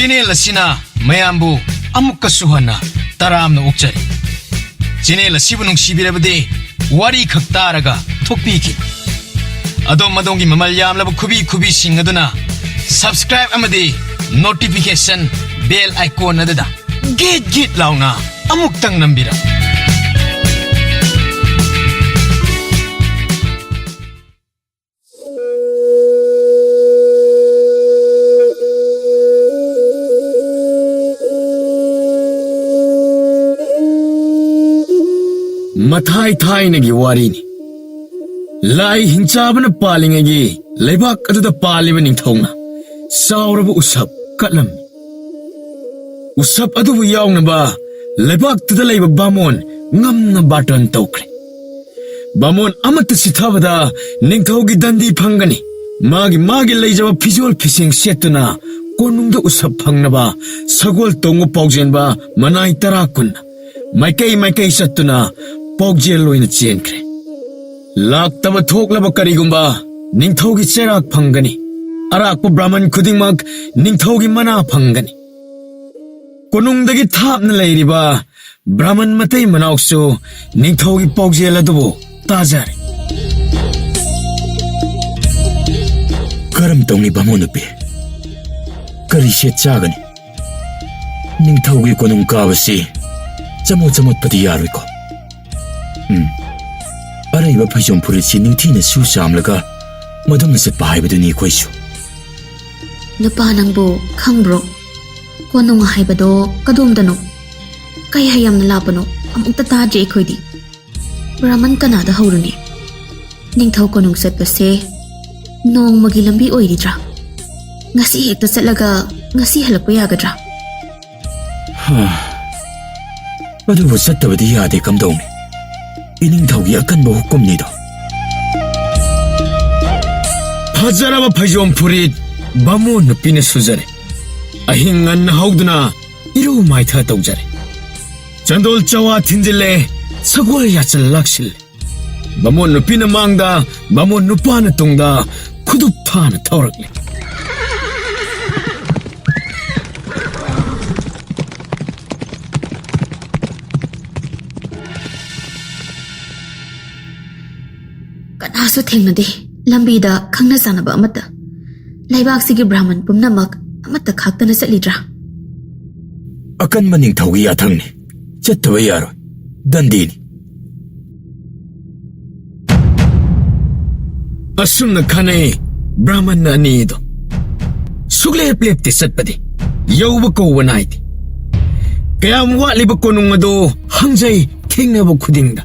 Channel asina mayambu amukkasu hana taramna okjari. Channel asibu nungsibirabadi wari khak taraga thokpiki. Adom madongi mamal yamlaba khubi sing aduna subscribe amadi notification bell icon adada git launa amuktang nambira. Mathai thai nagi wari ni. Lai hinchabana palingagi leibak aduda paliba ningthongna sauraba usap katlam. Usap adubu yaungna ba leibak tuda leiba bamon ngamna baton tawkre. Bamon amata sithabada ningthogi dandi phangani. Magi leijaba phijol phising setuna konungda usap phangnaba sagol tongu pawjenba manai tara kunna. Maikai satuna pawjel loina chenkre. Laktaba thoklaba karigumba ningthogi cherak phangani. Arakpa brahman khudingmak ningthogi mana phangani. Konungdagi thapna leiriba brahman matai manauksu ningthogi pawjel adubu tajare. Karam tongi bamonupi kari set chagani. Ningthogi konung kabasi chamot pati yaroi ko. Araiba phajom purisi ningthina su samlaga madumna setpa haibaduni khoisu. Nupa nangbu khangbro konong haibado kadomdano kai hayamna lapano amukta taje khoidi. Brahman kanada hauruni ningthau konong setpase nongmagi lambi oiridra. Ngasi hekta setlaga ngasi halakpa yagadra. Adubu sattabadi yade kamdongni. Iningthaugi akanba hukumnido. Fajaraba phajom furit bamon nupina sujare. Ahing nganna hauduna iru maitha tawjare. Chandol chawa thinjile sagol yachal lakshile. Bamon nupina mangda bamon nupana tungda khudup thana thaurakle. Kanasu thengnade lambida khangna sanaba amata laibak sigi brahman pumnamak amata khaktana chatlidra. Akan maningthaugi yathangni chattaba yaro dandini. Asumna khane brahman na anido suglep lepte satpadi yauba kouba naiti. Kayam watliba konung ado hangjai thengnaba khudingda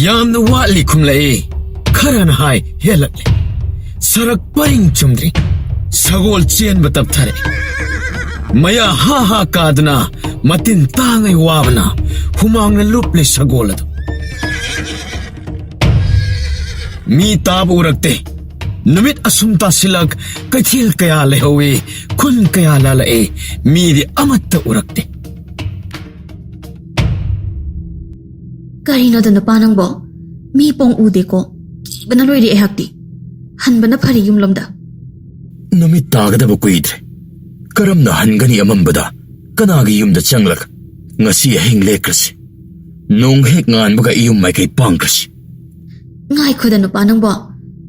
yamna watli khumlai. Karan hai helakle sarak paring chumdri sagol chen batap thare maya ha kadna matin tangai wabna humang na luple sagol ado mi tabu urakte numit asumta silag kathil kaya lehowe kun kaya lalae mi di amatta urakte. Karino dana panang bo mi pong ude ko bana loiri ehakti hanbana phari yumlomda. Numit tagadaba kuidre. Karamna hangani amambada kanagi yumda changlak ngasi ahing lekrasi. Nong hek nganbaga iyum maikay pangkrasi. Ngai khoda no panang bo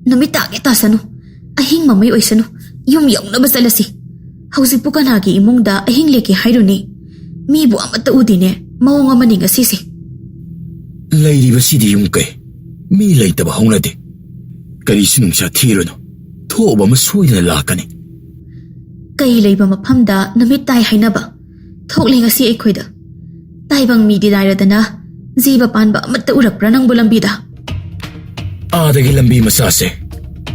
numit tage tasanu ahing mamay oisanu yum yaung na basalasi. Hausi pukanagi imongda ahing leki hairuni mi bu amata udine mawong amaning asisi. Lairi basidi yung kay mi laitaba hongnade. Kari sinungsa thirono thoba masoy na lakani. Kay leiba maphamda namit tai hainaba thokling asi ekhoida taibang mi didaradana jiba panba amatta urakra nang bulambida. Adagi lambi masase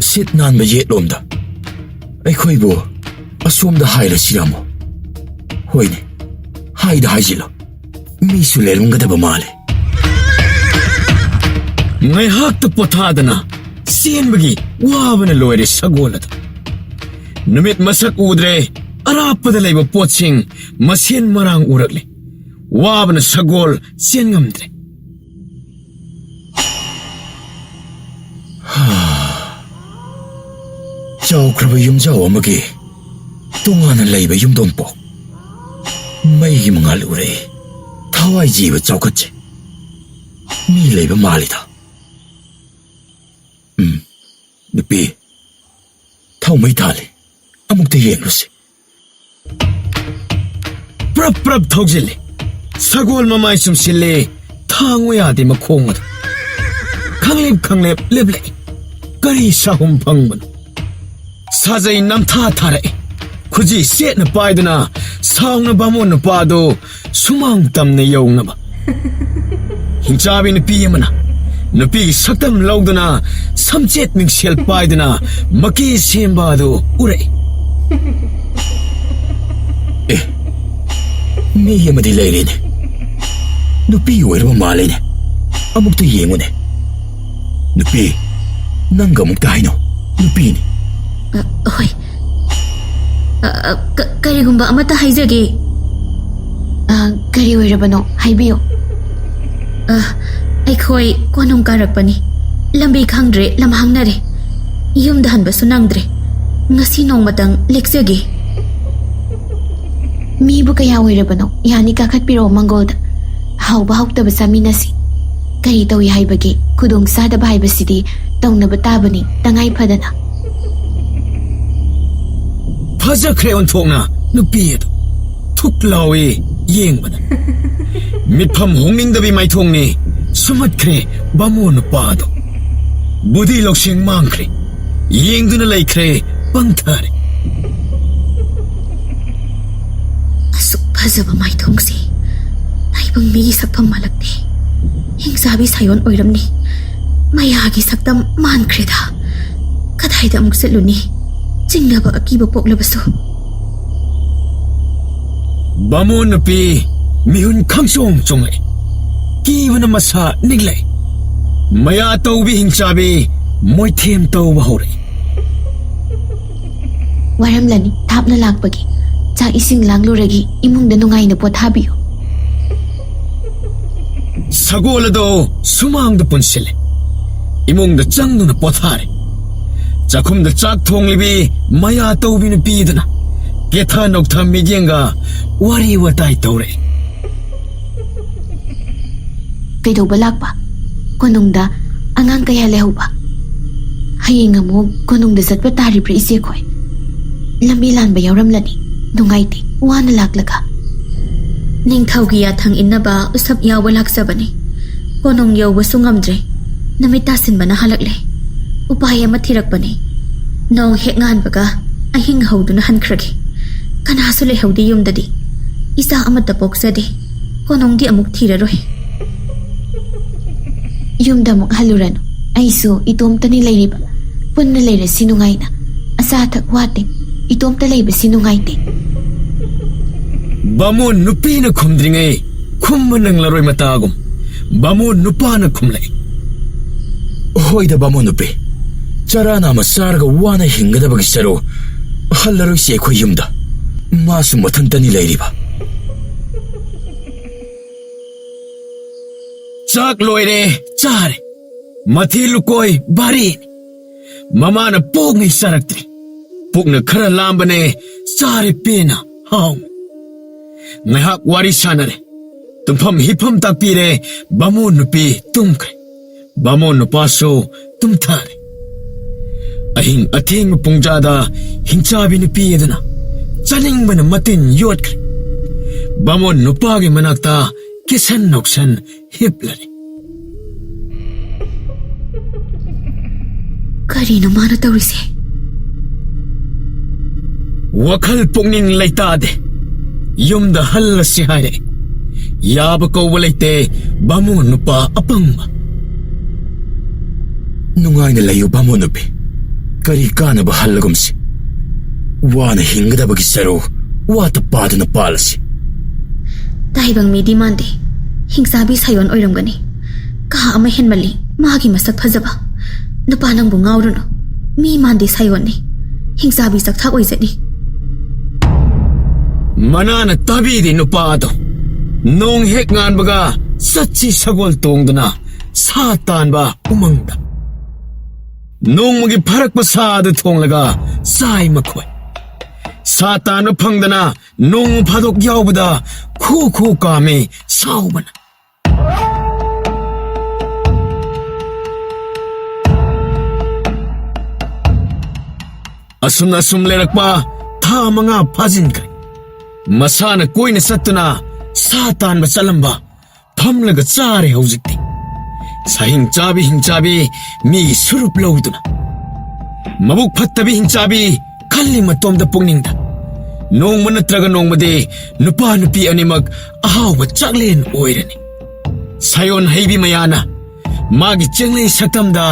sit nan ba yetlomda. Aikhoibo asomda haira siramo. Hoine haida haijilo mi sulerungadaba male. Ngay hakta pothadana sienbagi wabana loire sagolada. Numit masak udre arapada leiba potsing masien marang urakle wabana sagol sien ngamdre. Chau kraba yumjaw amagi ꯇꯣꯉꯥꯟꯅ ꯂꯩꯕ ꯌꯨꯝꯊꯣꯡꯄꯣꯛ ꯃꯩꯒꯤ ꯃꯉꯥꯜ ꯎꯔꯛꯏ ꯊꯋꯥꯏ ꯖꯤꯕ ꯆꯥꯎꯈꯠꯆꯩ ꯃꯤ ꯂꯩꯕ ꯃꯥꯜꯂꯤꯗ ꯅꯨꯄꯤ ꯊꯥꯎ ꯃꯩ ꯊꯥꯜꯂꯤ ꯑꯃꯨꯛꯇ ꯌꯦꯡꯂꯨꯁꯤ ꯄ꯭ꯔꯞ ꯄ꯭ꯔꯞ ꯊꯧꯖꯤꯜꯂꯤ ꯁꯒꯣꯜ ꯃꯃꯥꯏ ꯆꯨꯝꯁꯤꯜꯂꯤ ꯊꯥꯡꯉꯨ ꯌꯥꯗꯦ ꯃꯈꯣꯡ ꯑꯗꯨ ꯈꯪꯂꯦꯞ ꯂꯦꯞꯂꯛꯏ ꯀꯔꯤ ꯁꯥꯍꯨꯝ ꯐꯪꯕꯅꯣ ꯁꯥꯖꯩ ꯅꯝꯊꯥ ꯊꯥꯔꯛꯏ ꯈꯨꯖꯤ ꯁꯦꯠꯅ ꯄꯥꯏꯗꯨꯅ ꯁꯥꯎꯅ ꯕꯥꯃꯣꯟ ꯅꯨꯄꯥꯗꯨ ꯁꯨꯃꯥꯡ ꯇꯝꯅ ꯌꯧꯅꯕ ꯍꯤꯡꯆꯥꯕꯤ ꯅꯨꯄꯤ ꯑꯃꯅ ꯅꯨꯄꯤꯒꯤ ꯁꯛꯇꯝ ꯂꯧꯗꯨꯅ ꯁꯝꯆꯦꯠ ꯃꯤꯡꯁꯦꯜ ꯄꯥꯏꯗꯨꯅ ꯃꯀꯤ ꯁꯦꯝꯕ ꯑꯗꯨ ꯎꯔꯛꯏ ꯃꯤ ꯑꯃꯗꯤ ꯂꯩꯔꯦꯅꯦ ꯅꯨꯄꯤ ꯑꯣꯏꯔꯕ ꯃꯥꯜꯂꯦꯅꯦ ꯑꯃꯨꯛꯇ ꯌꯦꯡꯉꯨꯅꯦ ꯅꯨꯄꯤ ꯅꯪꯒ ꯑꯃꯨꯛꯇ ꯍꯥꯏꯅꯧ ꯅꯨꯄꯤꯅꯤ ꯍꯣꯏ ꯀꯔꯤꯒꯨꯝꯕ ꯑꯃꯠꯇ ꯍꯥꯏꯖꯒꯦ ꯀꯔꯤ ꯑꯣꯏꯔꯕꯅꯣ ꯍꯥꯏꯕꯤꯌꯨ ꯑꯩꯈꯣꯏ ꯀꯣꯅꯨꯡ ꯀꯥꯔꯛꯄꯅꯤ ꯂꯝꯕꯤ ꯈꯪꯗ꯭ꯔꯦ ꯂꯝꯍꯥꯡꯅꯔꯦ ꯌꯨꯝꯗ ꯍꯟꯕꯁꯨ ꯅꯪꯗ꯭ꯔꯦ ꯉꯁꯤ ꯅꯣꯡꯃꯇꯪ ꯂꯦꯛꯆꯒꯦ ꯃꯤꯕꯨ ꯀꯌꯥ ꯑꯣꯏꯔꯕꯅꯣ ꯌꯥꯅꯤ ꯀꯥꯈꯠꯄꯤꯔꯛꯑꯣ ꯃꯪꯒꯣꯜꯗ ꯍꯥꯎꯕ ꯍꯥꯎꯇꯕ ꯆꯥꯃꯤꯟꯅꯁꯤ ꯀꯔꯤ ꯇꯧꯏ ꯍꯥꯏꯕꯒꯤ ꯈꯨꯗꯣꯡ ꯆꯥꯗꯕ ꯍꯥꯏꯕꯁꯤꯗꯤ ꯇꯧꯅꯕ ꯇꯥꯕꯅꯤ ꯇꯉꯥꯏ ꯐꯗꯅ ꯐꯖꯈ꯭ꯔꯦ ꯑꯣꯟꯊꯣꯛꯅ ꯅꯨꯄꯤ ꯑꯗꯨ ꯊꯨꯛ ꯂꯥꯎꯏ ꯌꯦꯡꯕꯗ ꯃꯤꯠꯐꯝ ꯍꯣꯡꯅꯤꯡꯗꯕꯤ ꯃꯥꯏꯊꯣꯡꯅꯤ ꯁꯨꯝꯍꯠꯈ꯭ꯔꯦ ꯕꯥꯃꯣꯟ ꯅꯨꯄꯥ ꯑꯗꯨ ꯕꯨꯙꯤ ꯂꯧꯁꯤꯡ ꯃꯥꯡꯈ꯭ꯔꯦ ꯌꯦꯡꯗꯨꯅ ꯂꯩꯈ꯭ꯔꯦ ꯄꯪꯊꯔꯦ ꯑꯁꯨꯛ ꯐꯖꯕ ꯃꯥꯏꯊꯣꯡꯁꯤ ꯇꯥꯏꯕꯪ ꯃꯤꯒꯤ ꯁꯛꯐꯝ ꯃꯥꯜꯂꯛꯇꯦ ꯍꯤꯡꯆꯥꯕꯤ ꯁꯥꯌꯣꯟ ꯑꯣꯏꯔꯝꯅꯤ ꯃꯌꯥꯒꯤ ꯁꯛꯇꯝ ꯃꯥꯟꯈ꯭ꯔꯦꯗ ꯀꯗꯥꯏꯗ ꯑꯃꯨꯛ ꯆꯠꯂꯨꯅꯤ ꯆꯤꯡꯅꯕ ꯑꯀꯤꯕ ꯄꯣꯛꯂꯕꯁꯨ ꯕꯥꯃꯣꯟ ꯅꯨꯄꯤ ꯃꯤꯍꯨꯟ ꯈꯪꯆꯣꯡ ꯆꯣꯡꯂꯛꯏ ꯀꯤꯕꯅ ꯃꯁꯥ ꯅꯤꯛꯂꯛꯏ ꯃꯌꯥ ꯇꯧꯕꯤ ꯍꯤꯡꯆꯥꯕꯤ ꯃꯣꯏꯊꯦꯝ ꯇꯧꯕ ꯍꯧꯔꯛꯏ ꯋꯥꯔꯝꯂꯅꯤ ꯊꯥꯞꯅ ꯂꯥꯛꯄꯒꯤ ꯆꯥꯛ ꯏꯁꯤꯡ ꯂꯥꯡꯂꯨꯔꯒꯤ ꯏꯃꯨꯡꯗ ꯅꯨꯡꯉꯥꯏꯅ ꯄꯣꯊꯥꯕꯤꯌꯨ ꯁꯒꯣꯜ ꯑꯗꯣ ꯁꯨꯃꯥꯡꯗ ꯄꯨꯟꯁꯤꯜꯂꯦ ꯏꯃꯨꯡꯗ ꯆꯪꯗꯨꯅ ꯄꯣꯊꯥꯔꯦ ꯆꯥꯛꯈꯨꯝꯗ ꯆꯥꯛ ꯊꯣꯡꯂꯤꯕꯤ ꯃꯌꯥ ꯇꯧꯕꯤ ꯅꯨꯄꯤꯗꯨꯅ ꯀꯦꯊ ꯅꯧꯊ ꯃꯤꯠꯌꯦꯡꯒ ꯋꯥꯔꯤ ꯋꯥꯇꯥꯏ ꯇꯧꯔꯛꯏ ꯀꯩꯗꯧꯕ ꯂꯥꯛꯄ ꯀꯣꯅꯨꯡꯗ ꯑꯉꯥꯡ ꯀꯌꯥ ꯂꯩꯍꯧꯕ ꯍꯌꯦꯡ ꯑꯃꯨꯛ ꯀꯣꯅꯨꯡꯗ ꯆꯠꯄ ꯇꯥꯔꯤꯕ꯭ꯔꯥ ꯏꯆꯦꯈꯣꯏ ꯂꯝꯕꯤ ꯂꯥꯟꯕ ꯌꯥꯎꯔꯝꯂꯅꯤ ꯅꯨꯡꯉꯥꯏꯇꯦ ꯋꯥꯅ ꯂꯥꯛꯂꯒ ꯅꯤꯡꯊꯧꯒꯤ ꯌꯥꯊꯪ ꯏꯟꯅꯕ ꯎꯁꯞ ꯌꯥꯎꯕ ꯂꯥꯛꯆꯕꯅꯤ ꯀꯣꯅꯨꯡ ꯌꯧꯕꯁꯨ ꯉꯝꯗ꯭ꯔꯦ ꯅꯨꯃꯤꯠ ꯇꯥꯁꯤꯟꯕꯅ ꯍꯜꯂꯛꯂꯦ ꯎꯄꯥꯏ ꯑꯃ ꯊꯤꯔꯛꯄꯅꯤ ꯅꯣꯡ ꯍꯦꯛ ꯉꯥꯟꯕꯒ ꯑꯍꯤꯡ ꯍꯧꯗꯨꯅ ꯍꯟꯈ꯭ꯔꯒꯦ ꯀꯅꯥꯁꯨ ꯂꯩꯍꯧꯗꯦ ꯌꯨꯝꯗꯗꯤ ꯏꯆꯥ ꯑꯃꯠꯇ ꯄꯣꯛꯆꯗꯦ ꯀꯣꯅꯨꯡꯗꯤ ꯑꯃꯨꯛ ꯊꯤꯔꯔꯣꯏ ꯌꯨꯝꯗ ꯑꯃꯨꯛ ꯍꯜꯂꯨꯔꯅꯨ ꯑꯩꯁꯨ ꯏꯇꯣꯝꯇꯅꯤ ꯂꯩꯔꯤꯕ ꯄꯨꯟꯅ ꯂꯩꯔꯁꯤ ꯅꯨꯡꯉꯥꯏꯅ ꯑꯆꯥ ꯑꯊꯛ ꯋꯥꯠꯇꯦ ꯏꯇꯣꯝꯇ ꯂꯩꯕꯁꯤ ꯅꯨꯡꯉꯥꯏꯇꯦ ꯕꯥꯃꯣꯟ ꯅꯨꯄꯤꯅ ꯈꯨꯝꯗ꯭ꯔꯤꯉꯩ ꯈꯨꯝꯕ ꯅꯪꯂꯔꯣꯏ ꯃꯇꯥꯒꯨꯝ ꯕꯥꯃꯣꯟ ꯅꯨꯄꯥꯅ ꯈꯨꯝꯂꯛꯏ ꯍꯣꯏꯗ ꯕꯥꯃꯣꯟ ꯅꯨꯄꯤ ꯆꯔꯥ ꯅꯥꯝꯃ ꯆꯥꯔꯒ ꯋꯥꯅ ꯍꯤꯡꯒꯗꯕꯒꯤ ꯆꯔꯨ ꯍꯜꯂꯔꯣꯏꯁꯤ ꯑꯩꯈꯣꯏ ꯌꯨꯝꯗ ꯃꯥꯁꯨ ꯃꯊꯟꯇꯅꯤ ꯂꯩꯔꯤꯕ ꯆꯥꯛ ꯂꯣꯏꯔꯦ ꯆꯥꯔꯦ ꯃꯊꯦꯜ ꯂꯨꯀꯣꯏ ꯚꯥꯔꯤꯅꯤ ꯃꯃꯥꯅ ꯄꯣꯛꯉꯩ ꯆꯥꯔꯛꯇ꯭ꯔꯤ ꯄꯨꯛꯅ ꯈꯔ ꯂꯥꯝꯕꯅꯦ ꯆꯥꯔꯦ ꯄꯦꯟꯅ ꯍꯥꯎꯅ ꯉꯥꯏꯍꯥꯛ ꯋꯥꯔꯤ ꯁꯥꯟꯅꯔꯦ ꯇꯨꯝꯐꯝ ꯍꯤꯞꯐꯝ ꯇꯥꯛꯄꯤꯔꯦ ꯕꯥꯃꯣꯟ ꯅꯨꯄꯤ ꯇꯨꯝꯈ꯭ꯔꯦ ꯕꯥꯃꯣꯟ ꯅꯨꯄꯥꯁꯨ ꯇꯨꯝꯊꯔꯦ ꯑꯍꯤꯡ ꯑꯊꯦꯡꯕ ꯄꯨꯡꯖꯥꯗ ꯍꯤꯡꯆꯥꯕꯤ ꯅꯨꯄꯤ ꯑꯗꯨꯅ ꯆꯥꯅꯤꯡꯕꯅ ꯃꯇꯤꯟ ꯌꯣꯠꯈ꯭ꯔꯦ ꯕꯥꯃꯣꯟ ꯅꯨꯄꯥꯒꯤ ꯃꯅꯥꯛꯇ ꯀꯤꯁꯟ ꯅꯣꯛꯁꯟ ꯍꯤꯞꯂꯔꯦ ꯀꯔꯤꯅꯣ ꯃꯥꯅ ꯇꯧꯔꯤꯁꯦ ꯋꯥꯈꯜ ꯄꯨꯛꯅꯤꯡ ꯂꯩꯇꯥꯗꯦ ꯌꯨꯝꯗ ꯍꯜꯂꯁꯤ ꯍꯥꯏꯔꯛꯏ ꯌꯥꯕ ꯀꯧꯕ ꯂꯩꯇꯦ ꯕꯥꯃꯣꯟ ꯅꯨꯄꯥ ꯑꯄꯪꯕ ꯅꯨꯡꯉꯥꯏꯅ ꯂꯩꯌꯨ ꯕꯥꯃꯣꯟ ꯅꯨꯄꯤ ꯀꯔꯤ ꯀꯥꯟꯅꯕ ꯍꯜꯂꯒꯨꯝꯁꯤ ꯋꯥꯅ ꯍꯤꯡꯒꯗꯕꯒꯤ ꯆꯔꯨ ꯋꯥꯇ ꯄꯥꯗꯨꯅ ꯄꯥꯜꯂꯁꯤ ꯇꯥꯏꯕꯪ ꯃꯤꯗꯤ ꯃꯥꯟꯗꯦ ꯍꯤꯡꯆꯥꯕꯤ ꯁꯥꯌꯣꯟ ꯑꯣꯏꯔꯝꯒꯅꯤ ꯀꯥ ꯑꯃ ꯍꯦꯟꯃꯜꯂꯤ ꯃꯥꯒꯤ ꯃꯁꯛ ꯐꯖꯕ ꯅꯨꯄꯥ ꯅꯪꯕꯨ ꯉꯥꯎꯔꯨꯅꯨ ꯃꯤ ꯃꯥꯟꯗꯦ ꯁꯥꯌꯣꯟꯅꯤ ꯍꯤꯡꯆꯥꯕꯤ ꯆꯥꯛꯊꯥꯛ ꯑꯣꯏꯖꯅꯤ ꯃꯅꯥꯅ ꯇꯥꯕꯤꯗꯦ ꯅꯨꯄꯥ ꯑꯗꯣ ꯅꯣꯡ ꯍꯦꯛ ꯉꯥꯟꯕꯒ ꯆꯠꯁꯤ ꯁꯒꯣꯜ ꯇꯣꯡꯗꯨꯅ ꯁꯥ ꯇꯥꯟꯕ ꯎꯃꯪꯗ ꯅꯣꯡꯃꯒꯤ ꯐꯔꯛꯄ ꯁꯥ ꯑꯗꯨ ꯊꯣꯡꯂꯒ ꯆꯥꯏ ꯃꯈꯣꯏ ꯁꯥ ꯇꯥꯟꯕ ꯐꯪꯗꯅ ꯅꯣꯡꯃ ꯐꯥꯗꯣꯛ ꯌꯥꯎꯕꯗ ꯈꯨ ꯈꯨ ꯀꯥꯝꯃꯤ ꯁꯥꯎꯕꯅ꯫ ꯑꯁꯨꯝ ꯂꯩꯔꯛꯄ ꯊꯥ 5 ꯐꯥꯖꯤꯟꯈ꯭ꯔꯦ꯫ ꯃꯁꯥꯅ ꯀꯣꯏꯅ ꯆꯠꯇꯨꯅ ꯁꯥ ꯇꯥꯟꯕ ꯆꯠꯂꯝꯕ ꯐꯝꯂꯒ ꯆꯥꯔꯦ ꯍꯧꯖꯤꯛꯇꯤ꯫ ꯁꯥꯍꯤꯡꯆꯥꯕꯤ ꯍꯤꯡꯆꯥꯕꯤ ꯃꯤꯒꯤ ꯁꯨꯔꯨꯞ ꯂꯧꯗꯨꯅ꯫ ꯃꯕꯨꯛ ꯐꯠꯇꯕꯤ ꯍꯤꯡꯆꯥꯕꯤ ꯈꯜꯂꯤ ꯃꯇꯣꯝꯗ ꯄꯨꯛꯅꯤꯡꯗ, ꯅꯣꯡꯃ ꯅꯠꯇ꯭ꯔꯒ ꯅꯣꯡꯃꯗꯤ ꯅꯨꯄꯥ ꯅꯨꯄꯤ ꯑꯅꯤꯃꯛ ꯑꯍꯥꯎꯕ ꯆꯥꯛꯂꯦꯟ ꯑꯣꯏꯔꯅꯤ꯫ ꯁꯥꯌꯣꯟ ꯍꯩꯕꯤ ꯃꯌꯥꯅ ꯃꯥꯒꯤ ꯆꯦꯡꯂꯩ ꯁꯛꯇꯝꯗ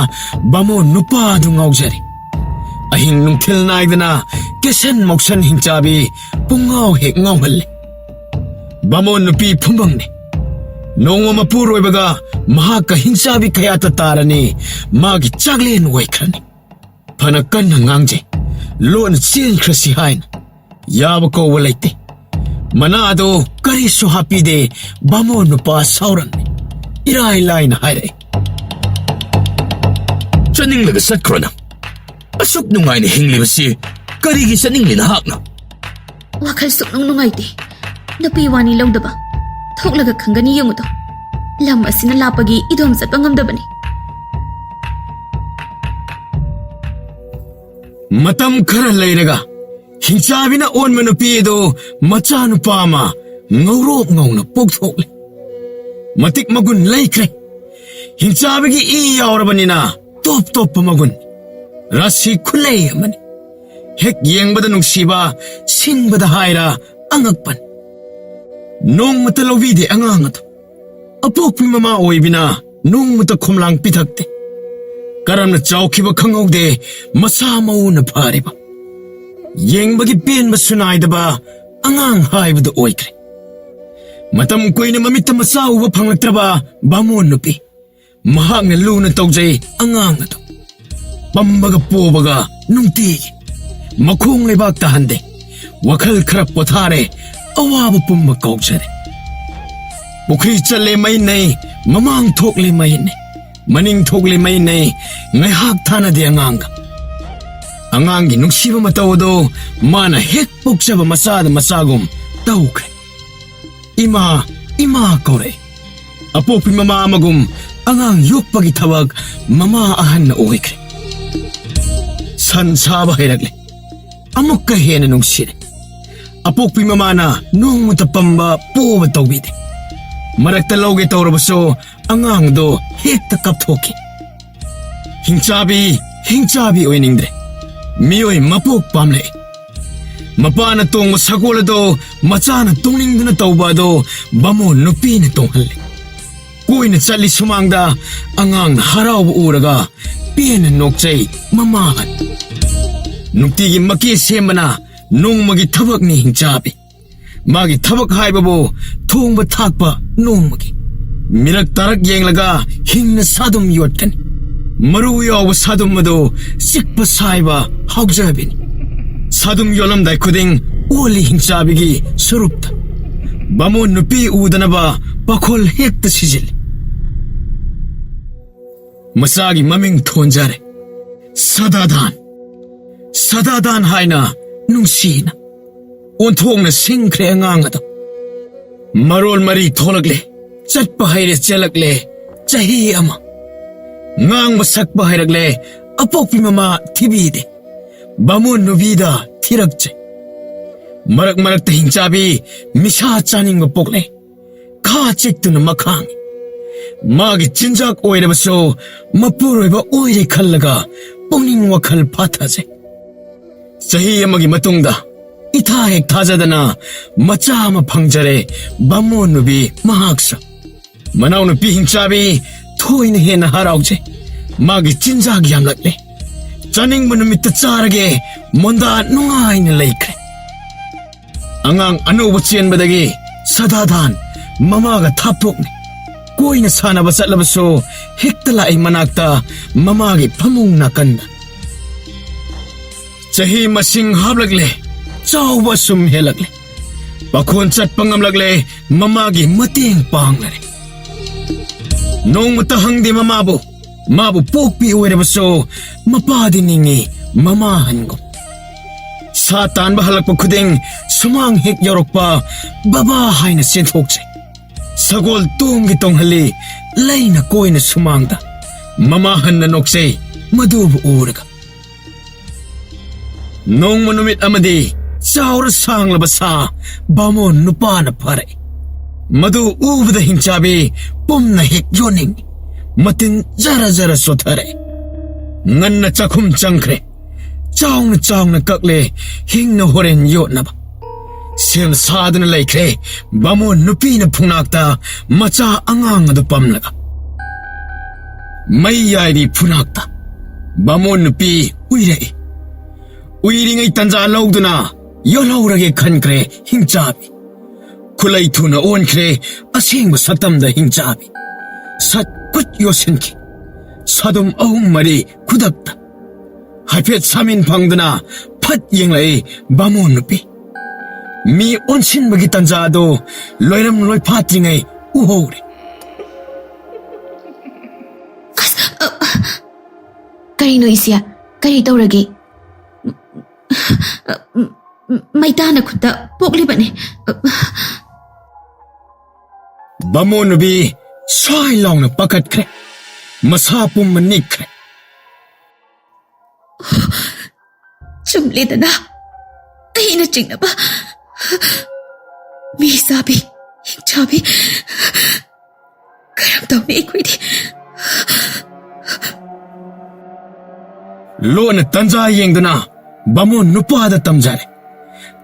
ꯕꯥꯃꯣꯟ ꯅꯨꯄꯥꯗꯨ ꯉꯥꯎꯖꯔꯤ꯫ ꯑꯍꯤꯡ ꯅꯨꯡꯊꯤꯜ ꯅꯥꯏꯗꯅ ꯀꯦꯁꯟ ꯃꯧꯁꯟ ꯍꯤꯡꯆꯥꯕꯤ ꯄꯨꯡꯉꯥꯎ ꯍꯦꯛ ꯉꯥꯎꯍꯜꯂꯦ꯫ ꯕꯥꯃꯣꯟ ꯅꯨꯄꯤ ꯐꯨꯝꯕꯪꯅꯤ꯫ ꯅꯣꯡꯃ ꯃꯄꯨꯔꯣꯏꯕꯒ ꯃꯍꯥꯛꯀ ꯍꯤꯡꯆꯥꯕꯤ ꯀꯌꯥꯇ ꯇꯥꯔꯅꯤ, ꯃꯥꯒꯤ ꯆꯥꯛꯂꯦꯟ ꯑꯣꯏꯈ꯭ꯔꯅꯤ꯫ ꯐꯅ ꯀꯟꯅ ꯉꯥꯡꯖꯩ, ꯂꯣꯟꯅ ꯆꯦꯟꯈ꯭ꯔꯁꯤ ꯍꯥꯏꯅ ꯌꯥꯕ ꯀꯧꯕ ꯂꯩꯇꯦ꯫ ꯃꯅꯥꯗꯣ ꯀꯔꯤꯁꯨ ꯍꯥꯞꯄꯤꯗꯦ ꯕꯥꯃꯣꯟ ꯅꯨꯄꯥ ꯁꯥꯎꯔꯪꯅꯤ꯫ ꯏꯔꯥꯏ ꯂꯥꯏꯅ ꯍꯥꯏꯔꯛꯏ, ꯆꯠꯅꯤꯡꯂꯒ ꯆꯠꯈ꯭ꯔꯣ ꯅꯪ꯫ ꯑꯁꯨꯛ ꯅꯨꯡꯉꯥꯏꯅ ꯍꯤꯡꯂꯤꯕꯁꯤ ꯀꯔꯤꯒꯤ ꯆꯠꯅꯤꯡꯂꯤ ꯅꯍꯥꯛꯅ? ꯋꯥꯈꯜ ꯁꯨꯛꯅꯨꯡ ꯅꯨꯡꯉꯥꯏꯇꯦ꯫ ꯅꯨꯄꯤ ꯋꯥꯅꯤ ꯂꯧꯗꯕ ꯊꯣꯛꯂꯒ ꯈꯪꯒꯅꯤ ꯌꯦꯡꯉꯨꯗꯣ꯫ ꯂꯝ ꯑꯁꯤꯅ ꯂꯥꯞꯄꯒꯤ ꯏꯗꯣꯝ ꯆꯠꯄ ꯉꯝꯗꯕꯅꯤ꯫ ꯃꯇꯝ ꯈꯔ ꯂꯩꯔꯒ ꯍꯤꯡꯆꯥꯕꯤꯅ ꯑꯣꯟꯕ ꯅꯨꯄꯤ ꯑꯗꯨ ꯃꯆꯥꯅꯨꯄꯥ ꯑꯃ ꯉꯧꯔꯣꯛ ꯉꯧꯅ ꯄꯣꯛꯊꯣꯛꯂꯦ꯫ ꯃꯇꯤꯛ ꯃꯒꯨꯟ ꯂꯩꯈ꯭ꯔꯦ꯫ ꯍꯤꯡꯆꯥꯕꯤꯒꯤ ꯏ ꯌꯥꯎꯔꯕꯅꯤꯅ ꯇꯣꯞ ꯇꯣꯞꯄ ꯃꯒꯨꯟ, ꯔꯥꯁꯤ ꯈꯨꯂꯩ ꯑꯃꯅꯤ꯫ ꯍꯦꯛ ꯌꯦꯡꯕꯗ ꯅꯨꯡꯁꯤꯕ, ꯁꯤꯡꯕꯗ ꯍꯥꯏꯔ ꯑꯉꯛꯄꯅꯤ꯫ ꯅꯣꯡꯃꯇ ꯂꯧꯕꯤꯗꯦ ꯑꯉꯥꯡ ꯑꯗꯨ꯫ ꯑꯄꯣꯛꯄꯤ ꯃꯃꯥ ꯑꯣꯏꯕꯤꯅ ꯅꯣꯡꯃꯇ ꯈꯣꯝꯂꯥꯡ ꯄꯤꯊꯛꯇꯦ꯫ ꯀꯔꯝꯅ ꯆꯥꯎꯈꯤꯕ ꯈꯪꯍꯧꯗꯦ ꯃꯁꯥ ꯃꯎꯅ ꯐꯔꯤꯕ꯫ ꯌꯦꯡꯕꯒꯤ ꯄꯦꯟꯕꯁꯨ ナꯏꯗꯕ ꯑꯉꯥꯡ ꯍꯥꯏꯕꯗꯨ ꯑꯣꯏꯈ꯭ꯔꯦ꯫ ꯃꯇꯝ ꯀꯨꯏꯅ ꯃꯃꯤꯠꯇ ꯃꯆꯥ ꯎꯕ ꯐꯪꯂꯛꯇ꯭ꯔꯕ ꯕꯥꯃꯣꯟ ꯅꯨꯄꯤ, ꯃꯍꯥꯛꯅ ꯂꯨꯅ ꯇꯧꯖꯩ ꯑꯉꯥꯡ ꯑꯗꯨ꯫ ꯄꯝꯕꯒ ꯄꯣꯕꯒ ꯅꯨꯡꯇꯤꯒꯤ ꯃꯈꯣꯡ ꯂꯩꯕꯥꯛ ꯇꯥꯍꯟꯗꯦ꯫ ꯋꯥꯈꯜ ꯈꯔ ꯄꯣꯊꯥꯔꯦ, ꯑꯋꯥꯕ ꯄꯨꯝꯕ ꯀꯥꯎꯖꯔꯦ꯫ ꯄꯨꯈ꯭ꯔꯤ ꯆꯠꯂꯦ ꯃꯩ ꯅꯩ, ꯃꯃꯥꯡ ꯊꯣꯛꯂꯦ ꯃꯩ ꯅꯩ, ꯃꯅꯤꯡ ꯊꯣꯛꯂꯦ ꯃꯩ ꯅꯩ, ꯉꯥꯏꯍꯥꯛ ꯊꯥꯅꯗꯦ ꯑꯉꯥꯡꯒ꯫ ꯑꯉꯥꯡꯒꯤ ꯅꯨꯡꯁꯤꯕ ꯃꯇꯧ ꯑꯗꯨ ꯃꯥꯅ ꯍꯦꯛ ꯄꯣꯛꯆꯕ ꯃꯆꯥꯗ ꯃꯆꯥꯒꯨꯝ ꯇꯧꯈ꯭ꯔꯦ꯫ ꯏꯃꯥ ꯏꯃꯥ ꯀꯧꯔꯛꯏ꯫ ꯑꯄꯣꯛꯄꯤ ꯃꯃꯥ ꯑꯃꯒꯨꯝ ꯑꯉꯥꯡ ꯌꯣꯛꯄꯒꯤ ꯊꯕꯛ ꯃꯃꯥ ꯑꯍꯟꯅ ꯑꯣꯏꯈ꯭ꯔꯦ꯫ ꯁꯟ ꯁꯥꯕ ꯍꯩꯔꯛꯂꯦ, ꯑꯃꯨꯛꯀ ꯍꯦꯟꯅ ꯅꯨꯡꯁꯤꯔꯦ꯫ ꯑꯄꯣꯛꯄꯤ ꯃꯃꯥꯅ ꯅꯣꯡꯃꯇ ꯄꯝꯕ ꯄꯣꯕ ꯇꯧꯕꯤꯗꯦ꯫ ꯃꯔꯛꯇ ꯂꯧꯒꯦ ꯇꯧꯔꯕꯁꯨ ꯑꯉꯥꯡꯗꯣ ꯍꯦꯛꯇ ꯀꯞꯊꯣꯛꯈꯤ꯫ ꯍꯤꯡꯆꯥꯕꯤ ꯑꯣꯏꯅꯤꯡꯗ꯭ꯔꯦ, ꯃꯤꯑꯣꯏ ꯃꯄꯣꯛ ꯄꯥꯝꯂꯛꯏ꯫ ꯃꯄꯥꯅ ꯇꯣꯡꯕ ꯁꯒꯣꯜ ꯑꯗꯣ ꯃꯆꯥꯅ ꯇꯣꯡꯅꯤꯡꯗꯨꯅ ꯇꯧꯕ ꯑꯗꯣ ꯕꯥꯃꯣꯟ ꯅꯨꯄꯤꯅ ꯇꯣꯡꯍꯜꯂꯤ꯫ ꯀꯣꯏꯅ ꯆꯠꯂꯤ ꯁꯨꯃꯥꯡꯗ ꯑꯉꯥꯡꯅ ꯍꯔꯥꯎꯕ ꯎꯔꯒ ꯄꯦꯟꯅ ꯅꯣꯛꯆꯩ ꯃꯃꯥ ꯑꯍꯟ꯫ ꯅꯨꯡꯇꯤꯒꯤ ꯃꯀꯦ ꯁꯦꯝꯕꯅ ꯅꯣꯡꯃꯒꯤ ꯊꯕꯛꯅꯤ ꯍꯤꯡꯆꯥꯕꯤ꯫ ꯃꯥꯒꯤ ꯊꯕꯛ ꯍꯥꯏꯕꯕꯨ ꯊꯣꯡꯕ ꯊꯥꯛꯄ ꯅꯣꯡꯃꯒꯤ꯫ ꯃꯤꯔꯛ ꯇꯥꯔꯛ ꯌꯦꯡꯂꯒ ꯍꯤꯡꯅ ꯁꯥꯗꯨꯝ ꯌꯣꯠꯀꯅꯤ꯫ ꯃꯔꯨ ꯌꯥꯎꯕ ꯁꯥꯗꯨꯝ ꯑꯗꯨ ꯆꯤꯛꯄ ꯁꯥꯏꯕ ꯍꯥꯎꯖꯕꯤꯅꯤ꯫ ꯁꯥꯗꯨꯝ ꯌꯣꯜꯂꯝꯗꯥꯏ ꯈꯨꯗꯤꯡ ꯑꯣꯜꯂꯤ ꯍꯤꯡꯆꯥꯕꯤꯒꯤ ꯁꯨꯔꯨꯞꯇ꯫ ꯕꯥꯃꯣꯟ ꯅꯨꯄꯤ ꯎꯗꯅꯕ ꯄꯥꯈꯣꯜ ꯍꯦꯛꯇ ꯁꯤꯖꯤꯜꯂꯤ꯫ ꯃꯆꯥꯒꯤ ꯃꯃꯤꯡ ꯊꯣꯟꯖꯔꯦ, ꯁꯗꯥꯗꯥꯟ ꯍꯥꯏꯅ ꯅꯨꯡꯁꯤꯅ꯫ ꯑꯣꯟꯊꯣꯛꯅ ꯁꯤꯡꯈ꯭ꯔꯦ ꯑꯉꯥꯡ ꯑꯗꯣ꯫ ꯃꯔꯣꯜ ꯃꯔꯤ ꯊꯣꯛꯂꯛꯂꯦ, ꯆꯠꯄ ꯍꯩꯔꯦ ꯆꯦꯜꯂꯛꯂꯦ ꯆꯍꯤ ꯑꯃ꯫ ꯉꯥꯡꯕ ꯁꯛꯄ ꯍꯩꯔꯛꯂꯦ, ꯑꯄꯣꯛꯄꯤ ꯃꯃꯥ ꯊꯤꯕꯤꯗꯦ, ꯕꯥꯃꯣꯟ ꯅꯨꯄꯤꯗ ꯊꯤꯔꯛꯆꯩ꯫ ꯃꯔꯛ ꯃꯔꯛꯇ ꯍꯤꯡꯆꯥꯕꯤ ꯃꯤꯁꯥ ꯆꯥꯅꯤꯡꯕ ꯄꯣꯛꯂꯦ, ꯈꯥ ꯆꯤꯛꯇꯨꯅ ꯃꯈꯥꯡꯉꯤ꯫ ꯃꯥꯒꯤ ꯆꯤꯟꯖꯥꯛ ꯑꯣꯏꯔꯕꯁꯨ ꯃꯄꯨꯔꯣꯏꯕ ꯑꯣꯏꯔꯦ ꯈꯜꯂꯒ ꯄꯨꯛꯅꯤꯡ ꯋꯥꯈꯜ ꯐꯥꯊꯖꯩ꯫ ꯆꯍꯤ ꯑꯃꯒꯤ ꯃꯇꯨꯡꯗ ꯏꯊꯥ ꯍꯦꯛ ꯊꯥꯖꯗꯅ ꯃꯆꯥ ꯑꯃ ꯐꯪꯖꯔꯦ ꯕꯥꯃꯣꯟ ꯅꯨꯄꯤ ꯃꯍꯥꯛꯁꯨ꯫ ꯃꯅꯥꯎꯅꯨꯄꯤ ꯍꯤꯡꯆꯥꯕꯤ ꯊꯣꯏꯅ ꯍꯦꯟꯅ ꯍꯔꯥꯎꯖꯩ꯫ ꯃꯥꯒꯤ ꯆꯤꯟꯖꯥꯛ ꯌꯥꯝꯂꯛꯂꯦ, ꯆꯥꯅꯤꯡꯕ ꯅꯨꯃꯤꯠꯇ ꯆꯥꯔꯒꯦ ꯃꯣꯟꯗꯥ ꯅꯨꯡꯉꯥꯏꯅ ꯂꯩꯈ꯭ꯔꯦ꯫ ꯑꯉꯥꯡ ꯑꯅꯧꯕ ꯆꯦꯟꯕꯗꯒꯤ ꯁꯗꯥꯗꯥꯟ ꯃꯃꯥꯒ ꯊꯥꯞꯊꯣꯛꯅꯤ꯫ ꯀꯣꯏꯅ ꯁꯥꯟꯅꯕ ꯆꯠꯂꯕꯁꯨ ꯍꯦꯛꯇ ꯂꯥꯛꯏ ꯃꯅꯥꯛꯇ ꯃꯃꯥꯒꯤ ꯐꯃꯨꯡ ꯅꯥꯀꯟꯗ꯫ ꯆꯍꯤ ꯃꯁꯤꯡ ꯍꯥꯞꯂꯛꯂꯦ, ꯆꯥꯎꯕ ꯁꯨꯝ ꯍꯦꯜꯂꯛꯂꯦ꯫ ꯄꯥꯈꯣꯟ ꯆꯠꯄ ꯉꯝꯂꯛꯂꯦ, ꯃꯃꯥꯒꯤ ꯃꯇꯦꯡ ꯄꯥꯡꯂꯔꯦ꯫ ꯅꯣꯡꯃꯇ ꯍꯪꯗꯦ ꯃꯥꯕꯨ ꯄꯣꯛꯄꯤ ꯑꯣꯏꯔꯕꯁꯨ ꯃꯄꯥꯗꯤ ꯅꯤꯡꯉꯤ ꯃꯃꯥ ꯑꯍꯟꯒꯨꯝ꯫ सा तानबा हलकपा खुदिंग सुमांग हेक यौरकपा बाबा हाइना चेंथोकचे सगोल तोंगी तोंगहली लैना कोइना सुमांगदा ममा हन्ना नोकसे मधुबु उरगा नोंगमा नुमित अमदी चाउर सांगलबा सा बामोन नुपाना फरे मधु उबदा हिंचाबी पुमना हेक योनिंग मतिन जरा जरा सोथरे ngana chakhum changkhre chawna kakle hingna horen yotnaba sem sadana laikre bamo nupi na phunakta macha angang adu pamlaga mai yairi phunakta bamo nupi uiri ngai tanja lawduna yolaurage khankre hingchabi khulai thuna onkhre asengba satamda hingchabi sat kut yosinki sadum ahum mari kudakta haifet samin phangduna phat yenglai bamon nupi mi onsin bagi tanja do loiram loi phatringai uhore Karino isya kari tawrage maitana khutta poklibane bamon nubi swai lawna pakat khre masa pum manik khre chumledana aina chingnaba mi sabi chabi karam tawne ekwidi lona tanja yengduna bamon nupada tamjare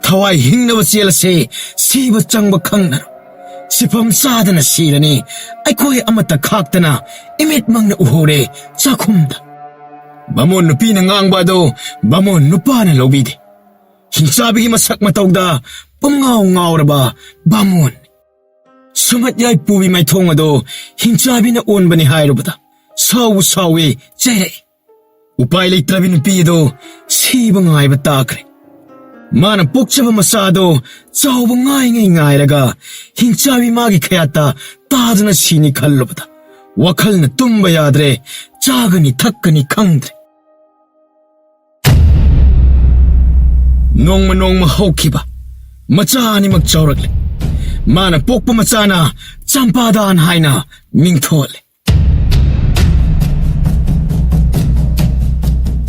thawai hingnaba chelase siba changba khangnar sifam sadana sirani aikoi amata khaktana imit mangna uhore chakhumda bamon nupi na ngangba do bamon nupa na lobide hinchabi masak matawda pumngaw ngawraba bamon sumat yai pubi mai thonga do hinchabi na onbani hairubada sawi chere upai leitrabi nupi do siba ngaiba takre mana pokchaba masado chawba ngai raga hinchabi magi khayata tadna sini khallubada wakhalna tumba yadre chagani thakkani khangdre nongma haukiba machani mak chawrakle mana pokpa machana champadan haina mingthole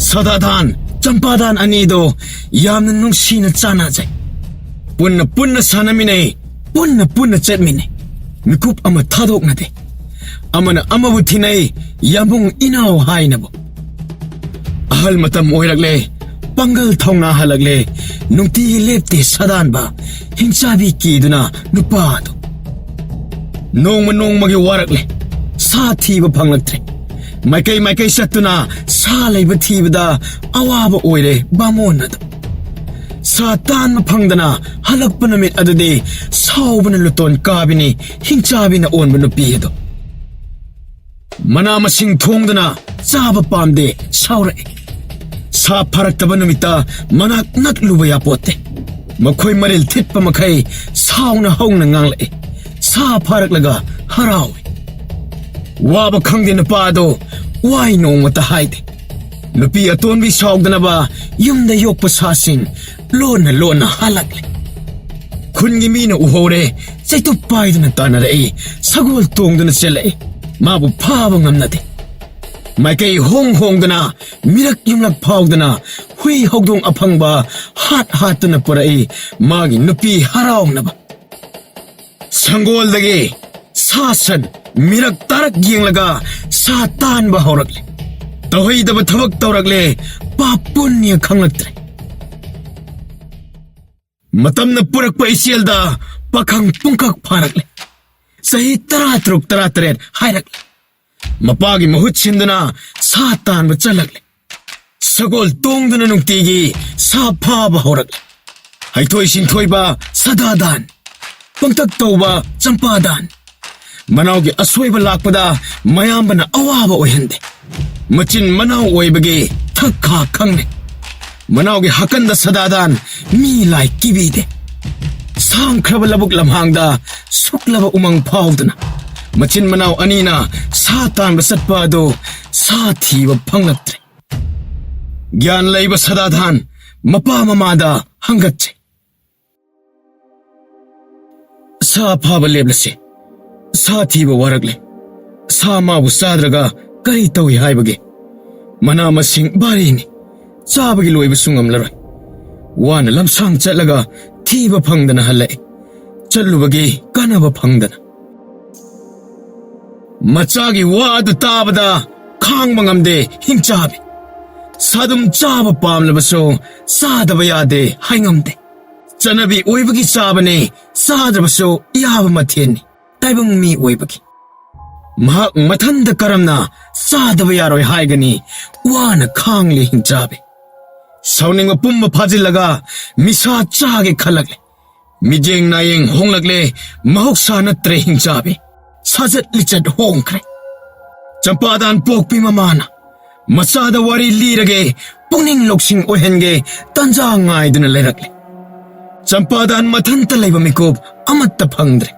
sadadan champadan anido yamna nungsina chana jai punna sanamine punna chetmine mikup ama thadok nade amana amabu thinai yamung inaw hainabo ahal matam oirakle pangal thongna halagle nungti lepte sadan ba hinchabi kiduna nupado nongma gi warakle sa thiba phanglaktre maikai satuna sa leiba thibada awaba oire bamonado satan phangdana halakpa namit adade saubana luton kabini hinchabi na onbanu pido mana masing thongdana chaba pamde saure sa pharaktaba namita manak nakluba yapote makhoi maril thitpa makhai sauna hauna ngangle sa pharaklaga harawe waba khangde na pado wai nong mata haide nupi aton bi saugdana ba yumda yokpa sasing lona halakle khungi mina uhore chaitu paidana tanare sagol tongdana chele mabu phaba ngamnade maikai hongdana mirak yumlak phaudana hui hogdong aphangba hatna purai magi nupi harawnaba sangol dage sasan mirak tarak yenglaga satan ba horakle tawhidaba thabak tawrakle papunya khanglaktre matamna purakpa isielda pakhang pungkak pharakle sahi tara hairakle mapagi mahut sinduna satan ba chalakle sagol tongduna nungtigi sa phaba horakle haithoi sinthoiba sadadan pangtak tawba champadan manawgi aswaiba lakpada mayambana awaba oihande machin manaw oibage thakha khangne manawgi hakanda sadadan mi lai kibide sangkhraba labuk lamhangda suklaba umang phaudna machin manaw anina satan basatpa do sa thiba phanglatre gyan leiba sadadan ꯃꯄꯥ ꯃꯃꯥꯗ ꯍꯪꯒꯠꯆꯩ꯫ ꯁꯥ ꯐꯥꯕ ꯂꯦꯞꯂꯁꯤ, ꯁꯥ ꯊꯤꯕ ꯋꯥꯔꯛꯂꯦ, ꯁꯥ ꯃꯥꯕꯨ ꯆꯥꯗ꯭ꯔꯒ ꯀꯔꯤ ꯇꯧꯏ ꯍꯥꯏꯕꯒꯦ? ꯃꯅꯥ ꯃꯁꯤꯡ ꯚꯥꯔꯤꯅꯤ, ꯆꯥꯕꯒꯤ ꯂꯣꯏꯕꯁꯨ ꯉꯝꯂꯔꯣꯏ꯫ ꯋꯥꯅ ꯂꯝꯁꯥꯡ ꯆꯠꯂꯒ ꯊꯤꯕ ꯐꯪꯗꯅ ꯍꯜꯂꯛꯏ, ꯆꯠꯂꯨꯕꯒꯤ ꯀꯥꯟꯅꯕ ꯐꯪꯗꯅ꯫ ꯃꯆꯥꯒꯤ ꯋꯥ ꯑꯗꯨ ꯇꯥꯕꯗ ꯈꯥꯡꯕ ꯉꯝꯗꯦ ꯍꯤꯡꯆꯥꯕꯤ꯫ ꯁꯥꯗꯨꯝ ꯆꯥꯕ ꯄꯥꯝꯂꯕꯁꯨ ꯆꯥꯗꯕ ꯌꯥꯗꯦ ꯍꯥꯏꯉꯝꯗꯦ꯫ ꯆꯠꯅꯕꯤ ꯑꯣꯏꯕꯒꯤ ꯆꯥꯕꯅꯤ, ꯆꯥꯗ꯭ꯔꯕꯁꯨ ꯌꯥꯕ ꯃꯊꯦꯜꯅꯤ ꯇꯥꯏꯕꯪ ꯃꯤ ꯑꯣꯏꯕꯒꯤ꯫ ꯃꯍꯥꯛ ꯃꯊꯟꯗ ꯀꯔꯝꯅ ꯆꯥꯗꯕ ꯌꯥꯔꯣꯏ ꯍꯥꯏꯒꯅꯤ? ꯋꯥꯅ ꯈꯥꯡꯂꯤ ꯍꯤꯡꯆꯥꯕꯤ꯫ ꯁꯥꯎꯅꯤꯡꯕ ꯄꯨꯝꯕ ꯐꯥꯖꯤꯜꯂꯒ ꯃꯤꯁꯥ ꯆꯥꯒꯦ ꯈꯜꯂꯛꯂꯦ꯫ ꯃꯤꯠꯌꯦꯡ ꯅꯥꯌꯦꯡ ꯍꯣꯡꯂꯛꯂꯦ, ꯃꯍꯧꯁꯥ ꯅꯠꯇ꯭ꯔꯦ ꯍꯤꯡꯆꯥꯕꯤ꯫ ꯁꯥꯖꯠ ꯂꯤꯆꯠ ꯍꯣꯡꯈ꯭ꯔꯦ꯫ ꯆꯝꯄꯥꯗꯥꯟ ꯄꯣꯛꯄꯤ ꯃꯃꯥꯅ ꯃꯆꯥꯗ ꯋꯥꯔꯤ ꯂꯤꯔꯒꯦ, ꯄꯨꯛꯅꯤꯡ ꯂꯧꯁꯤꯡ ꯑꯣꯏꯍꯟꯒꯦ ꯇꯥꯟꯖꯥ ꯉꯥꯏꯗꯨꯅ ꯂꯩꯔꯛꯂꯦ꯫ ꯆꯝꯄꯥꯗꯥꯟ ꯃꯊꯟꯇ ꯂꯩꯕ ꯃꯤꯀꯨꯞ ꯑꯃꯠꯇ ꯐꯪꯗ꯭ꯔꯦ꯫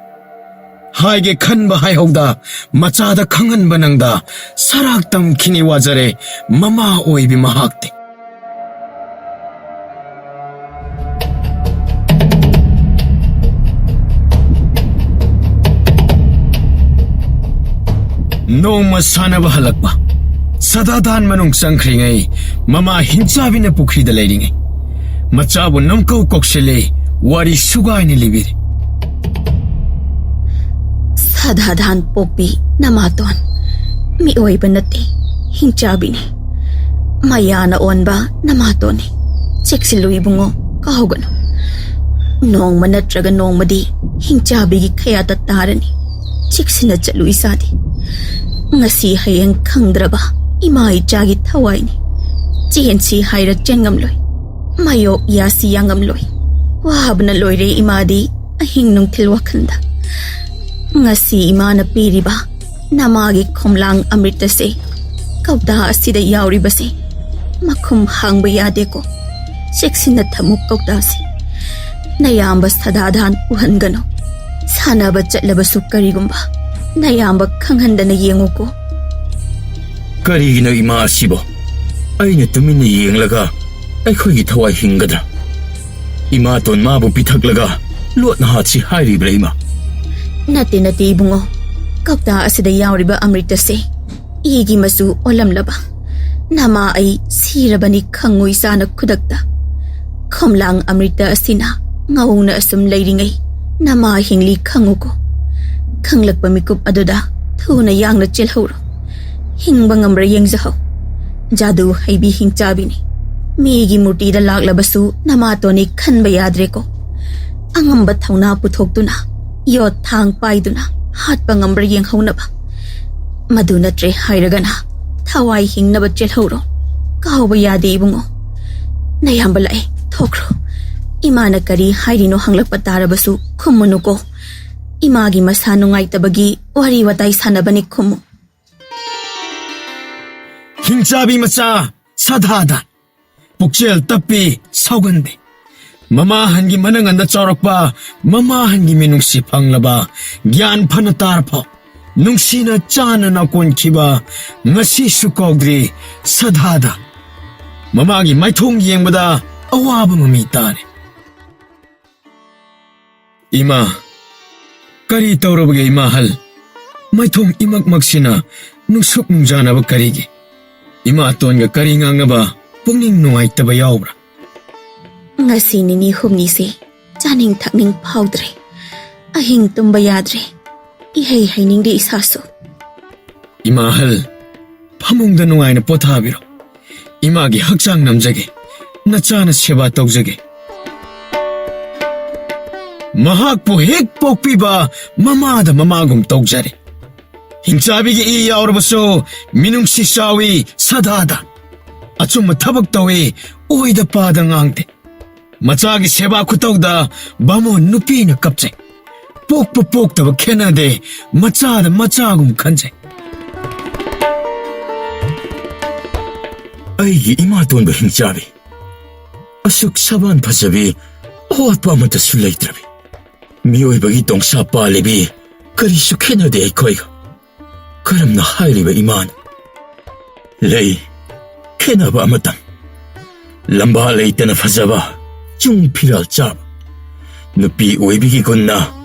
ꯍꯥꯏꯒꯦ ꯈꯟꯕ ꯍꯥꯏꯍꯧꯗ, ꯃꯆꯥꯗ ꯈꯪꯍꯟꯕ ꯅꯪꯗ ꯁꯔꯥꯛ ꯇꯝꯈꯤꯅꯤ ꯋꯥꯖꯔꯦ ꯃꯃꯥ ꯑꯣꯏꯕꯤ ꯃꯍꯥꯛꯇꯤ꯫ ꯅꯣꯡꯃ ꯁꯥꯟꯅꯕ ꯍꯜꯂꯛꯄ, ꯁꯗꯥꯗꯥꯟ ꯃꯅꯨꯡ ꯆꯪꯈ꯭ꯔꯤꯉꯩ ꯃꯃꯥ ꯍꯤꯡꯆꯥꯕꯤꯅ ꯄꯨꯈ꯭ꯔꯤꯗ ꯂꯩꯔꯤꯉꯩ ꯃꯆꯥꯕꯨ ꯅꯝꯀꯧ ꯀꯧꯁꯤꯜꯂꯤ, ꯋꯥꯔꯤ ꯁꯨꯒꯥꯏꯅ ꯂꯤꯕꯤꯔꯤ꯫ ꯁꯗꯥꯗꯥꯟ ꯄꯣꯛꯄꯤ ꯅꯃꯥꯇꯣꯟ, ꯃꯤꯑꯣꯏꯕ ꯅꯠꯇꯦ ꯍꯤꯡꯆꯥꯕꯤꯅꯤ꯫ ꯃꯌꯥꯅ ꯑꯣꯟꯕ ꯅꯃꯥꯇꯣꯟꯅꯤ, ꯆꯦꯛꯁꯤꯜꯂꯨ ꯏꯕꯨꯡꯉꯣ, ꯀꯥꯎꯒꯅꯨ꯫ ꯅꯣꯡꯃ ꯅꯠꯇ꯭ꯔꯒ ꯅꯣꯡꯃꯗꯤ ꯍꯤꯡꯆꯥꯕꯤꯒꯤ ꯈꯌꯥꯠꯇ ꯇꯥꯔꯅꯤ, ꯆꯦꯛꯁꯤꯟꯅ ꯆꯠꯂꯨ ꯏꯆꯥꯗꯤ꯫ ꯉꯁꯤ ꯍꯌꯦꯡ ꯈꯪꯗ꯭ꯔꯕ ꯏꯃꯥ ꯏꯆꯥꯒꯤ ꯊꯋꯥꯏꯅꯤ꯫ ꯆꯦꯟꯁꯤ ꯍꯥꯏꯔ ꯆꯦꯟꯉꯝꯂꯣꯏ, ꯃꯥꯌꯣꯛ ꯌꯥꯁꯤ ꯌꯥꯉꯝꯂꯣꯏ꯫ ꯋꯥꯕꯅ ꯂꯣꯏꯔꯦ ꯏꯃꯥꯗꯤ ꯑꯍꯤꯡ ꯅꯨꯡꯊꯤꯜ ꯋꯥꯈꯜꯗ꯫ ꯉꯁꯤ ꯏꯃꯥꯅ ꯄꯤꯔꯤꯕ ꯅꯃꯥꯒꯤ ꯈꯣꯝꯂꯥꯡ ꯑꯃ꯭ꯔꯤꯇꯁꯦ, ꯀꯧꯇꯥ ꯑꯁꯤꯗ ꯌꯥꯎꯔꯤꯕꯁꯦ ꯃꯈꯨꯝ ꯍꯥꯡꯕ ꯌꯥꯗꯦꯀꯣ꯫ ꯆꯦꯛꯁꯤꯟꯅ ꯊꯝꯃꯨ ꯀꯧꯇꯥꯁꯤ꯫ ꯅꯌꯥꯝꯕ ꯁꯗꯥꯗꯥꯟ ꯎꯍꯟꯒꯅꯨ꯫ ꯁꯥꯟꯅꯕ ꯆꯠꯂꯕꯁꯨ ꯀꯔꯤꯒꯨꯝꯕ ꯅꯌꯥꯝꯕ ꯈꯪꯍꯟꯗꯅ ꯌꯦꯡꯉꯨꯀꯣ꯫ ꯀꯔꯤꯒꯤꯅꯣ ꯏꯃꯥ ꯑꯁꯤꯕꯣ? ꯑꯩꯅ ꯇꯨꯃꯤꯟꯅ ꯌꯦꯡꯂꯒ ꯑꯩꯈꯣꯏꯒꯤ ꯊꯋꯥꯏ ꯍꯤꯡꯒꯗ꯭ꯔꯥ? ꯏꯃꯥꯇꯣꯟ ꯃꯥꯕꯨ ꯄꯤꯊꯛꯂꯒ ꯂꯣꯠꯅ ꯍꯥꯠꯁꯤ ꯍꯥꯏꯔꯤꯕ꯭ꯔꯥ ꯏꯃꯥ? ꯅꯠꯇꯦ ꯅꯠꯇꯦ ꯏꯕꯨꯡꯉꯣ, ꯀꯧꯇꯥ ꯑꯁꯤꯗ ꯌꯥꯎꯔꯤꯕ ꯑꯃ꯭ꯔꯤꯇꯁꯦ ꯏꯒꯤ ꯃꯆꯨ ꯑꯣꯜꯂꯝꯂꯕ ꯅꯃꯥ ꯑꯩ ꯁꯤꯔꯕꯅꯤ ꯈꯪꯉꯨ ꯏꯆꯥꯅ ꯈꯨꯗꯛꯇ꯫ ꯈꯣꯝꯂꯥꯡ ꯑꯃ꯭ꯔꯤꯇ ꯑꯁꯤꯅ ꯉꯧꯅ ꯑꯁꯨꯝ ꯂꯩꯔꯤꯉꯩ ꯅꯃꯥ ꯍꯤꯡꯂꯤ ꯈꯪꯉꯨꯀꯣ꯫ ꯈꯪꯂꯛꯄ ꯃꯤꯀꯨꯞ ꯑꯗꯨꯗ ꯊꯨꯅ ꯌꯥꯡꯅ ꯆꯦꯜꯍꯧꯔꯣ꯫ ꯍꯤꯡꯕ ꯉꯝꯕ꯭ꯔꯥ ꯌꯦꯡꯖꯍꯧ꯫ ꯖꯥꯗꯨ ꯍꯩꯕꯤ ꯍꯤꯡꯆꯥꯕꯤꯅꯤ꯫ ꯃꯤꯒꯤ ꯃꯨꯔꯇꯤꯗ ꯂꯥꯛꯂꯕꯁꯨ ꯅꯃꯥꯇꯣꯟꯅꯤ ꯈꯟꯕ ꯌꯥꯗ꯭ꯔꯦꯀꯣ꯫ ꯑꯉꯝꯕ ꯊꯧꯅꯥ ꯄꯨꯊꯣꯛꯇꯨꯅ, ꯌꯣꯠ ꯊꯥꯡ ꯄꯥꯏꯗꯨꯅ ꯍꯥꯠꯄ ꯉꯝꯕ꯭ꯔꯥ ꯌꯦꯡꯍꯧꯅꯕ꯫ ꯃꯗꯨ ꯅꯠꯇ꯭ꯔꯦ ꯍꯥꯏꯔꯒꯅ ꯊꯋꯥꯏ ꯍꯤꯡꯅꯕ ꯆꯦꯜꯍꯧꯔꯣ, ꯀꯥꯎꯕ ꯌꯥꯗꯦ ꯏꯕꯨꯡꯉꯣ꯫ ꯅꯌꯥꯝꯕ ꯂꯥꯛꯑꯦ, ꯊꯣꯛꯈ꯭ꯔꯣ꯫ ꯏꯃꯥꯅ ꯀꯔꯤ ꯍꯥꯏꯔꯤꯅꯣ ꯍꯪꯂꯛꯄ ꯇꯥꯔꯕꯁꯨ ꯈꯨꯝꯃꯨꯅꯨꯀꯣ꯫ ꯏꯃꯥꯒꯤ ꯃꯁꯥ ꯅꯨꯡꯉꯥꯏꯇꯕꯒꯤ ꯋꯥꯔꯤ ꯋꯥꯇꯥꯏ ꯁꯥꯟꯅꯕꯅꯤ, ꯈꯨꯝꯃꯨ꯫ ꯍꯤꯡꯆꯥꯕꯤ ꯃꯆꯥ ꯁꯗꯥꯗꯥꯟ, ꯄꯨꯛꯆꯦꯜ ꯇꯞꯄꯤ, ꯁꯥꯎꯒꯟꯗꯦ꯫ ꯃꯃꯥꯍꯟꯒꯤ ꯃꯅꯪꯒꯟꯗ ꯆꯥꯎꯔꯛꯄ, ꯃꯃꯥꯍꯟꯒꯤ ꯃꯤꯅꯨꯡꯁꯤ ꯐꯪꯂꯕ, ꯒ꯭ꯌꯥꯟ ꯐꯅ ꯇꯥꯔꯐꯥꯎ ꯅꯨꯡꯁꯤꯅ ꯆꯥꯅ ꯅꯥꯀꯣꯟꯈꯤꯕ ꯉꯁꯤꯁꯨ ꯀꯥꯎꯗ꯭ꯔꯤ ꯁꯗꯥꯗꯥꯟ꯫ ꯃꯃꯥꯒꯤ ꯃꯥꯏꯊꯣꯡ ꯌꯦꯡꯕꯗ ꯑꯋꯥꯕ ꯃꯃꯤ ꯇꯥꯔꯦ꯫ ꯏꯃꯥ, ꯀꯔꯤ ꯇꯧꯔꯕꯒꯦ ꯏꯃꯥꯍꯜ? ꯃꯥꯏꯊꯣꯡ ꯏꯃꯛꯃꯛꯁꯤꯅ ꯅꯨꯡꯁꯨꯛ ꯅꯨꯡꯖꯥꯅꯕ ꯀꯔꯤꯒꯤ? ꯏꯃꯥꯇꯣꯟꯒ ꯀꯔꯤ ꯉꯥꯡꯅꯕ ꯄꯨꯛꯅꯤꯡ ꯅꯨꯡꯉꯥꯏꯇꯕ ꯌꯥꯎꯕ꯭ꯔꯥ? ꯉꯁꯤ ꯅꯤꯅꯤ ꯍꯨꯝꯅꯤꯁꯦ ꯆꯥꯅꯤꯡ ꯊꯛꯅꯤꯡ ꯐꯥꯎꯗ꯭ꯔꯦ, ꯑꯍꯤꯡ ꯇꯨꯝꯕ ꯌꯥꯗ꯭ꯔꯦ, ꯏꯍꯩ ꯍꯩꯅꯤꯡꯗꯦ ꯏꯁꯥꯁꯨ꯫ ꯏꯃꯥꯍꯜ, ꯐꯃꯨꯡꯗ ꯅꯨꯡꯉꯥꯏꯅ ꯄꯣꯊꯥꯕꯤꯔꯣ꯫ ꯏꯃꯥꯒꯤ ꯍꯛꯆꯥꯡ ꯅꯝꯖꯒꯦ, ꯅꯆꯥꯅ ꯁꯦꯕꯥ ꯇꯧꯖꯒꯦ꯫ ꯃꯍꯥꯛꯄꯨ ꯍꯦꯛ ꯄꯣꯛꯄꯤꯕ ꯃꯃꯥꯗ ꯃꯃꯥꯒꯨꯝ ꯇꯧꯖꯔꯦ꯫ ꯍꯤꯡꯆꯥꯕꯤꯒꯤ ꯏ ꯌꯥꯎꯔꯕꯁꯨ ꯃꯤꯅꯨꯡꯁꯤ ꯆꯥꯎꯏ ꯁꯗꯥꯗꯥꯟ꯫ ꯑꯆꯨꯝꯕ ꯊꯕꯛ ꯇꯧꯏ, ꯑꯣꯏꯗ ꯄꯥꯗ ꯉꯥꯡꯗꯦ꯫ ꯃꯆꯥꯒꯤ ꯁꯦꯕꯥ ꯈꯨꯇꯧꯗ ꯕꯥꯃꯣꯟ ꯅꯨꯄꯤꯅ ꯀꯞꯆꯩ꯫ ꯄꯣꯛꯄ ꯄꯣꯛꯇꯕ ꯈꯦꯟꯅꯗꯦ, ꯃꯆꯥꯗ ꯃꯆꯥꯒꯨꯝ ꯈꯟꯖꯩ꯫ ꯑꯩꯒꯤ ꯏꯃꯥꯇꯣꯟꯕ ꯍꯤꯡꯆꯥꯕꯤ, ꯑꯁꯨꯛ ꯁꯕꯥꯟ ꯐꯖꯕꯤ, ꯑꯋꯥꯠꯄ ꯑꯃꯠꯇꯁꯨ ꯂꯩꯇ꯭ꯔꯕꯤ꯫ ꯃꯤꯑꯣꯏꯕꯒꯤ ꯇꯣꯡꯁꯥ ꯄꯥꯜꯂꯤꯕꯤ, ꯀꯔꯤꯁꯨ ꯈꯦꯟꯅꯗꯦ ꯑꯩꯈꯣꯏꯒ꯫ ꯀꯔꯝꯅ ꯍꯥꯏꯔꯤꯕ ꯏꯃꯥꯅ? ꯂꯩ ꯈꯦꯟꯅꯕ ꯑꯃꯇꯪ꯫ ꯂꯝꯕꯥ ꯂꯩꯇꯅ ꯐꯖꯕ ꯆꯨꯡ ꯐꯤꯔꯥꯜ ꯆꯥꯕ ꯅꯨꯄꯤ ꯑꯣꯏꯕꯤꯒꯤꯒꯨꯝꯅ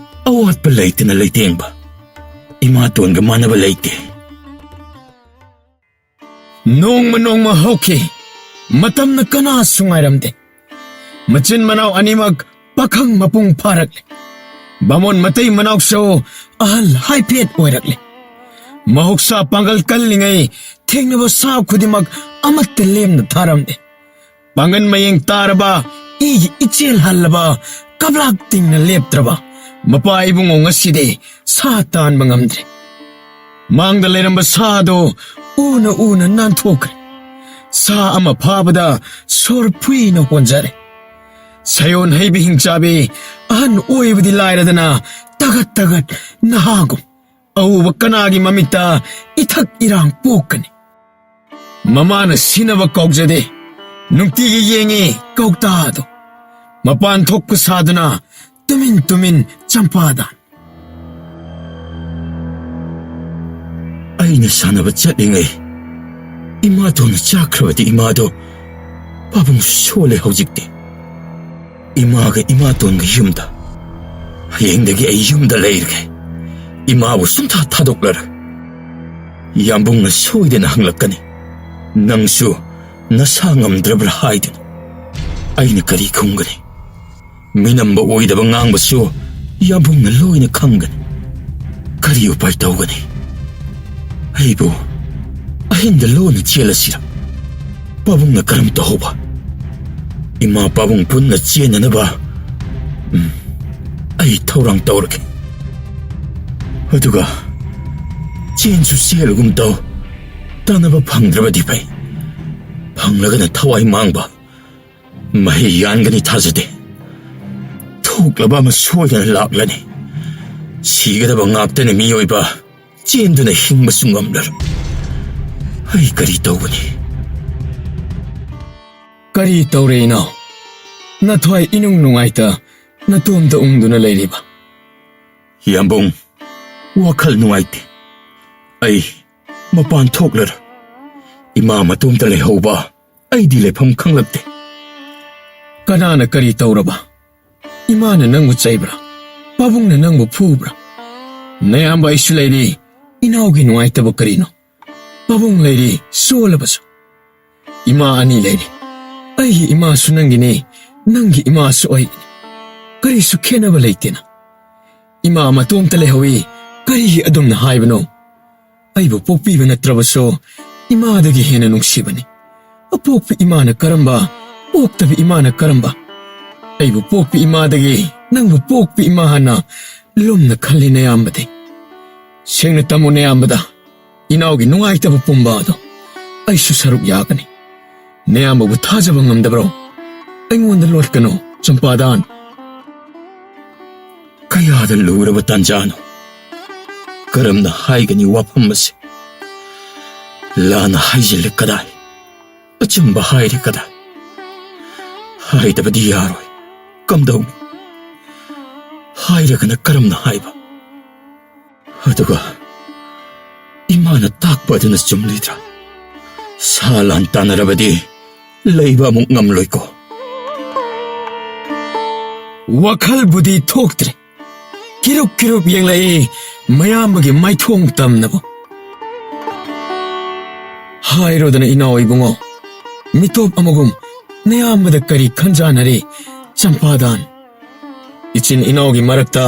ꯑꯋꯥꯠꯄ ꯂꯩꯇꯅ ꯂꯩꯇꯦꯡꯕ ꯏꯃꯥꯇꯣꯟꯒ ꯃꯥꯟꯅꯕ ꯂꯩꯇꯦ ꯅꯣꯡꯃ ꯍꯧꯈꯤ ꯃꯇꯝꯅ ꯀꯅꯥꯁꯨ ꯉꯥꯏꯔꯝꯗꯦ ꯃꯆꯤꯟ ꯃꯅꯥꯎ ꯑꯅꯤꯃꯛ ꯄꯥꯈꯪ ꯃꯄꯨꯡ ꯐꯥꯔꯛꯂꯦ ꯕꯥꯃꯣꯟ ꯃꯇꯩ ꯃꯅꯥꯎꯁꯨ ꯑꯍꯜ ꯍꯥꯏꯐꯦꯠ ꯑꯣꯏꯔꯛꯂꯦ ꯃꯍꯧꯁꯥ ꯄꯥꯡꯒꯜ ꯀꯜꯂꯤꯉꯩ ꯊꯦꯡꯅꯕ ꯁꯥ ꯈꯨꯗꯤꯡꯃꯛ ꯑꯃꯠꯇ ꯂꯦꯝꯅ ꯊꯥꯔꯝꯗꯦ ꯄꯥꯡꯒꯜ ꯃꯌꯦꯡ ꯇꯥꯔꯕ ꯏꯒꯤ ꯏꯆꯦꯜ ꯍꯜꯂꯕ ꯀꯕ꯭ꯂꯥꯛ ꯇꯤꯡꯅ ꯂꯦꯞꯇ꯭ꯔꯕ ꯃꯄꯥ ꯏꯕꯨꯡꯉꯣ ꯉꯁꯤꯗꯤ ꯁꯥ ꯇꯥꯟꯕ ꯉꯝꯗ꯭ꯔꯦ ꯃꯥꯡꯗ ꯂꯩꯔꯝꯕ ꯁꯥꯗꯣ ꯎꯅ ꯅꯥꯟꯊꯣꯛꯈ꯭ꯔꯦ ꯁꯥ ꯑꯃ ꯐꯥꯕꯗ ꯁꯣꯔ ꯐꯨꯏꯅ ꯍꯣꯟꯖꯔꯦ ꯁꯌꯣꯟ ꯍꯩꯕꯤ ꯍꯤꯡꯆꯥꯕꯤ ꯑꯍꯟ ꯑꯣꯏꯕꯗꯤ ꯂꯥꯏꯔꯗꯅ ꯇꯒꯠ ꯅꯍꯥꯒꯨꯝ ꯑꯎꯕ ꯀꯅꯥꯒꯤ ꯃꯃꯤꯠꯇ ꯏꯊꯛ ꯏꯔꯥꯡ ꯄꯣꯛꯀꯅꯤ ꯃꯃꯥꯅ ꯁꯤꯅꯕ ꯀꯧꯖꯗꯦ ꯅꯨꯡꯇꯤꯒꯤ ꯌꯦꯡꯉꯤ ꯀꯧꯇꯥꯗꯣ ꯃꯄꯥꯟ ꯊꯣꯛꯄ ꯁꯥꯗꯨꯅ ꯇꯨꯃꯤꯟ ꯆꯝꯄꯥꯗ ꯑꯩꯅ ꯁꯥꯟꯅꯕ ꯆꯠꯂꯤꯉꯩ ꯏꯃꯥꯇꯣꯟꯅ ꯆꯥꯈ꯭ꯔꯕꯗꯤ ꯏꯃꯥꯗꯣ ꯄꯥꯕꯨꯡꯁꯨ ꯁꯣꯜꯂꯦ ꯍꯧꯖꯤꯛꯇꯤ 이마가 이마돈가 윰다. 행덕이 이 윰다 레이르게. 이마하고 숨다 타독라라. 얌봉나 소이되나 항락가니. 낭수 나 상암드라블 하이든. 아이는 까리 공가니. 미남바 오이다방 앙바수 얌봉나 로이나 강가니. 까리요 발다오가니. 아이보 아힌다 로나 지엘라시라. 빠봉나 까람도 호바. 이마 빠봉 분나 지에나나봐. 아이 타오랑 떠오르게. 어두가 지엔수 세르금 떠 따나봐 방드라바 디바이. 방라가나 타와이 망바. 마히 얀가니 타즈데. 톡라바마 수어야나 락라니. 시가다바 납다네 미오이바. 지엔두나 힝마 숭감라라. 아이 까리 떠오니. ꯀꯔꯤ ꯇꯧꯔꯦꯅꯣ ꯅꯊ꯭ꯋꯥꯏ ꯏꯅꯨꯡ ꯅꯨꯡꯉꯥꯏꯇ ꯅꯇꯣꯝꯇ ꯎꯪꯗꯨꯅ ꯂꯩꯔꯤꯕ ꯌꯥꯝꯕꯨꯡ ꯋꯥꯈꯜ ꯅꯨꯡꯉꯥꯏꯇꯦ ꯑꯩ ꯃꯄꯥꯟ ꯊꯣꯛꯂꯔ ꯏꯃꯥ ꯃꯇꯣꯝꯇ ꯂꯩꯍꯧꯕ ꯑꯩꯗꯤ ꯂꯩꯐꯝ ꯈꯪꯂꯛꯇꯦ ꯀꯅꯥꯅ ꯀꯔꯤ ꯇꯧꯔꯕ ꯏꯃꯥꯅ ꯅꯪꯕꯨ ꯆꯩꯕ꯭ꯔꯥ ꯄꯥꯕꯨꯡꯅ ꯅꯪꯕꯨ ꯐꯨꯕ꯭ꯔꯥ ꯅꯌꯥꯝꯕ ꯑꯩꯁꯨ ꯂꯩꯔꯤ ꯏꯅꯥꯎꯒꯤ ꯅꯨꯡꯉꯥꯏꯇꯕ ꯀꯔꯤꯅꯣ ꯄꯥꯕꯨꯡ ꯂꯩꯔꯤ ꯁꯣꯜꯂꯕꯁꯨ ꯏꯃꯥ ꯑꯅꯤ ꯂꯩꯔꯤ ꯑꯩꯒꯤ ꯏꯃꯥꯁꯨ ꯅꯪꯒꯤꯅꯤ ꯅꯪꯒꯤ ꯏꯃꯥꯁꯨ ꯑꯩꯒꯤꯅꯤ ꯀꯔꯤꯁꯨ ꯈꯦꯟꯅꯕ ꯂꯩꯇꯦꯅ ꯏꯃꯥ ꯃꯇꯣꯝꯇ ꯂꯩꯍꯧꯏ ꯀꯔꯤꯒꯤ ꯑꯗꯨꯝꯅ ꯍꯥꯏꯕꯅꯣ ꯑꯩꯕꯨ ꯄꯣꯛꯄꯤꯕ ꯅꯠꯇ꯭ꯔꯕꯁꯨ ꯏꯃꯥꯗꯒꯤ ꯍꯦꯟꯅ ꯅꯨꯡꯁꯤꯕꯅꯤ ꯑꯄꯣꯛꯄ ꯏꯃꯥꯅ ꯀꯔꯝꯕ ꯄꯣꯛꯇꯕ ꯏꯃꯥꯅ ꯀꯔꯝꯕ ꯑꯩꯕꯨ ꯄꯣꯛꯄ ꯏꯃꯥꯗꯒꯤ ꯅꯪꯕꯨ ꯄꯣꯛꯄ ꯏꯃꯥ ꯍꯥꯟꯅ ꯂꯨꯝꯅ ꯈꯜꯂꯤ ꯅꯌꯥꯝꯕꯗꯤ ꯁꯦꯡꯅ ꯇꯝꯃꯨ ꯅꯌꯥꯝꯕꯗ ꯏꯅꯥꯎꯒꯤ ꯅꯨꯡꯉꯥꯏꯇꯕ ꯄꯨꯝꯕ ꯑꯗꯣ ꯑꯩꯁꯨ ꯁꯔꯨꯛ ꯌꯥꯒꯅꯤ ꯅꯌꯥꯝꯕꯕꯨ ꯊꯥꯖꯕ ꯉꯝꯗꯕ꯭ꯔꯣ ꯑꯩꯉꯣꯟꯗ ꯂꯣꯠꯀꯅꯨ ꯆꯝꯄꯥꯗꯥꯟ ꯀꯌꯥꯗ ꯂꯨꯔꯕ ꯇꯥꯟꯖꯥꯅꯣ ꯀꯔꯝꯅ ꯍꯥꯏꯒꯅꯤ ꯋꯥꯐꯝ ꯑꯁꯤ ꯂꯥꯟꯅ ꯍꯥꯏꯖꯤꯜꯂꯦ ꯀꯗꯥꯏ ꯑꯆꯨꯝꯕ ꯍꯥꯏꯔꯦ ꯀꯗꯥꯏ ꯍꯥꯏꯗꯕꯗꯤ ꯌꯥꯔꯣꯏ ꯀꯝꯗꯧꯅꯤ ꯍꯥꯏꯔꯒꯅ ꯀꯔꯝꯅ ꯍꯥꯏꯕ ꯑꯗꯨꯒ ꯏꯃꯥꯅ ꯇꯥꯛꯄ ꯑꯗꯨꯅ ꯆꯨꯝꯂꯤꯗ꯭ꯔꯥ ꯁꯥ ꯂꯥꯟ ꯇꯥꯟꯅꯔꯕꯗꯤ ꯂꯩꯕ ꯑꯃꯨꯛ ꯉꯝꯂꯣꯏꯀꯣ ꯋꯥꯈꯜꯕꯨꯗꯤ ꯊꯣꯛꯇ꯭ꯔꯦ ꯀꯤꯔꯨꯞ ꯌꯦꯡꯂꯛꯏ ꯃꯌꯥꯝꯕꯒꯤ ꯃꯥꯏꯊꯣꯡ ꯇꯝꯅꯕ ꯍꯥꯏꯔꯣꯗꯅ ꯏꯅꯥꯎ ꯏꯕꯨꯡꯉꯣ ꯃꯤꯇꯣꯞ ꯑꯃꯒꯨꯝ ꯅꯌꯥꯝꯕꯗ ꯀꯔꯤ ꯈꯟꯖꯥꯟꯅꯔꯤ ꯆꯝꯄꯥꯗꯥꯟ ꯏꯆꯤꯟ ꯏꯅꯥꯎꯒꯤ ꯃꯔꯛꯇ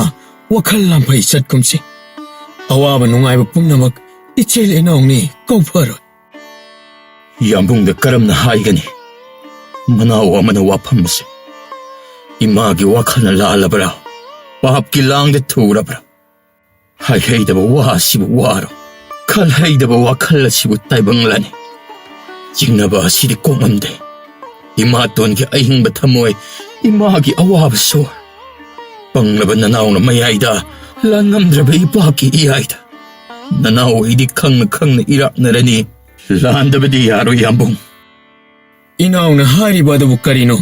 ꯋꯥꯈꯜ ꯂꯥꯡꯐꯩ ꯆꯠꯀꯨꯝꯁꯤ ꯑꯋꯥꯕ ꯅꯨꯡꯉꯥꯏꯕ ꯄꯨꯝꯅꯃꯛ ꯏꯆꯦꯜ ꯏꯅꯥꯎꯅꯤ ꯀꯧꯐꯔꯣꯏ ꯌꯥꯝꯕꯨꯡꯗ ꯀꯔꯝꯅ ꯍꯥꯏꯒꯅꯤ ꯃꯅꯥꯎ ꯑꯃꯅ ꯋꯥꯐꯝ ꯑꯁꯤ ꯏꯃꯥꯒꯤ ꯋꯥꯈꯜꯅ ꯂꯥꯜꯂꯕ꯭ꯔꯥ ꯄꯥꯞꯀꯤ ꯂꯥꯡꯗ ꯊꯨꯔꯕ꯭ꯔꯥ ꯍꯥꯏꯍꯩꯗꯕ ꯋꯥ ꯑꯁꯤꯕꯨ ꯋꯥꯔꯣ ꯈꯜꯍꯩꯗꯕ ꯋꯥꯈꯜ ꯑꯁꯤꯕꯨ ꯇꯥꯏꯕꯪꯂꯅꯤ ꯆꯤꯡꯅꯕ ꯑꯁꯤꯗꯤ ꯀꯣꯛꯉꯝꯗꯦ ꯏꯃꯥꯇꯣꯟꯒꯤ ꯑꯍꯤꯡꯕ ꯊꯃꯣꯏ ꯏꯃꯥꯒꯤ ꯑꯋꯥꯕ ꯁꯣꯔ ꯄꯪꯂꯕ ꯅꯅꯥꯎꯅ ꯃꯌꯥꯏꯗ ꯂꯥꯟꯉꯝꯗ꯭ꯔꯕ ꯏꯄꯥꯛꯀꯤ ꯏꯌꯥꯏꯗ ꯅꯅꯥꯎ ꯑꯩꯗꯤ ꯈꯪꯅ ꯏꯔꯥꯛꯅꯔꯅꯤ ꯂꯥꯟꯗꯕꯗꯤ ꯌꯥꯔꯣꯏ ꯌꯥꯝꯕꯨꯡ ꯏꯅꯥꯎꯅ ꯍꯥꯏꯔꯤꯕ ꯑꯗꯨꯕꯨ ꯀꯔꯤꯅꯣ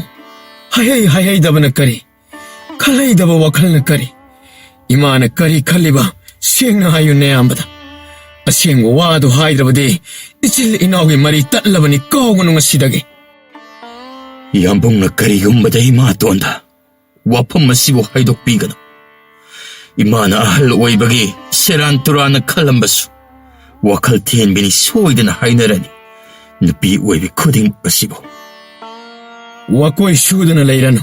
ꯍꯥꯏꯍꯩꯗꯕꯅ ꯀꯔꯤ ꯈꯜꯍꯩꯗꯕ ꯋꯥꯈꯜꯅ ꯀꯔꯤ ꯏꯃꯥꯅ ꯀꯔꯤ ꯈꯜꯂꯤꯕ ꯁꯦꯡꯅ ꯍꯥꯏꯌꯨ ꯅꯌꯥꯝꯕꯗ ꯑꯁꯦꯡꯕ ꯋꯥꯗꯨ ꯍꯥꯏꯗ꯭ꯔꯕꯗꯤ ꯏꯆꯤꯜ ꯏꯅꯥꯎꯒꯤ ꯃꯔꯤ ꯇꯠꯂꯕꯅꯤ ꯀꯥꯎꯒꯅꯨ ꯉꯁꯤꯗꯒꯤ ꯌꯥꯝꯕꯨꯡꯅ ꯀꯔꯤꯒꯨꯝꯕꯗ ꯏꯃꯥꯇꯣꯟꯗ ꯋꯥꯐꯝ ꯑꯁꯤꯕꯨ ꯍꯥꯏꯗꯣꯛꯄꯤꯒꯅꯨ. ꯏꯃꯥꯅ ꯑꯍꯜ ꯑꯣꯏꯕꯒꯤ ꯁꯦꯔꯥꯟ ꯇꯨꯔꯥꯟꯅ ꯈꯜꯂꯝꯕꯁꯨ ꯋꯥꯈꯜ ꯊꯦꯟꯕꯤꯅꯤ ꯁꯣꯏꯗꯅ ꯍꯥꯏꯅꯔꯅꯤ ꯅꯨꯄꯤ ꯑꯣꯏꯕꯤ ꯈꯨꯗꯤꯡꯃꯛ ꯑꯁꯤꯕꯨ. ꯋꯥꯀꯣꯏ ꯁꯨꯗꯨꯅ ꯂꯩꯔꯅꯨ.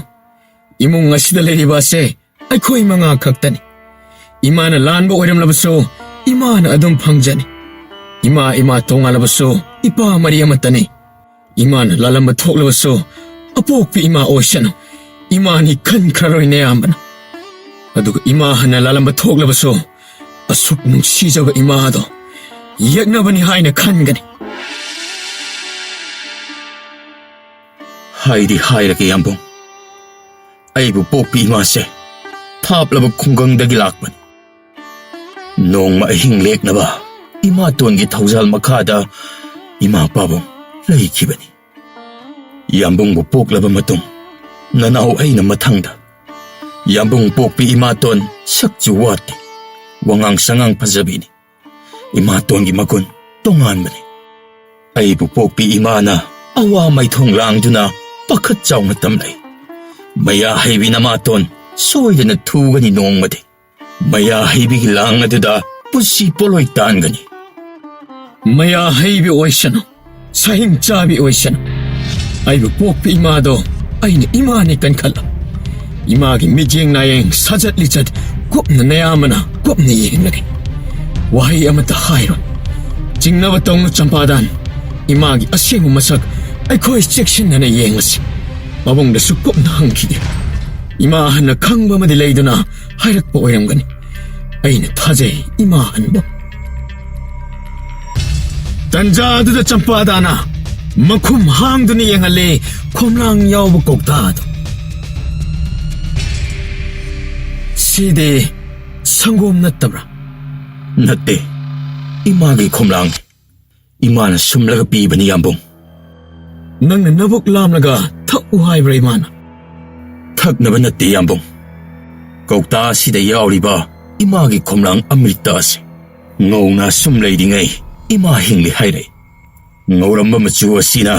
ꯏꯃꯨꯡ ꯑꯁꯤꯗ ꯂꯩꯔꯤꯕ ꯑꯁꯦ ꯑꯩꯈꯣꯏ ꯃꯉꯥ ꯈꯛꯇꯅꯤ. ꯏꯃꯥꯅ ꯂꯥꯟꯕ ꯑꯣꯏꯔꯝꯂꯕꯁꯨ ꯏꯃꯥꯅ ꯑꯗꯨꯝ ꯐꯪꯖꯅꯤ. ꯏꯃꯥ ꯇꯣꯉꯥꯜꯂꯕꯁꯨ ꯏꯄꯥ ꯃꯔꯤ ꯑꯃꯠꯇꯅꯤ. ꯏꯃꯥꯅ ꯂꯥꯜꯂꯝꯕ ꯊꯣꯛꯂꯕꯁꯨ ꯑꯄꯣꯛꯄꯤ ꯏꯃꯥ ꯑꯣꯏꯁꯅꯨ. ꯏꯃꯥꯅꯤ ꯈꯟꯈ꯭ꯔꯔꯣꯏ ꯑꯌꯥꯝꯕꯅ. ꯑꯗꯨꯒ ꯏꯃꯥ ꯍꯟꯅ ꯂꯥꯜꯂꯝꯕ ꯊꯣꯛꯂꯕꯁꯨ ꯑꯁꯨꯛ ꯅꯨꯡꯁꯤꯖꯕ ꯏꯃꯥꯗꯣ ꯌꯦꯛꯅꯕꯅꯤ ꯍꯥꯏꯅ ꯈꯟꯒꯅꯤ. ꯍꯥꯏꯗꯤ ꯍꯥꯏꯔꯒꯦ ꯌꯥꯝꯕꯨꯡ. ꯑꯩꯕꯨ ꯄꯣꯛꯄꯤ ꯏꯃꯥꯁꯦ ꯊꯥꯞꯂꯕ ꯈꯨꯡꯒꯪꯗꯒꯤ ꯂꯥꯛꯄꯅꯤ. ꯅꯣꯡꯃ ꯑꯍꯤꯡ ꯂꯦꯛꯅꯕ ꯏꯃꯥꯇꯣꯟꯒꯤ ꯊꯧꯖꯥꯜ ꯃꯈꯥꯗ ꯏꯃꯥ ꯄꯥꯕꯨꯡ ꯂꯩꯈꯤꯕꯅꯤ. ꯌꯥꯝꯕꯨꯡꯕꯨ ꯄꯣꯛꯂꯕ ꯃꯇꯨꯡ ꯅꯅꯥꯎ ꯑꯩꯅ ꯃꯊꯪꯗ. ꯌꯥꯝꯕꯨꯡ ꯄꯣꯛꯄꯤ ꯏꯃꯥꯇꯣꯟ ꯁꯛꯁꯨ ꯋꯥꯠꯇꯦ. ꯋꯥꯉꯥꯡ ꯁꯉꯥꯡ ꯐꯖꯕꯤꯅꯤ. ꯏꯃꯥꯇꯣꯟꯒꯤ ꯃꯒꯨꯟ ꯇꯣꯉꯥꯟꯕꯅꯤ. ꯑꯩꯕꯨ ꯄꯣꯛꯄꯤ ꯏꯃꯥꯅ ꯑꯋꯥ ꯃꯩꯊꯣꯡ ꯂꯥꯡꯗꯨꯅ ꯄꯥꯈꯠ ꯆꯥꯎꯅ ꯇꯝꯂꯩ. ꯃꯌꯥ ꯍꯩꯕꯤ ꯅꯃꯥꯇꯣꯟ ꯁꯣꯏꯗꯅ ꯊꯨꯒꯅꯤ ꯅꯣꯡꯃꯗꯤ. ꯃꯌꯥ ꯍꯩꯕꯤꯒꯤ ꯂꯥꯡ ꯑꯗꯨꯗ ꯄꯨꯟꯁꯤ ꯄꯣꯂꯣꯏ ꯇꯥꯟꯒꯅꯤ. ꯃꯌꯥ ꯍꯩꯕꯤ ꯑꯣꯏꯁꯅꯨ, ꯁꯍꯤꯡ ꯆꯥꯕꯤ ꯑꯣꯏꯁꯅꯨ. ꯑꯩꯕꯨ ꯄꯣꯛꯄꯤ ꯏꯃꯥꯗꯣ ꯑꯩꯅ ꯏꯃꯥꯅꯤ ꯀꯟꯈꯠꯂꯣ. ꯏꯃꯥꯒꯤ ꯃꯤꯠꯌꯦꯡ ꯅꯥꯌꯦꯡ ꯁꯥꯖꯠ ꯂꯤꯆꯠ ꯀꯨꯞꯅ ꯅꯌꯥꯝꯕꯅ ꯀꯨꯞꯅ ꯌꯦꯡꯂꯒꯦ. ꯋꯥꯍꯩ ꯑꯃꯠꯇ ꯍꯥꯏꯔꯣꯏ. ꯆꯤꯡꯅꯕ ꯇꯧꯅꯨ ꯆꯝꯄꯥꯗꯥꯟ. ꯏꯃꯥꯒꯤ ꯑꯁꯦꯡꯕ ꯃꯁꯛ ꯑꯩꯈꯣꯏ ꯆꯦꯛꯁꯤꯟꯅꯅ ꯌꯦꯡꯂꯁꯤ. ꯄꯥꯕꯨꯡꯗꯁꯨ ꯀꯨꯞꯅ ꯍꯪꯈꯤꯒꯦ. ꯏꯃꯥ ꯍꯟꯅ ꯈꯪꯕ ꯑꯃꯗꯤ ꯂꯩꯗꯨꯅ ꯍꯥꯏꯔꯛꯄ ꯑꯣꯏꯔꯝꯒꯅꯤ. ꯑꯩꯅ ꯊꯥꯖꯩ ꯏꯃꯥ ꯍꯟꯕꯨ. ꯇꯟꯖꯥ ꯑꯗꯨꯗ ꯆꯝꯄꯥꯗꯥꯅ ꯃꯈꯨꯝ ꯍꯥꯡꯗꯨꯅ ꯌꯦꯡꯍꯜꯂꯦ ꯈꯣꯝꯂꯥꯡ ꯌꯥꯎꯕ ꯀꯧꯇꯥꯗꯣ. ꯁꯤꯗꯤ ꯁꯪꯒꯣꯝ ꯅꯠꯇꯕ꯭ꯔꯥ? ꯅꯠꯇꯦ, ꯏꯃꯥꯒꯤ ꯈꯣꯝꯂꯥꯡꯅꯤ. ꯏꯃꯥꯅ ꯁꯨꯝꯂꯒ ꯄꯤꯕꯅꯤ ꯌꯥꯝꯕꯨꯡ. ꯅꯪꯅ ꯅꯕꯨꯛ ꯂꯥꯝꯂꯒ ꯊꯛꯎ ꯍꯥꯏꯕ꯭ꯔꯥ ꯏꯃꯥꯅ? ꯊꯛꯅꯕ ꯅꯠꯇꯦ ꯌꯥꯝꯕꯨꯡ. ꯀꯧꯇꯥ ꯑꯁꯤꯗ ꯌꯥꯎꯔꯤꯕ ꯏꯃꯥꯒꯤ ꯈꯣꯝꯂꯥꯡ ꯑꯃ꯭ꯔꯤꯇ ꯑꯁꯤ ꯉꯧꯅ ꯁꯨꯝ ꯂꯩꯔꯤꯉꯩ ꯏꯃꯥ ꯍꯤꯡꯂꯤ ꯍꯥꯏꯔꯛꯏ. ꯉꯧꯔꯝꯕ ꯃꯆꯨ ꯑꯁꯤꯅ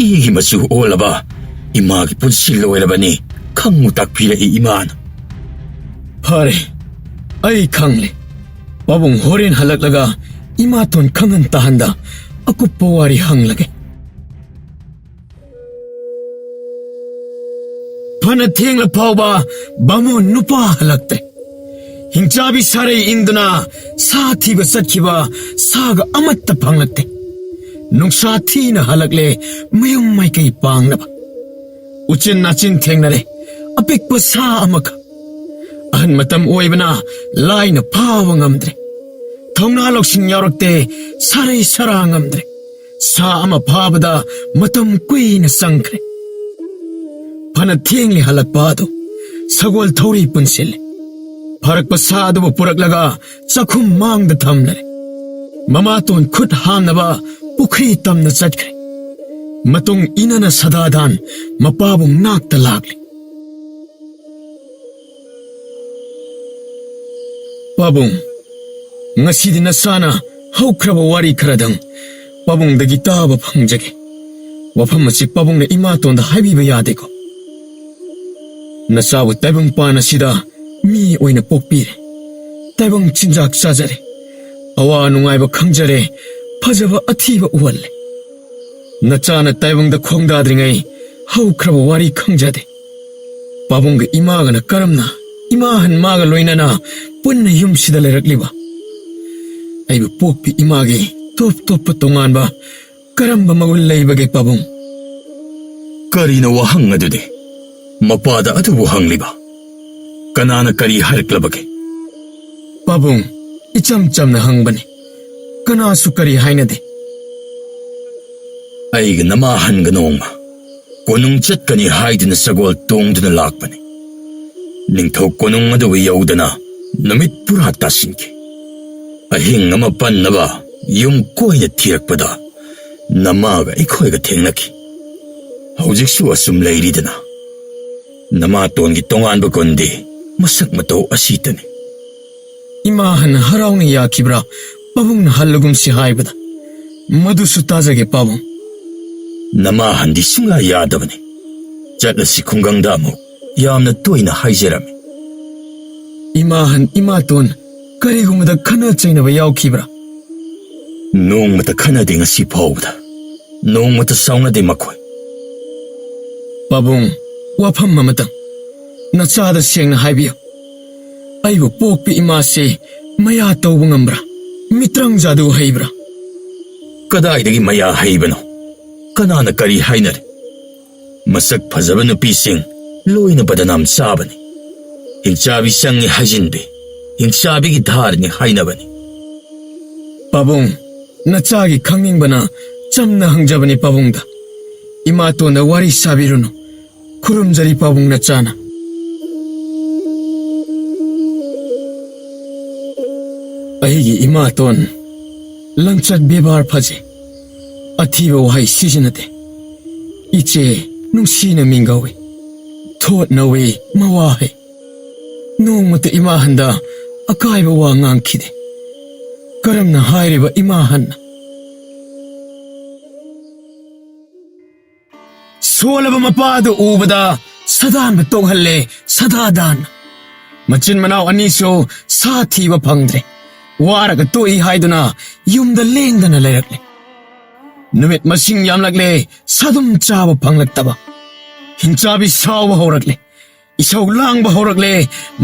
ꯏꯒꯤ ꯃꯆꯨ ꯑꯣꯜꯂꯕ ꯏꯃꯥꯒꯤ ꯄꯨꯟꯁꯤ ꯂꯣꯏꯔꯕꯅꯤ ꯈꯪꯉꯨ ꯇꯥꯛꯄꯤꯔꯛꯏ ꯏꯃꯥꯅ. ꯐꯔꯦ, ꯑꯩ ꯈꯪꯂꯦ. ꯄꯥꯕꯨꯡ ꯍꯣꯔꯦꯟ ꯍꯜꯂꯛꯂꯒ ꯏꯃꯥꯇꯣꯟ ꯈꯪꯍꯟ ꯇꯥꯍꯟꯗ ꯑꯀꯨꯞꯄ ꯋꯥꯔꯤ ꯍꯪꯂꯒꯦ. ꯐꯅ ꯊꯦꯡꯂ ꯐꯥꯎꯕ ꯕꯥꯃꯣꯟ ꯅꯨꯄꯥ ꯍꯜꯂꯛꯇ꯭ꯔꯦ. ꯍꯤꯡꯆꯥꯕꯤ ꯁꯥꯔꯩ ꯏꯟꯗꯨꯅ ꯁꯥ ꯊꯤꯕ ꯆꯠꯈꯤꯕ ꯁꯥꯒ ꯑꯃꯠꯇ ꯐꯪꯂꯛꯇꯦ. ꯅꯨꯡꯁꯥ ꯊꯤꯅ ꯍꯜꯂꯛꯂꯦ ꯃꯌꯨꯝ ꯃꯥꯏꯀꯩ ꯄꯥꯡꯅꯕ. ꯎꯆꯤꯟ ꯅꯥꯆꯤꯟ ꯊꯦꯡꯅꯔꯦ ꯑꯄꯤꯛꯄ ꯁꯥ ꯑꯃꯈꯛ. ꯑꯍꯟ ꯃꯇꯝ ꯑꯣꯏꯕꯅ ꯂꯥꯏꯅ ꯐꯥꯕ ꯉꯝꯗ꯭ꯔꯦ. ꯊꯧꯅꯥ ꯂꯧꯁꯤꯡ ꯌꯥꯎꯔꯛꯇꯦ ꯁꯥꯔꯩ ꯁꯔꯥ ꯉꯝꯗ꯭ꯔꯦ. ꯁꯥ ꯑꯃ ꯐꯥꯕꯗ ꯃꯇꯝ ꯀꯨꯏꯅ ꯆꯪꯈ꯭ꯔꯦ. ꯐꯅ ꯊꯦꯡꯂꯤ ꯍꯜꯂꯛꯄ ꯑꯗꯨ ꯁꯒꯣꯜ ꯊꯧꯔꯤ ꯄꯨꯟꯁꯤꯜꯂꯦ. ꯐꯔꯛꯄ ꯁꯥ ꯑꯗꯨꯕꯨ ꯄꯨꯔꯛꯂꯒ ꯆꯥꯛꯈꯨꯝ ꯃꯥꯡꯗ ꯊꯝꯂꯔꯦ. ꯃꯃꯥꯇꯣꯟ ꯈꯨꯠ ꯍꯥꯝꯅꯕ ꯄꯨꯈ꯭ꯔꯤ ꯇꯝꯅ ꯆꯠꯈ꯭ꯔꯦ. ꯃꯇꯨꯡ ꯏꯅꯅ ꯁꯗꯥꯗꯥꯟ ꯃꯄꯥꯕꯨꯡ ꯅꯥꯛꯇ ꯂꯥꯛꯂꯤ. ꯄꯥꯕꯨꯡ, ꯉꯁꯤꯗꯤ ꯅꯁꯥꯅ ꯍꯧꯈ꯭ꯔꯕ ꯋꯥꯔꯤ ꯈꯔꯗꯪ ꯄꯥꯕꯨꯡꯗꯒꯤ ꯇꯥꯕ ꯐꯪꯖꯒꯦ. ꯋꯥꯐꯝ ꯑꯁꯤ ꯄꯥꯕꯨꯡꯅ ꯏꯃꯥꯇꯣꯟꯗ ꯍꯥꯏꯕꯤꯕ ꯌꯥꯗꯦꯀꯣ? ꯅꯆꯥꯕꯨ ꯇꯥꯏꯕꯪꯄꯥꯟ ꯑꯁꯤꯗ ꯃꯤ ꯑꯣꯏꯅ ꯄꯣꯛꯄꯤꯔꯦ. ꯇꯥꯏꯕꯪ ꯆꯤꯟꯖꯥꯛ ꯆꯥꯖꯔꯦ. ꯑꯋꯥ ꯅꯨꯡꯉꯥꯏꯕ ꯈꯪꯖꯔꯦ. ꯐꯖꯕ ꯑꯊꯤꯕ ꯎꯍꯜꯂꯦ. ꯅꯆꯥꯅ ꯇꯥꯏꯕꯪꯗ ꯈꯣꯡꯗꯥꯗ꯭ꯔꯤꯉꯩ ꯍꯧꯈ꯭ꯔꯕ ꯋꯥꯔꯤ ꯈꯪꯖꯗꯦ. ꯄꯥꯕꯨꯡꯒ ꯏꯃꯥꯒꯅ ꯀꯔꯝꯅ ꯏꯃꯥꯍꯟ ꯃꯥꯒ ꯂꯣꯏꯅꯅ ꯄꯨꯟꯅ ꯌꯨꯝꯁꯤꯗ ꯂꯩꯔꯛꯂꯤꯕ? ꯑꯩꯕꯨ ꯄꯣꯛꯄꯤ ꯏꯃꯥꯒꯤ ꯇꯣꯞ ꯇꯣꯞꯄ ꯇꯣꯉꯥꯟꯕ ꯀꯔꯝꯕ ꯃꯒꯨꯟ ꯂꯩꯕꯒꯦ ꯄꯥꯕꯨꯡ? ꯀꯔꯤꯅ ꯋꯥꯍꯪ ꯑꯗꯨꯗꯤ? ꯃꯄꯥꯗ ꯑꯗꯨꯕꯨ ꯍꯪꯂꯤꯕ? ꯀꯅꯥꯅ ꯀꯔꯤ ꯍꯥꯏꯔꯛꯂꯕꯒꯦ? ꯄꯥꯕꯨꯡ, ꯏꯆꯝ ꯆꯝꯅ ꯍꯪꯕꯅꯤ. ꯀꯅꯥꯁꯨ ꯀꯔꯤ ꯍꯥꯏꯅꯗꯦ. ꯑꯩꯒ ꯅꯃꯥ ꯍꯟꯒ ꯅꯣꯡꯃ ꯀꯣꯅꯨꯡ ꯆꯠꯀꯅꯤ ꯍꯥꯏꯗꯨꯅ ꯁꯒꯣꯜ ꯇꯣꯡꯗꯨꯅ ꯂꯥꯛꯄꯅꯤ. ꯅꯤꯡꯊꯧ ꯀꯣꯅꯨꯡ ꯑꯗꯨꯕꯨ ꯌꯧꯗꯅ ꯅꯨꯃꯤꯠ ꯄꯨꯔꯥ ꯇꯥꯁꯤꯟꯈꯤ. ꯑꯍꯤꯡ ꯑꯃ ꯄꯟꯅꯕ ꯌꯨꯝ ꯀꯣꯏꯅ ꯊꯤꯔꯛꯄꯗ ꯅꯃꯥꯒ ꯑꯩꯈꯣꯏꯒ ꯊꯦꯡꯅꯈꯤ. ꯍꯧꯖꯤꯛꯁꯨ ꯑꯁꯨꯝ ꯂꯩꯔꯤꯗꯅ. ꯅꯃꯥꯇꯣꯟꯒꯤ ꯇꯣꯉꯥꯟꯕ ꯒꯨꯟꯗꯤ ꯃꯁꯛ ꯃꯇꯧ ꯑꯁꯤꯇꯅꯤ. ꯏꯃꯥ ꯍꯟꯅ ꯍꯔꯥꯎꯅ ꯌꯥꯈꯤꯕ꯭ꯔꯥ ꯄꯥꯕꯨꯡꯅ ꯍꯜꯂꯒꯨꯝꯁꯤ ꯍꯥꯏꯕꯗ? ꯃꯗꯨꯁꯨ ꯇꯥꯖꯒꯦ ꯄꯥꯕꯨꯡ. ꯅꯃꯥ ꯍꯟꯗꯤ ꯁꯨꯡꯌꯥ ꯌꯥꯗꯕꯅꯤ. ꯆꯠꯂꯁꯤ ꯈꯨꯡꯒꯪꯗ ꯑꯃꯨꯛ ꯌꯥꯝꯅ ꯇꯣꯏꯅ ꯍꯥꯏꯖꯔꯝꯃꯤ. 이마한 이마돈 ꯀꯔꯤꯒꯨꯝꯕꯗ ꯈꯟꯅ ꯆꯩꯅꯕ ꯌꯥꯎꯈꯤꯕ꯭ꯔꯥ? ꯅꯣꯡꯃꯇ ꯈꯟꯅꯗꯦ ꯉꯁꯤ ꯐꯥꯎꯕꯗ. ꯅꯣꯡꯃꯇ ꯁꯥꯎꯅꯗꯦ ꯃꯈꯣꯏ. ꯄꯥꯕꯨꯡ, ꯋꯥꯐꯝ ꯑꯃꯇꯪ ꯅꯆꯥꯗ ꯁꯦꯡꯅ ꯍꯥꯏꯕꯤꯌꯨ. ꯑꯩꯕꯨ ꯄꯣꯛꯄꯤ ꯏꯃꯥꯁꯦ ꯃꯌꯥ ꯇꯧꯕ ꯉꯝꯕ꯭ꯔꯥ? ꯃꯤꯇ꯭ꯔꯪ ꯖꯥꯗꯨ ꯍꯩꯕ꯭ꯔꯥ? ꯀꯗꯥꯏꯗꯒꯤ ꯃꯌꯥ ꯍꯩꯕꯅꯣ? ꯀꯅꯥꯅ ꯀꯔꯤ ꯍꯥꯏꯅꯔꯦ? ꯃꯁꯛ ꯐꯖꯕ ꯅꯨꯄꯤꯁꯤꯡ ꯂꯣꯏꯅ ꯕꯗꯅꯥꯝ ꯆꯥꯕꯅꯤ. ꯍꯤꯡꯆꯥꯕꯤ ꯆꯪꯉꯤ ꯍꯥꯏꯖꯤꯟꯕꯤ, ꯍꯤꯡꯆꯥꯕꯤꯒꯤ ꯙꯥꯔꯅꯤ ꯍꯥꯏꯅꯕꯅꯤ. ꯄꯥꯕꯨꯡ, ꯅꯆꯥꯒꯤ ꯈꯪꯅꯤꯡꯕꯅ ꯆꯝꯅ ꯍꯪꯖꯕꯅꯤ ꯄꯥꯕꯨꯡꯗ. 이마돈ꯗ ꯋꯥꯔꯤ ꯁꯥꯕꯤꯔꯨꯅꯨ. ꯈꯨꯔꯨꯝꯖꯔꯤ ꯄꯥꯕꯨꯡ ꯅꯆꯥꯅ. ꯑꯩꯒꯤ 이마돈, ꯂꯝꯆꯠ ꯕꯦꯕꯥꯔ ꯐꯖꯩ. ꯑꯊꯤꯕ ꯋꯥꯍꯩ ꯁꯤꯖꯤꯟꯅꯗꯦ. 이제 ꯅꯨꯡꯁꯤꯅ ꯃꯤꯡꯒꯧꯏ. ꯊꯣꯠ ꯅꯧꯏ ꯃꯋꯥꯍꯩ. ꯅꯣꯡꯃꯇ 이마한ꯗ ꯑꯀꯥꯏꯕ ꯋꯥ ꯉꯥꯡꯈꯤꯗꯦ. ꯀꯔꯝꯅ ꯍꯥꯏꯔꯤꯕ 이마한ꯅ? ꯁꯣꯜꯂꯕ ꯃꯄꯥꯗꯨ ꯎꯕꯗ ꯁꯗꯥꯟꯕ ꯇꯣꯛꯍꯜꯂꯦ ꯁꯗꯥꯗꯥꯟꯅ. ꯃꯆꯤꯟ ꯃꯅꯥꯎ ꯑꯅꯤꯁꯨ ꯁꯥ ꯊꯤꯕ ꯐꯪꯗ꯭ꯔꯦ. ꯋꯥꯔꯒ ꯇꯣꯛꯏ ꯍꯥꯏꯗꯨꯅ ꯌꯨꯝꯗ ꯂꯦꯡꯗꯅ ꯂꯩꯔꯛꯂꯦ. ꯅꯨꯃꯤꯠ ꯃꯁꯤꯡ ꯌꯥꯝꯂꯛꯂꯦ ꯁꯥꯗꯨꯝ ꯆꯥꯕ ꯐꯪꯂꯛꯇꯕ. ꯍꯤꯡꯆꯥꯕꯤ ꯁꯥꯎꯕ ꯍꯧꯔꯛꯂꯦ. ꯏꯁꯧ ꯂꯥꯡꯕ ꯍꯧꯔꯛꯂꯦ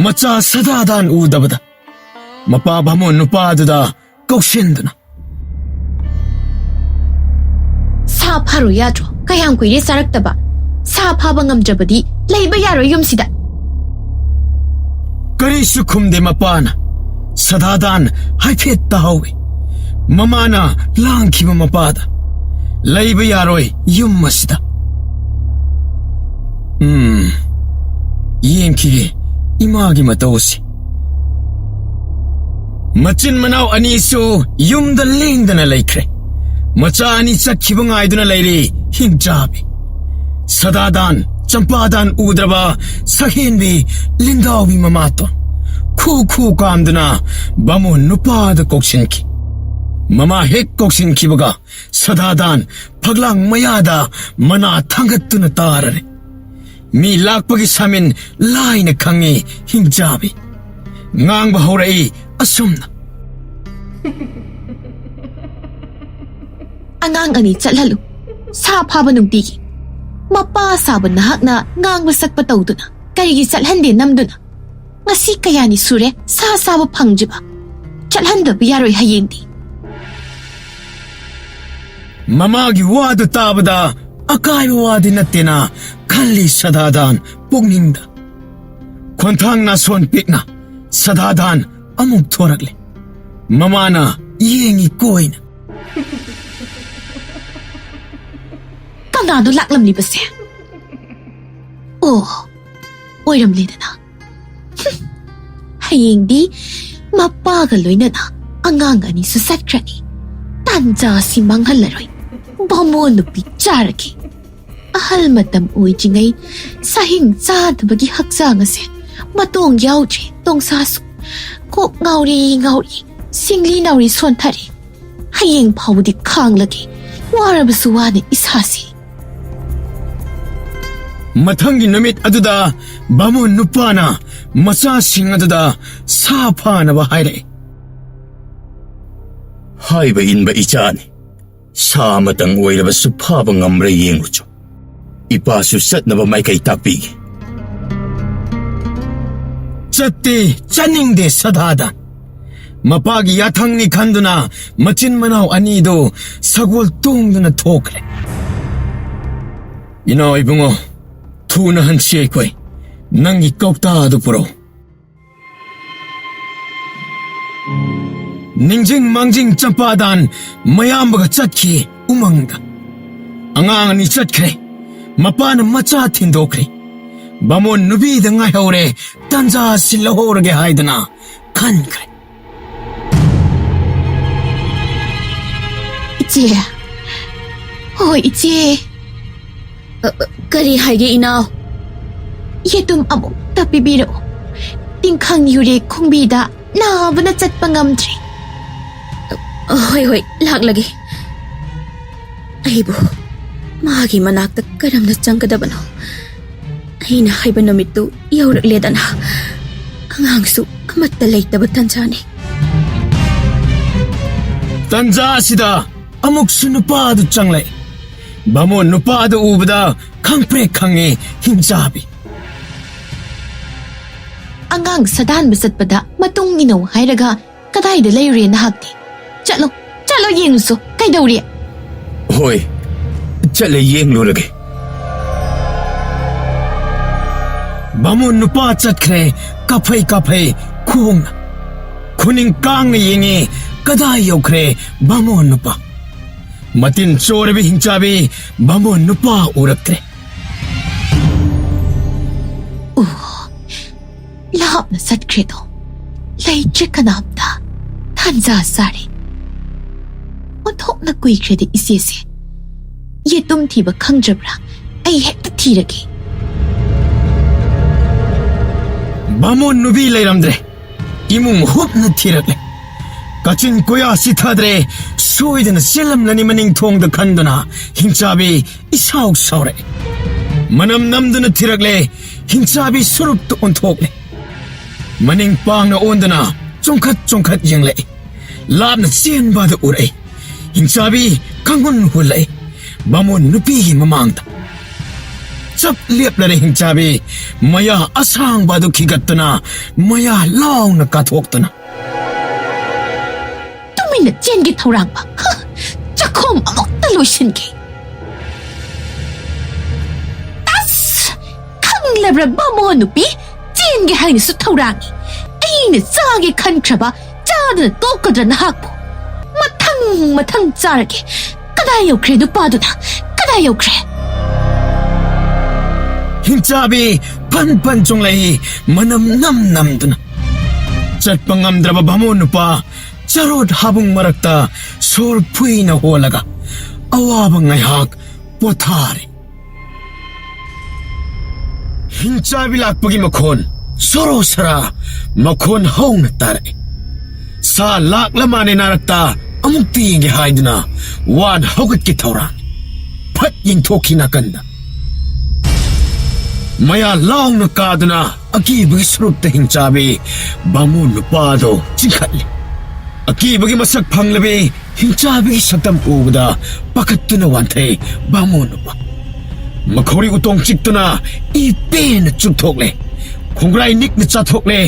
ꯃꯆꯥ ꯁꯗꯥꯗꯥꯟ ꯎꯗꯕꯗ. ꯃꯄꯥ ꯚꯥꯃꯣꯟ ꯅꯨꯄꯥꯗꯨꯗ ꯀꯧꯁꯤꯟꯗꯨꯅ, ꯁꯥ ꯐꯥꯔꯣ ꯌꯥꯗ꯭ꯔꯣ? ꯀꯌꯥꯝ ꯀꯨꯏꯔꯦ ꯆꯥꯔꯛꯇꯕ? ꯁꯥ ꯐꯥꯕ ꯉꯝꯗ꯭ꯔꯕꯗꯤ ꯂꯩꯕ ꯌꯥꯔꯣꯏ ꯌꯨꯝꯁꯤꯗ. ꯀꯔꯤꯁꯨ ꯈꯨꯝꯗꯦ ꯃꯄꯥꯅ. ꯁꯗꯥꯗꯥꯟ ꯍꯥꯏꯐꯦꯠ ꯇꯥꯍꯧꯏ. ꯃꯃꯥꯅ ꯂꯥꯡꯈꯤꯕ ꯃꯄꯥꯗ. ꯂꯩꯕ ꯌꯥꯔꯣꯏ ꯌꯨꯝ ꯑꯁꯤꯗ. ꯌꯦꯡꯈꯤꯒꯦ ꯏꯃꯥꯒꯤ ꯃꯇꯧ ꯑꯁꯤ. ꯃꯆꯤꯟ ꯃꯅꯥꯎ ꯑꯅꯤꯁꯨ ꯌꯨꯝꯗ ꯂꯦꯡꯗꯅ ꯂꯩꯈ꯭ꯔꯦ. ꯃꯆꯥ ꯑꯅꯤ ꯆꯠꯈꯤꯕ ꯉꯥꯏꯗꯨꯅ ꯂꯩꯔꯤ ꯍꯤꯡꯆꯥꯕꯤ. ꯁꯗꯥꯗꯥꯟ, ꯆꯝꯄꯥꯗꯥꯟ ꯎꯗ꯭ꯔꯕ ꯁꯍꯦꯟꯕꯤ ꯂꯤꯟꯗꯥꯎꯕꯤ ꯃꯃꯥꯇꯣꯟ ꯈꯨ ꯈꯨ ꯀꯥꯝꯗꯨꯅ ꯕꯥꯃꯣꯟ ꯅꯨꯄꯥꯗ ꯀꯧꯁꯤꯟꯈꯤ. ꯃꯃꯥ ꯍꯦꯛ ꯀꯧꯁꯤꯟꯈꯤꯕꯒ ꯁꯗꯥꯗꯥꯟ ꯐꯛꯂꯥꯡ ꯃꯌꯥꯗ ꯃꯅꯥ ꯊꯥꯡꯒꯠꯇꯨꯅ ꯇꯥꯔꯔꯦ. ꯃꯤ ꯂꯥꯛꯄꯒꯤ ꯁꯥꯃꯤꯟ ꯂꯥꯏꯅ ꯈꯪꯉꯤ ꯍꯤꯡꯆꯥꯕꯤ. ꯉꯥꯡꯕ ꯍꯧꯔꯛꯏ ꯑꯁꯨꯝꯅ. ꯑꯉꯥꯡ ꯑꯅꯤ ꯆꯠꯍꯜꯂꯨ. ꯁꯥ ꯐꯥꯕ ꯅꯨꯡꯇꯤꯒꯤ. ꯃꯄꯥ ꯁꯥꯕ ꯅꯍꯥꯛꯅ ꯉꯥꯡꯕ ꯁꯛꯄ ꯇꯧꯗꯨꯅ ꯀꯔꯤꯒꯤ ꯆꯠꯍꯟꯗꯦ ꯅꯝꯗꯨꯅ? ꯉꯁꯤ ꯀꯌꯥꯅꯤ ꯁꯨꯔꯦ ꯁꯥ ꯆꯥꯕ ꯐꯪꯗ꯭ꯔꯤꯕ. ꯆꯠꯍꯟꯗꯕ ꯌꯥꯔꯣꯏ ꯍꯌꯦꯡꯗꯤ. ꯃꯃꯥꯒꯤ ꯋꯥꯗꯨ ꯇꯥꯕꯗ ꯑꯀꯥꯏꯕ ꯋꯥꯗꯤ ꯅꯠꯇꯦꯅ ꯈꯜꯂꯤ ꯁꯗꯥꯗꯥꯟ ꯄꯨꯛꯅꯤꯡꯗ. ꯈꯣꯟꯊꯥꯡ ꯅꯥꯁꯣꯟ ꯄꯤꯛꯅ ꯁꯗꯥꯗꯥꯟ ꯑꯃꯨꯛ ꯊꯣꯔꯛꯂꯦ. ꯃꯃꯥꯅ ꯌꯦꯡꯉꯤ ꯀꯣꯏꯅ. ꯀꯅꯥꯅꯣ ꯂꯥꯛꯂꯝꯂꯤꯕꯁꯦ? ꯑꯣ, ꯑꯣꯏꯔꯝꯂꯦꯗꯅ. ꯍꯌꯦꯡꯗꯤ ꯃꯄꯥꯒ ꯂꯣꯏꯅꯅ ꯑꯉꯥꯡ ꯑꯅꯤꯁꯨ ꯆꯠꯈ꯭ꯔꯅꯤ. ꯇꯥꯟꯖꯥꯁꯤ ꯃꯥꯡꯍꯜꯂꯔꯣꯏ. ꯕꯥꯃꯣꯟ ꯅꯨꯄꯤ ꯆꯥꯔꯒꯦ. ꯑꯍꯜ ꯃꯇꯝ ꯑꯣꯏꯗ꯭ꯔꯤꯉꯩ ꯁꯥꯍꯤꯡ ꯆꯥꯗꯕꯒꯤ ꯍꯛꯆꯥꯡ ꯑꯁꯦ ꯃꯇꯣꯡ ꯌꯥꯎꯗ꯭ꯔꯦ. ꯇꯣꯡꯁꯥꯁꯨ ꯀꯣꯛ ꯉꯥꯎꯔꯤ ꯉꯥꯎꯔꯤ, ꯁꯤꯡꯂꯤ ꯅꯥꯎꯔꯤ ꯁꯣꯟꯊꯔꯦ. ꯍꯌꯦꯡ ꯐꯥꯎꯕꯗꯤ ꯈꯥꯡꯂꯒꯦ. ꯋꯥꯔꯕꯁꯨ ꯋꯥꯅ ꯏꯁꯥꯁꯤ. ꯃꯊꯪꯒꯤ ꯅꯨꯃꯤꯠ ꯑꯗꯨꯗ ꯕꯥꯃꯣꯟ ꯅꯨꯄꯥꯅ ꯃꯆꯥꯁꯤꯡ ꯑꯗꯨꯗ ꯁꯥ ꯐꯥꯅꯕ ꯍꯥꯏꯔꯛꯏ. ꯍꯥꯏꯕ ꯏꯟꯕ ꯏꯆꯥꯅꯤ. ꯁꯥ ꯑꯃꯇꯪ ꯑꯣꯏꯔꯕꯁꯨ ꯐꯥꯕ ꯉꯝꯕ꯭ꯔꯥ ꯌꯦꯡꯂꯨꯆꯣ. ꯏꯄꯥꯁꯨ ꯆꯠꯅꯕ ꯃꯥꯏꯀꯩ ꯇꯥꯛꯄꯤꯒꯦ. ꯆꯠꯇꯦ, ꯆꯠꯅꯤꯡꯗꯦ ꯁꯗꯥꯗꯥꯟ. ꯃꯄꯥꯒꯤ ꯌꯥꯊꯪꯅꯤ ꯈꯟꯗꯨꯅ ꯃꯆꯤꯟ ꯃꯅꯥꯎ ꯑꯅꯤꯗꯨ ꯁꯒꯣꯜ ꯇꯣꯡꯗꯨꯅ ꯊꯣꯛꯈ꯭ꯔꯦ. ꯏꯅꯥꯎ ꯏꯕꯨꯡꯉꯣ, ꯊꯨꯅ ꯍꯟꯁꯤ ꯑꯩꯈꯣꯏ. ꯅꯪꯒꯤ ꯀꯧꯇꯥ ꯑꯗꯨ ꯄꯨꯔꯛꯎ. ꯅꯤꯡꯖꯤꯡ ꯃꯥꯡꯖꯤꯡ ꯆꯝꯄꯥꯗꯥꯟ ꯃꯌꯥꯝꯕꯒ ꯆꯠꯈꯤ ꯎꯃꯪꯗ. ꯑꯉꯥꯡ ꯑꯅꯤ ꯆꯠꯈ꯭ꯔꯦ. ꯃꯄꯥꯅ ꯃꯆꯥ ꯊꯤꯟꯗꯣꯛꯈ꯭ꯔꯦ. ꯕꯥꯃꯣꯟ ꯅꯨꯄꯤꯗ ꯉꯥꯏꯍꯧꯔꯦ. ꯇꯥꯟꯖꯥ ꯁꯤꯜꯂꯍꯧꯔꯒꯦ ꯍꯥꯏꯗꯨꯅ ꯈꯟꯈ꯭ꯔꯦ. 이제 이제 ꯀꯔꯤ ꯍꯥꯏꯒꯦ ꯏꯅꯥꯎ? 예tum ꯑꯃꯨꯛꯇ ꯄꯤꯕꯤꯔꯛꯎ. ꯇꯤꯡꯈꯪ ꯌꯨꯔꯦ ꯈꯣꯡꯕꯤꯗ ꯅꯥꯕꯅ ꯆꯠꯄ ꯉꯝꯗ꯭ꯔꯤ. ꯍꯣꯏ ꯍꯣꯏ, ꯂꯥꯛꯂꯒꯦ. ꯑꯩꯕꯨ ꯃꯥꯒꯤ ꯃꯅꯥꯛꯇ ꯀꯔꯝꯅ ꯆꯪꯒꯗꯕꯅꯣ? ꯑꯩꯅ ꯍꯥꯏꯕ ꯅꯨꯃꯤꯠꯇꯨ ꯌꯧꯔꯛꯂꯦꯗꯅ ꯑꯉꯥꯡꯁꯨ ꯑꯃꯠꯇ ꯂꯩꯇꯕ ꯇꯟꯖꯥꯅꯤ ꯇꯟꯖꯥ ꯑꯁꯤꯗ ꯑꯃꯨꯛꯁꯨ ꯅꯨꯄꯥꯗꯨ ꯆꯪꯂꯛꯏ ꯕꯥꯃꯣꯟ ꯅꯨꯄꯥꯗꯨ ꯎꯕꯗ ꯈꯪꯄ꯭ꯔꯦꯛ ꯈꯪꯉꯤ ꯍꯤꯡꯆꯥꯕꯤ ꯑꯉꯥꯡ ꯁꯥꯗꯥꯟꯕ ꯆꯠꯄꯗ ꯃꯇꯨꯡ ꯏꯅꯧ ꯍꯥꯏꯔꯒ ꯀꯗꯥꯏꯗ ꯂꯩꯔꯨꯔꯦ ꯅꯍꯥꯛꯇꯤ ꯆꯠꯂꯣ ꯌꯦꯡꯉꯨꯁꯨ ꯀꯩꯗꯧꯔꯤ ꯍꯣꯏ ꯆꯠꯂ ꯌꯦꯡꯂꯨꯔꯒꯦ ꯕꯥꯃꯣꯟ ꯅꯨꯄꯥ ꯆꯠꯈ꯭ꯔꯦ ꯀꯥꯐꯩ ꯈꯣꯡꯅ ꯈꯨꯅꯤꯡ ꯀꯥꯡꯅ ꯌꯦꯡꯉꯤ ꯀꯗꯥꯏ ꯌꯧꯈ꯭ꯔꯦ ꯕꯥꯃꯣꯟ ꯅꯨꯄꯥ ꯃꯇꯤꯟ ꯆꯣꯔꯕꯤ ꯍꯤꯡꯆꯥꯕꯤ ꯕꯥꯃꯣꯟ ꯅꯨꯄꯥ ꯎꯔꯛꯇ꯭ꯔꯦ ꯂꯥꯞꯅ ꯆꯠꯈ꯭ꯔꯦꯗꯣ ꯂꯩꯇ꯭ꯔꯦ ꯀꯅꯥꯝꯇ ꯇꯥꯟꯖꯥ ꯆꯥꯔꯦ ꯑꯣꯟꯊꯣꯛꯅ ꯀꯨꯏꯈ꯭ꯔꯦꯗꯤ ꯏꯆꯦꯁꯦ ꯌꯦꯇꯨꯝ ꯊꯤꯕ ꯈꯪꯗ꯭ꯔꯕ꯭ꯔꯥ ꯑꯩ ꯍꯦꯛꯇ ꯊꯤꯔꯒꯦ ꯕꯥꯃꯣꯟ ꯅꯨꯕꯤ ꯂꯩꯔꯝꯗ꯭ꯔꯦ ꯏꯃꯨꯡ ꯍꯨꯞꯅ ꯊꯤꯔꯛꯂꯦ ꯀꯥꯆꯤꯟ ꯀꯣꯌꯥ ꯆꯤꯊꯗ꯭ꯔꯦ ꯁꯣꯏꯗꯅ ꯆꯦꯜꯂꯝꯂꯅꯤ ꯃꯅꯤꯡ ꯊꯣꯡꯗ ꯈꯟꯗꯨꯅ ꯍꯤꯡꯆꯥꯕꯤ ꯏꯁꯥꯎ ꯁꯥꯎꯔꯛꯏ ꯃꯅꯝ ꯅꯝꯗꯨꯅ ꯊꯤꯔꯛꯂꯦ ꯍꯤꯡꯆꯥꯕꯤ ꯁꯨꯔꯨꯞꯇ ꯑꯣꯟꯊꯣꯛꯂꯦ ꯃꯅꯤꯡ ꯄꯥꯡꯅ ꯑꯣꯟꯗꯨꯅ ꯆꯣꯡꯈꯠ ꯌꯦꯡꯂꯛꯏ ꯂꯥꯞꯅ ꯆꯦꯟꯕꯗ ꯎꯔꯛꯏ ꯍꯤꯡꯆꯥꯕꯤ ꯈꯪꯍꯨꯟ ꯍꯨꯜꯂꯛꯏ ꯕꯥꯃꯣꯟ ꯅꯨꯄꯤꯒꯤ ꯃꯃꯥꯡꯗ ꯆꯞ ꯂꯦꯞꯂꯔꯦ ꯍꯤꯡꯆꯥꯕꯤ ꯃꯌꯥ ꯑꯁꯥꯡꯕ ꯑꯗꯨ ꯈꯤꯒꯠꯇꯨꯅ ꯃꯌꯥ ꯂꯥꯎꯅ ꯀꯥꯊꯣꯛꯇꯨꯅ ꯇꯨꯃꯤꯟꯅ ꯆꯦꯟꯒꯦ ꯊꯧꯔꯥꯡꯕ ꯆꯥꯛꯈꯣꯝ ꯑꯃꯨꯛꯇ ꯂꯣꯏꯁꯤꯟꯒꯦ ꯑꯁ ꯈꯪꯂꯕ꯭ꯔꯥ ꯕꯥꯃꯣꯟ ꯅꯨꯄꯤ ꯆꯦꯟꯒꯦ ꯍꯥꯏꯅꯁꯨ ꯊꯧꯔꯥꯡꯉꯤ ꯑꯩꯅ ꯆꯥꯒꯦ ꯈꯟꯈ꯭ꯔꯕ ꯆꯥꯗꯅ ꯇꯣꯛꯀꯗ꯭ꯔꯥ ꯅꯍꯥꯛꯄꯨ ꯃꯊꯪ ꯆꯥꯔꯒꯦ ꯀꯗꯥꯏ ꯌꯧꯈ꯭ꯔꯦ ꯅꯨꯄꯥꯗꯨꯅ ꯀꯗꯥꯏ ꯌꯧꯈ꯭ꯔꯦ ꯍꯤꯡꯆꯥꯕꯤ ꯐꯟ ꯆꯣꯡꯂꯛꯏ ꯃꯅꯝ ꯅꯝꯗꯨꯅ ꯆꯠꯄ ꯉꯝꯗ꯭ꯔꯕ ꯕꯥꯃꯣꯟ ꯅꯨꯄꯥ ꯆꯔꯣꯠ ꯍꯥꯕꯨꯡ ꯃꯔꯛꯇ ꯁꯣꯔ ꯐꯨꯏꯅ ꯍꯣꯜꯂꯒ ꯑꯋꯥꯕ ꯉꯥꯏꯍꯥꯛ ꯄꯣꯊꯥꯔꯦ ꯍꯤꯡꯆꯥꯕꯤ ꯂꯥꯛꯄꯒꯤ ꯃꯈꯣꯟ ꯁꯣꯔꯣ ꯁꯔꯥ ꯃꯈꯣꯟ ꯍꯧꯅ ꯇꯥꯔꯛꯏ ꯁꯥ ꯂꯥꯛꯂ ꯃꯥꯅꯦ ꯅꯥꯔꯛꯇ ꯑꯃꯨꯛꯇ ꯌꯦꯡꯒꯦ ꯍꯥꯏꯗꯨꯅ ꯋꯥꯟ ꯍꯧꯒꯠꯀꯦ ꯊꯧꯔꯥꯡ ꯐꯠ ꯌꯦꯡꯊꯣꯛꯈꯤ ꯅꯥꯀꯟꯗ ꯃꯌꯥ ꯂꯥꯎꯅ ꯀꯥꯗꯨꯅ ꯑꯀꯤꯕꯒꯤ ꯁꯨꯔꯨꯞꯇ ꯍꯤꯡꯆꯥꯕꯤ ꯕꯥꯃꯣꯟ ꯅꯨꯄꯥꯗꯣ ꯆꯤꯡꯈꯠꯂꯤ ꯑꯀꯤꯕꯒꯤ ꯃꯁꯛ ꯐꯪꯂꯕꯤ ꯍꯤꯡꯆꯥꯕꯤꯒꯤ ꯁꯛꯇꯝ ꯎꯕꯗ ꯄꯥꯈꯠꯇꯨꯅ ꯋꯥꯟꯊꯩ ꯕꯥꯃꯣꯟ ꯅꯨꯄꯥ ꯃꯈꯧꯔꯤ ꯎꯇꯣꯡ ꯆꯤꯛꯇꯨꯅ ꯏ ꯄꯦꯟꯅ ꯆꯨꯞꯊꯣꯛꯂꯦ ꯈꯣꯡꯒ꯭ꯔꯥꯏ ꯅꯤꯛꯅ ꯆꯥꯊꯣꯛꯂꯦ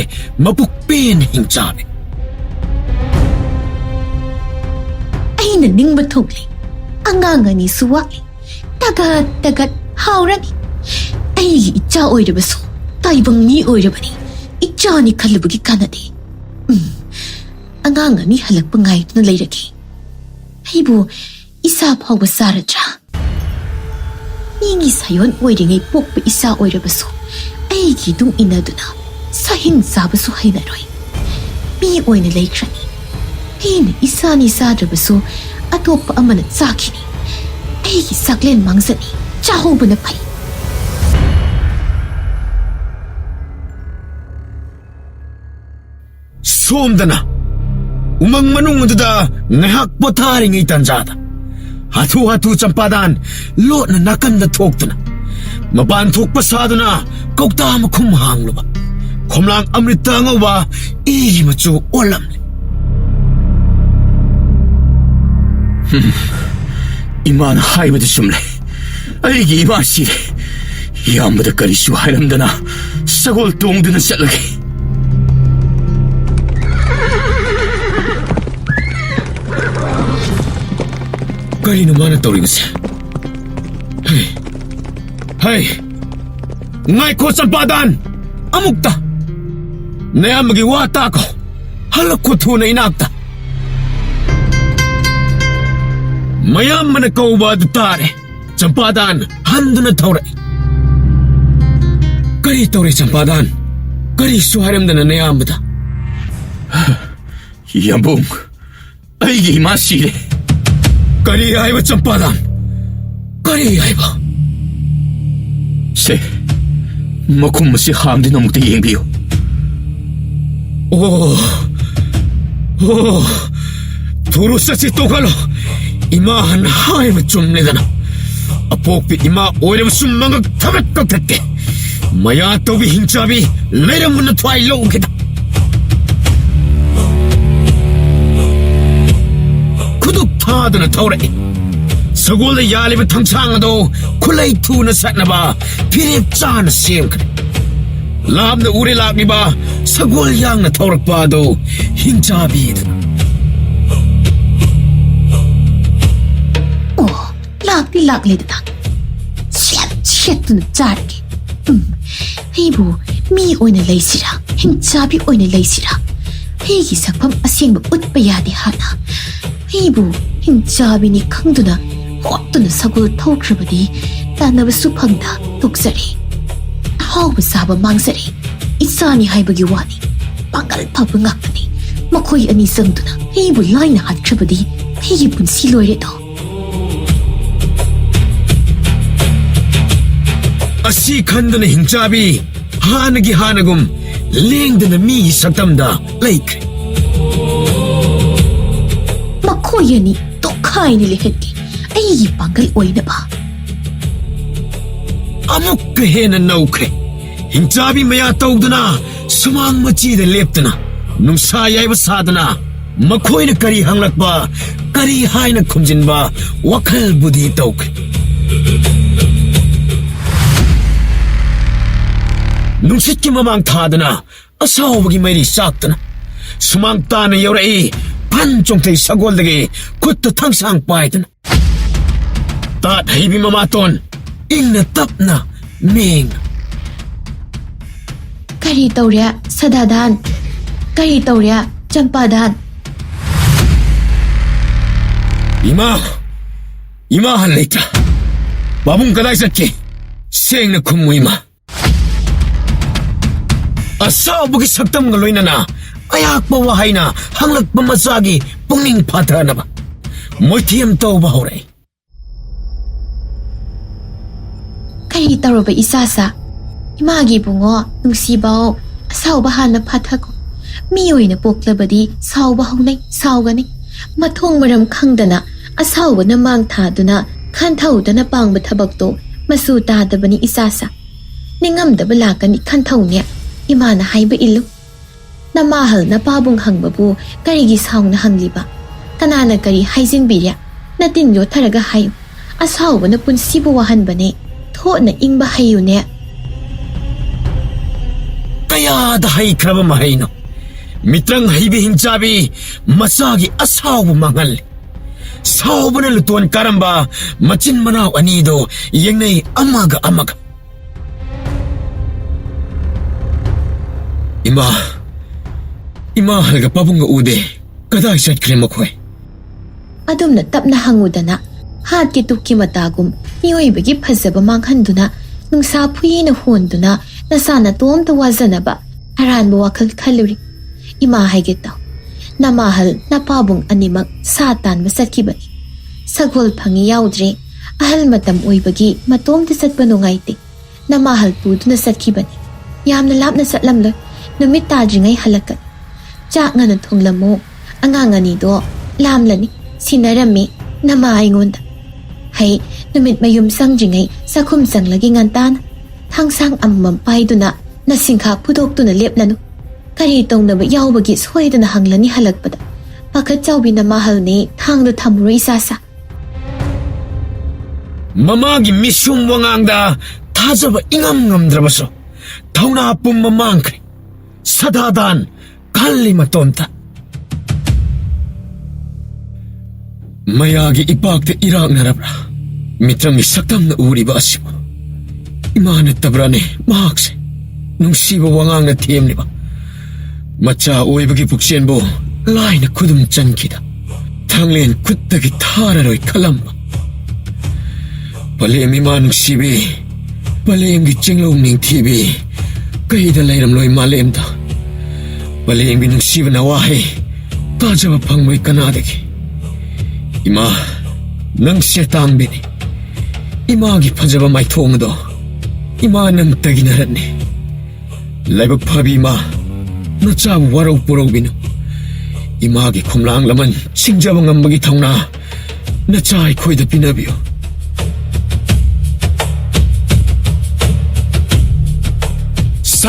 ꯃꯕꯨꯛ ꯄꯦꯟꯅ ꯍꯤꯡꯆꯥꯕꯤ ꯑꯩꯅ ꯅꯤꯡꯕ ꯊꯣꯛꯂꯤ ꯑꯉꯥꯡ ꯑꯅꯤꯁꯨ ꯋꯥꯠꯂꯤ ꯇꯒꯠ ꯍꯥꯎꯔꯅꯤ ꯑꯩꯒꯤ ꯏꯆꯥ ꯑꯣꯏꯔꯕꯁꯨ ꯇꯥꯏꯕꯪ ꯃꯤ ꯑꯣꯏꯔꯕꯅꯤ ꯏꯆꯥꯅꯤ ꯈꯜꯂꯨꯕꯒꯤ ꯀꯥꯟꯅꯗꯦ ꯑꯉꯥꯡ ꯑꯅꯤ ꯍꯜꯂꯛꯄ ꯉꯥꯏꯗꯨꯅ ꯂꯩꯔꯒꯦ ꯑꯩꯕꯨ ꯏꯁꯥ ꯐꯥꯎꯕ ꯆꯥꯔꯗ꯭ꯔꯥ ꯃꯤꯒꯤ ꯁꯥꯌꯣꯟ ꯑꯣꯏꯔꯤꯉꯩ ꯄꯣꯛꯄ ꯏꯆꯥ ꯑꯣꯏꯔꯕꯁꯨ ꯑꯩꯒꯤ ꯏꯇꯨꯡ ꯏꯟꯅꯗꯨꯅ ꯁꯥꯍꯤꯡ ꯆꯥꯕꯁꯨ ꯍꯩꯅꯔꯣꯏ ꯃꯤ ꯑꯣꯏꯅ ꯂꯩꯈ꯭ꯔꯅꯤ ꯑꯩꯅ ꯏꯁꯥꯅꯤ ꯆꯥꯗ꯭ꯔꯕꯁꯨ ꯑꯇꯣꯞꯄ ꯑꯃꯅ ꯆꯥꯈꯤꯅꯤ ꯑꯩꯒꯤ ꯆꯥꯛꯂꯦꯟ ꯃꯥꯡꯖꯅꯤ ꯆꯥꯍꯧꯕꯅ ꯐꯩ ꯁꯣꯝꯗꯅ ꯎꯃꯪ ꯃꯅꯨꯡ ꯑꯗꯨꯗ ꯉꯥꯏꯍꯥꯛ ꯄꯣꯊꯥꯔꯤꯉꯩ ꯇꯥꯟꯖꯥꯗ ꯍꯥꯊꯨ ꯆꯝꯄꯥꯗꯥꯟ ꯂꯣꯠꯅ ꯅꯥꯀꯟꯗ ꯊꯣꯛꯇꯨꯅ ꯃꯄꯥꯟ ꯊꯣꯛꯄ ꯁꯥꯗꯨꯅ ꯀꯧꯇꯥ ꯃꯈꯨꯝ ꯍꯥꯡꯂꯨꯕ ꯈꯣꯝꯂꯥꯡ ꯑꯃ꯭ꯔꯤꯇ ꯑꯉꯧꯕ ꯏꯒꯤ ꯃꯆꯨ ꯑꯣꯜꯂꯝꯂꯦ ꯏꯃꯥꯅ ꯍꯥꯏꯕꯗꯨ ꯆꯨꯝꯂꯦ ꯑꯩꯒꯤ ꯏꯃꯥ ꯁꯤꯔꯦ ꯏꯌꯥꯝꯕꯗ ꯀꯔꯤꯁꯨ ꯍꯥꯏꯔꯝꯗꯅ ꯁꯒꯣꯜ ꯇꯣꯡꯗꯨꯅ ꯆꯠꯂꯒꯦ ꯀꯔꯤꯅꯣ ꯃꯥꯅ ꯇꯧꯔꯤꯕꯁꯦ ꯍꯩ ꯉꯥꯏꯈꯣ ꯆꯝꯄꯥꯗꯥꯟ ꯑꯃꯨꯛꯇ ꯅꯌꯥꯝꯕꯒꯤ ꯋꯥ ꯇꯥꯈꯣ ꯍꯜꯂꯛꯈꯣ ꯊꯨꯅ ꯏꯅꯥꯛꯇ ꯃꯌꯥꯝꯕꯅ ꯀꯧꯕ ꯑꯗꯨ ꯇꯥꯔꯦ ꯆꯝꯄꯥꯗꯥꯟ ꯍꯟꯗꯨꯅ ꯊꯧꯔꯛꯏ ꯀꯔꯤ ꯇꯧꯔꯦ ꯆꯝꯄꯥꯗꯥꯟ ꯀꯔꯤꯁꯨ ꯍꯥꯏꯔꯝꯗꯅ ꯅꯌꯥꯝꯕꯗ ꯌꯥꯝꯕꯨꯡ ꯑꯩꯒꯤ ꯏꯃꯥ ꯁꯤꯔꯦ ꯀꯔꯤ ꯍꯥꯏꯕ ꯆꯝꯄꯥꯗꯥꯟ ꯀꯔꯤ ꯍꯥꯏꯕ ꯁꯦ ꯃꯈꯨꯝ ꯑꯁꯤ ꯍꯥꯡꯗꯨꯅ ꯑꯃꯨꯛꯇ ꯌꯦꯡꯕꯤꯌꯨ ꯊꯨꯔꯨ ꯆꯠꯁꯤ ꯇꯣꯛꯍꯜꯂꯣ ꯏꯃꯥ ꯍꯟꯅ ꯍꯥꯏꯕ ꯆꯨꯝꯂꯦꯗꯅ ꯑꯄꯣꯛꯄꯤ ꯏꯃꯥ ꯑꯣꯏꯔꯕꯁꯨ ꯃꯉꯛ ꯊꯕꯛ ꯀꯛꯊꯠꯀꯦ Maya tobi hingchabi leiram na thwai lo kita. Kuduk thadana thawre. Sagol da yaliba thangsang ado khulai thu na saknaba phirip chan semkre. Labna ure lakliba sagol yang na thawrakpa ado hingchabi dana. Oh, lakli da. Shet na charke. Heibu mi oina leisira, hingchabi oina leisira. Heigi sakpam asengba utpa yade hana. Heibu hingchabi ni khangduna hotuna sagol thawkrabadi tanaba suphangda tuksari. Hawba saba mangsari. Isani haibagi wani. Pangal papa ngakani. Makhoi ani sangduna. Heibu laina hatkrabadi. Heigi punsi loire do. Asi khandana hingchabi hanagi hanagum lengdana mi satamda laikre. Makhoi ani tokhai ni lehetki. Aigi pangal oina ba. Amuk hena naukre. Hingchabi maya tawdana sumang machida leptana. Nungsa yaiba sadana. Makhoina kari hanglakba kari haina khumjinba wakhal budhi tawkre. Nungsit ki mamang thadana asawbagi mairi saktana. Sumang tana yaurai panchongtay sagoldagi kutta thangsang paidana. Tat haibi mamaton ingna tapna ming. Kari tawrya sadadan. Kari tawrya champadan. Ima han leitra. Babung kadai satke sengna khummu ima. Asawbagi saktam nga loinana ayakpa wahayna hanglakpa masagi pungning patranaba. Moitiyam tawba hauray. Kari tawraba isasa. Imagi bungo nungsibaw asawba hana pathako. Miyoy na poklabadi sawba haunay sawgani. Mathong maram khangdana asawba na mang thaduna khantawdana pangba thabakto masu tadabani isasa. Ningamdaba lakani khantaw niya. Imana haiba ilu. Namahal na pabong hangbabu karigi saw na hangliba. Kanana kari haizin birya. Natinyo taraga hayo. Asawa na punsibuwahan ba ne. Tho na ingba hayo ne. Kaya dahay kraba mahayno. Mitrang haibi hingchabi masagi asawa mangal. Sawa na lutuan karamba machin manaw anido yengnay amaga. Ima halga pabunga ude kadai sat krema khoy. Adum na tap na hangudana hat ki tukki matagum miyoy bagi phazaba manghanduna nungsa phuyi na honduna nasana tom to wazana ba aran bo wakal khaluri. Ima haigeta namahal na pabung animak satan masakki bani. Sagol phangi yaudre ahal matam oibagi matom te satba nungaiti. Namahal puduna sakki bani. Yamna lapna satlamla numit tajingay halakat. Chak nga nagtungla mo, ang nga nido, lamlani, sinarami, na maayngunda. Hay, numit mayumsang jingay sa kumsang lagi ngantan. Hangsang amampay do na, nasingka pudok do na leplano. Karitong na bayaw bagi suway do na hanglani halagpada. Pagkatsaw binamahal ni, hang do tamuro isasa. Mamagi misyong wangangda, tazaba ingam-ngamdrabaso. Tauna pong mamangkri. Sadadan kalimatonta. Mayagi ipagte irak narabra. Mitrang isaktam na uri ba asimo. Imanat tabrane mahakse. Nung siba wangang na tiyem ni ba. Macha uwi bagi puksyen bo. Lai na kudum chan kita. Tanglen kutta gitara roy kalamba. Palem ima nung sibi. Palem gitsinglong ning tibi. Kahida layram loy malem ta. Palem binung siba na wahe. Tajaba pang may kanadagi. Ima, nang siyatang bini. Imagi pajaba may tong do. Ima nang taginaran ni. Laibag pabi ima. Natsang waraw puraw binu. Imagi kumlang laman. Singjabang ang magitaw na. Natsay ko'y da pinabiyo.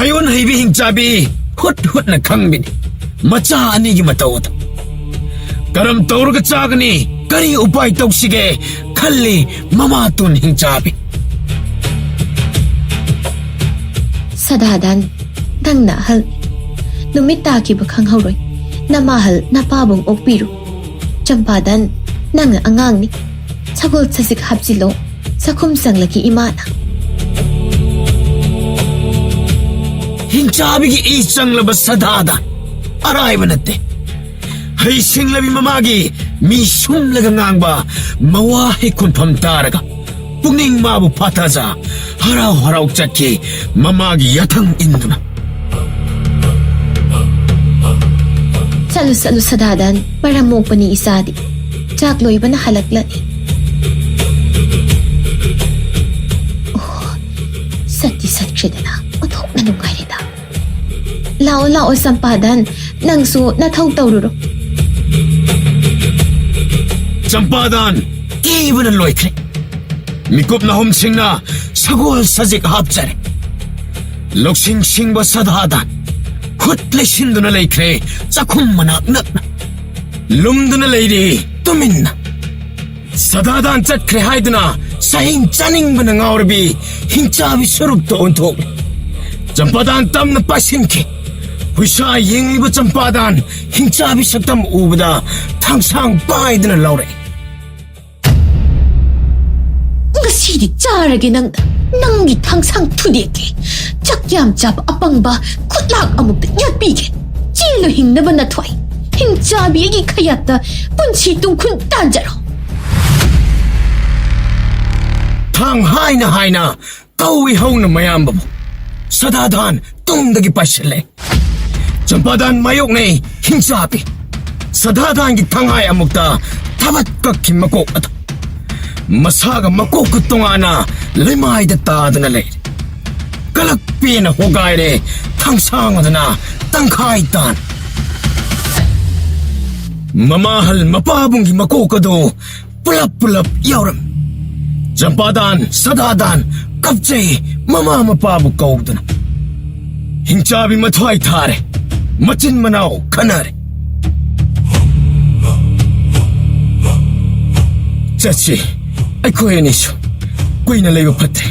Layon haybi hingchabi hut na khangbini macha ani gi matawda karam tawrga chagni kari upai tawsige khalli mama tun hingchabi Sadadan, nang nahal. Numita ki bakhang hauroy. Namahal na pabong okpiru. Champadan, nang angang ni. Sagol sasik hapsilo. Sakum sang laki imana. hingchabi gi isang labas sadada aray banate hay sing labi mamagi mi sum laga ngangba mawahi kun phamtaraga pungning mabu pataza harau chakki mamagi yathang induna Salu sadadan, para mo pa ni isadi. Chakloy ba na halaglan eh? Oh, sati na. Otok na nung kaya nita. Lao sampadan, nang su nataw tawruro. Champadan iba na loikre mikup na humsing na sagol sajik hapchare loksing ba sadadan hutle sindu na laikre sakum manak na lumdu na layri tumin na sadadan chakre haiduna sahing chaning ba na ngawrbi hingchabi surup to untok Champadan tam na pasinki huisa yengi ba Champadan hingchabi saktam ubada tangsang bayad na laure Ngasidi charage nanggi tangsang tudeke. Chakyam chap apangba kutlak amu pinyat bige. Chilo hing na ba na tway. Hing chabi agi kayata punchi tung kun tanjaro. Tang hai na kawi hau na mayamba mo sadadan tungdagi pasile Champadan mayok na hingsabi sadadan gi tanghai amukta tabat kakki makok ato masaga makok tungana limay da tadana le kalakpi na hugay re tangsang na tangkai tan mamahal mapabong gi makok do pulap yauram Champadan sadadan kapchay mama mapabu kaugdana hingchabi matway thare machin manaw kanare chachi aikoy anisyo kuy na layba patre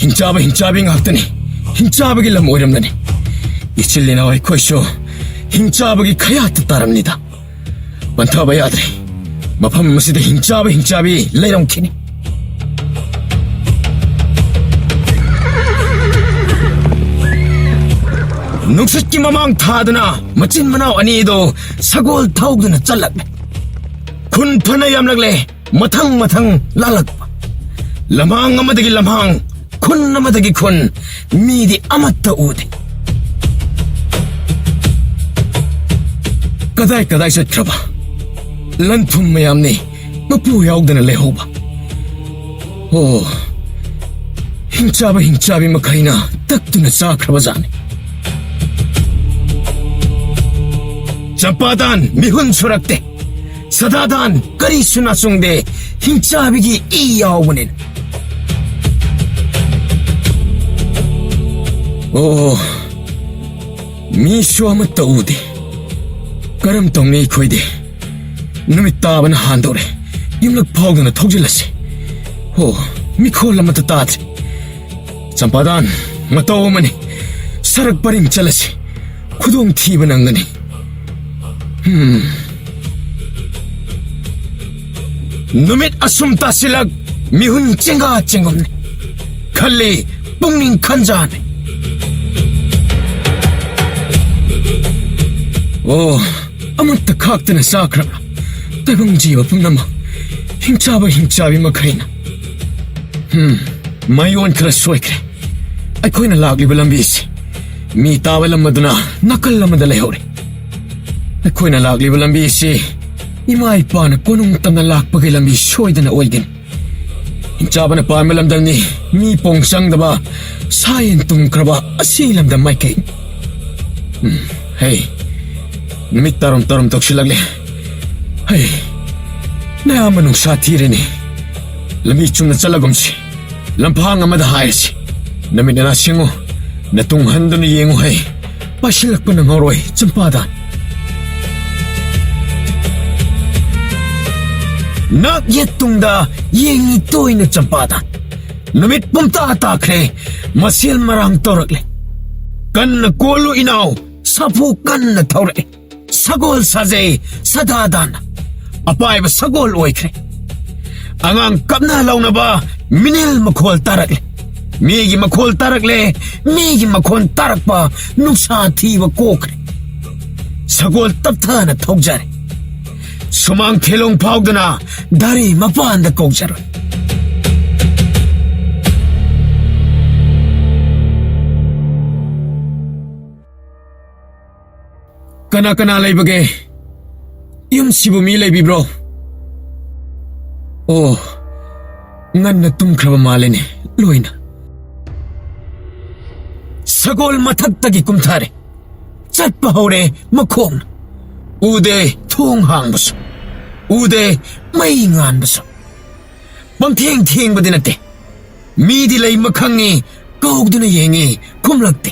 hingchabi ngaktani hingchabi gi lam oiramnani ichillinaw aikoy syo hingchabi gi kayat taramnida bantaba yadre mapam masida hingchabi layramkini Nungsitki mamang thaduna machin manaw anido sagol thaugduna chalakme kun phana yamlagle mathang lalakpa lamang amadagi lamang kun amadagi kun midi amatta ude kadai satkraba lanthum mayamni mapu yaugdana lehoba oh hingchabi makaina taktuna chakraba jani Champadan mihun surakte sadadan kari sunasungde hingchabigi iyawunin oh misho amatta ude karam tongni koide numit taban handore yumlak phawduna thogjilase oh mikhol amata tadre Champadan matawmani sarak paring chalase khudong thiba nangani Numit asum tasilag mihun cengomne Kali pungning kanjane Oh, amut takakta na sakra Tabang jiwa punama hingchabi makaina Mayon kala soykre Akoy na lagli balambisi Mi tawalam maduna nakal lamadalay hori Akoy na lagli ba lambi si imay pa na kunong tam na lakpagay lambi soy da na oydin. Hinchaba na pa malamdam ni mi pong sang daba sayin tung kraba asilam da may kay. Hey, namit tarom tok silagli. Hey, nayaman nung satiri ni. Lambi chung na salagom si. Lampahang amadahay si. Namit na nasingo Natunghan doon iyeng way. Pasilak pa ng horoy, Champadan. Nagyet tungda iyeng ito'y na Champadan. Numit pumtatakle, masil marang torakle. Kan na kolo inaw, sapu kan na taurakle. Sagol saze, sadadan. Apay ba sagol oikre. Angang kapnalaw na ba, minil makol tarakle. Migi makol tarakle, migi makol tarak pa, nung sa tiwa kokre. Sagol tapta na taugjare. Sumang kilong pawda na, dari mapanda kogjare. Kana-kanalay bagay, yung sibumilay bibro. Oh, ngan na tumkraba malin loy na. Sagol matagtagi kumtare, chat pahore makong. Ude tunghang baso, ude maingan baso. Pangting-ting ba din ate, midilay makangi, kaog din na yengi, kumlagti.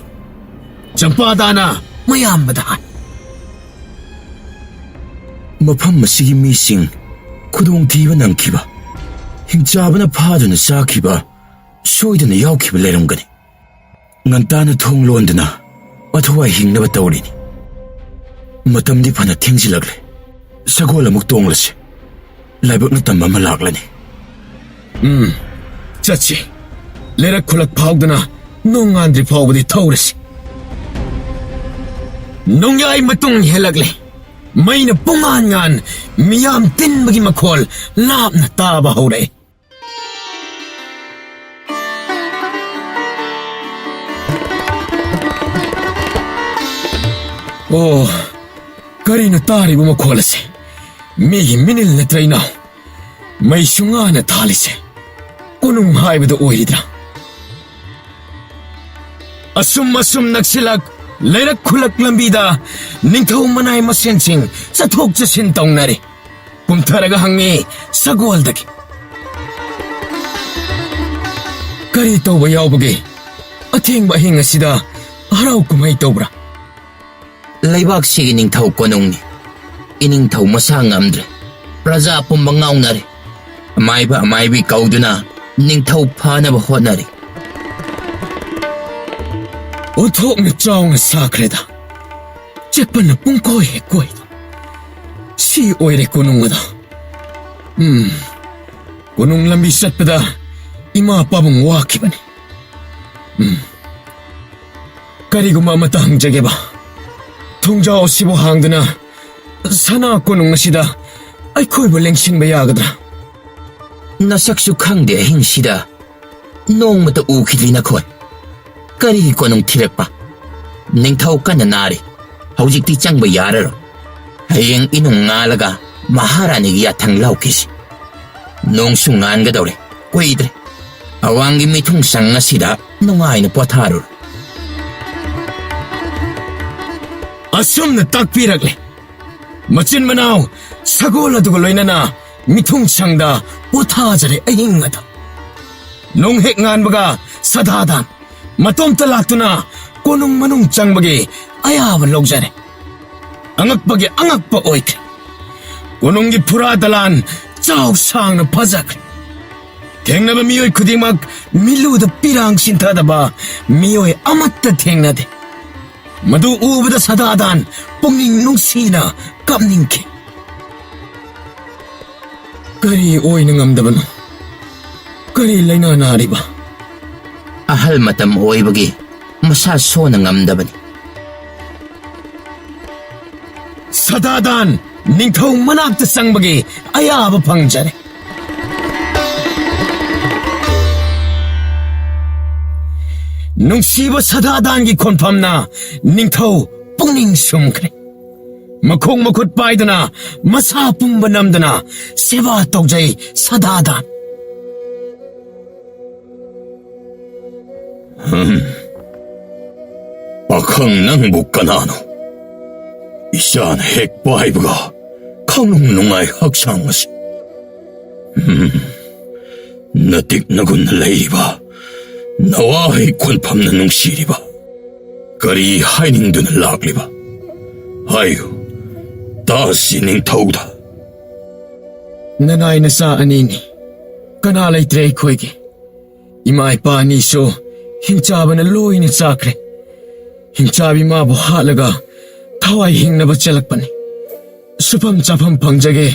Champada na, mayam badahan. Mafam masigi mising khudongthiba nangkhiba hingchabana phaduna sakhiba soidana yaukhiba leramgani ngantana thonglondana athwa hingnaba tawrini matamdi phana thengjilagle sagol amuk tonglase laibakna tamba ma laklani Chachi, lerak khulak phawdana nongandri phawbadi thawrasi nongyay matung helagle May na pungangan, miyam tin bagi makol, lap na taba hore. Oh, kari na tari bumakolase. Migi minil na try now. May sunga na talise. Kunong haibado oiridra. Asum-asum nagsilag, Lairak khulak lambida, ningthaw manay masensing sa thok sa sintong nari. Kung taraga hangi, sagol dagi. Kari ito ba yaw bagay? Ating bahing asida, haraw kumay ito bra. Laibak sige ningthaw konong ni. Iningthaw masangamdre. Praja pumangaw nari. Amay ba kaudo na, ningthaw pa na bahot nari. Othok na chaw nga sakreda. Chekpan na pungkoy koy. Si oire kunong nga da. Kunong lambisat pa da. Ima pa mong waki ba ni. Kari gumamatahang jage ba. Tungjaw sibo hangda na. Sana kunong nga sida. Ay koy ba lengsing bayagadra. Nasaksukang di ahing sida. Noong mataukidli na koy. Kari ko nung tirekpa. Ningthaw ka na nari. Haujik ti chang bayararo. Hayang inong ngalaga maharani yatang laukis. Nung sungan ga daw re. Kuidre. Awangi mitong sang nga sida nung ay na potaro. Asum na takpiragle. Machin manaw. Sagola duguloy na mitong sang da potazare aying nga da. Nung hekngan baga sadadan. Matom talakto na kunong manong chang bagi ayawan logjare. Angak bagi angak pa oik. Kunong gipuradalan chaw sang na pazak. Teng na ba miyoy kudimag milu da pirang sintada ba miyoy amat da teng na de. Madu ubada sadadan pungning nung sina kamning ki. Kari oy nangamdaban. Kari lay na nari ba? Ahal matam oy bagi, masaso na ngamdaban. Sadadan, ningthaw managtasang bagi, ayaba pang jare. Nung siba sadadan gi konpam na, ningthaw pungning sumkre. Makong makut payda na, masapong banamda na, siba togjay sadadan. Pakhang nang bukanano. Isan hekpaibaga kanong nungay haksangas. Natik na gun na laiba. Nawahay kunpam na nung siriba. ꯀꯔꯤ ꯍꯥꯏꯅꯤꯡꯗꯨꯅ ꯂꯥꯛꯂꯤꯕ? ꯍꯥꯏꯌꯨ, ꯇꯥꯁꯤ ꯅꯤꯡꯊꯧꯗ. ꯅꯅꯥꯏ ꯅꯆꯥ ꯑꯅꯤꯅꯤ. ꯀꯅꯥ ꯂꯩꯇ꯭ꯔꯦ ꯑꯩꯈꯣꯏꯒꯤ. ꯏꯃꯥ ꯏꯄꯥ ꯑꯅꯤꯁꯨ ꯍꯤꯡꯆꯥꯕꯅ ꯂꯣꯏꯅ ꯆꯥꯈ꯭ꯔꯦ. ꯍꯤꯡꯆꯥꯕꯤ ꯃꯥꯕꯨ ꯍꯥꯠꯂꯒ ꯊꯋꯥꯏ ꯍꯤꯡꯅꯕ ꯆꯦꯜꯂꯛꯄꯅꯤ. ꯁꯨꯐꯝ ꯆꯥꯐꯝ ꯐꯪꯖꯒꯦ.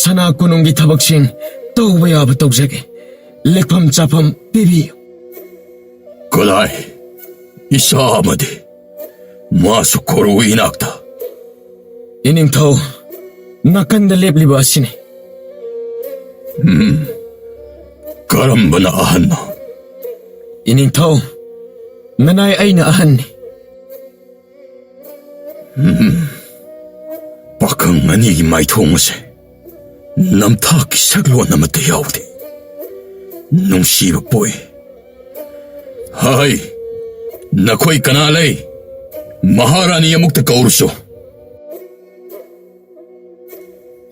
ꯁꯅꯥ ꯀꯣꯅꯨꯡꯒꯤ ꯊꯕꯛꯁꯤꯡ ꯇꯧꯕ ꯌꯥꯕ ꯇꯧꯖꯒꯦ. ꯂꯦꯛꯐꯝ ꯆꯥꯐꯝ ꯄꯤꯕꯤꯌꯨ. ꯀꯗꯥꯏ? ꯏꯆꯥ ꯑꯃꯗꯤ ꯃꯥꯁꯨ ꯈꯣꯔꯎ ꯏꯅꯥꯛꯇ. ꯏꯅꯤꯡꯊꯧ, ꯅꯥꯀꯟꯗ ꯂꯦꯞꯂꯤꯕ ꯑꯁꯤꯅꯤ. ꯀꯔꯝꯕꯅ ꯑꯍꯟꯅꯣ? ꯏꯅꯤꯡꯊꯧ, ꯅꯅꯥꯏ ꯑꯩꯅ ꯑꯍꯟꯅꯤ. ꯄꯥꯈꯪ ꯑꯅꯤꯒꯤ ꯃꯥꯏꯊꯣꯡ ꯑꯁꯦ ꯅꯝꯊꯥꯛꯀꯤ ꯁꯛꯂꯣꯟ ꯑꯃꯠꯇ ꯌꯥꯎꯗꯦ. ꯅꯨꯡꯁꯤꯕ ꯄꯣꯛꯏ. ꯍꯥꯏ, ꯅꯈꯣꯏ ꯀꯅꯥ ꯂꯩ? ꯃꯍꯥꯔꯥꯅꯤ ꯑꯃꯨꯛꯇ ꯀꯧꯔꯨꯁꯨ.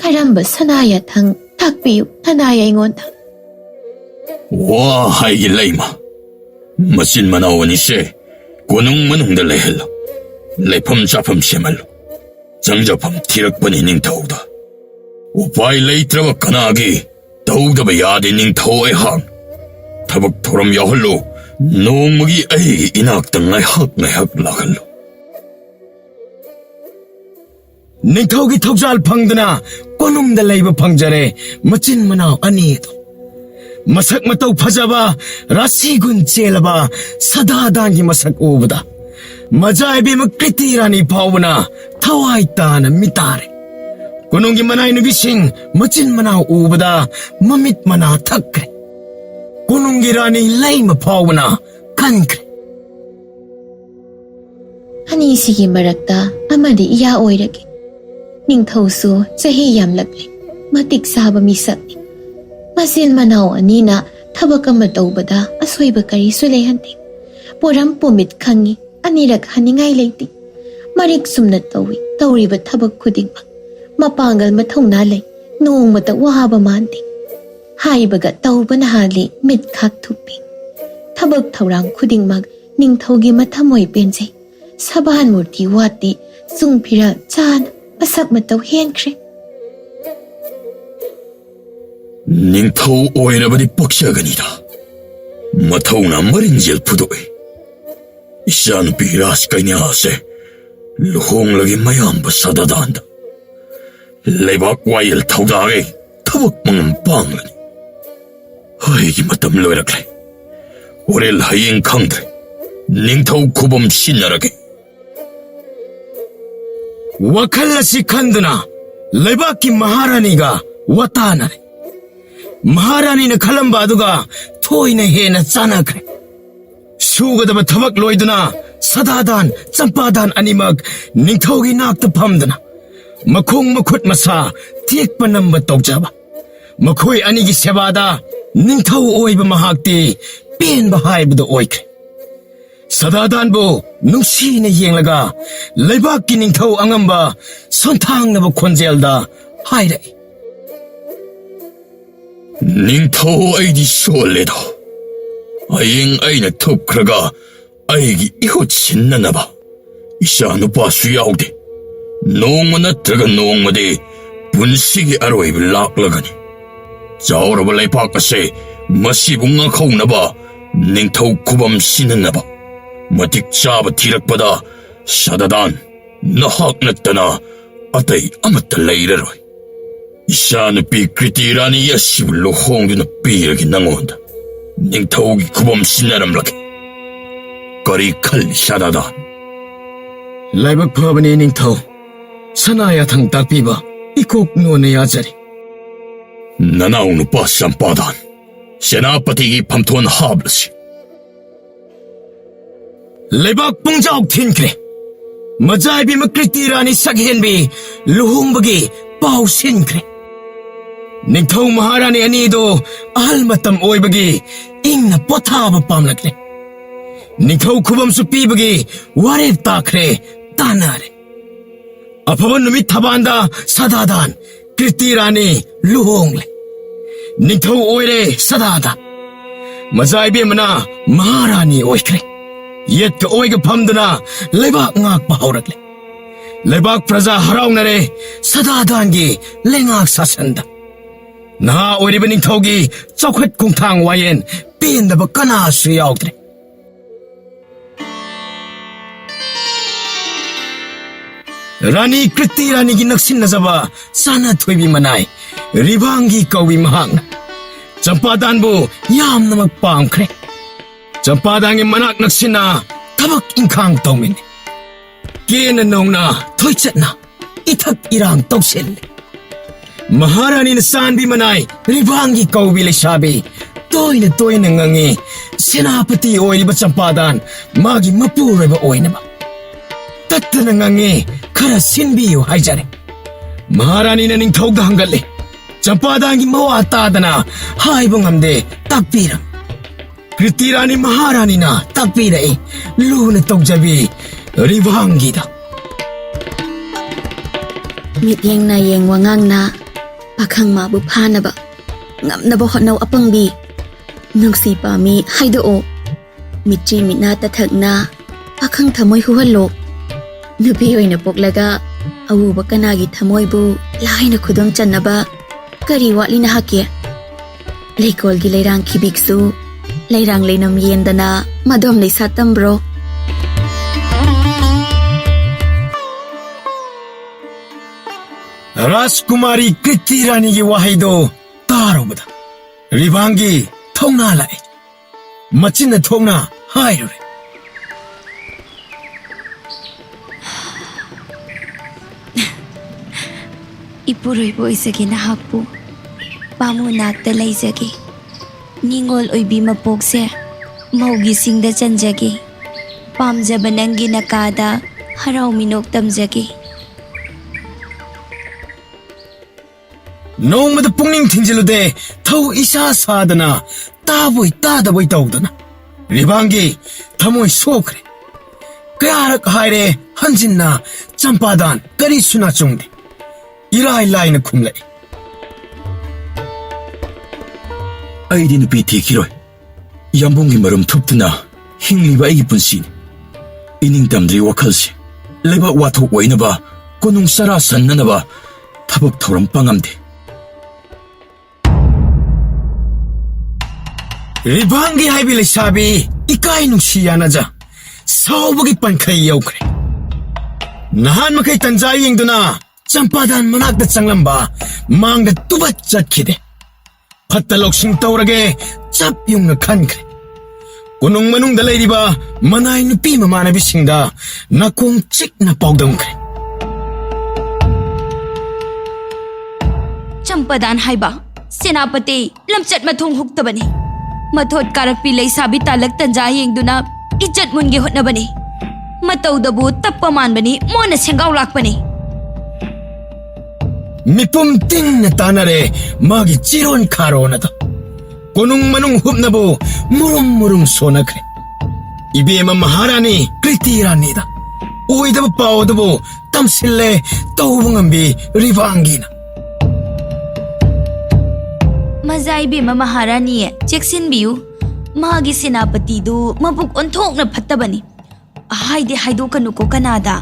ꯀꯔꯝꯕ ꯁꯅꯥꯌꯥꯊꯪ ꯇꯥꯛꯄꯤꯌꯨ ꯅꯅꯥꯏ ꯑꯩꯉꯣꯟꯗ. ꯋꯥ ꯍꯥꯏꯒꯤ ꯂꯩꯃ. ꯃꯆꯤꯟ ꯃꯅꯥꯎ ꯑꯅꯤꯁꯦ ꯀꯣꯅꯨꯡ ꯃꯅꯨꯡꯗ ꯂꯩꯍꯜꯂꯨ. ꯂꯩꯐꯝ ꯆꯥꯐꯝ ꯁꯦꯝꯍꯜꯂꯨ. ꯆꯪꯖꯐꯝ ꯊꯤꯔꯛꯄꯅꯤ ꯅꯤꯡꯊꯧꯗ. ꯎꯄꯥꯏ ꯂꯩꯇ꯭ꯔꯕ ꯀꯅꯥꯒꯤ ꯇꯧꯗꯕ ꯌꯥꯗꯦ ꯅꯤꯡꯊꯧ ꯑꯩꯍꯥꯛ. ꯊꯕꯛ ꯊꯧꯔꯝ ꯌꯥꯎꯍꯜꯂꯨ. ꯅꯣꯡꯃꯒꯤ ꯑꯩꯒꯤ ꯏꯅꯥꯛꯇ ꯉꯥꯏꯍꯥꯛ ꯉꯥꯏꯍꯥꯛ ꯂꯥꯛꯍꯜꯂꯨ. ꯅꯤꯡꯊꯧꯒꯤ ꯊꯧꯖꯥꯜ ꯐꯪꯗꯨꯅ ꯀꯣꯅꯨꯡꯗ ꯂꯩꯕ ꯐꯪꯖꯔꯦ ꯃꯆꯤꯟ ꯃꯅꯥꯎ ꯑꯅꯤꯗꯣ. ꯃꯁꯛ ꯃꯇꯧ ꯐꯖꯕ, ꯔꯥꯁꯤꯒꯨꯟ ꯆꯦꯜꯂꯕ ꯁꯗꯥꯗꯥꯟꯒꯤ ꯃꯁꯛ ꯎꯕꯗ ꯃꯖꯥꯏꯕꯦꯝꯃ ꯀ꯭ꯔꯤꯇꯤ ꯔꯥꯅꯤ ꯐꯥꯎꯕꯅ ꯊꯋꯥꯏ ꯇꯥꯅ ꯃꯤꯇꯥꯔꯦ. ꯀꯣꯅꯨꯡꯒꯤ ꯃꯅꯥꯏ ꯅꯨꯕꯤꯁꯤꯡ ꯃꯆꯤꯟ ꯃꯅꯥꯎ ꯎꯕꯗ ꯃꯃꯤꯠ ꯃꯅꯥ ꯊꯛꯈ꯭ꯔꯦ. ꯀꯣꯅꯨꯡꯒꯤ ꯔꯥꯅꯤ ꯂꯩꯃ ꯐꯥꯎꯕꯅ ꯈꯟꯈ꯭ꯔꯦ. ꯑꯅꯤꯁꯤꯒꯤ ꯃꯔꯛꯇ ꯑꯃꯗꯤ ꯏꯌꯥ ꯑꯣꯏꯔꯒꯦ. ꯅꯤꯡꯊꯧꯁꯨ ꯆꯍꯤ ꯌꯥꯝꯂꯛꯂꯦ. ꯃꯇꯤꯛ ꯆꯥꯕ ꯃꯤꯁꯛꯅꯤ. ꯃꯆꯤꯟ ꯃꯅꯥꯎ ꯑꯅꯤꯅ ꯊꯕꯛ ꯑꯃ ꯇꯧꯕꯗ ꯑꯁꯣꯏꯕ ꯀꯔꯤꯁꯨ ꯂꯩꯍꯟꯗꯦ. ꯄꯣꯔꯝ ꯄꯨꯃꯤꯠ ꯈꯪꯉꯤ. ꯑꯅꯤꯔꯛ ꯍꯟꯅꯤꯡꯉꯥꯏ ꯂꯩꯇꯦ. ꯃꯔꯤꯛ ꯆꯨꯝꯅ ꯇꯧꯏ. ꯇꯧꯔꯤꯕ ꯊꯕꯛ ꯈꯨꯗꯤꯡꯃꯛ ꯃꯄꯥꯡꯒꯜ ꯃꯊꯧꯅꯥ ꯂꯩ. ꯅꯣꯡꯃꯇ ꯋꯥꯕ ꯃꯥꯟꯗꯦ. ꯍꯥꯏꯕꯒ ꯇꯧꯕꯅ ꯍꯥꯜꯂꯤ ꯃꯤꯠ ꯈꯥꯛ ꯊꯨꯞꯄꯤ. ꯊꯕꯛ ꯊꯧꯔꯥꯡ ꯈꯨꯗꯤꯡꯃꯛ ꯅꯤꯡꯊꯧꯒꯤ ꯃꯊꯃꯣꯏ ꯄꯦꯟꯖꯩ. ꯁꯕꯥꯟ ꯃꯨꯔꯇꯤ ꯋꯥꯠꯇꯤ. ꯆꯨꯡ ꯐꯤꯔꯥꯜ ꯆꯥꯅ ꯃꯁꯛ ꯃꯇꯧ ꯍꯦꯟꯈ꯭ꯔꯦ. ꯅꯤꯡꯊꯧ ꯑꯣꯏꯔꯕꯗꯤ ꯄꯛꯆꯒꯅꯤꯗ. ꯃꯊꯧꯅ ꯃꯔꯤꯡꯖꯦꯜ ꯐꯨꯗꯣꯛꯏ. ꯏꯆꯥꯅꯨꯄꯤ ꯔꯥꯖ ꯀꯩꯅ꯭ꯌꯥꯁꯦ ꯂꯨꯍꯣꯡꯂꯒꯤ ꯃꯌꯥꯝꯕ ꯁꯗꯥꯗꯥꯟꯗ ꯂꯩꯕꯥꯛ ꯋꯥꯌꯦꯜ ꯊꯧꯗꯥꯒꯩ ꯊꯕꯛ ꯃꯉꯝ ꯄꯥꯡꯂꯅꯤ. ꯑꯩꯒꯤ ꯃꯇꯝ ꯂꯣꯏꯔꯛꯂꯦ. ꯍꯣꯔꯦꯟ ꯍꯌꯦꯡ ꯈꯪꯗ꯭ꯔꯦ. ꯅꯤꯡꯊꯧ ꯈꯨꯕꯝ ꯁꯤꯟꯅꯔꯒꯦ. ꯋꯥꯈꯜ ꯑꯁꯤ ꯈꯟꯗꯨꯅ ꯂꯩꯕꯥꯛꯀꯤ ꯃꯍꯥꯔꯥꯅꯤꯒ ꯋꯥꯇꯥꯅꯔꯦ. ꯃꯍꯥꯔꯥꯅꯤꯅ ꯈꯜꯂꯝꯕ ꯑꯗꯨꯒ ꯊꯣꯏꯅ ꯍꯦꯟꯅ ꯆꯥꯟꯅꯈ꯭ꯔꯦ. ꯁꯨꯒꯗꯕ ꯊꯕꯛ ꯂꯣꯏꯗꯨꯅ ꯁꯗꯥꯗꯥꯟ, ꯆꯝꯄꯥꯗꯥꯟ ꯑꯅꯤꯃꯛ ꯅꯤꯡꯊꯧꯒꯤ ꯅꯥꯛꯇ ꯐꯝꯗꯨꯅ ꯃꯈꯣꯡ ꯃꯈꯨꯠ ꯃꯁꯥ ꯇꯦꯛꯄ ꯅꯝꯕ ꯇꯧꯖꯕ. ꯃꯈꯣꯏ ꯑꯅꯤꯒꯤ ꯁꯦꯕꯥꯗ ꯅꯤꯡꯊꯧ ꯑꯣꯏꯕ ꯃꯍꯥꯛꯇꯤ ꯄꯦꯟꯕ ꯍꯥꯏꯕꯗꯨ ꯑꯣꯏꯈ꯭ꯔꯦ. ꯁꯗꯥꯗꯥꯟꯕꯨ ꯅꯨꯡꯁꯤꯅ ꯌꯦꯡꯂꯒ ꯂꯩꯕꯥꯛꯀꯤ ꯅꯤꯡꯊꯧ ꯑꯉꯝꯕ ꯁꯣꯟꯊꯥꯡꯅꯕ ꯈꯣꯟꯖꯦꯜꯗ ꯍꯥꯏꯔꯛꯏ. ꯅꯤꯡꯊꯧ ꯑꯩꯗꯤ ꯁꯣꯜꯂꯦꯗꯣ. ꯍꯌꯦꯡ ꯑꯩꯅ ꯊꯨꯞꯈ꯭ꯔꯒ ꯑꯩꯒꯤ ꯏꯍꯨꯠ ꯁꯤꯟꯅꯅꯕ ꯏꯆꯥ ꯅꯨꯄꯥꯁꯨ ꯌꯥꯎꯗꯦ. ꯅꯣꯡꯃ ꯅꯠꯇ꯭ꯔꯒ ꯅꯣꯡꯃꯗꯤ ꯄꯨꯟꯁꯤꯒꯤ ꯑꯔꯣꯏꯕ ꯂꯥꯛꯂꯒꯅꯤ. ꯆꯥꯎꯔꯕ ꯂꯩꯄꯥꯛ ꯑꯁꯦ ꯃꯁꯤꯕꯨ ꯉꯥꯛꯍꯧꯅꯕ ꯅꯤꯡꯊꯧ ꯈꯨꯕꯝ ꯁꯤꯟꯅꯅꯕ ꯃꯇꯤꯛ ꯆꯥꯕ ꯊꯤꯔꯛꯄꯗ ꯁꯗꯥꯗꯥꯟ, ꯅꯍꯥꯛ ꯅꯠꯇꯅ ꯑꯇꯩ ꯑꯃꯠꯇ ꯂꯩꯔꯔꯣꯏ. ꯏꯆꯥꯅꯨꯄꯤ ꯀ꯭ꯔꯤꯇꯤ ꯔꯥꯅꯤ ꯑꯁꯤꯕꯨ ꯂꯨꯍꯣꯡꯗꯨꯅ ꯄꯤꯔꯒꯦ ꯅꯉꯣꯟꯗ. ꯅꯤꯡꯊꯧꯒꯤ ꯈꯨꯕꯝ ꯁꯤꯟꯅꯔꯝꯂꯒꯦ. ꯀꯔꯤ ꯈꯜꯂꯤ ꯁꯗꯥꯗꯥꯟ? ꯂꯥꯏꯕꯛ ꯐꯕꯅꯤ ꯅꯤꯡꯊꯧ. ꯁꯅꯥ ꯌꯥꯊꯪ ꯇꯥꯛꯄꯤꯕ ꯏꯀꯣꯛ ꯅꯣꯟꯅ ꯌꯥꯖꯔꯤ. ꯅꯅꯥꯎ ꯅꯨꯄꯥ ꯆꯝꯄꯥꯗꯥꯟ, ꯁꯦꯅꯥꯄꯇꯤꯒꯤ ꯐꯝꯊꯣꯟ ꯍꯥꯞꯂꯁꯤ. ꯂꯩꯕꯥꯛ ꯄꯨꯡꯖꯥꯎ ꯊꯤꯟꯈ꯭ꯔꯦ. ꯃꯖꯥꯏꯕꯦꯝꯃ ꯀ꯭ꯔꯤꯇꯤ ꯔꯥꯅꯤ ꯁꯛꯍꯦꯟꯕꯤ ꯂꯨꯍꯣꯡꯕꯒꯤ ꯄꯥꯎ ꯁꯤꯟꯈ꯭ꯔꯦ. ꯅꯤꯡꯊꯧ ꯃꯍꯥꯔꯥꯅꯤ ꯑꯅꯤꯗꯨ ꯑꯍꯜ ꯃꯇꯝ ꯑꯣꯏꯕꯒꯤ ꯏꯪꯅ ꯄꯣꯊꯥꯕ ꯄꯥꯝꯂꯛꯂꯦ. ꯅꯤꯡꯊꯧ ꯈꯨꯕꯝꯁꯨ ꯄꯤꯕꯒꯤ ꯋꯥꯔꯦꯞ ꯇꯥꯈ꯭ꯔꯦ, ꯇꯥꯟꯅꯔꯦ. ꯑꯐꯕ ꯅꯨꯃꯤꯠ ꯊꯕꯥꯟꯗ ꯁꯗꯥꯗꯥꯟ, ꯀ꯭ꯔꯤꯇꯤ ꯔꯥꯅꯤ ꯂꯨꯍꯣꯡꯂꯦ. ꯅꯤꯡꯊꯧ ꯑꯣꯏꯔꯦ ꯁꯗꯥꯗꯥꯟ. ꯃꯖꯥꯏꯕꯦꯝꯃꯅ ꯃꯍꯥꯔꯥꯅꯤ ꯑꯣꯏꯈ꯭ꯔꯦ. ꯌꯦꯠꯀ ꯑꯣꯏꯒ ꯐꯝꯗꯨꯅ ꯂꯩꯕꯥꯛ ꯉꯥꯛꯄ ꯍꯧꯔꯛꯂꯦ ꯂꯩꯕꯥꯛ ꯄ꯭ꯔꯖꯥ ꯍꯔꯥꯎꯅꯔꯦ ꯁꯗꯥꯗꯥꯟꯒꯤ ꯂꯩꯉꯥꯛ ꯁꯥꯁꯟꯗ ꯅꯍꯥ ꯑꯣꯏꯔꯤꯕ ꯅꯤꯡꯊꯧꯒꯤ ꯆꯥꯎꯈꯠ ꯈꯣꯡꯊꯥꯡ ꯋꯥꯌꯦꯟ ꯄꯦꯟꯗꯕ ꯀꯅꯥꯁꯨ ꯌꯥꯎꯗ꯭ꯔꯦ ꯔꯥꯅꯤ ꯀ꯭ꯔꯤꯇꯤ ꯔꯥꯅꯤꯒꯤ ꯅꯛꯁꯤꯟꯅꯖꯕ ꯆꯥꯅ ꯊꯣꯏꯕꯤ ꯃꯅꯥꯏ ꯔꯤꯚꯥꯡꯒꯤ ꯀꯧꯕꯤ ꯃꯍꯥꯛꯅ ꯆꯝꯄꯥꯗꯥꯟꯕꯨ ꯌꯥꯝꯅꯃꯛ ꯄꯥꯝꯈ꯭ꯔꯦ ꯆꯝꯄꯥꯗꯥꯟꯒꯤ ꯃꯅꯥꯛ ꯅꯛꯁꯤꯟꯅ ꯊꯕꯛ ꯏꯪꯈꯥꯡ ꯇꯧꯃꯤꯟꯅꯩ ꯀꯦꯅ ꯅꯧꯅ ꯊꯣꯏꯆꯠꯅ ꯏꯊꯛ ꯏꯔꯥꯡ ꯇꯧꯁꯤꯜꯂꯤ ꯃꯍꯥꯔꯥꯅꯤꯅ ꯆꯥꯟꯕꯤ ꯃꯅꯥꯏ ꯔꯤꯚꯥꯡꯒꯤ ꯀꯧꯕꯤ ꯂꯩꯁꯥꯕꯤ ꯇꯣꯏꯅ ꯇꯣꯏꯅ ꯉꯪꯉꯤ ꯁꯦꯅꯥꯄꯇꯤ ꯑꯣꯏꯔꯤꯕ ꯆꯝꯄꯥꯗꯥꯟ ꯃꯥꯒꯤ ꯃꯄꯨꯔꯣꯏꯕ ꯑꯣꯏꯅꯕ ꯇꯠꯇꯅ ꯉꯪꯉꯤ खरा सिनबियु हाइजरे महारानी ने निंथौदा हंगले चंपादांगी मवा तादना हाइबो ngamde takpira कृतिरानी महारानी ना takpira लून तौजबी रिवांगीदा मित्येंग ना Young wangang na pakhang ma bu phanaba ngamnaba hotnau apangbi nungsi pa mi haido o mitri mitna ta thakna pakhang thamoi huhallo nupi oina poklaga awuba kanagi thamoi bu laina khudom channaba kari walina hakye leikol gi leirang khibiksu leirang leinam yendana madom leisa tambro राजकुमारी कृति रानी की वाहिदो तारोबदा रिवांगी थौना लाए मचिन थौना हाइरुरे इपुरोइबो इसगे नाहकपु पामु नाक्ता लैजगे निंगोल ओइबी मपोकसे मौगी सिंगदा चंजगे पामजब नंगी नकादा हराउ मिनोक तमजगे नोमद पुंगनिंग थिंजिलुदे थौ इसा सादना ताबोई तादबोई तौदना रिवांगी थमोई सोखरे कयारक हायरे हंजिन्ना चंपादान करी सुना चुंगदे इराय line खुमले ꯑꯩꯗꯤ ꯅꯨꯄꯤ ꯊꯤꯈꯤꯔꯣꯏ ꯌꯥꯝꯕꯨꯡꯒꯤ ꯃꯔꯨꯝ ꯊꯨꯞꯇꯨꯅ ꯍꯤꯡꯂꯤꯕ ꯑꯩꯒꯤ ꯄꯨꯟꯁꯤꯅꯤ ꯏꯅꯤꯡꯇꯝꯗ꯭ꯔꯤ ꯋꯥꯈꯜꯁꯦ ꯂꯩꯕꯥꯛ ꯋꯥꯊꯣꯛ ꯑꯣꯏꯅꯕ ꯀꯣꯅꯨꯡ ꯆꯔꯥ ꯁꯟꯅꯅꯕ ꯊꯕꯛ ꯊꯧꯔꯝ ꯄꯥꯡꯉꯝꯗꯦ रिवांगी हाइबी लेसाबी इकाई नुसी यानाजा साउबगी पंखै यौखरे नहान मखै तंजा येंगदुना चंपादान मनाकदा चंगलंबा मांगदा तुबत चटखिदे फत्ता लौसिंग तौरगे चप युंगना खनखरे कोनुंग मनुंगदा लेरिबा मनाई नुपी ममानबिसिंगदा नाकोंग चिकना पाउदमखरे चंपादान हाइबा सेनापति लमचट मथोंग हुक्तबनी मथोट कारकपी लैसाबी तालक तंजा येंगदुना इज्जत मुनगे होटनबनी मतौदबु तप्पा मानबनी मोना सेंगाव लाकबनी मिपुम तिंग तानरे मागी चिरोन खारोनदा कोनुंग मनुंग हुबनबु मुरुम मुरुम सोनखरे इबेमा महारानी कृति रानीदा ओइदबु पावदबु तमसिल्ले तौबंगंबी रिवांगीना मजाइबे महारानी चेक्सिन बियु मागी सेनापति दु मबुक ओंथोकना फत्तबनी हाइदे हाइदोकनुको कनादा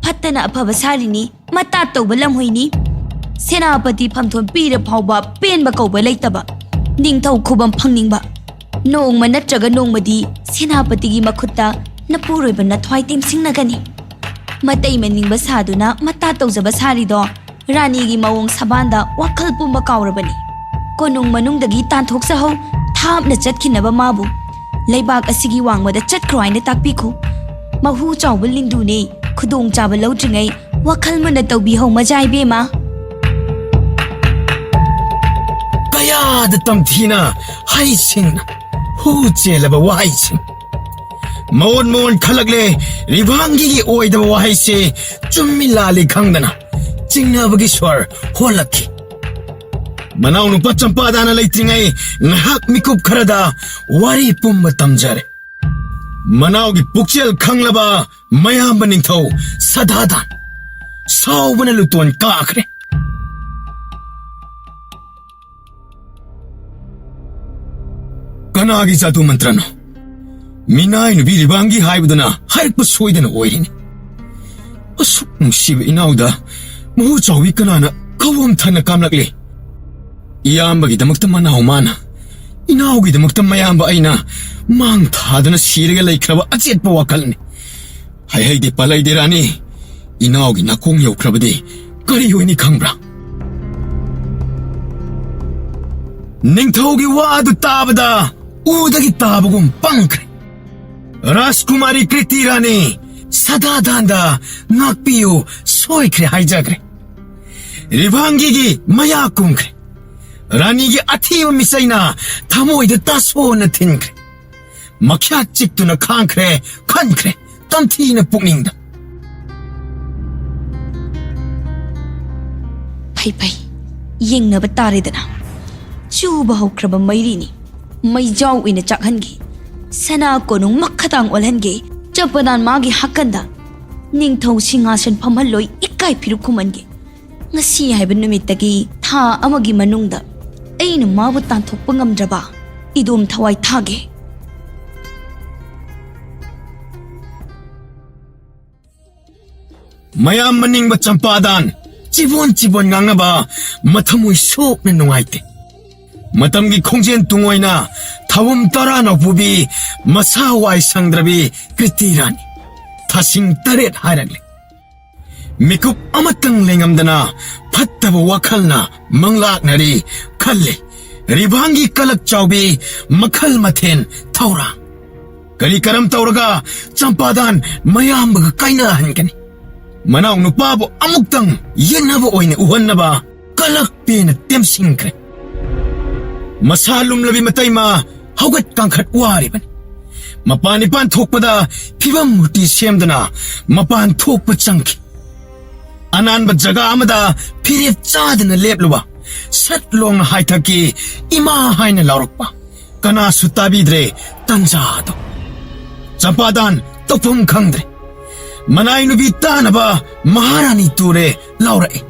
फत्तना अफब सारिनी मता तौबा लमहोइनी सेनापति फमथोन पीर फावबा पेनबा कौबा लैतबा निंगथौ खुबम फंगनिंगबा नोंगमा नत्रगा नोंगमदी सेनापतिगी मखुत्ता नपुरोइबा नथ्वाइ तेमसिंगनगनी मतै मनिंगबा सादुना मता तौजबा सारिदो रानीगी मवोंग सबांदा वाखल पुंबा काउरबनी कोनुंग मनुंगदगी तांथोकसहौ थापना चटखिनबा माबु लेबाक असिगी वांगमदा चटख्रो हाइना ताकपिखु महु चावबा लिंदुने खुदोंग चाबा लौद्रिङै वाखल मुना तौबिहौ मजाइबेमा कयाद तमथीना हाइसिंगना हु चेलबा वाइसिंग मोन मोन खलगले रिवांगी की ओइदबा वाइसे चुम्मि लाली खंगदना चिंगनाबगी स्वर होलखी मनाउ नुपा चंपादाना लैत्रिङै ngahak mikup खरदा वारी पुम्ब तमजरे मनाउगी पुक्चेल खंगलबा मयाम निंथौ सदादान साउबना लुतोन काखरे कनागी जादू मंत्रनो ꯃꯤꯅꯥꯏ ꯅꯨꯄꯤ ꯔꯤꯕꯥꯡꯒꯤ ꯍꯥꯏꯕꯗꯨꯅ ꯍꯥꯏꯔꯛꯄ ꯁꯣꯏꯗꯅ ꯑꯣꯏꯔꯤꯅꯤ ꯑꯁꯨꯛ ꯅꯨꯡꯁꯤꯕ ꯏꯅꯥꯎꯗ ꯃꯍꯨ ꯆꯥꯎꯕꯤ ꯀꯅꯥꯅ ꯀꯧꯕꯝ ꯊꯟꯅ ꯀꯥꯝꯂꯛꯂꯤ ꯏꯌꯥꯝꯕꯒꯤꯗꯃꯛꯇ ꯃꯅꯥꯎ ꯃꯥꯅ ꯏꯅꯥꯎꯒꯤꯗꯃꯛꯇ ꯃꯌꯥꯝꯕ ꯑꯩꯅ ꯃꯥꯡ ꯊꯥꯗꯨꯅ ꯁꯤꯔꯒ ꯂꯩꯈ꯭ꯔꯕ ꯑꯆꯦꯠꯄ ꯋꯥꯈꯜꯅꯤ ꯍꯩꯍꯩꯗꯤ ꯄꯥꯂꯩꯗꯦ ꯔꯥꯅꯤ ꯏꯅꯥꯎꯒꯤ ꯅꯥꯀꯣꯡ ꯌꯧꯈ꯭ꯔꯕꯗꯤ ꯀꯔꯤ ꯑꯣꯏꯅꯤ ꯈꯪꯕ꯭ꯔꯥ ꯅꯤꯡꯊꯧꯒꯤ ꯋꯥ ꯑꯗꯨ ꯇꯥꯕꯗ ꯎꯗꯒꯤ ꯇꯥꯕꯒꯨꯝ ꯄꯪꯈ꯭ꯔꯦ ꯔꯥꯖꯀꯨꯃꯥꯔꯤ ꯀ꯭ꯔꯤꯇꯤ ꯔꯥꯅꯤ ꯁꯗꯥꯗꯥꯟꯗ ꯉꯥꯛꯄꯤꯌꯨ ꯁꯣꯏꯈ꯭ꯔꯦ ꯍꯥꯏꯖꯈ꯭ꯔꯦ ꯔꯤꯚꯥꯡꯒꯤꯒꯤ ꯃꯌꯥ ꯀꯨꯝꯈ꯭ꯔꯦ ꯔꯥꯅꯤꯒꯤ ꯑꯊꯤꯕ ꯃꯤꯆꯩꯅ ꯊꯃꯣꯏꯗ ꯇꯥꯁꯣꯟꯅ ꯊꯤꯟꯈ꯭ꯔꯦ ꯃꯈ꯭ꯌꯥ ꯆꯤꯛꯇꯨꯅ ꯈꯥꯡꯈ꯭ꯔꯦ ꯈꯟꯈ꯭ꯔꯦ ꯇꯝꯊꯤꯅ ꯄꯨꯛꯅꯤꯡꯗ ꯐꯩ ꯌꯦꯡꯅꯕ ꯇꯥꯔꯦꯗꯅ ꯆꯨꯕ ꯍꯧꯈ꯭ꯔꯕ ꯃꯩꯔꯤꯅꯤ ꯃꯩꯖꯥꯎ ꯑꯣꯏꯅ ꯆꯥꯛꯍꯟꯒꯦ ꯁꯅꯥ ꯀꯣꯅꯨꯡ ꯃꯈꯥꯇꯥꯡ ꯑꯣꯜꯍꯟꯒꯦ ꯆꯄꯗꯥꯟ ꯃꯥꯒꯤ ꯍꯛꯀꯟꯗ ꯅꯤꯡꯊꯧ ꯁꯤꯡꯍꯥꯁꯟ ꯐꯝꯍꯜꯂꯣꯏ ꯏꯀꯥꯏ ꯐꯤꯔꯨꯛ ꯈꯨꯝꯍꯟꯒꯦ ꯉꯁꯤ ꯍꯥꯏꯕ ꯅꯨꯃꯤꯠꯇꯒꯤ ꯊꯥ ꯑꯃꯒꯤ ꯃꯅꯨꯡꯗ ꯑꯩꯅ ꯃꯥꯕꯨ ꯇꯥꯟꯊꯣꯛꯄ ꯉꯝꯗ꯭ꯔꯕ ꯏꯗꯣꯝ ꯊꯋꯥꯏ ꯊꯥꯒꯦ ꯃꯌꯥꯝ ꯃꯅꯤꯡꯕ ꯆꯝꯄꯥꯗꯥꯟ ꯆꯤꯕꯣꯟ ꯉꯥꯡꯅꯕ ꯃꯊꯃꯣꯏ ꯁꯣꯛꯅ ꯅꯨꯡꯉꯥꯏꯇꯦ ꯃꯇꯝꯒꯤ ꯈꯣꯡꯖꯦꯜ ꯇꯨꯡꯑꯣꯏꯅ ꯊꯥꯕꯨꯝ ꯇꯔꯥꯅ ꯄꯨꯕꯤ ꯃꯁꯥ ꯋꯥꯏ ꯁꯪꯗ꯭ꯔꯕꯤ ꯀ꯭ꯔꯤꯇꯤ ꯔꯥꯅꯤ ꯊꯥꯁꯤꯡ 8 ꯍꯥꯏꯔꯛꯂꯤ ꯃꯤꯀꯨꯞ ꯑꯃꯇꯪ ꯂꯩꯉꯝꯗꯅ ꯐꯠꯇꯕ ꯋꯥꯈꯜꯅ ꯃꯪꯂꯥꯛꯅꯔꯤ ꯈꯜꯂꯤ ꯔꯤꯚꯥꯡꯒꯤ ꯀꯂꯛ ꯆꯥꯎꯕꯤ ꯃꯈꯜ ꯃꯊꯦꯜ ꯊꯧꯔꯥꯡ ꯀꯔꯤ ꯀꯔꯝ ꯇꯧꯔꯒ ꯆꯝꯄꯥꯗꯥꯟ ꯃꯌꯥꯝꯕꯒ ꯀꯥꯏꯅꯍꯟꯒꯅꯤ ꯃꯅꯥꯎ ꯅꯨꯄꯥꯕꯨ ꯑꯃꯨꯛꯇꯪ ꯌꯦꯡꯅꯕ ꯑꯣꯏꯅ ꯎꯍꯟꯅꯕ ꯀꯂꯛ ꯄꯦꯅ ꯇꯦꯝꯁꯤꯟꯈ꯭ꯔꯦ ꯃꯁꯥ ꯂꯨꯝꯂꯕꯤ ꯃꯇꯩꯃ ꯍꯧꯒꯠ ꯀꯥꯡꯈꯠ ꯋꯥꯔꯤꯕꯅꯤ ꯃꯄꯥꯟ ꯏꯄꯥꯟ ꯊꯣꯛꯄꯗ ꯐꯤꯕꯝ ꯃꯨꯔꯇꯤ ꯁꯦꯝꯗꯨꯅ ꯃꯄꯥꯟ ꯊꯣꯛꯄ ꯆꯪꯈꯤ ꯑꯅꯥꯟꯕ ꯖꯒꯥ ꯑꯃꯗ ꯐꯤꯔꯦꯞ ꯆꯥꯗꯅ ꯂꯦꯞꯂꯨꯕ ꯁꯠ ꯂꯣꯡꯅ ꯍꯥꯏꯊꯛꯀꯤ ꯏꯃꯥ ꯍꯥꯏꯅ ꯂꯥꯎꯔꯛꯄ ꯀꯅꯥꯁꯨ ꯇꯥꯕꯤꯗ꯭ꯔꯦ ꯇꯟꯖꯥꯗꯣ ꯆꯝꯄꯥꯗꯥꯟ ꯇꯧꯐꯝ ꯈꯪꯗ꯭ꯔꯦ ꯃꯅꯥꯏ ꯅꯨꯄꯤ ꯇꯥꯅꯕ ꯃꯍꯥꯔꯥꯅꯤ ꯇꯨꯔꯦ ꯂꯥꯎꯔꯛꯏ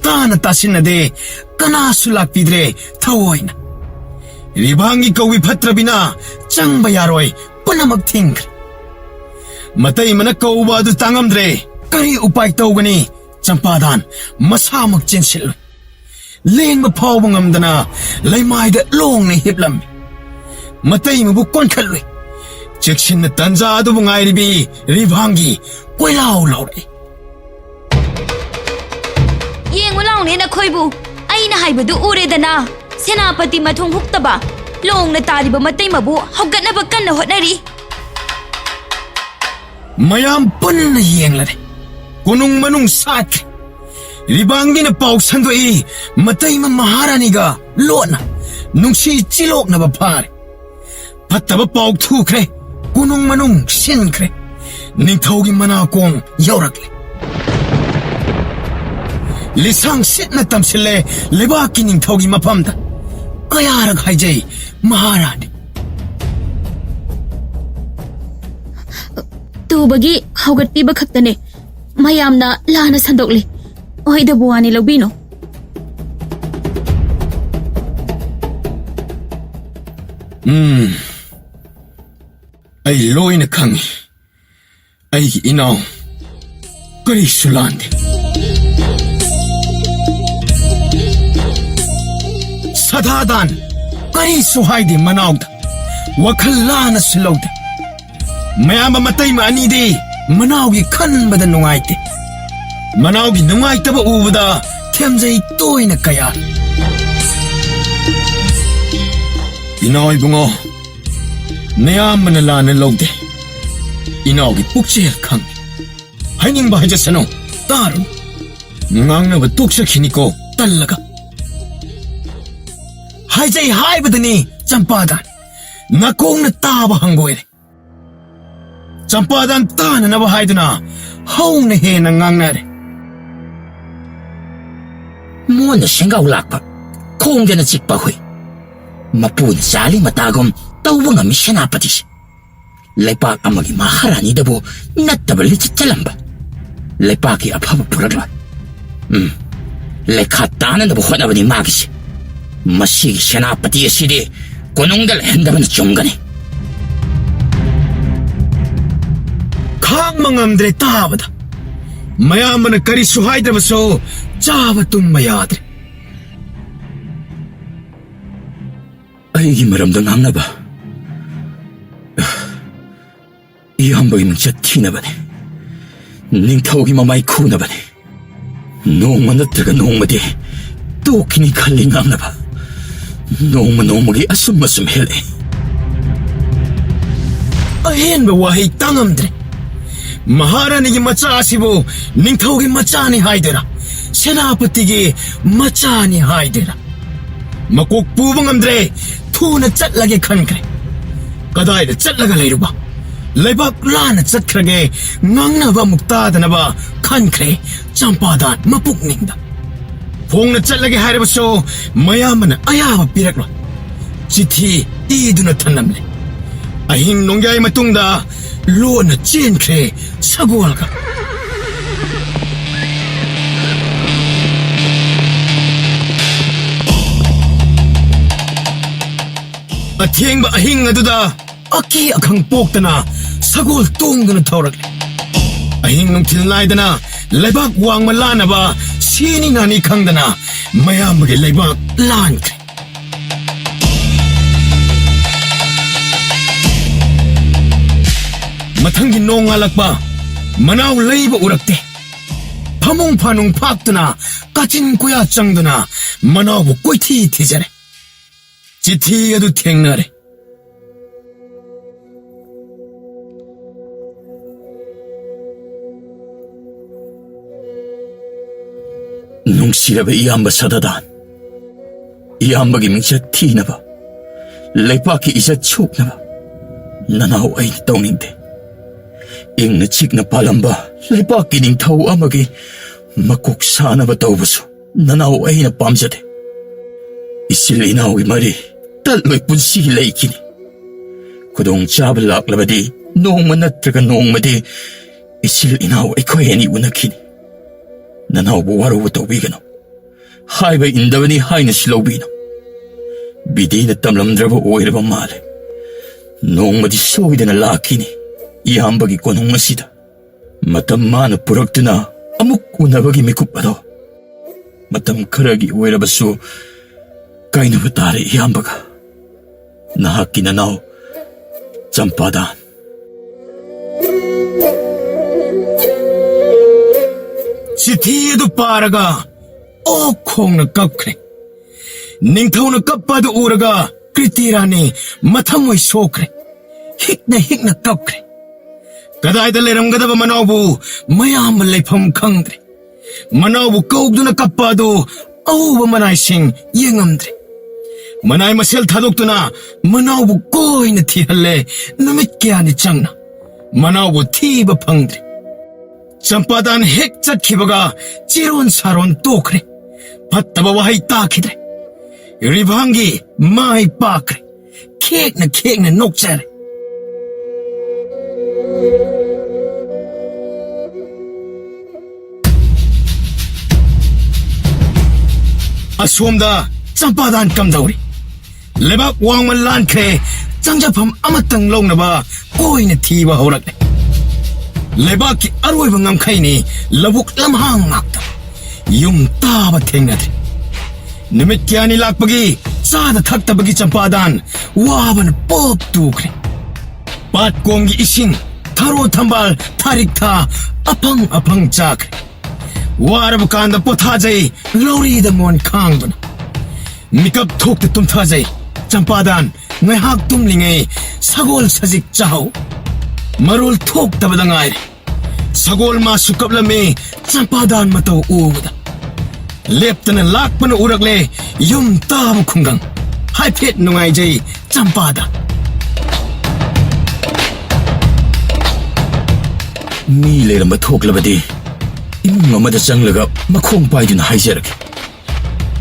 ꯇꯥꯅ ꯇꯥꯁꯤꯟꯅꯗꯦ ꯀꯅꯥꯁꯨ ꯂꯥꯛꯄꯤꯗ꯭ꯔꯦ ꯊꯑꯣꯏꯅ ꯔꯤꯚꯥꯡꯒꯤ ꯀꯧꯕꯤ ꯐꯠꯇ꯭ꯔꯕꯤꯅ ꯆꯪꯕ ꯌꯥꯔꯣꯏ ꯄꯨꯝꯅꯃꯛ ꯊꯤꯡꯈ꯭ꯔꯦ ꯃꯇꯩꯃꯅ ꯀꯧꯕ ꯑꯗꯨ ꯇꯥꯉꯝꯗ꯭ꯔꯦ ꯀꯔꯤ ꯎꯄꯥꯏ ꯇꯧꯒꯅꯤ ꯆꯝꯄꯥꯗꯥꯟ ꯃꯁꯥꯃꯛ ꯆꯦꯟꯁꯤꯜꯂꯨꯏ ꯂꯦꯡꯕ ꯐꯥꯎꯕ ꯉꯝꯗꯅ ꯂꯩꯃꯥꯏꯗ ꯂꯣꯡꯅ ꯍꯤꯞꯂꯝꯃꯤ ꯃꯇꯩꯃꯕꯨ ꯀꯣꯟꯈꯠꯂꯨꯏ ꯆꯦꯛꯁꯤꯟꯅ ꯇꯟꯖꯥ ꯑꯗꯨꯕꯨ ꯉꯥꯏꯔꯤꯕꯤ ꯔꯤꯚꯥꯡꯒꯤ ꯀꯣꯏꯂꯥꯎ ꯂꯥꯎꯔꯛꯏ ꯌꯦꯡꯉꯨ ꯂꯥꯎꯅꯦ ꯅꯈꯣꯏꯕꯨ ꯑꯩꯅ ꯍꯥꯏꯕꯗꯨ ꯎꯔꯦꯗꯅ ꯁꯦꯅꯥꯄꯇꯤ ꯃꯊꯣꯡ ꯍꯨꯛꯇꯕ ꯂꯣꯡꯅ ꯇꯥꯔꯤꯕ ꯃꯇꯩꯃꯕꯨ ꯍꯧꯒꯠꯅꯕ ꯀꯟꯅ ꯍꯣꯠꯅꯔꯤ ꯃꯌꯥꯝ ꯄꯨꯟꯅ ꯌꯦꯡꯂꯔꯦ ꯀꯣꯅꯨꯡ ꯃꯅꯨꯡ ꯁꯥꯠꯈ꯭ꯔꯦ ꯔꯤꯚꯥꯡꯒꯤꯅ ꯄꯥꯎ ꯁꯟꯗꯣꯛꯏ ꯃꯇꯩꯃ ꯃꯍꯥꯔꯥꯅꯤꯒ ꯂꯣꯠꯅ ꯅꯨꯡꯁꯤ ꯆꯤꯂꯣꯛꯅꯕ ꯐꯥꯔꯦ ꯐꯠꯇꯕ ꯄꯥꯎ ꯊꯨꯈ꯭ꯔꯦ ꯀꯣꯅꯨꯡ ꯃꯅꯨꯡ ꯁꯤꯟꯈ꯭ꯔꯦ ꯅꯤꯡꯊꯧꯒꯤ ꯃꯅꯥꯀꯣꯡ ꯌꯧꯔꯛꯂꯦ ꯂꯤꯁꯥꯡ ꯁꯤꯠꯅ ꯇꯝꯁꯤꯜꯂꯦ ꯂꯩꯕꯥꯛꯀꯤ ꯅꯤꯡꯊꯧꯒꯤ ꯃꯐꯝꯗ ꯀꯌꯥꯔꯛ ꯍꯥꯏꯖꯩ ꯃꯍꯥꯔꯥꯅꯤ ꯇꯨꯕꯒꯤ ꯍꯧꯒꯠꯄꯤꯕ ꯈꯛꯇꯅꯦ ꯃꯌꯥꯝꯅ ꯂꯥꯟꯅ ꯁꯟꯗꯣꯛꯂꯤ ꯑꯣꯏꯗꯕ ꯋꯥꯅꯤ ꯂꯧꯕꯤꯅꯣ ꯑꯩ ꯂꯣꯏꯅ ꯈꯪꯉꯤ ꯑꯩꯒꯤ ꯏꯅꯥꯎ ꯀꯔꯤꯁꯨ ꯂꯥꯟꯗꯦ ꯁꯗꯥꯗꯥꯟ ꯀꯔꯤꯁꯨ ꯍꯥꯏꯗꯦ ꯃꯅꯥꯎꯗ ꯋꯥꯈꯜ ꯂꯥꯟꯅꯁꯨ ꯂꯧꯗꯦ ꯃꯌꯥꯝꯕ ꯃꯇꯩꯃ ꯑꯅꯤꯗꯤ ꯃꯅꯥꯎꯒꯤ ꯈꯟꯕꯗ ꯅꯨꯡꯉꯥꯏꯇꯦ ꯃꯅꯥꯎꯒꯤ ꯅꯨꯡꯉꯥꯏꯇꯕ ꯎꯕꯗ ꯊꯦꯝꯖꯩ ꯇꯣꯏꯅ ꯀꯌꯥ ꯏꯅꯥꯎ ꯏꯕꯨꯡꯉꯣ ꯅꯌꯥꯝꯕꯅ ꯂꯥꯟꯅ ꯂꯧꯗꯦ ꯏꯅꯥꯎꯒꯤ ꯄꯨꯛꯆꯦꯜ ꯈꯪꯉꯤ ꯍꯥꯏꯅꯤꯡꯕ ꯍꯥꯏꯖꯁꯅꯨ ꯇꯥꯔꯨ ꯉꯥꯡꯅꯕ ꯇꯣꯛꯆꯈꯤꯅꯤꯀꯣ ꯇꯜꯂꯒ ꯍꯥꯏꯖꯩ ꯍꯥꯏꯕꯗꯅꯤ ꯆꯝꯄꯥꯗꯥꯟ ꯅꯥꯀꯣꯡꯅ ꯇꯥꯕ ꯍꯪꯒꯣꯏꯔꯦ ꯆꯝꯄꯥꯗꯥꯟ ꯇꯥꯅꯅꯕ ꯍꯥꯏꯗꯨꯅ ꯍꯧꯅ ꯍꯦꯟꯅ ꯉꯥꯡꯅꯔꯦ ꯃꯣꯟꯅ ꯁꯦꯡꯒꯥꯎ ꯂꯥꯛꯄ ꯈꯣꯡꯗꯅ ꯆꯤꯛꯄ ꯍꯨꯏ ꯃꯄꯨꯅ ꯆꯥꯂꯤ ꯃꯇꯥꯒꯨꯝ ꯇꯧꯕ ꯉꯝꯃꯤ ꯁꯦꯅꯥꯄꯇꯤꯁꯦ ꯂꯩꯄꯥꯛ ꯑꯃꯒꯤ ꯃꯍꯥꯔꯥꯅꯤꯗꯕꯨ ꯅꯠꯇꯕ ꯂꯤꯆꯠ ꯆꯠꯂꯝꯕ ꯂꯩꯄꯥꯛꯀꯤ ꯑꯐꯕ ꯄꯨꯔꯛꯂꯣꯏ ꯂꯩꯈꯥ ꯇꯥꯅꯅꯕ ꯍꯣꯠꯅꯕꯅꯤ ꯃꯥꯒꯤꯁꯦ ꯃꯁꯤꯒꯤ ꯁꯦꯅꯥꯄꯇꯤ ꯑꯁꯤꯗꯤ ꯀꯣꯅꯨꯡꯗ ꯂꯩꯍꯟꯗꯕꯅ ꯆꯨꯝꯒꯅꯤ ꯈꯥꯡꯕ ꯉꯝꯗ꯭ꯔꯦ ꯇꯥꯕꯗ ꯃꯌꯥꯝꯕꯅ ꯀꯔꯤꯁꯨ ꯍꯥꯏꯗ꯭ꯔꯕꯁꯨ ꯆꯥꯕ ꯇꯨꯝꯕ ꯌꯥꯗ꯭ꯔꯦ ꯑꯩꯒꯤ ꯃꯔꯝꯗ ꯉꯥꯡꯅꯕ ꯏꯌꯥꯝꯕꯒꯤ ꯃꯤꯡꯆꯠ ꯊꯤꯅꯕꯅꯤ ꯅꯤꯡꯊꯧꯒꯤ ꯃꯃꯥꯏ ꯈꯨꯅꯕꯅꯤ ꯅꯣꯡꯃ ꯅꯠꯇ꯭ꯔꯒ ꯅꯣꯡꯃꯗꯤ ꯇꯣꯛꯈꯤꯅꯤ ꯈꯜꯂꯤ ꯉꯥꯡꯅꯕ ꯅꯣꯡꯃ ꯅꯣꯡꯃꯒꯤ ꯑꯁꯨꯝ ꯍꯦꯜꯂꯛꯏ ꯑꯍꯦꯟꯕ ꯋꯥꯍꯩ ꯇꯥꯉꯝꯗ꯭ꯔꯦ ꯃꯍꯥꯔꯥꯅꯤꯒꯤ ꯃꯆꯥ ꯑꯁꯤꯕꯨ ꯅꯤꯡꯊꯧꯒꯤ ꯃꯆꯥꯅꯤ ꯍꯥꯏꯗꯣꯏꯔꯥ ꯁꯦꯅꯥꯄꯇꯤꯒꯤ ꯃꯆꯥꯅꯤ ꯍꯥꯏꯗꯣꯏꯔꯥ ꯃꯀꯣꯛ ꯄꯨꯕ ꯉꯝꯗ꯭ꯔꯦ ꯊꯨꯅ ꯆꯠꯂꯒꯦ ꯈꯟꯈ꯭ꯔꯦ ꯀꯗꯥꯏꯗ ꯆꯠꯂꯒ ꯂꯩꯔꯨꯕ ꯂꯩꯕꯥꯛ ꯂꯥꯟꯅ ꯆꯠꯈ꯭ꯔꯒꯦ ꯉꯥꯡꯅꯕ ꯑꯃꯨꯛ ꯇꯥꯗꯅꯕ ꯈꯟꯈ꯭ꯔꯦ ꯆꯝꯄꯥꯗꯥꯟ ꯃꯄꯨꯛꯅꯤꯡꯗ ꯐꯣꯡꯅ ꯆꯠꯂꯒꯦ ꯍꯥꯏꯔꯕꯁꯨ ꯃꯌꯥꯝꯕꯅ ꯑꯌꯥꯕ ꯄꯤꯔꯛꯂꯣꯏ ꯆꯤꯊꯤ ꯏꯗꯨꯅ ꯊꯅꯝꯂꯦ ꯑꯍꯤꯡ ꯅꯣꯡꯌꯥꯏ ꯃꯇꯨꯡꯗ ꯂꯣꯟꯅ ꯆꯦꯟꯈ꯭ꯔꯦ ꯁꯒꯣꯜꯒ ꯑꯊꯦꯡꯕ ꯑꯍꯤꯡ ꯑꯗꯨꯗ ꯑꯀꯤ ꯑꯈꯪ ꯄꯣꯛꯇꯅ ꯁꯒꯣꯜ ꯇꯣꯡꯗꯨꯅ ꯊꯧꯔꯛꯂꯦ ꯑꯍꯤꯡ ꯅꯨꯡꯊꯤꯜ ꯅꯥꯏꯗꯅ ꯂꯩꯕꯥꯛ ꯋꯥꯡꯃ ꯂꯥꯟꯅꯕ ꯁꯤꯅꯤ ꯅꯥꯅꯤ ꯈꯪꯗꯅ ꯃꯌꯥꯝꯕꯒꯤ ꯂꯩꯕꯥꯛ ꯂꯥꯟꯈ꯭ꯔꯦ ꯃꯊꯪꯒꯤ ꯅꯣꯡ ꯉꯥꯜꯂꯛꯄ ꯃꯅꯥꯎ ꯂꯩꯕ ꯎꯔꯛꯇꯦ ꯐꯃꯨꯡ ꯐꯥꯅꯨꯡ ꯐꯥꯛꯇꯨꯅ ꯀꯥꯆꯤꯟ ꯀꯣꯌꯥ ꯆꯪꯗꯨꯅ ꯃꯅꯥꯎꯕꯨ ꯀꯣꯏꯊꯤ ꯊꯤꯖꯔꯦ ꯆꯤꯊꯤ ꯑꯗꯨ ꯊꯦꯡꯅꯔꯦ ꯅꯨꯡꯁꯤꯔꯕ ꯏꯌꯥꯝꯕ ꯁꯗꯥꯗꯥꯟ ꯏꯌꯥꯝꯕꯒꯤ ꯃꯤꯡꯆꯠ ꯊꯤꯅꯕ ꯂꯩꯄꯥꯛꯀꯤ ꯏꯖꯠ ꯁꯣꯛꯅꯕ ꯅꯅꯥꯎ ꯑꯩꯅ ꯇꯧꯅꯤꯡꯗꯦ ꯏꯪꯅ ꯆꯤꯛꯅ ꯄꯥꯜꯂꯝꯕ ꯂꯩꯄꯥꯛꯀꯤ ꯅꯤꯡꯊꯧ ꯑꯃꯒꯤ ꯃꯀꯣꯛ ꯁꯥꯅꯕ ꯇꯧꯕꯁꯨ ꯅꯅꯥꯎ ꯑꯩꯅ ꯄꯥꯝꯖꯗꯦ ꯏꯆꯤꯜ ꯏꯅꯥꯎꯒꯤ ꯃꯔꯤ ꯇꯠꯂꯣꯏ ꯄꯨꯟꯁꯤꯒꯤ ꯂꯩꯈꯤꯅꯤ ꯈꯨꯗꯣꯡ ꯆꯥꯕ ꯂꯥꯛꯂꯕꯗꯤ ꯅꯣꯡꯃ ꯅꯠꯇ꯭ꯔꯒ ꯅꯣꯡꯃꯗꯤ ꯏꯆꯤꯜ ꯏꯅꯥꯎ ꯑꯩꯈꯣꯏ ꯑꯅꯤ ꯎꯅꯈꯤꯅꯤ ꯅꯅꯥꯎꯕꯨ ꯋꯥꯔꯧꯕ ꯇꯧꯕꯤꯒꯅꯨ ꯍꯥꯏꯕ ꯏꯟꯗꯕꯅꯤ ꯍꯥꯏꯅꯁꯨ ꯂꯧꯕꯤꯅꯨ ꯕꯤꯙꯤꯅ ꯇꯝꯂꯝꯗ꯭ꯔꯕ ꯑꯣꯏꯔꯕ ꯃꯥꯜꯂꯦ ꯅꯣꯡꯃꯗꯤ ꯁꯣꯏꯗꯅ ꯂꯥꯛꯈꯤꯅꯤ ꯏꯌꯥꯝꯕꯒꯤ ꯀꯣꯅꯨꯡ ꯑꯁꯤꯗ ꯃꯇꯝ ꯃꯥꯅ ꯄꯨꯔꯛꯇꯨꯅ ꯑꯃꯨꯛ ꯎꯅꯕꯒꯤ ꯃꯤꯀꯨꯞ ꯑꯗꯣ ꯃꯇꯝ ꯈꯔꯒꯤ ꯑꯣꯏꯔꯕꯁꯨ ꯀꯥꯏꯅꯕ ꯇꯥꯔꯦ ꯏꯌꯥꯝꯕꯒ ꯅꯍꯥꯛꯀꯤ ꯅꯅꯥꯎ ꯆꯝꯄꯥꯗꯥꯟ ꯆꯤꯊꯤ ꯑꯗꯨ ꯄꯥꯔꯒ ꯑꯣꯛ ꯈꯣꯡꯅ ꯀꯞꯈ꯭ꯔꯦ ꯅꯤꯡꯊꯧꯅ ꯀꯞꯄ ꯑꯗꯨ ꯎꯔꯒ ꯀ꯭ꯔꯤꯇꯤꯔꯥꯅꯤ ꯃꯊꯃꯣꯏ ꯁꯣꯛꯈ꯭ꯔꯦ ꯍꯤꯛꯅ ꯀꯞꯈ꯭ꯔꯦ ꯀꯗꯥꯏꯗ ꯂꯩꯔꯝꯒꯗꯕ ꯃꯅꯥꯎꯕꯨ ꯃꯌꯥꯝꯕ ꯂꯩꯐꯝ ꯈꯪꯗ꯭ꯔꯦ ꯃꯅꯥꯎꯕꯨ ꯀꯧꯗꯨꯅ ꯀꯞꯄ ꯑꯗꯨ ꯑꯎꯕ ꯃꯅꯥꯏꯁꯤꯡ ꯌꯦꯡꯉꯝꯗ꯭ꯔꯦ ꯃꯅꯥꯏ ꯃꯁꯦꯜ ꯊꯥꯗꯣꯛꯇꯨꯅ ꯃꯅꯥꯎꯕꯨ ꯀꯣꯏꯅ ꯊꯤꯍꯜꯂꯦ ꯅꯨꯃꯤꯠ ꯀꯌꯥꯅꯤ ꯆꯪꯅ ꯃꯅꯥꯎꯕꯨ ꯊꯤꯕ ꯐꯪꯗ꯭ꯔꯦ ꯆꯝꯄꯥꯗꯥꯟ ꯍꯦꯛ ꯆꯠꯈꯤꯕꯒ ꯆꯤꯔꯣꯟ ꯁꯥꯔꯣꯟ ꯇꯣꯛꯈ꯭ꯔꯦ ꯐꯠꯇꯕ ꯋꯥꯍꯩ ꯇꯥꯈꯤꯗ꯭ꯔꯦ ꯔꯤꯚꯥꯡꯒꯤ ꯃꯥꯏ ꯄꯥꯛꯈ꯭ꯔꯦ ꯈꯦꯛꯅ ꯅꯣꯛꯆꯔꯦ ꯑꯁꯣꯝꯗ ꯆꯝꯄꯥꯗꯥꯟ ꯀꯝꯗꯧꯔꯤ ꯂꯩꯕꯥꯛ ꯋꯥꯡꯃ ꯂꯥꯟꯈ꯭ꯔꯦ ꯆꯪꯖꯐꯝ ꯑꯃꯇꯪ ꯂꯧꯅꯕ ꯀꯣꯏꯅ ꯊꯤꯕ ꯍꯧꯔꯛꯂꯦ ꯂꯩꯕꯥꯛꯀꯤ ꯑꯔꯣꯏꯕ ꯉꯝꯈꯩꯅꯤ ꯂꯧꯕꯨꯛ ꯂꯝꯍꯥꯡ ꯉꯥꯛꯇ ꯌꯨꯝ ꯇꯥꯕ ꯊꯦꯡꯅꯗ꯭ꯔꯦ ꯅꯨꯃꯤꯠ ꯀꯌꯥꯅꯤ ꯂꯥꯛꯄꯒꯤ ꯆꯥꯗ ꯊꯛꯇꯕꯒꯤ ꯆꯝꯄꯥꯗꯥꯟ ꯋꯥꯕꯅ ꯄꯣꯞ ꯇꯨꯈ꯭ꯔꯦ ꯄꯥꯠꯀꯣꯝꯒꯤ ꯏꯁꯤꯡ ꯊꯔꯣ ꯊꯝꯕꯥꯜ ꯊꯥꯔꯤꯛ ꯊꯥ ꯑꯐꯪ ꯆꯥꯈ꯭ꯔꯦ ꯋꯥꯔꯕ ꯀꯥꯟꯗ ꯄꯣꯊꯥꯖꯩ ꯂꯧꯔꯤꯗ ꯃꯣꯟ ꯈꯥꯡꯗꯨꯅ ꯃꯤꯀꯞ ꯊꯣꯛꯇ ꯇꯨꯝꯊꯥꯖꯩ ꯆꯝꯄꯥꯗꯥꯟ ꯉꯥꯏꯍꯥꯛ ꯇꯨꯝꯂꯤꯉꯩ ꯁꯒꯣꯜ ꯁꯖꯤꯛ ꯆꯥꯍꯧ ꯃꯔꯣꯜ ꯊꯣꯛꯇꯕꯗ ꯉꯥꯏꯔꯦ ꯁꯒꯣꯜ ꯃꯥꯁꯨ ꯀꯞꯂꯝꯃꯤ ꯆꯝꯄꯥꯗꯥꯟ ꯃꯇꯧ ꯎꯕꯗ ꯂꯦꯞꯇꯅ ꯂꯥꯛꯄꯅ ꯎꯔꯛꯂꯦ ꯌꯨꯝ ꯇꯥꯕ ꯈꯨꯡꯒꯪ ꯍꯥꯏꯐꯦꯠ ꯅꯨꯡꯉꯥꯏꯖꯩ ꯆꯝꯄꯥꯗꯥꯟ ꯃꯤ ꯂꯩꯔꯝꯕ ꯊꯣꯛꯂꯕꯗꯤ ꯏꯃꯨꯡ ꯑꯃꯗ ꯆꯪꯂꯒ ꯃꯈꯣꯡ ꯄꯥꯏꯗꯨꯅ ꯍꯥꯏꯖꯔꯒꯦ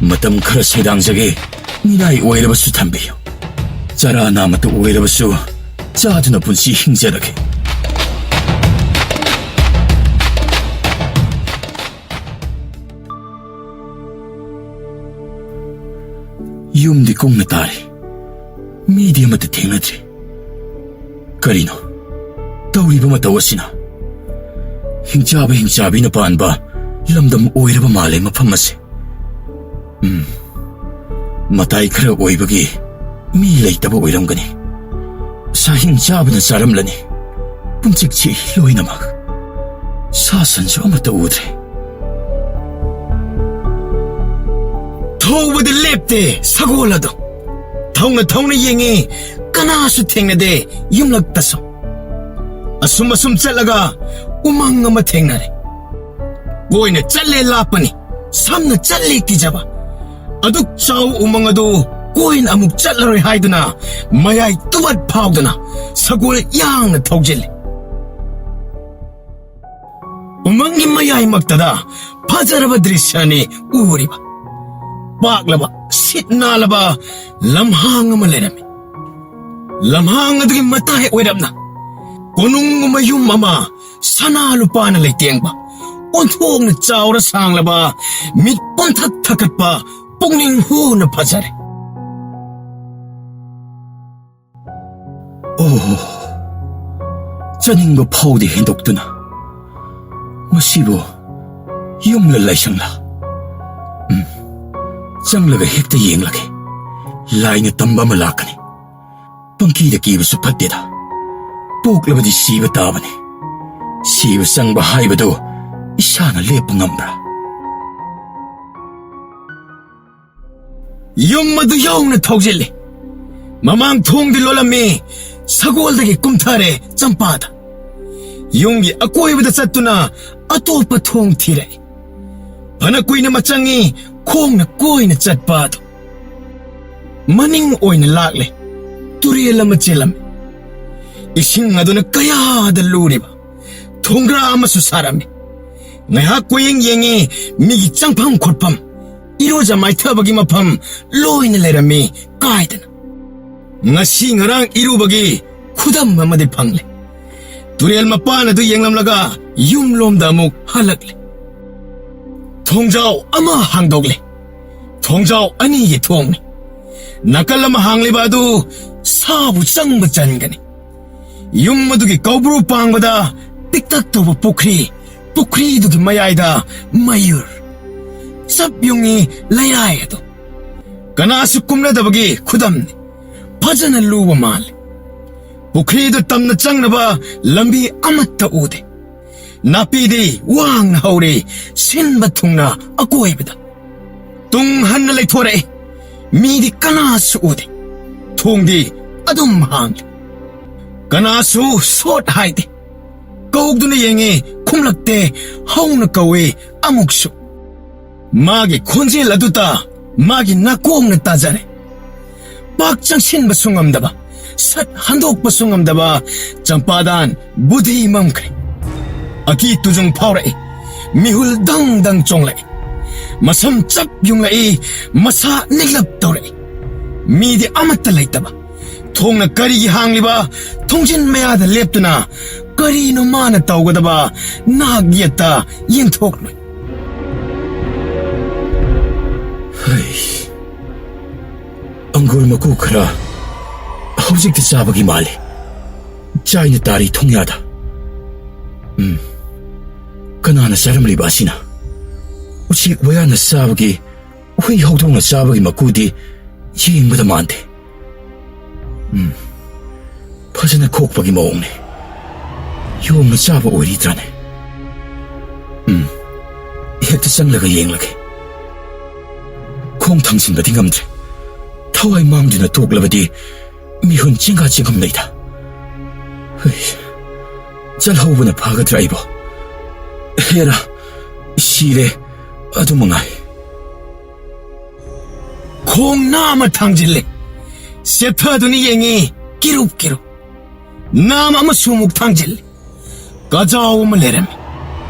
ꯃꯇꯝ ꯈꯔ ꯁꯩꯗꯥꯡꯖꯒꯦ ꯃꯤꯅꯥꯏ ꯑꯣꯏꯔꯕꯁꯨ ꯊꯝꯕꯤꯌꯨ ꯆꯔꯥ ꯅꯥꯃꯇ ꯑꯣꯏꯔꯕꯁꯨ ꯆꯥꯗꯨꯅ ꯄꯨꯟꯁꯤ ꯍꯤꯡꯖꯔꯒꯦ ꯌꯨꯝꯗꯤ ꯀꯨꯡꯅ ꯇꯥꯔꯤ ꯃꯤꯗꯤ ꯑꯃꯠꯇ ꯊꯦꯡꯅꯗ꯭ꯔꯤ ꯀꯔꯤꯅꯣ ꯇꯧꯔꯤꯕ ꯃꯇꯧ ꯑꯁꯤꯅ ꯍꯤꯡꯆꯥꯕꯤꯅ ꯄꯥꯟꯕ ꯂꯝꯗꯝ ꯑꯣꯏꯔꯕ ꯃꯥꯜꯂꯦ ꯃꯐꯝ ꯑꯁꯤ. ꯃꯇꯥꯏ ꯈꯔ ꯑꯣꯏꯕꯒꯤ ꯃꯤ ꯂꯩꯇꯕ ꯑꯣꯏꯔꯝꯒꯅꯤ. ꯁꯥ ꯍꯤꯡꯆꯥꯕꯅ ꯆꯥꯔꯝꯂꯅꯤ. ꯄꯨꯟꯁꯤꯛꯁꯤ ꯂꯣꯏꯅꯃꯛ. ꯁꯥ ꯁꯟꯁꯨ ꯑꯃꯠꯇ ꯎꯗ꯭ꯔꯦ. ꯊꯧꯕꯗꯤ ꯂꯦꯞꯇꯦ ꯁꯒꯣꯜ ꯑꯗꯣ. ꯊꯧꯅ ꯌꯦꯡꯉꯤ, ꯀꯅꯥꯁꯨ ꯊꯦꯡꯅꯗꯦ ꯌꯨꯝꯂꯛꯇꯁꯨ. ꯑꯁꯨꯝ ꯆꯠꯂꯒ ꯎꯃꯪ ꯑꯃ ꯊꯦꯡꯅꯔꯦ. ꯀꯣꯏꯅ ꯆꯠꯂꯦ ꯂꯥꯞꯄꯅꯤ, ꯁꯝꯅ ꯆꯠꯂꯦ ꯀꯤꯖꯕ. ꯑꯗꯨꯛ ꯆꯥꯎ ꯎꯃꯪ ꯑꯗꯨ ꯀꯣꯏꯅ ꯑꯃꯨꯛ ꯆꯠꯂꯔꯣꯏ ꯍꯥꯏꯗꯨꯅ ꯃꯌꯥꯏ ꯇꯨꯕꯠ ꯐꯥꯎꯗꯅ ꯁꯒꯣꯜ ꯌꯥꯡꯅ ꯊꯧꯖꯤꯜꯂꯤ. ꯎꯃꯪꯒꯤ ꯃꯌꯥꯏꯃꯛꯇꯗ ꯐꯖꯔꯕ ꯗ꯭ꯔꯤꯁ꯭ꯌꯅꯤ ꯎꯔꯤꯕ. ꯄꯥꯛꯂꯕ ꯁꯤꯠ ꯅꯥꯜꯂꯕ ꯂꯝꯍꯥꯡ ꯑꯃ ꯂꯩꯔꯝꯃꯤ. ꯂꯝꯍꯥꯡ ꯑꯗꯨꯒꯤ ꯃꯇꯥꯏ ꯑꯣꯏꯔꯞꯅ ꯀꯣꯅꯨꯡꯒꯨꯝꯕ ꯌꯨꯝ ꯑꯃ ꯁꯅꯥ ꯂꯨꯄꯥꯅ ꯂꯩꯇꯦꯡꯕ, ꯑꯣꯟꯊꯣꯛꯅ ꯆꯥꯎꯔ ꯁꯥꯡꯂꯕ, ꯃꯤꯠ ꯄꯣꯟꯊꯛ ꯊꯀꯠꯄ, ꯄꯨꯛꯅꯤꯡ ꯍꯨꯅ ꯐꯖꯔꯦ. ꯆꯥꯅꯤꯡꯕ ꯐꯥꯎꯗꯦ ꯍꯦꯟꯗꯣꯛꯇꯨꯅ. ꯃꯁꯤꯕꯨ ꯌꯨꯝꯂ ꯂꯥꯏꯁꯪꯂ? ꯆꯪꯂꯒ ꯍꯦꯛꯇ ꯌꯦꯡꯂꯒꯦ. ꯂꯥꯏꯅ ꯇꯝꯕ ꯑꯃ ꯂꯥꯛꯀꯅꯤ. ꯄꯪꯀꯤꯗ ꯀꯤꯕꯁꯨ ꯐꯠꯇꯦꯗ. ꯄꯣꯛꯂꯕꯗꯤ ꯁꯤꯕ ꯇꯥꯕꯅꯤ. ꯁꯤꯕ ꯆꯪꯕ ꯍꯥꯏꯕꯗꯨ ꯏꯁꯥꯅ ꯂꯦꯞꯄ ꯉꯝꯕ꯭ꯔꯥ? ꯌꯨꯝ ꯑꯗꯨ ꯌꯧꯅ ꯊꯧꯖꯤꯜꯂꯤ. ꯃꯃꯥꯡ ꯊꯣꯡꯗꯤ ꯂꯣꯜꯂꯝꯃꯤ. ꯁꯒꯣꯜꯗꯒꯤ ꯀꯨꯝꯊꯔꯦ ꯆꯝꯄꯥꯗ. ꯌꯨꯝꯒꯤ ꯑꯀꯣꯏꯕꯗ ꯆꯠꯇꯨꯅ ꯑꯇꯣꯞꯄ ꯊꯣꯡ ꯊꯤꯔꯛꯏ. ꯐꯅ ꯀꯨꯏꯅ ꯃꯆꯪꯉꯤ ꯈꯣꯡꯅ ꯀꯣꯏꯅ ꯆꯠꯄ ꯑꯗꯨ. ꯃꯅꯤꯡ ꯑꯣꯏꯅ ꯂꯥꯛꯂꯦ. ꯇꯨꯔꯦꯜ ꯑꯃ ꯆꯦꯜꯂꯝꯃꯤ. ꯏꯁꯤꯡ ꯑꯗꯨꯅ ꯀꯌꯥꯗ ꯂꯨꯔꯤꯕ. ꯊꯣꯡꯒ꯭ꯔꯥ ꯑꯃꯁꯨ ꯁꯥꯔꯝꯃꯤ. ꯉꯥꯏꯍꯥꯛ ꯀꯣꯌꯦꯡ ꯌꯦꯡꯉꯤ. ꯃꯤꯒꯤ ꯆꯪꯐꯝ ꯈꯣꯠꯐꯝ, ꯏꯔꯣꯖ ꯃꯥꯏꯊꯕꯒꯤ ꯃꯐꯝ ꯂꯣꯏꯅ ꯂꯩꯔꯝꯃꯤ ꯀꯥꯏꯗꯅ. ꯉꯁꯤ ꯉꯔꯥꯡ ꯏꯔꯨꯕꯒꯤ ꯈꯨꯗꯝ ꯑꯃꯗꯤ ꯐꯪꯂꯦ. ꯇꯨꯔꯦꯜ ꯃꯄꯥꯟ ꯑꯗꯨ ꯌꯦꯡꯂꯝꯂꯒ ꯌꯨꯝꯂꯣꯝꯗ ꯑꯃꯨꯛ ꯍꯜꯂꯛꯂꯦ. ꯊꯣꯡꯖꯥꯎ ꯑꯃ ꯍꯥꯡꯗꯣꯛꯂꯦ. ꯊꯣꯡꯖꯥꯎ ꯑꯅꯤꯒꯤ ꯊꯣꯡꯅꯤ. ꯅꯥꯀꯜ ꯑꯃ ꯍꯥꯡꯂꯤꯕ ꯑꯗꯨ ꯁꯥꯕꯨ ꯆꯪꯕ ꯆꯟꯒꯅꯤ. ꯌꯨꯝ ꯑꯗꯨꯒꯤ ꯀꯧꯕ꯭ꯔꯨ ꯄꯥꯡꯕꯗ ꯄꯤꯛꯇꯛ ꯇꯧꯕ ꯄꯨꯈ꯭ꯔꯤꯗꯨꯒꯤ ꯃꯌꯥꯏꯗ ꯃꯌꯨꯔ. ꯆꯞ ꯌꯨꯡꯉꯤ ꯂꯩꯔꯥꯏ ꯑꯗꯨ. ꯀꯅꯥꯁꯨ ꯀꯨꯝꯅꯗꯕꯒꯤ ꯈꯨꯗꯝꯅꯤ. ꯐꯖꯅ ꯂꯨꯕ ꯃꯥꯜꯂꯤ. ꯄꯨꯈ꯭ꯔꯤꯗꯨ ꯇꯝꯅ ꯆꯪꯅꯕ ꯂꯝꯕꯤ ꯑꯃꯠꯇ ꯎꯗꯦ. ꯅꯥꯄꯤꯗꯤ ꯋꯥꯡꯅ ꯍꯧꯔꯤ ꯁꯤꯟꯕ ꯊꯨꯡꯅ ꯑꯀꯣꯏꯕꯗ. ꯇꯨꯡ ꯍꯟꯅ ꯂꯩꯊꯣꯔꯛꯏ. ꯃꯤꯗꯤ ꯀꯅꯥꯁꯨ ꯎꯗꯦ. ꯊꯣꯡꯗꯤ ꯑꯗꯨꯝ ꯍꯥꯡꯂꯤ. ꯀꯅꯥꯁꯨ ꯁꯣꯠ ꯍꯥꯏꯗꯦ. ꯀꯧꯗꯨꯅ ꯌꯦꯡꯉꯤ, ꯈꯨꯝꯂꯛꯇꯦ. ꯍꯧꯅ ꯀꯧꯏ ꯑꯃꯨꯛꯁꯨ. ꯃꯥꯒꯤ ꯈꯣꯟꯖꯦꯜ ꯑꯗꯨꯇ ꯃꯥꯒꯤ ꯅꯥꯀꯣꯡꯅ ꯇꯥꯖꯔꯦ. ꯄꯥꯛ ꯆꯪꯁꯤꯟꯕꯁꯨ ꯉꯝꯗꯕ, ꯁꯠ ꯍꯟꯗꯣꯛꯄꯁꯨ ꯉꯝꯗꯕ ꯆꯝꯄꯥꯗꯥꯟ ꯕꯨꯙꯤ ꯃꯝꯈ꯭ꯔꯦ. ꯑꯀꯤ ꯇꯨꯖꯨꯡ ꯐꯥꯎꯔꯛꯏ. ꯃꯤꯍꯨꯜ ꯗꯪ ꯆꯣꯡꯂꯛꯏ. ꯃꯁꯝ ꯆꯞ ꯌꯨꯡꯂꯛꯏ. ꯃꯁꯥ ꯅꯤꯛꯂꯞ ꯇꯧꯔꯛꯏ. ꯃꯤꯗꯤ ꯑꯃꯠꯇ ꯂꯩꯇꯕ. ꯊꯣꯡꯅ ꯀꯔꯤꯒꯤ ꯍꯥꯡꯂꯤꯕ? ꯊꯣꯡꯖꯤꯟ ꯃꯌꯥꯗ ꯂꯦꯞꯇꯨꯅ ꯀꯔꯤꯅꯣ ꯃꯥꯅ ꯇꯧꯒꯗꯕ ꯅꯥꯛ ꯌꯦꯠꯇ ꯌꯦꯡꯊꯣꯛꯂꯣꯏ. ꯑꯪꯒꯨꯔ ꯃꯀꯨ ꯈꯔ ꯍꯧꯖꯤꯛꯇꯤ ꯆꯥꯕꯒꯤ ꯃꯥꯜꯂꯤ. ꯆꯥꯏꯅ ꯇꯥꯔꯤ ꯊꯣꯡꯌꯥꯗ. ꯀꯅꯥꯅ ꯆꯥꯔꯝꯂꯤꯕ ꯑꯁꯤꯅ? ꯎꯆꯦꯛ ꯋꯥꯌꯥꯅ ꯆꯥꯕꯒꯤ, ꯍꯨꯏ ꯍꯧꯗꯣꯡꯅ ꯆꯥꯕꯒꯤ ꯃꯀꯨꯗꯤ ꯌꯦꯡꯕꯗ ꯃꯥꯟꯗꯦ. ꯐꯖꯅ ꯈꯣꯛꯄꯒꯤ ꯃꯑꯣꯡꯅꯤ. ꯌꯣꯡꯅ ꯆꯥꯕ ꯑꯣꯏꯔꯤꯗ꯭ꯔꯥꯅꯦ? ꯍꯦꯛꯇ ꯆꯪꯂꯒ ꯌꯦꯡꯂꯒꯦ. ꯈꯣꯡ ꯊꯥꯡꯖꯤꯟꯕꯗꯤ ꯉꯝꯗ꯭ꯔꯦ. ꯊꯋꯥꯏ ꯃꯥꯡꯗꯨꯅ ꯇꯣꯛꯂꯕꯗꯤ ꯃꯤꯍꯨꯟ ꯆꯤꯡꯒꯝ ꯂꯩꯗ. ꯆꯠꯍꯧꯕꯅ ꯐꯒꯗ꯭ꯔꯥ ꯑꯩꯕꯣ? ꯍꯦꯔꯥ, ꯁꯤꯔꯦ ꯑꯗꯨ ꯃꯉꯥꯏ. ꯈꯣꯡ ꯅꯥꯝꯃ ꯊꯥꯡꯖꯤꯜꯂꯦ. ꯁꯦꯠꯊꯗꯨꯅ ꯌꯦꯡꯉꯤ, ꯀꯤꯔꯨꯞ. ꯅꯥꯝ ꯑꯃꯁꯨ ꯑꯃꯨꯛ ꯊꯥꯡꯖꯤꯜꯂꯦ. ꯀꯖꯥꯎ ꯑꯃ ꯂꯩꯔꯝꯃꯤ.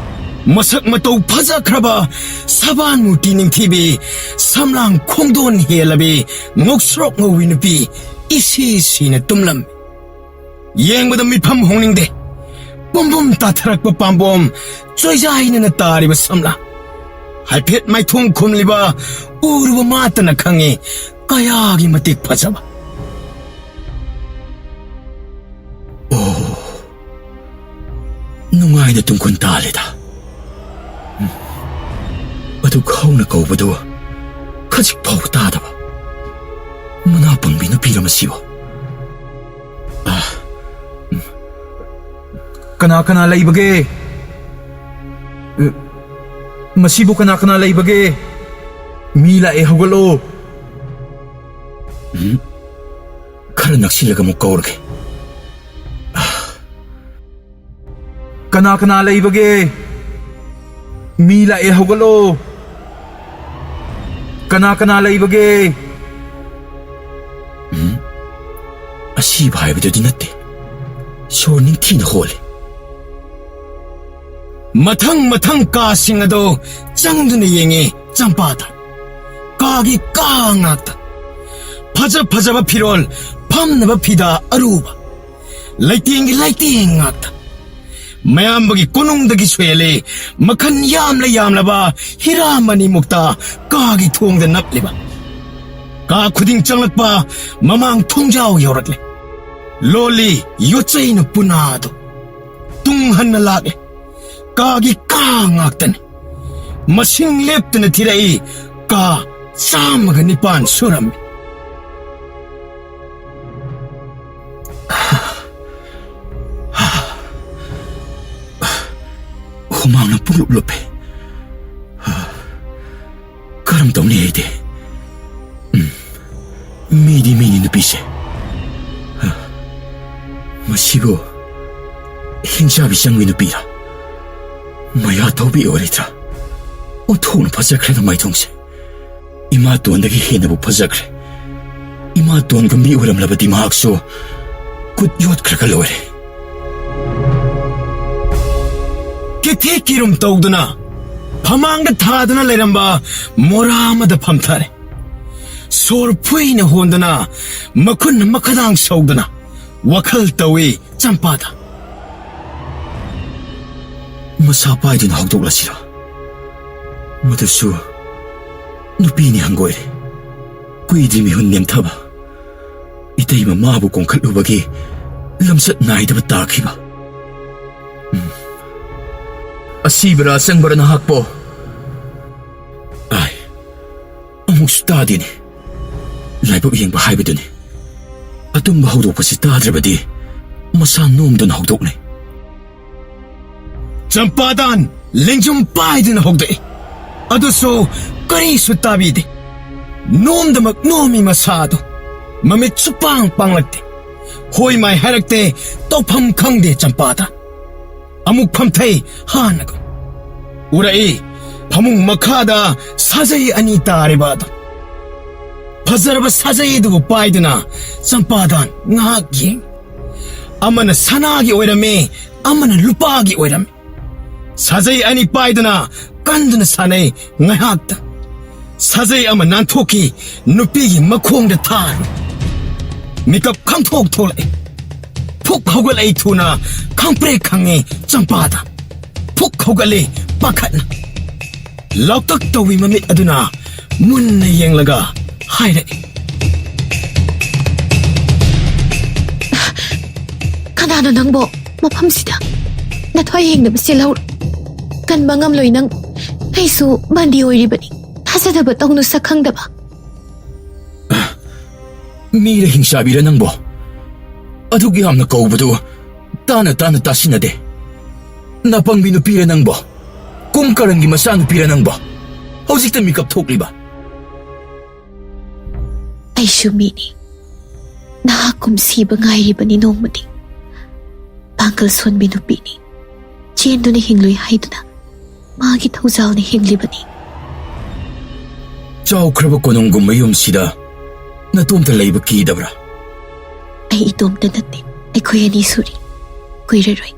ꯃꯁꯛ ꯃꯇꯧ ꯐꯖꯈ꯭ꯔꯕ ꯁꯕꯥꯟ ꯃꯨꯔꯇꯤ ꯅꯤꯡꯊꯤꯕꯤ, ꯁꯝꯂꯥꯡ ꯈꯣꯡꯗꯣꯟ ꯍꯦꯜꯂꯕꯤ, ꯉꯧꯁ꯭ꯔꯣꯛ ꯉꯧꯕꯤ ꯅꯨꯄꯤ ꯏꯁꯤꯅ ꯇꯨꯝꯂꯝꯃꯤ. ꯌꯦꯡꯕꯗ ꯃꯤꯠꯐꯝ ꯍꯣꯡꯅꯤꯡꯗꯦ. ꯄꯨꯝꯕꯨꯝ ꯇꯥꯊꯔꯛꯄ ꯄꯥꯝꯕꯣꯝ, ꯆꯣꯏꯖꯥꯏꯅꯅ ꯇꯥꯔꯤꯕ ꯁꯝꯂꯥꯡ. ꯍꯥꯏꯐꯦꯠ ꯃꯥꯏꯊꯣꯡ ꯈꯨꯝꯂꯤꯕ ꯎꯔꯨꯕ ꯃꯥꯇꯅ ꯈꯪꯉꯤ ꯀꯌꯥꯒꯤ ꯃꯇꯤꯛ ꯐꯖꯕ. ꯅꯨꯡꯉꯥꯏ ꯅꯨꯡꯉꯥꯏꯅ ꯇꯨꯡꯈꯨꯟ ꯇꯥꯜꯂꯦꯗ ꯑꯗꯨꯛ ꯍꯧꯅ ꯀꯧꯕꯗꯨ ꯈꯖꯤꯛ ꯐꯥꯎ ꯇꯥꯗꯕ ꯃꯅꯥ ꯄꯪꯕꯤ ꯅꯨꯄꯤꯔ ꯃꯁꯤꯕꯨ ꯀꯅꯥ ꯀꯅꯥ ꯂꯩꯕꯒꯦ ꯃꯁꯤꯕꯨ ꯀꯅꯥ ꯀꯅꯥ ꯂꯩꯕꯒꯦ ꯃꯤ ꯂꯥꯛꯑꯦ ꯍꯧꯒꯠꯂꯣ ꯈꯔ ꯅꯛꯁꯤꯜꯂꯒ ꯑꯃꯨꯛ ꯀꯧꯔꯒꯦ ꯀꯅꯥ ꯀꯅꯥ ꯂꯩꯕꯒꯦ ꯃꯤ ꯂꯥꯛꯑꯦ ꯍꯧꯒꯠꯂꯣ ꯀꯅꯥ ꯀꯅꯥ ꯂꯩꯕꯒꯦ ꯑꯁꯤꯕ ꯍꯥꯏꯕꯗꯨꯗꯤ ꯅꯠꯇꯦ ꯁꯣꯔ ꯅꯤꯡꯊꯤꯅ ꯍꯣꯜꯂꯤ ꯃꯊꯪ ꯀꯥꯁꯤꯡ ꯑꯗꯣ ꯆꯪꯗꯨꯅ ꯌꯦꯡꯉꯤ ꯆꯝꯄꯥꯗ ꯀꯥꯒꯤ ꯀꯥ ꯉꯥꯛꯇ ꯐꯖꯕ ꯐꯤꯔꯣꯜ ꯐꯝꯅꯕ ꯐꯤꯗꯥ ꯑꯔꯨꯕ ꯂꯩꯇꯦꯡꯒꯤ ꯂꯩꯇꯦꯡ ꯉꯥꯛꯇ ꯃꯌꯥꯝꯕꯒꯤ ꯀꯣꯅꯨꯡꯗꯒꯤꯁꯨ ꯍꯦꯜꯂꯤ ꯃꯈꯜ ꯌꯥꯝꯂꯕ ꯍꯤꯔꯥ ꯃꯅꯤꯃꯨꯛꯇ ꯀꯥꯒꯤ ꯊꯣꯡꯗ ꯅꯞꯂꯤꯕ ꯀꯥ ꯈꯨꯗꯤꯡ ꯆꯪꯂꯛꯄ ꯃꯃꯥꯡ ꯊꯣꯡꯖꯥꯎ ꯌꯧꯔꯛꯂꯦ ꯂꯣꯜꯂꯤ ꯌꯣꯠꯆꯩꯅ ꯄꯨꯅꯥꯗꯣ ꯇꯨꯡ ꯍꯟꯅ ꯂꯥꯛꯂꯦ ꯀꯥꯒꯤ ꯀꯥ ꯉꯥꯛꯇꯅꯤ ꯃꯁꯤꯡ ꯂꯦꯞꯇꯅ ꯊꯤꯔꯛꯏ ꯀꯥ 109 ꯁꯨꯔꯝꯃꯤ ꯍꯨꯃꯥꯡꯅ ꯄꯨꯡꯂꯨꯞ ꯂꯨꯞꯄꯦ ꯀꯔꯝ ꯇꯧꯅꯤ ꯑꯩꯗꯤ ꯃꯤꯅꯤ ꯅꯨꯄꯤꯁꯦ ꯃꯁꯤꯕꯨ ꯍꯤꯡꯆꯥꯕꯤ ꯆꯪꯕꯤ ꯅꯨꯄꯤꯔ ꯃꯌꯥ ꯊꯧꯕꯤ ꯑꯣꯏꯔꯤꯗ꯭ꯔꯥ ꯑꯣꯟꯊꯣꯛꯅ ꯐꯖꯈ꯭ꯔꯦꯗ ꯃꯥꯏꯊꯣꯡꯁꯦ ꯏꯃꯥꯇꯣꯟꯗꯒꯤ ꯍꯦꯟꯅꯕꯨ ꯐꯖꯈ꯭ꯔꯦ ꯏꯃꯥꯇꯣꯟꯒ ꯃꯤ ꯑꯣꯏꯔꯝꯂꯕꯗꯤ ꯃꯍꯥꯛꯁꯨ ꯀꯨꯠ ꯌꯣꯠꯈ꯭ꯔꯒ ꯂꯣꯏꯔꯦ ꯀꯤꯊꯤ ꯀꯤꯔꯨꯝ ꯇꯧꯗꯨꯅ ꯐꯃꯥꯡꯗ ꯊꯥꯗꯨꯅ ꯂꯩꯔꯝꯕ ꯃꯣꯔꯥ ꯑꯃꯗ ꯐꯝꯊꯔꯦ ꯁꯣꯔ ꯐꯨꯏꯅ ꯍꯣꯟꯗꯨꯅ ꯃꯈꯨꯟ ꯃꯈꯗꯥꯡ ꯁꯧꯗꯨꯅ ꯋꯥꯈꯜ ꯇꯧꯏ ꯆꯝꯄꯥꯗ ꯃꯁꯥ ꯄꯥꯏꯗꯨꯅ ꯍꯧꯗꯣꯛꯂꯁꯤꯔ ꯃꯗꯨꯁꯨ ꯅꯨꯄꯤꯅꯤ ꯍꯪꯒꯣꯏꯔꯦ ꯀꯨꯏꯗ꯭ꯔꯤ ꯃꯤꯍꯨꯟ ꯅꯦꯝꯊꯕ ꯏꯇꯩꯃ ꯃꯥꯕꯨ ꯀꯣꯡꯈꯠꯂꯨꯕꯒꯤ ꯂꯝꯆꯠ ꯅꯥꯏꯗꯕ ꯇꯥꯈꯤꯕ ꯑꯁꯤꯕꯔꯥ ꯆꯪꯕꯔꯥ ꯅꯍꯥꯛꯄꯣ ꯑꯥꯏ ꯑꯃꯨꯛꯁꯨ ꯇꯥꯗꯦꯅꯦ ꯂꯥꯏꯕꯛ ꯌꯦꯡꯕ ꯍꯥꯏꯕꯗꯨꯅꯤ ꯑꯇꯨꯝꯕ ꯍꯧꯗꯣꯛꯄꯁꯤ ꯇꯥꯗ꯭ꯔꯕꯗꯤ ꯃꯁꯥ ꯅꯣꯝꯗꯨꯅ ꯍꯧꯗꯣꯛꯅꯩ ꯆꯝꯄꯥꯗꯥꯟ ꯂꯦꯡꯖꯨꯝ ꯄꯥꯏꯗꯨꯅ ꯍꯧꯗꯣꯛꯏ ꯑꯗꯨꯁꯨ ꯀꯔꯤꯁꯨ ꯇꯥꯕꯤꯗꯦ ꯅꯣꯝꯗꯃꯛ ꯅꯣꯝꯃꯤ ꯃꯁꯥꯗꯣ ꯃꯃꯤꯠ ꯁꯨꯄꯥꯡ ꯄꯥꯡꯂꯛꯇꯦ ꯍꯣꯏ ꯃꯥꯏ ꯍꯥꯏꯔꯛꯇꯦ ꯇꯧꯐꯝ ꯈꯪꯗꯦ ꯆꯝꯄꯥꯗ ꯑꯃꯨꯛ ꯐꯝꯊꯩ ꯍꯥꯟꯅꯒ ꯎꯔꯛꯏ ꯐꯃꯨꯡ ꯃꯈꯥꯗ ꯁꯥꯖꯩ ꯑꯅꯤ ꯇꯥꯔꯤꯕ ꯑꯗꯣ ꯐꯖꯔꯕ ꯁꯥꯖꯩ ꯑꯗꯨꯕꯨ ꯄꯥꯏꯗꯨꯅ ꯆꯝꯄꯥꯗꯥꯟ ꯉꯥꯏꯍꯥꯛ ꯌꯦꯡ ꯑꯃꯅ ꯁꯅꯥꯒꯤ ꯑꯣꯏꯔꯝꯃꯤ ꯑꯃꯅ ꯂꯨꯄꯥꯒꯤ ꯑꯣꯏꯔꯝꯃꯤ ꯁꯥꯖꯩ ꯑꯅꯤ ꯄꯥꯏꯗꯨꯅ ꯀꯟꯗꯨꯅ ꯁꯥꯟꯅꯩ ꯉꯥꯏꯍꯥꯛꯇ ꯁꯥꯖꯩ ꯑꯃ ꯅꯥꯟꯊꯣꯛꯈꯤ ꯅꯨꯄꯤꯒꯤ ꯃꯈꯣꯡꯗ ꯊꯥꯔꯨ ꯃꯤꯀꯞ ꯈꯪꯊꯣꯛ ꯊꯣꯛꯂꯛꯏ ꯐꯨꯛ ꯍꯧꯒꯠꯂꯛꯏ ꯊꯨꯅ ꯈꯪꯄ꯭ꯔꯦꯛ ꯈꯪꯉꯤ ꯆꯝꯄꯥꯗ ꯐꯨꯛ ꯍꯧꯒꯠꯂꯤ ꯄꯥꯈꯠꯅ ꯂꯥꯎꯇꯛ ꯇꯧꯏ ꯃꯃꯤꯠ ꯑꯗꯨꯅ ꯃꯨꯟꯅ ꯌꯦꯡꯂꯒ ꯍꯥꯏꯔꯛꯏ ꯀꯅꯥꯅꯣ ꯅꯪꯕꯣ ꯃꯐꯝꯁꯤꯗ ꯅꯊꯋꯥꯏ ꯌꯦꯡꯅꯕ ꯆꯦꯜꯍꯧꯔꯣ ꯀꯟꯕ ꯉꯝꯂꯣꯏ ꯅꯪ ꯑꯩꯁꯨ ꯕꯟꯗꯤ ꯑꯣꯏꯔꯤꯕꯅꯤ ꯊꯥꯖꯗꯕ ꯇꯧꯅꯨ ꯁꯛ ꯈꯪꯗꯕ ꯃꯤꯔ ꯍꯤꯡꯆꯥꯕꯤꯔ ꯅꯪꯕꯣ ꯑꯗꯨꯛ ꯌꯥꯝꯅ ꯀꯧꯕꯗꯨ ꯇꯥꯅ ꯇꯥꯁꯤꯟꯅꯗꯦ ꯅꯄꯪꯕꯤ ꯅꯨꯄꯤꯔ ꯅꯪꯕꯣ ꯀꯨꯝꯀꯔꯟꯒꯤ ꯃꯆꯥꯅꯨꯄꯤꯔ ꯅꯪꯕꯣ ꯍꯧꯖꯤꯛꯇ ꯃꯤꯀꯞ ꯊꯣꯛꯂꯤꯕ ꯑꯩꯁꯨ ꯃꯤꯅꯤ ꯅꯍꯥꯛꯀꯨꯝ ꯁꯤꯕ ꯉꯥꯏꯔꯤꯕꯅꯤ ꯅꯣꯡꯃꯗꯤ ꯄꯥꯡꯒꯜ ꯁꯣꯟꯕꯤ ꯅꯨꯄꯤꯅꯤ ꯆꯦꯟꯗꯨꯅ ꯍꯤꯡꯂꯣꯏ ꯍꯥꯏꯗꯨꯅ ꯃꯥꯒꯤ ꯊꯧꯖꯥꯜꯅ ꯍꯤꯡꯂꯤꯕꯅꯤ ꯆꯥꯎꯈ꯭ꯔꯕ ꯀꯣꯅꯨꯡꯒꯨꯝꯕ ꯌꯨꯝꯁꯤꯗ ꯅꯇꯣꯝꯇ ꯂꯩꯕ ꯀꯤꯗꯕ꯭ꯔꯥ ꯑꯩ ꯏꯇꯣꯝꯇ ꯅꯠꯇꯦ ꯑꯩꯈꯣꯏ ꯑꯅꯤ ꯁꯨꯔꯤ ꯀꯨꯏꯔꯔꯣꯏ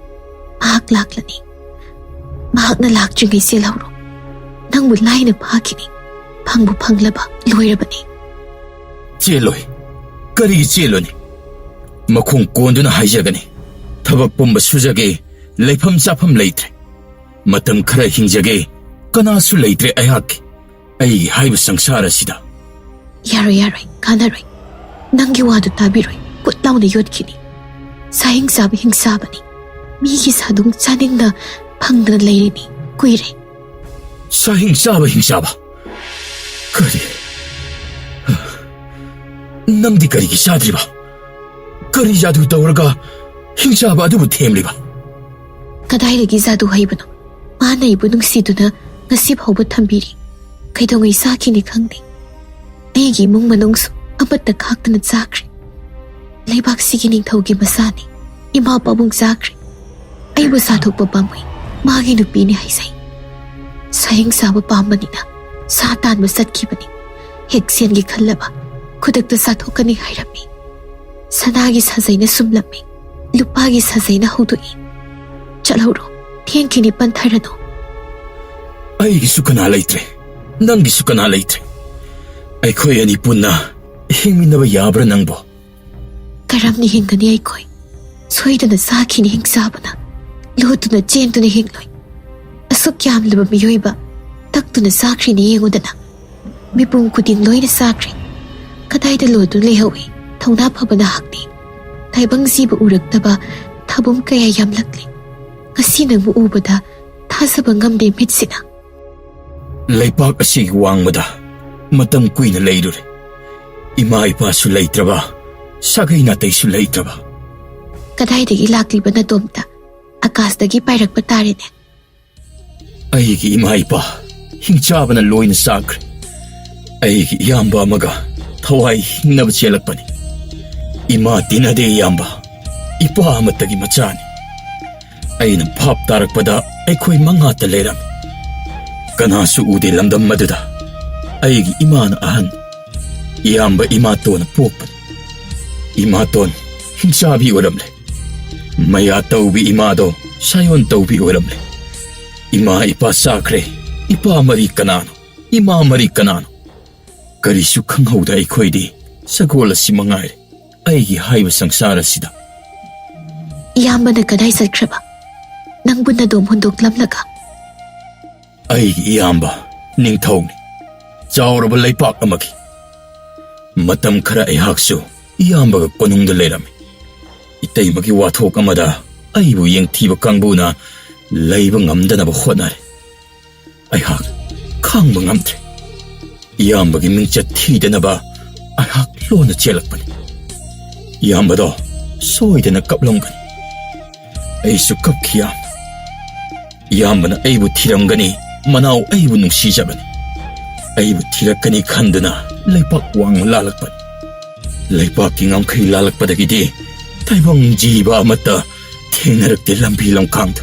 ꯃꯍꯥꯛ ꯂꯥꯛꯂꯅꯤ ꯃꯍꯥꯛꯅ ꯂꯥꯛꯇ꯭ꯔꯤꯉꯩ ꯆꯦꯜꯍꯧꯔꯣ ꯅꯪꯕꯨ ꯂꯥꯏꯅ ꯐꯥꯈꯤꯅꯤ ꯐꯪꯕꯨ ꯐꯪꯂꯕ ꯂꯣꯏꯔꯕꯅꯤ ꯆꯦꯜꯂꯣꯏ ꯀꯔꯤꯒꯤ ꯆꯦꯜꯂꯣꯅꯤ ꯃꯈꯣꯡ ꯀꯣꯟꯗꯨꯅ ꯍꯥꯏꯖꯒꯅꯤ ꯊꯕꯛ ꯄꯨꯝꯕ ꯁꯨꯖꯒꯦ ꯂꯩꯐꯝ ꯆꯥꯐꯝ ꯂꯩꯇ꯭ꯔꯦ ꯃꯇꯝ ꯈꯔ ꯍꯤꯡꯖꯒꯦ ꯀꯅꯥꯁꯨ ꯂꯩꯇ꯭ꯔꯦ ꯑꯩꯍꯥꯛꯀꯤ ꯑꯩꯒꯤ ꯍꯥꯏꯕ ꯁꯪꯁꯥꯔ ꯑꯁꯤꯗ ꯌꯥꯔꯣꯏ ꯀꯥꯟꯅꯔꯣꯏ ꯅꯪꯒꯤ ꯋꯥꯗꯨ ꯇꯥꯕꯤꯔꯣꯏ ꯄꯨꯠ ꯂꯥꯎꯅ ꯌꯣꯠꯈꯤꯅꯤ ꯁꯥꯍꯤꯡ ꯆꯥꯕ ꯍꯤꯡꯁꯥꯕꯅꯤ ꯃꯤꯒꯤ ꯁꯥꯗꯨꯡ ꯆꯥꯅꯤꯡꯅ ꯐꯪꯗꯅ ꯂꯩꯔꯤꯅꯤ ꯀꯨꯏꯔꯦ. ꯍꯤꯡꯆꯥꯕ ꯀꯔꯤ ꯅꯪꯗꯤ ꯀꯔꯤꯒꯤ ꯆꯥꯗ꯭ꯔꯤꯕ? ꯀꯔꯤ ꯖꯥꯗꯨ ꯇꯧꯔꯒ ꯍꯤꯡꯆꯥꯕ ꯑꯗꯨꯕꯨ ꯊꯦꯝꯂꯤꯕ? ꯀꯗꯥꯏꯗꯒꯤ ꯖꯥꯗꯨ ꯍꯩꯕꯅꯣ? ꯃꯥꯅ ꯑꯩꯕꯨ ꯅꯨꯡꯁꯤꯗꯨꯅ ꯉꯁꯤ ꯐꯥꯎꯕ ꯊꯝꯕꯤꯔꯤ. ꯀꯩꯗꯧꯉꯩ ꯆꯥꯈꯤꯅꯤ ꯈꯪꯗꯦ. ꯑꯩꯒꯤ ꯏꯃꯨꯡ ꯃꯅꯨꯡꯁꯨ ꯑꯃꯠꯇ ꯈꯥꯛꯇꯅ ꯆꯥꯈ꯭ꯔꯦ. ꯂꯩꯕꯥꯛꯁꯤꯒꯤ ꯅꯤꯡꯊꯧꯒꯤ ꯃꯆꯥꯅꯤ. ꯏꯃꯥ ꯄꯥꯕꯨꯡ ꯆꯥꯈ꯭ꯔꯦ. ꯑꯩꯕꯨ ꯁꯥꯊꯣꯛꯄ ꯄꯥꯝꯃꯨꯏ. ꯃꯥꯒꯤ ꯅꯨꯄꯤꯅꯤ ꯍꯥꯏꯖꯩ. ꯁꯍꯤꯡꯁꯥꯕ ꯄꯥꯝꯕꯅꯤꯅ ꯁꯥ ꯇꯥꯟꯕ ꯆꯠꯈꯤꯕꯅꯤ. ꯍꯦꯛ ꯁꯦꯟꯒꯤ ꯈꯜꯂꯕ ꯈꯨꯗꯛꯇ ꯆꯥꯊꯣꯛꯀꯅꯤ ꯍꯥꯏꯔꯝꯃꯤ. ꯁꯅꯥꯒꯤ ꯁꯥꯖꯩꯅ ꯁꯨꯝꯂꯝꯃꯤ. ꯂꯨꯄꯥꯒꯤ ꯁꯥꯖꯩꯅ ꯍꯧꯗꯣꯛꯏ. ꯆꯠꯍꯧꯔꯣ, ꯊꯦꯡꯈꯤꯅꯤ, ꯄꯟꯊꯔꯅꯨ. ꯑꯩꯒꯤꯁꯨ ꯀꯅꯥ ꯂꯩꯇ꯭ꯔꯦ, ꯅꯪꯒꯤꯁꯨ ꯀꯅꯥ ꯂꯩꯇ꯭ꯔꯦ. ꯑꯩꯈꯣꯏ ꯑꯅꯤ ꯄꯨꯟꯅ ꯍꯤꯡꯃꯤꯟꯅꯕ ꯌꯥꯕ꯭ꯔꯥ ꯅꯪꯕꯣ? ꯀꯔꯝꯅ ꯍꯤꯡꯒꯅꯤ ꯑꯩꯈꯣꯏ? ꯁꯣꯏꯗꯅ ꯆꯥꯈꯤꯅꯤ ꯍꯤꯡꯆꯥꯕꯅ. ꯂꯣꯠꯇꯨꯅ ꯆꯦꯟꯗꯨꯅ ꯍꯤꯡꯂꯣꯏ. ꯑꯁꯨꯛ ꯌꯥꯝꯂꯕ ꯃꯤꯑꯣꯏꯕ ꯇꯛꯇꯨꯅ ꯆꯥꯈ꯭ꯔꯤꯅꯤ ꯌꯦꯡꯉꯨꯗꯅ. ꯃꯤꯄꯨꯝ ꯈꯨꯗꯤꯡ ꯂꯣꯏꯅ ꯆꯥꯈ꯭ꯔꯦ. ꯀꯗꯥꯏꯗ ꯂꯣꯠꯇꯨꯅ ꯂꯩꯍꯧꯏ ꯊꯧꯅꯥ ꯐꯕ ꯅꯍꯥꯛꯇꯤ? ꯇꯥꯏꯕꯪꯁꯤꯕꯨ ꯎꯔꯛꯇꯕ ꯊꯥꯕꯨꯝ ꯀꯌꯥ ꯌꯥꯝꯂꯛꯂꯤ. ꯉꯁꯤ ꯅꯪꯕꯨ ꯎꯕꯗ ꯊꯥꯖꯕ ꯉꯝꯗꯦ ꯃꯤꯠꯁꯤꯅ. ꯂꯩꯄꯥꯛ ꯑꯁꯤꯒꯤ ꯋꯥꯡꯃꯗ ꯃꯇꯝ ꯀꯨꯏꯅ ꯂꯩꯔꯨꯔꯦ. ꯏꯃꯥ ꯏꯄꯥꯁꯨ ꯂꯩꯇ꯭ꯔꯕ, ꯁꯥꯒꯩ ꯅꯥꯇꯩꯁꯨ ꯂꯩꯇ꯭ꯔꯕ. ꯀꯗꯥꯏꯗꯒꯤ ꯂꯥꯛꯂꯤꯕ ꯅꯇꯣꯝꯇ? ꯑꯀꯥꯁꯇꯒꯤ ꯄꯥꯏꯔꯛꯄ ꯇꯥꯔꯦꯅꯦ. ꯑꯩꯒꯤ ꯏꯃꯥ ꯏꯄꯥ ꯍꯤꯡꯆꯥꯕꯅ ꯂꯣꯏꯅ ꯆꯥꯈ꯭ꯔꯦ. ꯑꯩꯒꯤ ꯏꯌꯥꯝꯕ ꯑꯃꯒ ꯊꯋꯥꯏ ꯍꯤꯡꯅꯕ ꯆꯦꯜꯂꯛꯄꯅꯤ. ꯏꯃꯥ ꯇꯤꯟꯅꯗꯦ ꯏꯌꯥꯝꯕ, ꯏꯄꯥ ꯑꯃꯠꯇꯒꯤ ꯃꯆꯥꯅꯤ. ꯑꯩꯅ ꯚꯥꯞ ꯇꯥꯔꯛꯄꯗ ꯑꯩꯈꯣꯏ 5ꯇ ꯂꯩꯔꯝꯃꯤ. ꯀꯅꯥꯁꯨ ꯎꯗꯦ ꯂꯝꯗꯝ ꯑꯗꯨꯗ. ꯑꯩꯒꯤ ꯏꯃꯥꯅ ꯑꯍꯟ, ꯏꯌꯥꯝꯕ ꯏꯃꯥꯇꯣꯟꯅ ꯄꯣꯛꯄꯅꯤ. ꯏꯃꯥꯇꯣꯟ ꯍꯤꯡꯆꯥꯕꯤ ꯑꯣꯏꯔꯝꯂꯦ. ꯃꯌꯥ ꯇꯧꯕꯤ ꯏꯃꯥꯗꯣ ꯁꯥꯌꯣꯟ ꯇꯧꯕꯤ ꯑꯣꯏꯔꯝꯂꯦ. ꯏꯃꯥ ꯏꯄꯥ ꯆꯥꯈ꯭ꯔꯦ. ꯏꯄꯥ ꯃꯔꯤ ꯀꯅꯥꯅꯣ? ꯏꯃꯥ ꯃꯔꯤ ꯀꯅꯥꯅꯣ? ꯀꯔꯤꯁꯨ ꯈꯪꯍꯧꯗ ꯑꯩꯈꯣꯏꯗꯤ ꯁꯒꯣꯜ ꯑꯁꯤ ꯃꯉꯥꯏꯔꯦ ꯑꯩꯒꯤ ꯍꯥꯏꯕ ꯁꯪꯁꯥꯔ ꯑꯁꯤꯗ. ꯏꯌꯥꯝꯕꯅ ꯀꯗꯥꯏ ꯆꯠꯈ꯭ꯔꯕ? ꯅꯪꯕꯨ ꯅꯗꯣꯝ ꯍꯨꯟꯗꯣꯛꯂꯝꯂꯒ? ꯑꯩꯒꯤ ꯏꯌꯥꯝꯕ ꯅꯤꯡꯊꯧꯅꯤ, ꯆꯥꯎꯔꯕ ꯂꯩꯄꯥꯛ ꯑꯃꯒꯤ. ꯃꯇꯝ ꯈꯔ ꯑꯩꯍꯥꯛꯁꯨ ꯏꯌꯥꯝꯕꯒ ꯀꯣꯅꯨꯡꯗ ꯂꯩꯔꯝꯃꯤ. ꯏꯇꯩꯃꯒꯤ ꯋꯥꯊꯣꯛ ꯑꯃꯗ ꯑꯩꯕꯨ ꯌꯦꯡꯊꯤꯕ ꯀꯥꯡꯕꯨꯅ ꯂꯩꯕ ꯉꯝꯗꯅꯕ ꯍꯣꯠꯅꯔꯦ. ꯑꯩꯍꯥꯛ ꯈꯥꯡꯕ ꯉꯝꯗ꯭ꯔꯦ. ꯏꯌꯥꯝꯕꯒꯤ ꯃꯤꯡꯆꯠ ꯊꯤꯗꯅꯕ ꯑꯩꯍꯥꯛ ꯂꯣꯟꯅ ꯆꯦꯜꯂꯛꯄꯅꯤ. ꯏꯌꯥꯝꯕꯗꯣ ꯁꯣꯏꯗꯅ ꯀꯞꯂꯝꯒꯅꯤ. ꯑꯩꯁꯨ ꯀꯞꯈꯤ ꯌꯥꯝꯅ. ꯏꯌꯥꯝꯕꯅ ꯑꯩꯕꯨ ꯊꯤꯔꯝꯒꯅꯤ, ꯃꯅꯥꯎ ꯑꯩꯕꯨ ꯅꯨꯡꯁꯤꯖꯕꯅꯤ. ꯑꯩꯕꯨ ꯊꯤꯔꯛꯀꯅꯤ ꯈꯟꯗꯨꯅ ꯂꯩꯄꯥꯛ ꯋꯥꯡꯃ ꯂꯥꯜꯂꯛꯄꯅꯤ. ꯂꯩꯄꯥꯛꯀꯤ ꯉꯝꯈꯩ ꯂꯥꯜꯂꯛꯄꯗꯒꯤꯗꯤ ꯇꯥꯏꯕꯪ ꯖꯤꯕ ꯑꯃꯠꯇ ꯊꯦꯡꯅꯔꯛꯇꯦ ꯂꯝꯕꯤ ꯂꯝꯈꯥꯡꯗ.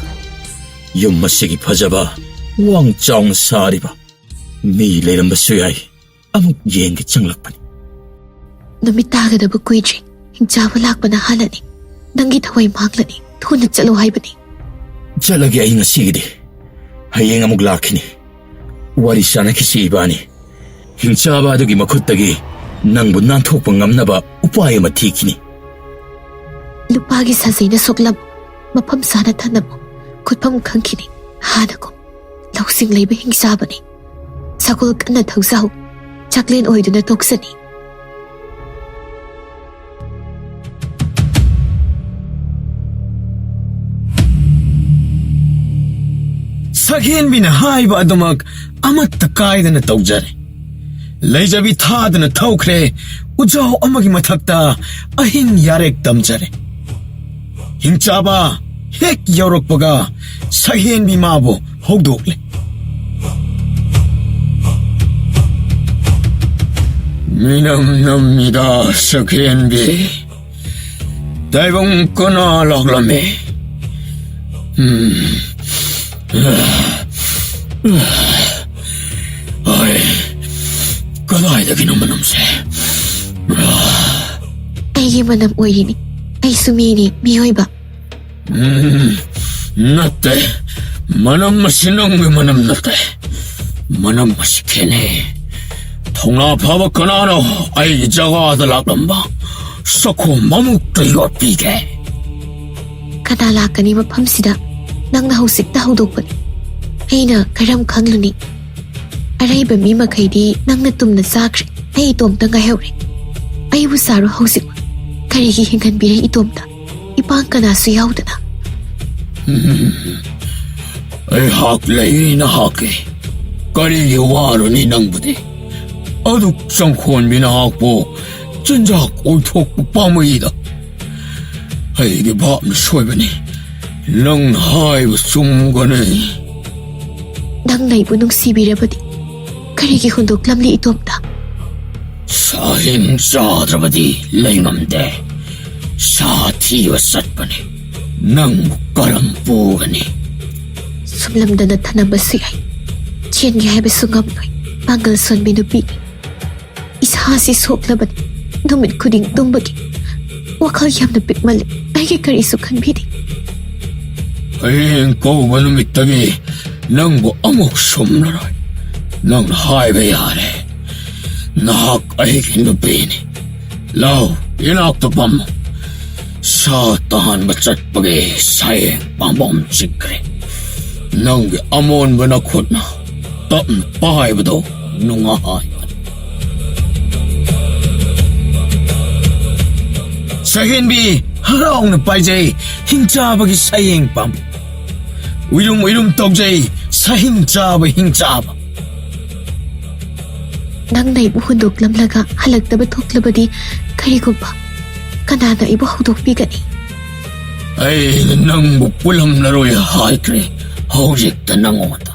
ꯌꯨꯝ ꯑꯁꯤꯒꯤ ꯐꯖꯕ, ꯋꯥꯡ ꯆꯥꯎꯅ ꯁꯥꯔꯤꯕ ꯃꯤ ꯂꯩꯔꯝꯕꯁꯨ ꯌꯥꯏ. ꯑꯃꯨꯛ ꯌꯦꯡꯒꯦ ꯆꯪꯂꯛꯄꯅꯤ. ꯅꯨꯃꯤꯠ ꯇꯥꯒꯗꯕ ꯀꯨꯏꯗ꯭ꯔꯤ. ꯍꯤꯡꯆꯥꯕ ꯂꯥꯛꯄꯅ ꯍꯥꯜꯂꯅꯤ. ꯅꯪꯒꯤ ꯊꯋꯥꯏ ꯃꯥꯡꯂꯅꯤ. ꯊꯨꯅ ꯆꯠꯂꯣ ꯍꯥꯏꯕꯅꯤ. ꯆꯠꯂꯒꯦ ꯑꯩ ꯉꯁꯤꯒꯤꯗꯤ. ꯍꯌꯦꯡ ꯑꯃꯨꯛ ꯂꯥꯛꯈꯤꯅꯤ. ꯋꯥꯔꯤ ꯁꯥꯟꯅꯈꯤꯁꯤ ꯏꯕꯥꯅꯤ. ꯍꯤꯡꯆꯥꯕ ꯑꯗꯨꯒꯤ ꯃꯈꯨꯠꯇꯒꯤ ꯅꯪꯕꯨ ꯅꯥꯟꯊꯣꯛꯄ ꯉꯝꯅꯕ ꯎꯄꯥꯏ ꯑꯃ ꯊꯤꯈꯤꯅꯤ. ꯂꯨꯄꯥꯒꯤ ꯁꯥꯖꯩꯅ ꯁꯣꯛꯂꯝꯃꯨ. ꯃꯐꯝ ꯆꯥꯅ ꯊꯅꯝꯃꯨ. ꯈꯨꯠꯐꯝ ꯈꯪꯈꯤꯅꯤ. ꯍꯥꯟꯅꯒꯨꯝ ꯂꯧꯁꯤꯡ ꯂꯩꯕ ꯍꯤꯡꯆꯥꯕꯅꯤ. ꯁꯒꯣꯜ ꯀꯟꯅ ꯊꯧꯖꯥꯎ. ꯆꯥꯛꯂꯦꯟ ꯑꯣꯏꯗꯨꯅ ꯇꯣꯛꯁꯅꯤ. ꯁꯛꯍꯦꯟꯕꯤꯅ ꯍꯥꯏꯕ ꯑꯗꯨꯃꯛ ꯑꯃꯠꯇ ꯀꯥꯏꯗꯅ ꯇꯧꯖꯔꯦ. ꯂꯩꯖꯕꯤ ꯊꯥꯗꯅ ꯊꯧꯈ꯭ꯔꯦ. ꯎꯖꯥꯎ ꯑꯃꯒꯤ ꯃꯊꯛꯇ ꯑꯍꯤꯡ ꯌꯥꯔꯦꯛ ꯇꯝꯖꯔꯦ. ꯍꯤꯡꯆꯥꯕ ꯍꯦꯛ ꯌꯧꯔꯛꯄꯒ ꯁꯛꯍꯦꯟꯕꯤ ꯃꯥꯕꯨ ꯍꯧꯗꯣꯛꯂꯦ. ꯃꯤꯅꯝ ꯅꯝꯃꯤꯗ ꯁꯛꯍꯦꯟꯕꯤ. ꯇꯥꯏꯕꯪ ꯀꯅꯥ ꯂꯥꯛꯂꯝꯃꯤ? ꯑꯩ ꯀꯗꯥꯏꯗꯒꯤꯅꯣ ꯃꯅꯝꯁꯦ? ꯑꯩꯒꯤ ꯃꯅꯝ ꯑꯣꯏꯔꯤꯅꯤ. ꯑꯩꯁꯨ ꯃꯤꯅꯤ, ꯃꯤꯑꯣꯏꯕ. ꯅꯠꯇꯦ. ꯃꯅꯝ ꯑꯁꯤ ꯅꯪꯒꯤ ꯃꯅꯝ ꯅꯠꯇꯦ. ꯃꯅꯝ ꯑꯁꯤ ꯈꯦꯠꯅꯩ. ꯊꯧꯅꯥ ꯐꯕ ꯀꯅꯥꯅꯣ ꯑꯩꯒꯤ ꯖꯒꯥꯗ ꯂꯥꯛꯂꯝꯕ? ꯁꯈꯣꯝ ꯑꯃꯨꯛꯇ ꯌꯣꯠꯄꯤꯒꯦ. ꯀꯅꯥ ꯂꯥꯛꯀꯅꯤ ꯃꯐꯝꯁꯤꯗ? ꯅꯪꯅ ꯍꯧꯖꯤꯛꯇ ꯍꯧꯗꯣꯛꯄꯅꯤ. ꯑꯩꯅ ꯀꯔꯝ ꯈꯪꯂꯨꯅꯤ? ꯑꯔꯩꯕ ꯃꯤ ꯃꯈꯩꯗꯤ ꯅꯪꯅ ꯇꯨꯝꯅ ꯆꯥꯈ꯭ꯔꯦ. ꯑꯩ ꯏꯇꯣꯝꯇ ꯉꯥꯏꯍꯧꯔꯦ. ꯑꯩꯕꯨ ꯆꯥꯔꯣ ꯍꯧꯖꯤꯛꯃꯛ. ꯀꯔꯤꯒꯤ ꯍꯤꯡꯍꯟꯕꯤꯔꯦ ꯏꯇꯣꯝꯇ? ꯏꯄꯥꯡ ꯀꯅꯥꯁꯨ ꯌꯥꯎꯗꯅ. ꯑꯩꯍꯥꯛ ꯂꯩꯔꯤ ꯅꯍꯥꯛꯀꯤ ꯀꯔꯤꯒꯤ ꯋꯥꯔꯨꯅꯤ ꯅꯪꯕꯨꯗꯤ ꯑꯗꯨꯛ ꯆꯪꯈꯣꯟꯕꯤ ꯅꯍꯥꯛꯄꯨ ꯆꯤꯟꯖꯥꯛ ꯑꯣꯏꯊꯣꯛꯄ ꯄꯥꯝꯃꯏꯗ ꯑꯩꯒꯤ ꯚꯥꯞꯅ ꯁꯣꯏꯕꯅꯤ ꯅꯪꯅ ꯍꯥꯏꯕ ꯆꯨꯝꯒꯅꯤ ꯅꯪꯅ ꯑꯩꯕꯨ ꯅꯨꯡꯁꯤꯕꯤꯔꯕꯗꯤ ꯀꯔꯤꯒꯤ ꯍꯨꯟꯗꯣꯛꯂꯝꯂꯤ ꯏꯇꯣꯝꯇ ꯁꯥꯍꯤꯡ ꯆꯥꯗ꯭ꯔꯕꯗꯤ ꯂꯩꯉꯝꯗꯦ ꯁꯥ ꯊꯤꯕ ꯆꯠꯄꯅꯤ ꯅꯪꯕꯨ ꯀꯔꯝ ꯄꯨꯒꯅꯤ ꯁꯨꯝꯂꯝꯗꯅ ꯊꯅꯝꯕꯁꯨ ꯌꯥꯏ ꯆꯦꯟꯒꯦ ꯍꯥꯏꯕꯁꯨ ꯉꯝꯂꯣꯏ ꯄꯥꯡꯒꯜ ꯁꯣꯟꯕꯤ ꯅꯨꯄꯤꯅꯤ ꯏꯁꯥꯁꯤ ꯁꯣꯛꯂꯕꯅꯤ ꯅꯨꯃꯤꯠ ꯈꯨꯗꯤꯡ ꯇꯨꯝꯕꯒꯤ ꯋꯥꯈꯜ ꯌꯥꯝꯅ ꯄꯤꯛꯃꯜꯂꯤ ꯑꯩꯒꯤ ꯀꯔꯤꯁꯨ ꯈꯟꯕꯤꯗꯦ ꯍꯌꯦꯡ ꯀꯧꯕ ꯅꯨꯃꯤꯠꯇꯒꯤ ꯅꯪꯕꯨ ꯑꯃꯨꯛ ꯁꯨꯝꯂꯔꯣꯏ ꯅꯪꯅ ꯍꯥꯏꯕ ꯌꯥꯔꯦ ꯅꯍꯥꯛ ꯑꯩꯒꯤ ꯅꯨꯄꯤꯅꯤ ꯂꯥꯎ ꯏꯅꯥꯛꯇ ꯐꯝꯃꯨ ꯁꯥ ꯇꯥꯟꯕ ꯆꯠꯄꯒꯤ ꯁꯥꯌꯦꯡ ꯄꯥꯝꯕꯣꯝ ꯆꯤꯛꯈ꯭ꯔꯦ ꯅꯪꯒꯤ ꯑꯃꯣꯟꯕ ꯅꯈꯨꯠꯅ ꯇꯞꯅ ꯄꯥꯏꯕꯗꯣ ꯅꯨꯡꯉꯥꯏ ꯁꯍꯦꯟꯕꯤ ꯍꯔꯥꯎꯅ ꯄꯥꯏꯖꯩ ꯍꯤꯡꯆꯥꯕꯒꯤ ꯁꯥꯌꯦꯡ ꯄꯥꯝꯕ ꯎꯏꯔꯨꯝ ꯎꯏꯔꯨꯝ ꯇꯧꯖꯩ ꯁꯍꯤꯡ ꯆꯥꯕ ꯍꯤꯡꯆꯥꯕ ꯅꯪꯅ ꯑꯩꯕꯨ ꯍꯨꯟꯗꯣꯛꯂꯝꯂꯒ ꯍꯜꯂꯛꯇꯕ ꯊꯣꯛꯂꯕꯗꯤ ꯀꯔꯤꯒꯨꯝꯕ ꯀꯅꯥꯅ ꯑꯩꯕꯨ ꯍꯧꯗꯣꯛꯄꯤꯒꯅꯤ ꯑꯩꯅ ꯅꯪꯕꯨ ꯄꯨꯜꯂꯝꯂꯔꯣꯏ ꯍꯥꯏꯈ꯭ꯔꯦ ꯍꯧꯖꯤꯛꯇ ꯅꯪꯉꯣꯟꯗ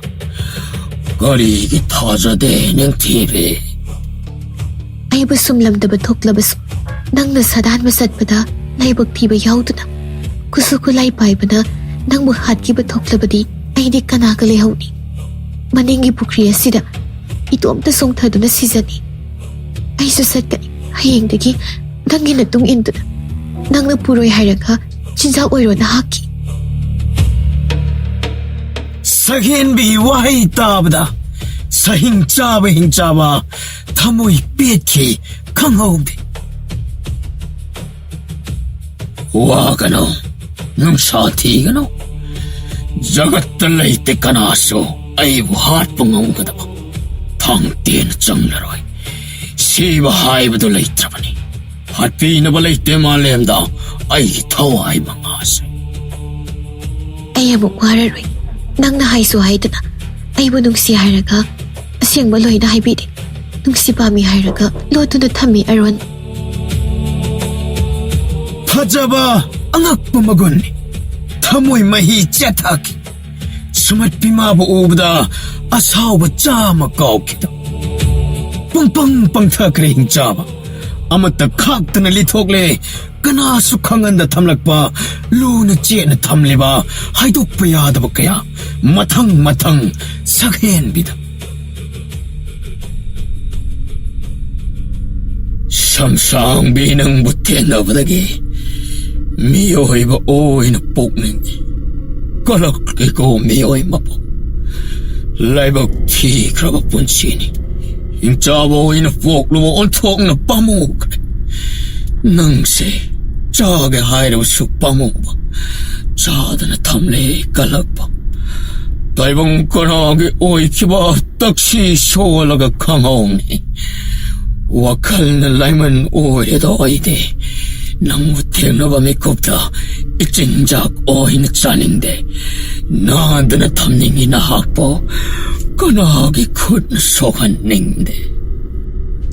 ꯀꯔꯤꯒꯤ ꯊꯥꯖꯗꯦ ꯅꯤꯡꯊꯤꯕꯤ ꯑꯩꯕꯨ ꯁꯨꯝꯂꯝꯗꯕ ꯊꯣꯛꯂꯕꯁꯨ ꯅꯪꯅ ꯁꯥꯗꯥꯟꯕ ꯆꯠꯄꯗ ꯂꯥꯏꯕꯛ ꯊꯤꯕ ꯌꯥꯎꯗꯨꯅ ꯈꯨꯠꯁꯨ ꯈꯨꯠꯂꯥꯏ ꯄꯥꯏꯕꯅ ꯅꯪꯕꯨ ꯍꯥꯠꯈꯤꯕ ꯊꯣꯛꯂꯕꯗꯤ ꯑꯩꯗꯤ ꯀꯅꯥꯒ ꯂꯩꯍꯧꯅꯤ ꯃꯅꯤꯡꯒꯤ ꯄꯨꯈ꯭ꯔꯤ ꯑꯁꯤꯗ ꯏꯇꯣꯝꯇ ꯆꯣꯡꯊꯗꯨꯅ ꯁꯤꯖꯅꯤ ꯑꯩꯁꯨ ꯆꯠꯀꯅꯤ ꯍꯌꯦꯡꯗꯒꯤ ꯅꯪꯒꯤ ꯃꯇꯨꯡ ꯏꯟꯗꯨꯅ ꯅꯪꯅ ꯄꯨꯔꯣꯏ ꯍꯥꯏꯔꯒ ꯆꯤꯟꯖꯥꯛ ꯑꯣꯏꯔꯣ ꯅꯍꯥꯛꯀꯤ ꯁꯍꯦꯟꯕꯤ ꯋꯥꯍꯩ ꯇꯥꯕꯗ ꯁꯍꯤꯡ ꯆꯥꯕ ꯍꯤꯡꯆꯥꯕ ꯊꯃꯣꯏ ꯄꯦꯠꯈꯤ ꯈꯪꯍꯧꯗꯦ ꯋꯥꯒꯅꯣ ꯅꯨꯡꯁꯥ ꯊꯤꯒꯅꯣ ꯖꯒꯠꯇ ꯂꯩꯇꯦ ꯀꯅꯥꯁꯨ ꯑꯩꯕꯨ ꯍꯥꯠꯄ ꯉꯝꯒꯗꯕ ꯊꯥꯡꯇꯦꯅ ꯆꯪꯂꯔꯣꯏ ꯁꯤꯕ ꯍꯥꯏꯕꯗꯨ ꯂꯩꯇ꯭ꯔꯕꯅꯤ ꯍꯥꯠꯄꯤꯅꯕ ꯂꯩꯇꯦ ꯃꯥꯂꯦꯝꯗ ꯑꯩꯒꯤ ꯊꯋꯥꯏ ꯃꯉꯥꯁꯦ ꯑꯩ ꯑꯃꯨꯛ ꯋꯥꯔꯔꯣꯏ ꯅꯪꯅ ꯍꯥꯏꯁꯨ ꯍꯥꯏꯗꯅ ꯑꯩꯕꯨ ꯅꯨꯡꯁꯤ ꯍꯥꯏꯔꯒ ꯑꯁꯦꯡꯕ ꯂꯣꯏꯅ ꯍꯥꯏꯕꯤꯗꯦ ꯅꯨꯡꯁꯤ ꯄꯥꯝꯃꯤ ꯍꯥꯏꯔꯒ ꯂꯣꯠꯇꯨꯅ ꯊꯝꯃꯤ ꯑꯔꯣꯟ ꯐꯖꯕ ꯑꯉꯛꯄ ꯃꯒꯨꯟꯅꯤ ꯊꯃꯣꯏ ꯃꯍꯤ ꯆꯦꯊꯈꯤ ꯁꯨꯃꯠꯄꯤ ꯃꯥꯕꯨ ꯎꯕꯗ ꯑꯁꯥꯎꯕ ꯆꯥꯃ ꯀꯥꯎꯈꯤꯗ ꯄꯪꯄꯪ ꯄꯪꯊꯈ꯭ꯔꯦ ꯍꯤꯡꯆꯥꯕ ꯑꯃꯠꯇ ꯈꯥꯛꯇꯅ ꯂꯤꯊꯣꯛꯂꯦ ꯀꯅꯥꯁꯨ ꯈꯪꯍꯟꯗ ꯊꯝꯂꯛꯄ ꯂꯨꯅ ꯆꯦꯠꯅ ꯊꯝꯂꯤꯕ ꯍꯥꯏꯗꯣꯛꯄ ꯌꯥꯗꯕ ꯀꯌꯥ ꯃꯊꯪ ꯃꯊꯪ ꯁꯛꯍꯦꯟꯕꯤꯗ ꯁꯝꯁꯥꯡꯕꯤ ꯅꯪꯕꯨ ꯊꯦꯡꯅꯕꯗꯒꯤ ꯃꯤꯑꯣꯏꯕ ꯑꯣꯏꯅ ꯄꯣꯛꯅꯤꯡꯉꯤ ꯀꯂꯛꯂꯤꯀꯣ ꯃꯤꯑꯣꯏ ꯃꯄꯣꯛ ꯂꯥꯏꯕꯛ ꯊꯤꯈ꯭ꯔꯕ ꯄꯨꯟꯁꯤꯅꯤ ꯍꯤꯡꯆꯥꯕ ꯑꯣꯏꯅ ꯄꯣꯛꯂꯨꯕ ꯑꯣꯟꯊꯣꯛꯅ ꯄꯥꯝꯃꯨꯈ꯭ꯔꯦ ꯅꯪꯁꯦ ꯆꯥꯒꯦ ꯍꯥꯏꯔꯕꯁꯨ ꯄꯥꯝꯃꯨꯕ ꯆꯥꯗꯅ ꯊꯝꯂꯦ ꯀꯜꯂꯛꯄ ꯇꯥꯏꯕꯪ ꯀꯅꯥꯒꯤ ꯑꯣꯏꯈꯤꯕ ꯇꯛꯁꯤ ꯁꯣꯜꯂꯒ ꯈꯪꯍꯧꯅꯤ ꯋꯥꯈꯜꯅ ꯂꯥꯏꯃꯟ ꯑꯣꯏꯔꯦꯗ ꯑꯩꯗꯤ ꯅꯪꯕꯨ ꯊꯦꯡꯅꯕ ꯃꯤꯀꯨꯞꯇ ꯏꯆꯤꯟꯖꯥꯛ ꯑꯣꯏꯅ ꯆꯥꯅꯤꯡꯗꯦ ꯅꯥꯗꯅ ꯊꯝꯅꯤꯡꯉꯤ ꯅꯍꯥꯛꯄꯨ ꯀꯅꯥꯒꯤ ꯈꯨꯠꯅ ꯁꯣꯛꯍꯟꯅꯤꯡꯗꯦ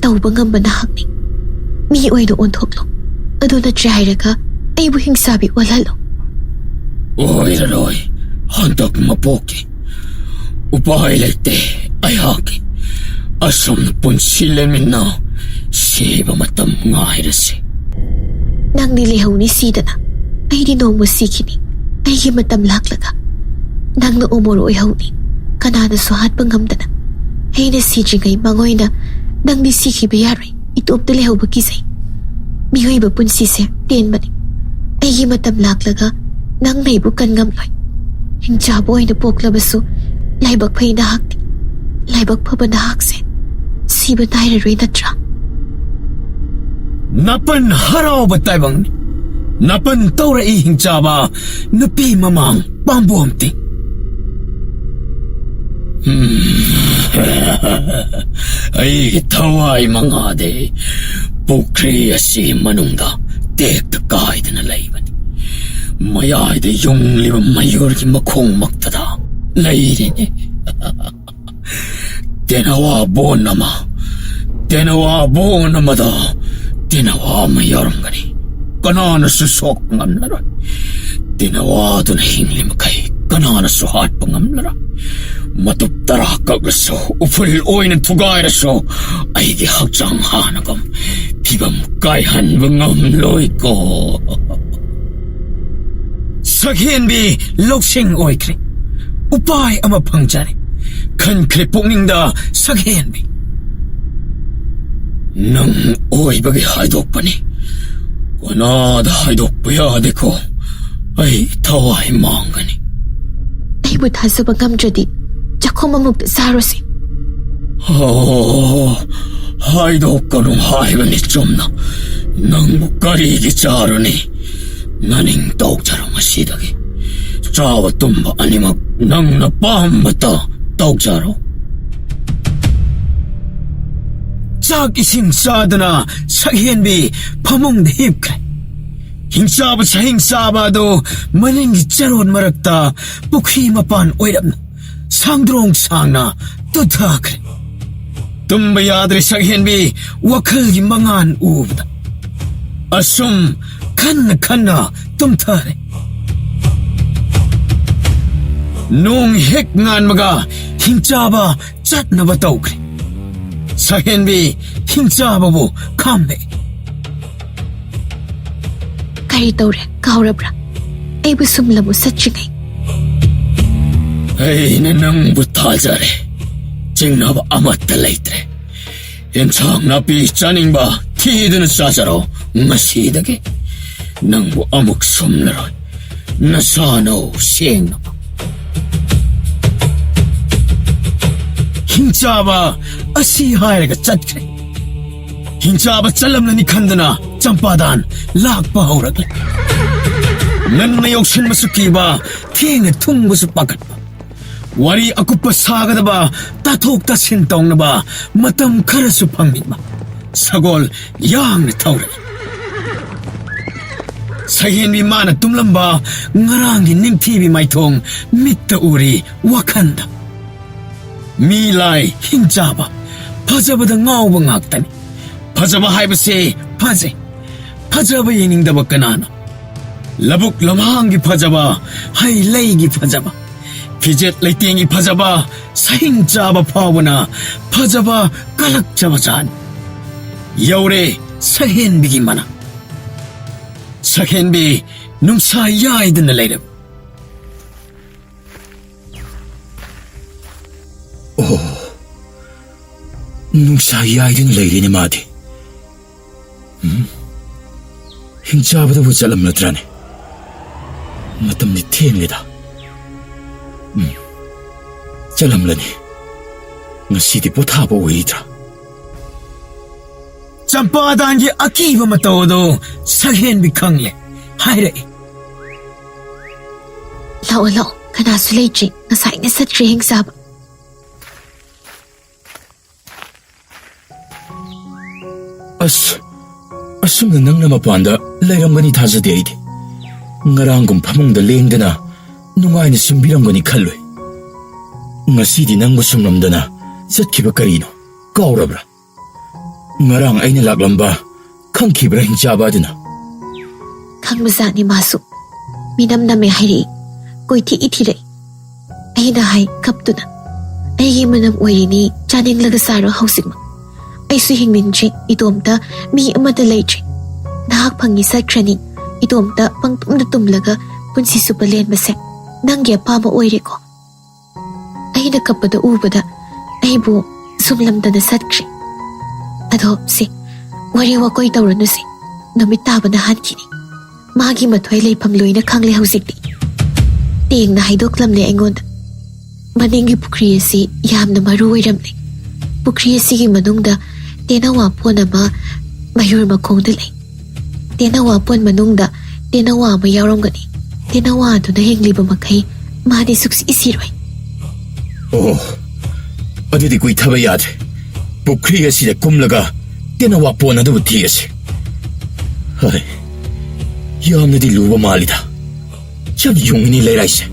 ꯇꯧꯕ ꯉꯝꯕ ꯅꯍꯥꯛꯅꯤ ꯃꯤ ꯑꯣꯏꯅ ꯑꯣꯟꯊꯣꯛꯂꯣ ꯑꯗꯨ ꯅꯠꯇ꯭ꯔꯦ ꯍꯥꯏꯔꯒ ꯑꯩꯕꯨ ꯍꯤꯡꯁꯥꯕꯤ ꯑꯣꯜꯍꯜꯂꯣ ꯑꯣꯏꯔꯔꯣꯏ ꯍꯟꯗꯛ ꯃꯄꯣꯛꯀꯤ ꯎꯄꯥꯏ ꯂꯩꯇꯦ ꯑꯩꯍꯥꯛꯀꯤ ꯑꯁꯨꯝꯅ ꯄꯨꯟꯁꯤ ꯂꯦꯟꯃꯤꯟꯅ ꯁꯤꯕ ꯃꯇꯝ ꯉꯥꯏꯔꯁꯤ ꯅꯪꯗꯤ ꯂꯩꯍꯧꯅꯤ ꯁꯤꯗꯅ ꯑꯩꯗꯤ ꯅꯣꯡꯃ ꯁꯤꯈꯤꯅꯤ ꯑꯩꯒꯤ ꯃꯇꯝ ꯂꯥꯛꯂꯒ ꯅꯪꯅ ꯎꯃꯣꯔ ꯑꯣꯏꯍꯧꯅꯤ ꯀꯅꯥꯅꯁꯨ ꯍꯥꯠꯄ ꯉꯝꯗꯅ ꯑꯩꯅ ꯁꯤꯗ꯭ꯔꯤꯉꯩ ꯃꯉꯣꯏꯅ ꯅꯪꯗꯤ ꯁꯤꯈꯤꯕ ꯌꯥꯔꯣꯏ ꯏꯇꯣꯞꯇ ꯂꯩꯍꯧꯕ ꯀꯤꯖꯩ ꯃꯤꯑꯣꯏꯕ ꯄꯨꯟꯁꯤꯁꯦ ꯇꯦꯟꯕꯅꯤ ꯑꯩꯒꯤ ꯃꯇꯝ ꯂꯥꯛꯂꯒ ꯅꯪꯅ ꯑꯩꯕꯨ ꯀꯟ ꯉꯝꯂꯣꯏ ꯍꯤꯡꯆꯥꯕ ꯑꯣꯏꯅ ꯄꯣꯛꯂꯕꯁꯨ ꯂꯥꯏꯕꯛ ꯐꯩ ꯅꯍꯥꯛꯇꯤ ꯂꯥꯏꯕꯛ ꯐꯕ ꯅꯍꯥꯛꯁꯦ ꯁꯤꯕ ꯅꯥꯏꯔꯔꯣꯏ ꯅꯠꯇ꯭ꯔꯥ ꯅꯥꯄꯟ ꯍꯔꯥꯎꯕ ꯇꯥꯏꯕꯪꯅꯤ ꯅꯥꯄꯟ ꯇꯧꯔꯛꯏ ꯍꯤꯡꯆꯥꯕ ꯅꯨꯄꯤ ꯃꯃꯥꯡ ꯄꯥꯝꯕꯣꯝꯇꯤ ꯑꯩꯒꯤ ꯊꯋꯥꯏ ꯃꯉꯥꯗꯤ ꯄꯨꯈ꯭ꯔꯤ ꯑꯁꯤ ꯃꯅꯨꯡꯗ ꯇꯦꯛꯇ ꯀꯥꯏꯗꯅ ꯂꯩꯕꯅꯤ ꯃꯌꯥꯏꯗ ꯌꯨꯡꯂꯤꯕ ꯃꯌꯨꯔꯒꯤ ꯃꯈꯣꯡꯃꯛꯇꯗ ꯂꯩꯔꯤꯅꯤ ꯇꯦꯅꯋꯥ ꯕꯣꯟ ꯑꯃꯗ ꯇꯦꯅꯋꯥ ꯑꯃ ꯌꯥꯎꯔꯝꯒꯅꯤ ꯀꯅꯥꯅꯁꯨ ꯁꯣꯛꯄ ꯉꯝꯂꯔꯣꯏ ꯇꯦꯅꯋꯥꯗꯨꯅ ꯍꯤꯡꯂꯤ ꯃꯈꯩ ꯀꯅꯥꯅꯁꯨ ꯍꯥꯠꯄ ꯉꯝꯂꯔꯣꯏ ꯃꯇꯨꯞ 10 ꯀꯛꯂꯁꯨ ꯎꯐꯨꯜ ꯑꯣꯏꯅ ꯊꯨꯒꯥꯏꯔꯁꯨ ꯑꯩꯒꯤ ꯍꯛꯆꯥꯡ ꯍꯥꯟꯅꯒꯨꯝ ꯐꯤꯕꯝ ꯀꯥꯏꯍꯟꯕ ꯉꯝꯂꯣꯏꯀꯣ ꯁꯛꯍꯦꯟꯕꯤ ꯂꯧꯁꯤꯡ ꯑꯣꯏꯈ꯭ꯔꯦ ꯎꯄꯥꯏ ꯑꯃ ꯐꯪꯖꯔꯦ ꯈꯟꯈ꯭ꯔꯦ ꯄꯨꯛꯅꯤꯡꯗ ꯁꯛꯍꯦꯟꯕꯤ ꯅꯪ ꯑꯣꯏꯕꯒꯤ ꯍꯥꯏꯗꯣꯛꯄꯅꯤ ꯀꯅꯥꯗ ꯍꯥꯏꯗꯣꯛꯄ ꯌꯥꯗꯦꯀꯣ ꯑꯩ ꯊꯋꯥꯏ ꯃꯥꯡꯒꯅꯤ ꯑꯩꯕꯨ ꯊꯥꯖꯕ ꯉꯝꯗ꯭ꯔꯗꯤ ꯆꯥꯛꯈꯨꯝ ꯑꯃꯨꯛꯇ ꯆꯥꯔꯣꯁꯤ ꯍꯥꯏꯗꯣꯛꯀꯅꯨ ꯍꯥꯏꯕꯅꯤ ꯆꯨꯝꯅ ꯅꯪꯕꯨ ꯀꯔꯤꯒꯤ ꯆꯥꯔꯨꯅꯤ ꯅꯅꯤꯡ ꯇꯧꯖꯔꯣ ꯉꯁꯤꯗꯒꯤ ꯆꯥꯕ ꯇꯨꯝꯕ ꯑꯅꯤꯃꯛ ꯅꯪꯅ ꯄꯥꯝꯕꯇ ꯇꯧꯖꯔꯣ ꯆꯥꯛ ꯏꯁꯤꯡ ꯆꯥꯗꯨꯅ ꯁꯛꯍꯦꯟꯕꯤ ꯐꯃꯨꯡꯗ ꯍꯤꯞꯈ꯭ꯔꯦ ꯍꯤꯡꯆꯥꯕ ꯁꯍꯤꯡꯆꯥꯕ ꯑꯗꯨ ꯃꯅꯤꯡꯒꯤ ꯆꯔꯣꯟ ꯃꯔꯛꯇ ꯄꯨꯈ꯭ꯔꯤ ꯃꯄꯥꯟ ꯑꯣꯏꯔꯞꯅ ꯁꯥꯡꯗ꯭ꯔꯣꯡ ꯁꯥꯡꯅ ꯇꯨꯊꯈ꯭ꯔꯦ ꯇꯨꯝꯕ ꯌꯥꯗ꯭ꯔꯦ ꯁꯛꯍꯦꯟꯕꯤ ꯋꯥꯈꯜꯒꯤ ꯃꯉꯥꯟ ꯎꯕꯗ ꯑꯁꯨꯝ ꯈꯟꯅ ꯇꯨꯝꯊꯔꯦ ꯅꯣꯡ ꯍꯦꯛ ꯉꯥꯟꯕꯒ ꯍꯤꯡꯆꯥꯕ ꯆꯠꯅꯕ ꯇꯧꯈ꯭ꯔꯦ ꯁꯛꯍꯦꯟꯕꯤ ꯍꯤꯡꯆꯥꯕꯕꯨ ꯈꯥꯝꯂꯛꯏ ꯀꯔꯤ ꯇꯧꯔꯦ ꯀꯥꯎꯔꯕ꯭ꯔꯥ ꯑꯩꯕꯨ ꯁꯨꯝꯂꯕꯨ ꯆꯠꯇ꯭ꯔꯤꯉꯩ ꯑꯩꯅ ꯅꯪꯕꯨ ꯊꯥꯖꯔꯦ ꯆꯤꯡꯅꯕ ꯑꯃꯠꯇ ꯂꯩꯇ꯭ꯔꯦ ꯑꯦꯟꯁꯥꯡ ꯅꯥꯄꯤ ꯆꯥꯅꯤꯡꯕ ꯊꯤꯗꯨꯅ ꯆꯥꯖꯔꯣ ꯉꯁꯤꯗꯒꯤ ꯅꯪꯕꯨ ꯑꯃꯨꯛ ꯁꯨꯝꯂꯔꯣꯏ ꯅꯁꯥꯅꯧ ꯁꯦꯡꯅꯕ ꯍꯤꯡꯆꯥꯕ ꯑꯁꯤ ꯍꯥꯏꯔꯒ ꯆꯠꯈ꯭ꯔꯦ ꯍꯤꯡꯆꯥꯕ ꯆꯠꯂꯝꯂꯅꯤ ꯈꯟꯗꯨꯅ ꯆꯝꯄꯥꯗꯥꯟ ꯂꯥꯛꯄ ꯍꯧꯔꯛꯂꯦ ꯉꯟꯅ ꯌꯧꯁꯤꯟꯕꯁꯨ ꯀꯤꯕ ꯊꯦꯡꯅ ꯊꯨꯡꯕꯁꯨ ꯄꯥꯈꯠꯄ ꯋꯥꯔꯤ ꯑꯀꯨꯞꯄ ꯁꯥꯒꯗꯕ ꯇꯥꯊꯣꯛ ꯇꯥꯁꯤꯟ ꯇꯧꯅꯕ ꯃꯇꯝ ꯈꯔꯁꯨ ꯐꯪꯅꯤꯡꯕ ꯁꯒꯣꯜ ꯌꯥꯡꯅ ꯊꯧꯔꯛꯏ ꯁꯛꯍꯦꯟꯕꯤ ꯃꯥꯅ ꯇꯨꯝꯂꯝꯕ ꯉꯔꯥꯡꯒꯤ ꯅꯤꯡꯊꯤꯕꯤ ꯃꯥꯏꯊꯣꯡ ꯃꯤꯠꯇ ꯎꯔꯤ ꯋꯥꯈꯟꯗ ꯃꯤ ꯂꯥꯏ ꯍꯤꯡꯆꯥꯕ ꯐꯖꯕꯗ ꯉꯥꯎꯕ ꯉꯥꯛꯇꯅꯤ ꯐꯖꯕ ꯍꯥꯏꯕꯁꯦ ꯐꯖꯩ ꯐꯖꯕ ꯌꯦꯡꯅꯤꯡꯗꯕ ꯀꯅꯥꯅꯣ ꯂꯕꯨꯛ ꯂꯝꯍꯥꯡꯒꯤ ꯐꯖꯕ ꯍꯩ ꯂꯩꯒꯤ ꯐꯖꯕ ꯐꯤꯖꯦꯠ ꯂꯩꯇꯦꯡꯒꯤ ꯐꯖꯕ ꯁꯍꯤꯡ ꯆꯥꯕ ꯐꯥꯎꯕꯅ ꯐꯖꯕ ꯀꯜꯂꯛꯆꯕ ꯖꯥꯠꯅꯤ ꯌꯧꯔꯦ ꯁꯛꯍꯦꯟꯕꯤꯒꯤ ꯃꯅꯥ ꯁꯛꯍꯦꯟꯕꯤ ꯅꯨꯡꯁꯥ ꯌꯥꯏꯗꯅ ꯂꯩꯔꯕ ꯅꯨꯡꯁꯥ ꯌꯥꯏꯗꯨꯅ ꯂꯩꯔꯦꯅꯦ ꯃꯥꯗꯤ ꯍꯤꯡꯆꯥꯕꯗꯕꯨ ꯆꯠꯂꯝꯂꯗ꯭ꯔꯥꯅꯦ ꯃꯇꯝꯗꯤ ꯊꯦꯡꯂꯦꯗ ꯆꯠꯂꯝꯂꯅꯤ ꯉꯁꯤꯗꯤ ꯄꯣꯊꯥꯕ ꯑꯣꯏꯗ꯭ꯔꯥ ꯆꯝꯄꯥꯗꯥꯟꯒꯤ ꯑꯀꯤꯕ ꯃꯇꯧ ꯑꯗꯨ ꯁꯛꯍꯦꯟꯕꯤ ꯈꯪꯂꯦ ꯍꯥꯏꯔꯛꯏ ꯂꯥꯛꯑꯣ ꯀꯅꯥꯁꯨ ꯂꯩꯇ꯭ꯔꯤ ꯉꯁꯥꯏꯅ ꯆꯠꯈ꯭ꯔꯦ ꯍꯤꯡꯆꯥꯕ ꯑꯁꯨꯝꯅ ꯅꯪꯅ ꯃꯄꯥꯟꯗ ꯂꯩꯔꯝꯒꯅꯤ ꯊꯥꯖꯗꯦ ꯑꯩꯗꯤ ꯉꯔꯥꯡꯒꯨꯝ ꯐꯃꯨꯡꯗ ꯂꯦꯡꯗꯅ ꯅꯨꯡꯉꯥꯏꯅ ꯁꯨꯝꯕꯤꯔꯝꯒꯅꯤ ꯈꯜꯂꯨꯏ ꯉꯁꯤꯗꯤ ꯅꯪꯕꯨ ꯁꯨꯝꯂꯝꯗꯅ ꯆꯠꯈꯤꯕ ꯀꯔꯤꯅꯣ ꯀꯥꯎꯔꯕ꯭ꯔꯥ ꯉꯔꯥꯡ ꯑꯩꯅ ꯂꯥꯛꯂꯝꯕ ꯈꯪꯈꯤꯕ꯭ꯔꯥ ꯍꯤꯡꯆꯥꯕ ꯑꯗꯨꯅ ꯈꯪꯕꯖꯥꯠꯅꯤ ꯃꯥꯁꯨ ꯃꯤꯅꯝ ꯅꯝꯃꯦ ꯍꯥꯏꯔꯛꯏ ꯀꯣꯏꯊꯤ ꯊꯤꯔꯛꯏ ꯑꯩꯅ ꯍꯥꯏ ꯀꯞꯇꯨꯅ ꯑꯩꯒꯤ ꯃꯅꯝ ꯑꯣꯏꯔꯤꯅꯤ ꯆꯥꯅꯤꯡꯂꯒ ꯆꯥꯔꯣ ꯍꯧꯖꯤꯛꯃꯛ ꯑꯩꯁꯨ ꯍꯤꯡꯅꯤꯡꯗ꯭ꯔꯤ ꯏꯇꯣꯝꯇ ꯃꯤ ꯑꯃꯠꯇ ꯂꯩꯇ꯭ꯔꯤ ꯅꯍꯥꯛ ꯐꯪꯉꯤ ꯆꯠꯈ꯭ꯔꯅꯤ ꯏꯇꯣꯝꯇ ꯄꯪꯇꯨꯝꯗ ꯇꯨꯝꯂꯒ ꯄꯨꯟꯁꯤ ꯆꯨꯞꯄ ꯂꯦꯟꯕꯁꯦ ꯅꯪꯒꯤ ꯑꯄꯥꯝꯕ ꯑꯣꯏꯔꯦꯀꯣ ꯑꯩꯅ ꯀꯞꯄꯗ ꯎꯕꯗ ꯑꯩꯕꯨ ꯁꯨꯝꯂꯝꯗꯅ ꯆꯠꯈ꯭ꯔꯦ ꯑꯗꯣ ꯁꯤ ꯋꯥꯔꯤ ꯋꯥꯀꯣꯏ ꯇꯧꯔꯅꯨꯁꯤ ꯅꯨꯃꯤꯠ ꯇꯥꯕꯅ ꯍꯥꯟꯈꯤꯅꯤ ꯃꯥꯒꯤ ꯃꯊ꯭ꯋꯥꯏ ꯂꯩꯐꯝ ꯂꯣꯏꯅ ꯈꯪꯂꯦ ꯍꯧꯖꯤꯛꯇꯤ ꯇꯦꯡꯅ ꯍꯥꯏꯗꯣꯛꯂꯝꯂꯦ ꯑꯩꯉꯣꯟꯗ ꯃꯅꯤꯡꯒꯤ ꯄꯨꯈ꯭ꯔꯤ ꯑꯁꯤ ꯌꯥꯝꯅ ꯃꯔꯨ ꯑꯣꯏꯔꯝꯂꯦ ꯄꯨꯈ꯭ꯔꯤ ꯑꯁꯤꯒꯤ ꯃꯅꯨꯡꯗ ꯇꯦꯅꯋꯥꯄꯣꯟ ꯑꯃ ꯃꯌꯨꯔ ꯃꯈꯣꯡꯗ ꯂꯩ ꯇꯦꯅꯋꯥꯄꯣꯟ ꯃꯅꯨꯡꯗ ꯇꯦꯅꯋꯥ ꯑꯃ ꯌꯥꯎꯔꯝꯒꯅꯤ ꯇꯦꯅꯋꯥ ꯑꯗꯨꯅ ꯍꯤꯡꯂꯤꯕ ꯃꯈꯩ ꯃꯥꯗꯤ ꯁꯨꯛꯁꯤ ꯁꯤꯔꯣꯏ ꯑꯗꯨꯗꯤ ꯀꯨꯏꯊꯕ ꯌꯥꯗ꯭ꯔꯦ ꯄꯨꯈ꯭ꯔꯤ ꯑꯁꯤꯗ ꯀꯨꯝꯂꯒ ꯇꯦꯅꯋꯥꯄꯣꯟ ꯑꯗꯨꯕꯨ ꯊꯤꯔꯁꯤ ꯍꯣꯏ ꯌꯥꯝꯅꯗꯤ ꯂꯨꯕ ꯃꯥꯜꯂꯤꯗ ꯌꯥꯝ ꯌꯨꯡꯉꯤꯅꯤ ꯂꯩꯔꯥꯏꯁꯦ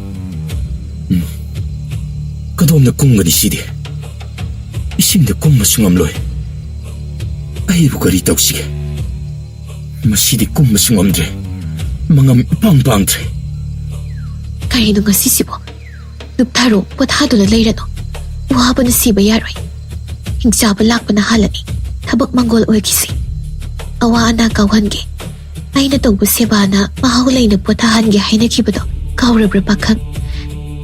ꯀꯗꯣꯝꯅ ꯀꯨꯝꯒꯅꯤ ꯁꯤꯗꯤ ꯏꯁꯤꯡꯗ ꯀꯨꯝꯃꯁꯨ ꯉꯝꯂꯣꯏ ꯑꯩꯕꯨ ꯀꯔꯤ ꯇꯧꯁꯤꯒꯦ ꯃꯁꯤꯗꯤ ꯀꯨꯝꯃꯁꯨ ꯉꯝꯗ꯭ꯔꯦ ꯃꯉꯝ ꯏꯄꯥꯡ ꯄꯥꯡꯗ꯭ꯔꯦ ꯀꯔꯤꯅꯣ ꯉꯁꯤꯁꯤꯕꯣ ꯅꯨꯞꯊꯔꯣ ꯄꯣꯊꯥꯗꯨꯅ ꯂꯩꯔꯅꯣ ꯋꯥꯕꯅ ꯁꯤꯕ ꯌꯥꯔꯣꯏ ꯍꯤꯡꯆꯥꯕ ꯂꯥꯛꯄꯅ ꯍꯥꯜꯂꯅꯤ ꯊꯕꯛ ꯃꯪꯒꯣꯜ ꯑꯣꯏꯈꯤꯁꯤ ꯑꯋꯥ ꯑꯅꯥ ꯀꯥꯎꯍꯟꯒꯦ ꯑꯩꯅ ꯇꯧꯕ ꯁꯦꯕꯥꯅ ꯃꯍꯥꯎ ꯂꯩꯅ ꯄꯣꯊꯥꯍꯟꯒꯦ ꯍꯥꯏꯅꯈꯤꯕꯗꯣ ꯀꯥꯎꯔꯕ꯭ꯔꯥ ꯄꯥꯈꯪ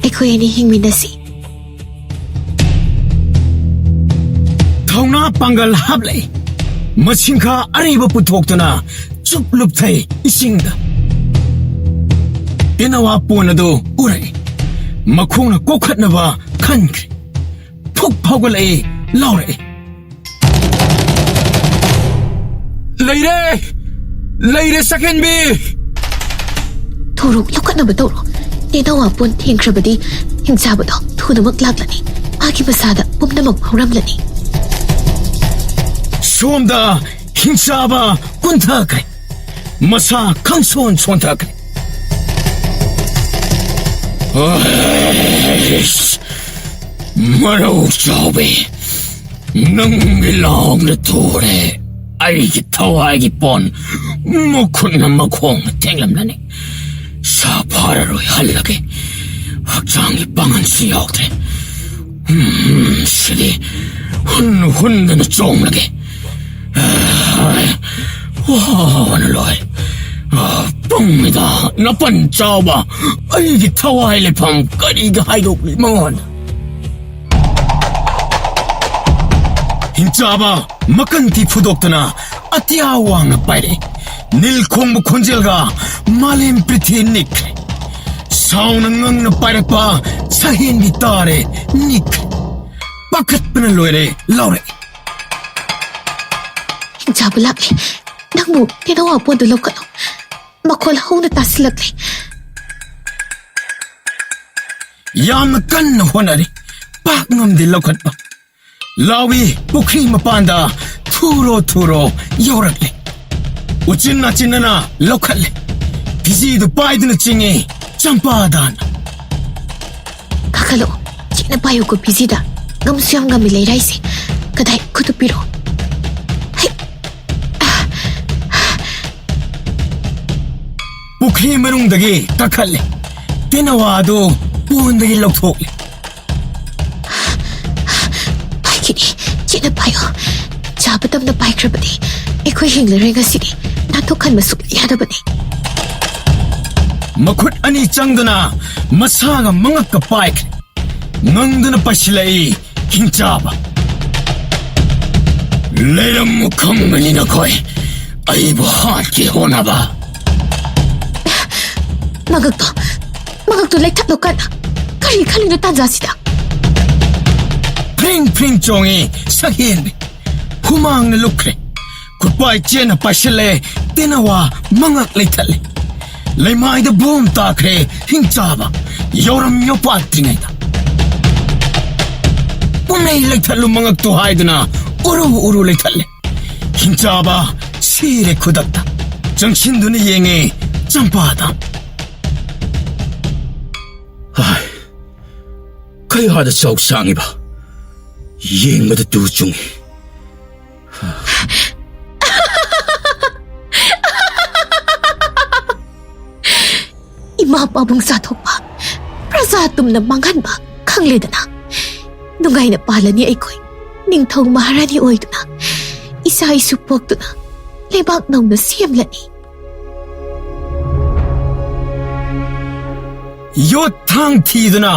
ꯑꯩꯈꯣꯏ ꯑꯅꯤ ꯍꯤꯡꯃꯤꯟꯅꯁꯤ ꯊꯧꯅꯥ ꯄꯥꯡꯒꯜ ꯍꯥꯞꯂꯛꯏ ꯃꯁꯤꯡꯈꯥ ꯑꯔꯤꯕ ꯄꯨꯊꯣꯛꯇꯨꯅ ꯆꯨꯞ ꯂꯨꯞꯊꯩ ꯏꯁꯤꯡꯗ ꯇꯦꯅꯋꯥ ꯄꯣꯟ ꯑꯗꯨ ꯎꯔꯛꯏ ꯃꯈꯣꯡꯅ ꯀꯣꯛꯈꯠꯅꯕ ꯈꯟꯈ꯭ꯔꯦ ꯐꯨꯛ ꯐꯥꯎꯒꯠꯂꯛꯏ ꯂꯥꯎꯔꯛꯏ ꯂꯩꯔꯦ ꯁꯛꯍꯦꯟꯕꯤ ꯊꯣꯔꯣꯛ ꯂꯧꯈꯠꯅꯕ ꯇꯧꯔꯣ ꯇꯦꯅꯋꯥ ꯄꯣꯟ ꯊꯦꯡꯈ꯭ꯔꯕꯗꯤ ꯍꯤꯡꯆꯥꯕꯗꯣ ꯊꯨꯅꯃꯛ ꯂꯥꯛꯂꯅꯤ ꯃꯥꯒꯤ ꯃꯁꯥꯗ ꯄꯨꯝꯅꯃꯛ ꯐꯥꯎꯔꯝꯂꯅꯤ ꯁꯣꯝꯗ ꯍꯤꯡꯆꯥꯕ ꯀꯨꯟꯊꯈ꯭ꯔꯦ ꯃꯁꯥ ꯈꯪꯁꯣꯟ ꯁꯣꯟꯊꯈ꯭ꯔꯦ ꯃꯔꯧ ꯆꯥꯎꯕꯤ ꯅꯪꯒꯤ ꯂꯥꯎꯅ ꯊꯨꯔꯦ ꯑꯩꯒꯤ ꯊꯋꯥꯏꯒꯤ ꯄꯣꯟ ꯃꯈꯨꯠꯅ ꯃꯈꯣꯡꯅ ꯊꯦꯡꯂꯝꯂꯅꯤ ꯁꯥ ꯐꯥꯔꯔꯣꯏ ꯍꯜꯂꯒꯦ ꯍꯛꯆꯥꯡꯒꯤ ꯄꯥꯡꯒꯜꯁꯨ ꯌꯥꯎꯗ꯭ꯔꯦ ꯁꯤꯗꯤ ꯍꯨꯟꯗꯅ ꯆꯣꯡꯂꯒꯦ ꯋꯥꯕꯅ ꯂꯣꯏ ꯄꯨꯡꯃꯤꯗ ꯅꯥꯄꯟ ꯆꯥꯎꯕ ꯑꯩꯒꯤ ꯊꯋꯥꯏ ꯂꯩꯐꯝ ꯀꯔꯤꯒ ꯍꯥꯏꯗꯣꯛꯂꯤ ꯃꯉꯣꯟꯗ ꯍꯤꯡꯆꯥꯕ ꯃꯀꯟꯊꯤ ꯐꯨꯗꯣꯛꯇꯨꯅ ꯑꯇꯤꯌꯥ ꯋꯥꯡꯅ ꯄꯥꯏꯔꯛꯏ ꯅꯤꯜꯈꯣꯡꯕ ꯈꯣꯟꯖꯦꯜꯒ ꯃꯥꯂꯦꯝ ꯄ꯭ꯔꯤꯊꯤ ꯅꯤꯛꯈ꯭ꯔꯦ ꯁꯥꯎꯅ ꯉꯪꯅ ꯄꯥꯏꯔꯛꯄ ꯁꯛꯍꯦꯟꯕꯤ ꯇꯥꯔꯦ ꯅꯤꯛꯈ꯭ꯔꯦ ꯄꯥꯈꯠꯄꯅ ꯂꯣꯏꯔꯦ ꯂꯥꯎꯔꯛꯏ ꯍꯤꯡꯆꯥꯕ ꯂꯥꯛꯂꯦ ꯅꯪꯕꯨ ꯇꯦꯅꯋꯥ ꯄꯣꯟꯗꯨ ꯂꯧꯈꯠꯂꯣ ꯃꯈꯣꯜ ꯍꯧꯅ ꯇꯥꯁꯤꯜꯂꯛꯂꯦ ꯌꯥꯝꯅ ꯀꯟꯅ ꯍꯣꯠꯅꯔꯤ ꯄꯥꯛ ꯉꯝꯗꯦ ꯂꯧꯈꯠꯄ ꯂꯥꯎꯏ ꯄꯨꯈ꯭ꯔꯤ ꯃꯄꯥꯟꯗ ꯊꯨꯔꯣ ꯌꯧꯔꯛꯂꯦ ꯎꯆꯤꯟ ꯅꯥꯆꯤꯟꯅꯅ ꯂꯧꯈꯠꯂꯦ ꯐꯤꯖꯤꯗꯨ ꯄꯥꯏꯗꯨꯅ ꯆꯤꯡꯉꯤ ꯆꯝꯄꯥꯗꯥꯅ ꯀꯥꯈꯠꯂꯛꯑꯣ ꯆꯦꯠꯅ ꯄꯥꯏꯌꯨꯀꯣ ꯐꯤꯖꯤꯗ ꯉꯝꯁꯨ ꯌꯥꯝ ꯉꯝꯃꯤ ꯂꯩꯔꯥꯏꯁꯦ ꯀꯗꯥꯏ ꯈꯨꯠꯇꯨ ꯄꯤꯔꯛꯑꯣ ꯄꯨꯈ꯭ꯔꯤ ꯃꯅꯨꯡꯗꯒꯤ ꯀꯥꯈꯠꯂꯦ ꯇꯦꯅꯋꯥ ꯑꯗꯨ ꯄꯣꯟꯗꯒꯤ ꯂꯧꯊꯣꯛꯂꯦ ꯄꯥꯏꯈꯤꯅꯤ ꯆꯦꯠꯅ ꯄꯥꯏꯌꯣ ꯆꯥꯕ ꯇꯝꯅ ꯄꯥꯏꯈ꯭ꯔꯕꯗꯤ ꯑꯩꯈꯣꯏ ꯍꯤꯡꯂꯔꯣꯏ ꯉꯁꯤꯗꯤ ꯅꯥꯟꯊꯣꯛꯍꯟꯕ ꯁꯨꯛꯌꯥ ꯌꯥꯗꯕꯅꯤ ꯃꯈꯨꯠ ꯑꯅꯤ ꯆꯪꯗꯨꯅ ꯃꯁꯥꯒ ꯃꯉꯛꯀ ꯄꯥꯏꯈ꯭ꯔꯦ ꯉꯪꯗꯨꯅ ꯄꯥꯏꯁꯤꯜꯂꯛꯏ ꯍꯤꯡꯆꯥꯕ ꯂꯩꯔꯝꯃꯨ ꯈꯪꯒꯅꯤ ꯅꯈꯣꯏ ꯑꯩꯕꯨ ꯍꯥꯠꯀꯦ ꯍꯣꯠꯅꯕ ꯃꯉꯛꯇꯣ ꯂꯩꯊꯠꯂꯣ ꯀꯟꯅ ꯀꯔꯤ ꯈꯜꯂꯤꯅꯣ ꯇꯥꯟꯖꯥꯁꯤꯗ ꯐ꯭ꯔꯤꯡ ꯆꯣꯡꯉꯤ ꯁꯛꯍꯦꯟꯕꯤ ꯍꯨꯃꯥꯡꯅ ꯂꯨꯞꯈ꯭ꯔꯦ ꯈꯨꯠꯄꯥꯏ ꯆꯦꯟꯅ ꯄꯥꯏꯁꯤꯜꯂꯦ ꯇꯦꯅꯋꯥ ꯃꯉꯛ ꯂꯩꯊꯠꯂꯦ ꯂꯩꯃꯥꯏꯗ ꯕꯣꯝ ꯇꯥꯈ꯭ꯔꯦ ꯍꯤꯡꯆꯥꯕ ꯌꯧꯔꯝ ꯌꯧꯄꯥꯠꯇ꯭ꯔꯤꯉꯩꯗ ꯄꯨꯝꯅꯩ ꯂꯩꯊꯠꯂꯨ ꯃꯉꯛꯇꯨ ꯍꯥꯏꯗꯨꯅ ꯎꯔꯨ ꯂꯩꯊꯠꯂꯦ ꯍꯤꯡꯆꯥꯕ ꯁꯤꯔꯦ ꯈꯨꯗꯛꯇ ꯆꯪꯁꯤꯟꯗꯨꯅ ꯌꯦꯡꯉꯦ ꯆꯝꯄꯥꯗꯥꯝ ꯀꯌꯥꯗ ꯆꯥꯎ ꯁꯥꯡꯉꯤꯕ ꯌꯦꯡꯕꯗ ꯇꯨ ꯆꯨꯡꯉꯤ ꯏꯃꯥ ꯄꯥꯕꯨꯡ ꯆꯥꯊꯣꯛꯄ ꯄ꯭ꯔꯖꯥ ꯇꯨꯝꯅ ꯃꯥꯡꯍꯟꯕ ꯈꯪꯂꯦꯗꯅ ꯅꯨꯡꯉꯥꯏꯅ ꯄꯥꯜꯂꯅꯤ ꯑꯩꯈꯣꯏ ꯅꯤꯡꯊꯧ ꯃꯍꯥꯔꯥꯅꯤ ꯑꯣꯏꯗꯨꯅ ꯏꯆꯥ ꯏꯁꯨ ꯄꯣꯛꯇꯨꯅ ꯂꯩꯕꯥꯛ ꯅꯧꯅ ꯁꯦꯝꯂꯅꯤ ꯌꯣꯠ ꯊꯥꯡ ꯊꯤꯗꯨꯅ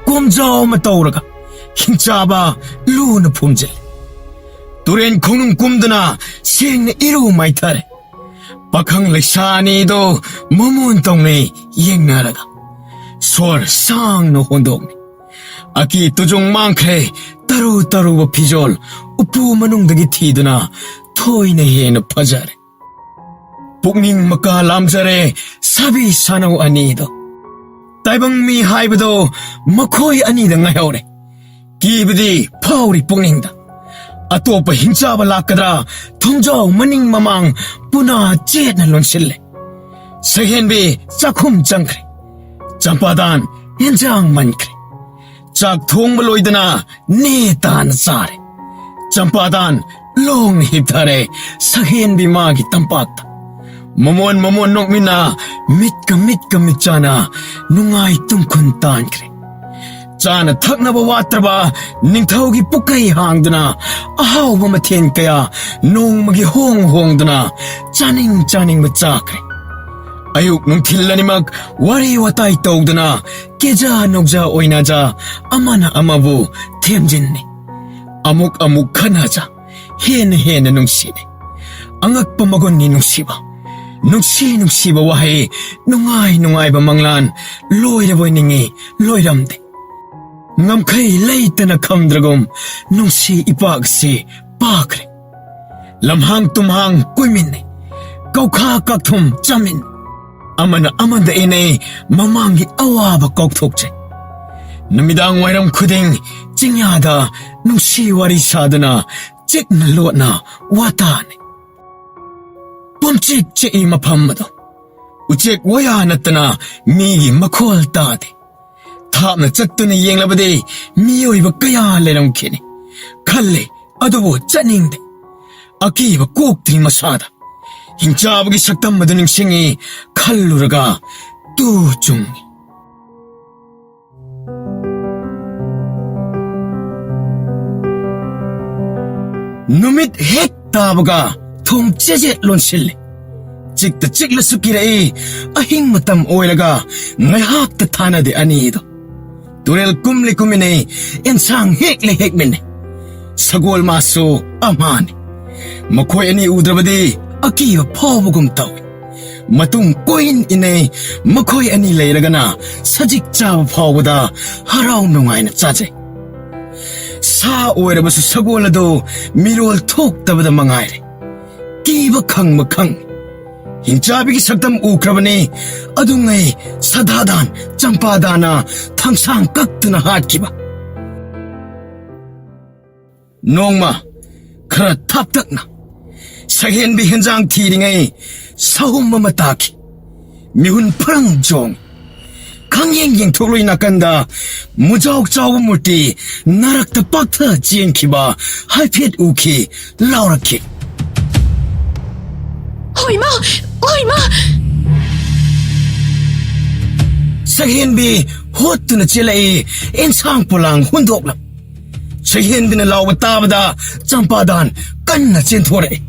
ꯀꯣꯝꯖꯥꯎ ꯑꯃ ꯇꯧꯔꯒ ꯍꯤꯡꯆꯥꯕ ꯂꯨꯅ ꯐꯨꯝꯖꯤꯜꯂꯦ ꯇꯨꯔꯦꯟ ꯈꯣꯡꯅꯨꯡ ꯀꯨꯝꯗꯨꯅ ꯁꯦꯡꯅ ꯏꯔꯨ ꯃꯥꯏꯊꯔꯦ ꯄꯥꯈꯪ ꯂꯩꯁꯥ ꯑꯅꯤꯗꯣ ꯃꯃꯣꯟ ꯇꯧꯅꯩ ꯌꯦꯡꯅꯔꯒ ꯁꯣꯔ ꯁꯥꯡꯅ ꯍꯣꯟꯗꯣꯛꯅꯩ ꯑꯀꯤ ꯇꯨꯖꯨꯡ ꯃꯥꯡꯈ꯭ꯔꯦ ꯇꯔꯨꯕ ꯐꯤꯖꯣꯜ ꯎꯄꯨ ꯃꯅꯨꯡꯗꯒꯤ ꯊꯤꯗꯨꯅ ꯊꯣꯏꯅ ꯍꯦꯟꯅ ꯐꯖꯔꯦ ꯄꯨꯛꯅꯤꯡ ꯃꯀꯥ ꯂꯥꯝꯖꯔꯦ ꯁꯥꯕꯤ ꯁꯥꯅꯧ ꯑꯅꯤꯗꯣ ꯇꯥꯏꯕꯪ ꯃꯤ ꯍꯥꯏꯕꯗꯣ ꯃꯈꯣꯏ ꯑꯅꯤꯗ ꯉꯥꯏꯍꯧꯔꯦ ꯀꯤꯕꯗꯤ ꯐꯥꯎꯔꯤ ꯄꯨꯛꯅꯤꯡꯗ ꯑꯇꯣꯞꯄ ꯍꯤꯡꯆꯥꯕ ꯂꯥꯛꯀꯗ꯭ꯔꯥ ꯊꯣꯡꯖꯥꯎ ꯃꯅꯤꯡ ꯃꯃꯥꯡ ꯄꯨꯅꯥ ꯆꯦꯠꯅ ꯂꯣꯟꯁꯤꯜꯂꯦ ꯁꯛꯍꯦꯟꯕꯤ ꯆꯥꯛꯈꯨꯝ ꯆꯪꯈ꯭ꯔꯦ ꯆꯝꯄꯥꯗꯥꯟ ꯌꯦꯟꯖꯥꯡ ꯃꯟꯈ꯭ꯔꯦ ꯆꯥꯛ ꯊꯣꯡꯕ ꯂꯣꯏꯗꯅ ꯅꯦ ꯇꯥꯅ ꯆꯥꯔꯦ ꯆꯝꯄꯥꯗꯥꯟ ꯂꯣꯡꯅ ꯍꯤꯞꯊꯔꯦ ꯁꯛꯍꯦꯟꯕꯤ ꯃꯥꯒꯤ ꯇꯝꯄꯥꯛꯇ ꯃꯃꯣꯟ ꯅꯣꯛꯃꯤꯟꯅ ꯃꯤꯠꯀ ꯃꯤꯠ ꯆꯥꯅ ꯅꯨꯡꯉꯥꯏ ꯇꯨꯝꯈꯨꯟ ꯇꯥꯟꯈ꯭ꯔꯦ ꯆꯥꯅ ꯊꯛꯅꯕ ꯋꯥꯠꯇ꯭ꯔꯕ ꯅꯤꯡꯊꯧꯒꯤ ꯄꯨꯀꯩ ꯍꯥꯡꯗꯨꯅ ꯑꯍꯥꯎꯕ ꯃꯊꯦꯜ ꯀꯌꯥ ꯅꯣꯡꯃꯒꯤ ꯍꯣꯡꯗꯨꯅ ꯆꯥꯅꯤꯡꯕ ꯆꯥꯈ꯭ꯔꯦ ꯑꯌꯨꯛ ꯅꯨꯡꯊꯤꯜ ꯑꯅꯤꯃꯛ ꯋꯥꯔꯤ ꯋꯥꯇꯥꯏ ꯇꯧꯗꯨꯅ ꯀꯦꯖꯥ ꯅꯧꯖꯥ ꯑꯣꯏꯅꯖ ꯑꯃꯅ ꯑꯃꯕꯨ ꯊꯦꯝꯖꯤꯟꯅꯤ ꯑꯃꯨꯛ ꯈꯟꯅꯖ ꯍꯦꯟꯅ ꯅꯨꯡꯁꯤꯅꯤ ꯑꯉꯛꯄ ꯃꯒꯨꯟꯅꯤ ꯅꯨꯡꯁꯤꯕ ꯅꯨꯡꯁꯤꯕ ꯋꯥꯍꯩ ꯅꯨꯡꯉꯥꯏꯕ ꯃꯪꯂꯥꯟ ꯂꯣꯏꯔꯕꯣꯏ ꯅꯤꯡꯉꯤ ꯂꯣꯏꯔꯝꯗꯦ ꯉꯝꯈꯩ ꯂꯩꯇꯅ ꯈꯝꯗ꯭ꯔꯒꯨꯝ ꯅꯨꯡꯁꯤ ꯏꯄꯥꯛꯁꯤ ꯄꯥꯈ꯭ꯔꯦ ꯂꯝꯍꯥꯡ ꯇꯨꯝꯍꯥꯡ ꯀꯣꯏꯃꯤꯟꯅꯩ ꯀꯧꯈꯥ ꯀꯥꯛꯊꯨꯝ ꯆꯥꯃꯤꯟ ꯑꯃꯅ ꯑꯃꯗ ꯏꯅꯩ ꯃꯃꯥꯡꯒꯤ ꯑꯋꯥꯕ ꯀꯥꯎꯊꯣꯛꯆꯩ ꯅꯨꯃꯤꯗꯥꯡ ꯋꯥꯏꯔꯝ ꯈꯨꯗꯤꯡ ꯆꯤꯡꯌꯥꯗ ꯅꯨꯡꯁꯤ ꯋꯥꯔꯤ ꯁꯥꯗꯨꯅ ꯆꯤꯛꯅ ꯂꯣꯠꯅ ꯋꯥꯇꯥꯅꯤ ꯄꯨꯝꯆꯤꯛ ꯃꯐꯝ ꯑꯗꯣ ꯎꯆꯦꯛ ꯋꯥꯌꯥ ꯅꯠꯇꯅ ꯃꯤꯒꯤ ꯃꯈꯣꯜ ꯇꯥꯗꯦ ꯊꯥꯞꯅ ꯆꯠꯇꯨꯅ ꯌꯦꯡꯂꯕꯗꯤ ꯃꯤꯑꯣꯏꯕ ꯀꯌꯥ ꯂꯩꯔꯝꯈꯤꯅꯤ ꯈꯜꯂꯦ ꯑꯗꯨꯕꯨ ꯆꯠꯅꯤꯡꯗꯦ ꯑꯀꯤꯕ ꯀꯣꯛꯇ꯭ꯔꯤ ꯃꯁꯥꯗ ꯍꯤꯡꯆꯥꯕꯒꯤ ꯁꯛꯇꯝ ꯑꯗꯨ ꯅꯤꯡꯁꯤꯡꯉꯤ ꯈꯜꯂꯨꯔꯒ ꯇꯨ ꯆꯨꯡꯉꯤ ꯅꯨꯃꯤꯠ ꯍꯦꯛ ꯇꯥꯕꯒ ꯊꯣꯡ ꯆꯦꯖꯦꯠ ꯂꯣꯟꯁꯤꯜꯂꯤ ꯆꯤꯛꯇ ꯆꯤꯛꯂꯁꯨ ꯀꯤꯔꯛꯏ ꯑꯍꯤꯡ ꯃꯇꯝ ꯑꯣꯏꯔꯒ ꯉꯥꯏꯍꯥꯛꯇ ꯊꯥꯅꯗꯦ ꯑꯅꯤꯗꯣ ꯇꯨꯔꯦꯜ ꯀꯨꯝꯃꯤꯟꯅꯩ ꯑꯦꯟꯁꯥꯡ ꯍꯦꯛꯃꯤꯟꯅꯩ ꯁꯒꯣꯜ ꯃꯥꯁꯨ ꯑꯃꯅꯤ ꯃꯈꯣꯏ ꯑꯅꯤ ꯎꯗ꯭ꯔꯕꯗꯤ ꯑꯀꯤꯕ ꯐꯥꯎꯕꯒꯨꯝ ꯇꯧꯏ ꯃꯇꯨꯡ ꯀꯣꯏꯟ ꯏꯟꯅꯩ ꯃꯈꯣꯏ ꯑꯅꯤ ꯂꯩꯔꯒꯅ ꯁꯖꯤꯛ ꯆꯥꯕ ꯐꯥꯎꯕꯗ ꯍꯔꯥꯎ ꯅꯨꯡꯉꯥꯏꯅ ꯆꯥꯖꯩ ꯁꯥ ꯑꯣꯏꯔꯕꯁꯨ ꯁꯒꯣꯜ ꯑꯗꯨ ꯃꯤꯔꯣꯜ ꯊꯣꯛꯇꯕꯗ ꯃꯉꯥꯏꯔꯦ ꯀꯤꯕ ꯈꯪꯕ ꯈꯪꯉꯤ ꯍꯤꯡꯆꯥꯕꯤꯒꯤ ꯁꯛꯇꯝ ꯎꯈ꯭ꯔꯕꯅꯤ ꯑꯗꯨꯉꯩ ꯁꯗꯥꯗꯥꯟ ꯆꯝꯄꯥꯗꯥꯅ ꯊꯥꯡꯁꯥꯡ ꯀꯛꯇꯨꯅ ꯍꯥꯠꯈꯤꯕ ꯅꯣꯡꯃ ꯈꯔ ꯊꯥꯞꯇꯛꯅ ꯁꯛꯍꯦꯟꯕꯤ ꯍꯦꯟꯖꯥꯡ ꯊꯤꯔꯤꯉꯩ ꯁꯍꯨꯝ ꯑꯃ ꯇꯥꯈꯤ ꯃꯤꯍꯨꯟ ꯐꯔꯪ ꯆꯣꯡ ꯌꯦꯡꯊꯣꯛꯂꯣꯏ ꯅꯥꯀꯟꯗ ꯃꯨꯖꯥꯎ ꯆꯥꯎꯕ ꯃꯨꯔꯇꯤ ꯅꯔꯛꯇ ꯄꯥꯛꯊ ꯆꯦꯟꯈꯤꯕ ꯍꯥꯏꯐꯦꯠ ꯎꯈꯤ ꯂꯥꯎꯔꯛꯈꯤ ꯍꯣꯏꯃꯥ ꯁꯛꯍꯦꯟꯕꯤ ꯍꯣꯠꯇꯨꯅ ꯆꯦꯜꯂꯛꯏ ꯑꯦꯟꯁꯥꯡ ꯄꯣꯂꯥꯡ ꯍꯨꯟꯗꯣꯛꯂꯝ ꯁꯛꯍꯦꯟꯕꯤꯅ ꯂꯥꯎꯕ ꯇꯥꯕꯗ ꯆꯝꯄꯥꯗꯥꯟ ꯀꯟꯅ ꯆꯦꯟꯊꯣꯔꯛꯏ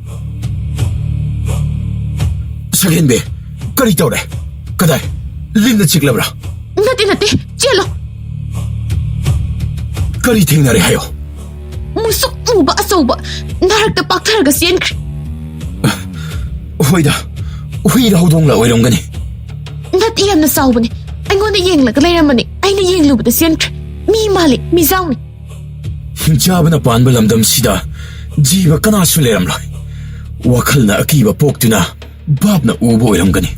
ꯁꯛꯍꯦꯟꯕꯤ ꯀꯔꯤ ꯇꯧꯔꯦ ꯀꯗꯥꯏ ꯂꯤꯟꯅ ꯆꯤꯛꯂꯕ꯭ꯔꯥ ꯅꯠꯇꯦ ꯆꯦꯜꯂꯣ ꯀꯔꯤ ꯊꯦꯡꯅꯔꯦ ꯍꯥꯏꯌꯣ ꯃꯨꯁꯨꯛ ꯃꯨꯕ ꯑꯆꯧꯕ ꯅꯔꯛꯇ ꯄꯥꯛꯊꯔꯒ ꯆꯦꯟꯈ꯭ꯔꯦ ꯍꯣꯏꯗ ꯍꯨꯏꯔ ꯍꯧꯗꯣꯡꯂ ꯑꯣꯏꯔꯝꯒꯅꯤ ꯅꯠꯇꯦ ꯌꯥꯝꯅ ꯆꯥꯎꯕꯅꯤ ꯑꯩꯉꯣꯟꯗ ꯌꯦꯡꯂꯒ ꯂꯩꯔꯝꯕꯅꯤ ꯑꯩꯅ ꯌꯦꯡꯂꯨꯕꯗ ꯆꯦꯟꯈ꯭ꯔꯦ ꯃꯤ ꯃꯥꯜꯂꯤ ꯃꯤꯖꯥꯎꯅꯤ ꯍꯤꯡꯆꯥꯕꯅ ꯄꯥꯟꯕ ꯂꯝꯗꯝꯁꯤꯗ ꯖꯤꯕ ꯀꯅꯥꯁꯨ ꯂꯩꯔꯝꯂꯣꯏ ꯋꯥꯈꯜꯅ ꯑꯀꯤꯕ ꯄꯣꯛꯇꯨꯅ ꯚꯥꯞꯅ ꯎꯕ ꯑꯣꯏꯔꯝꯒꯅꯤ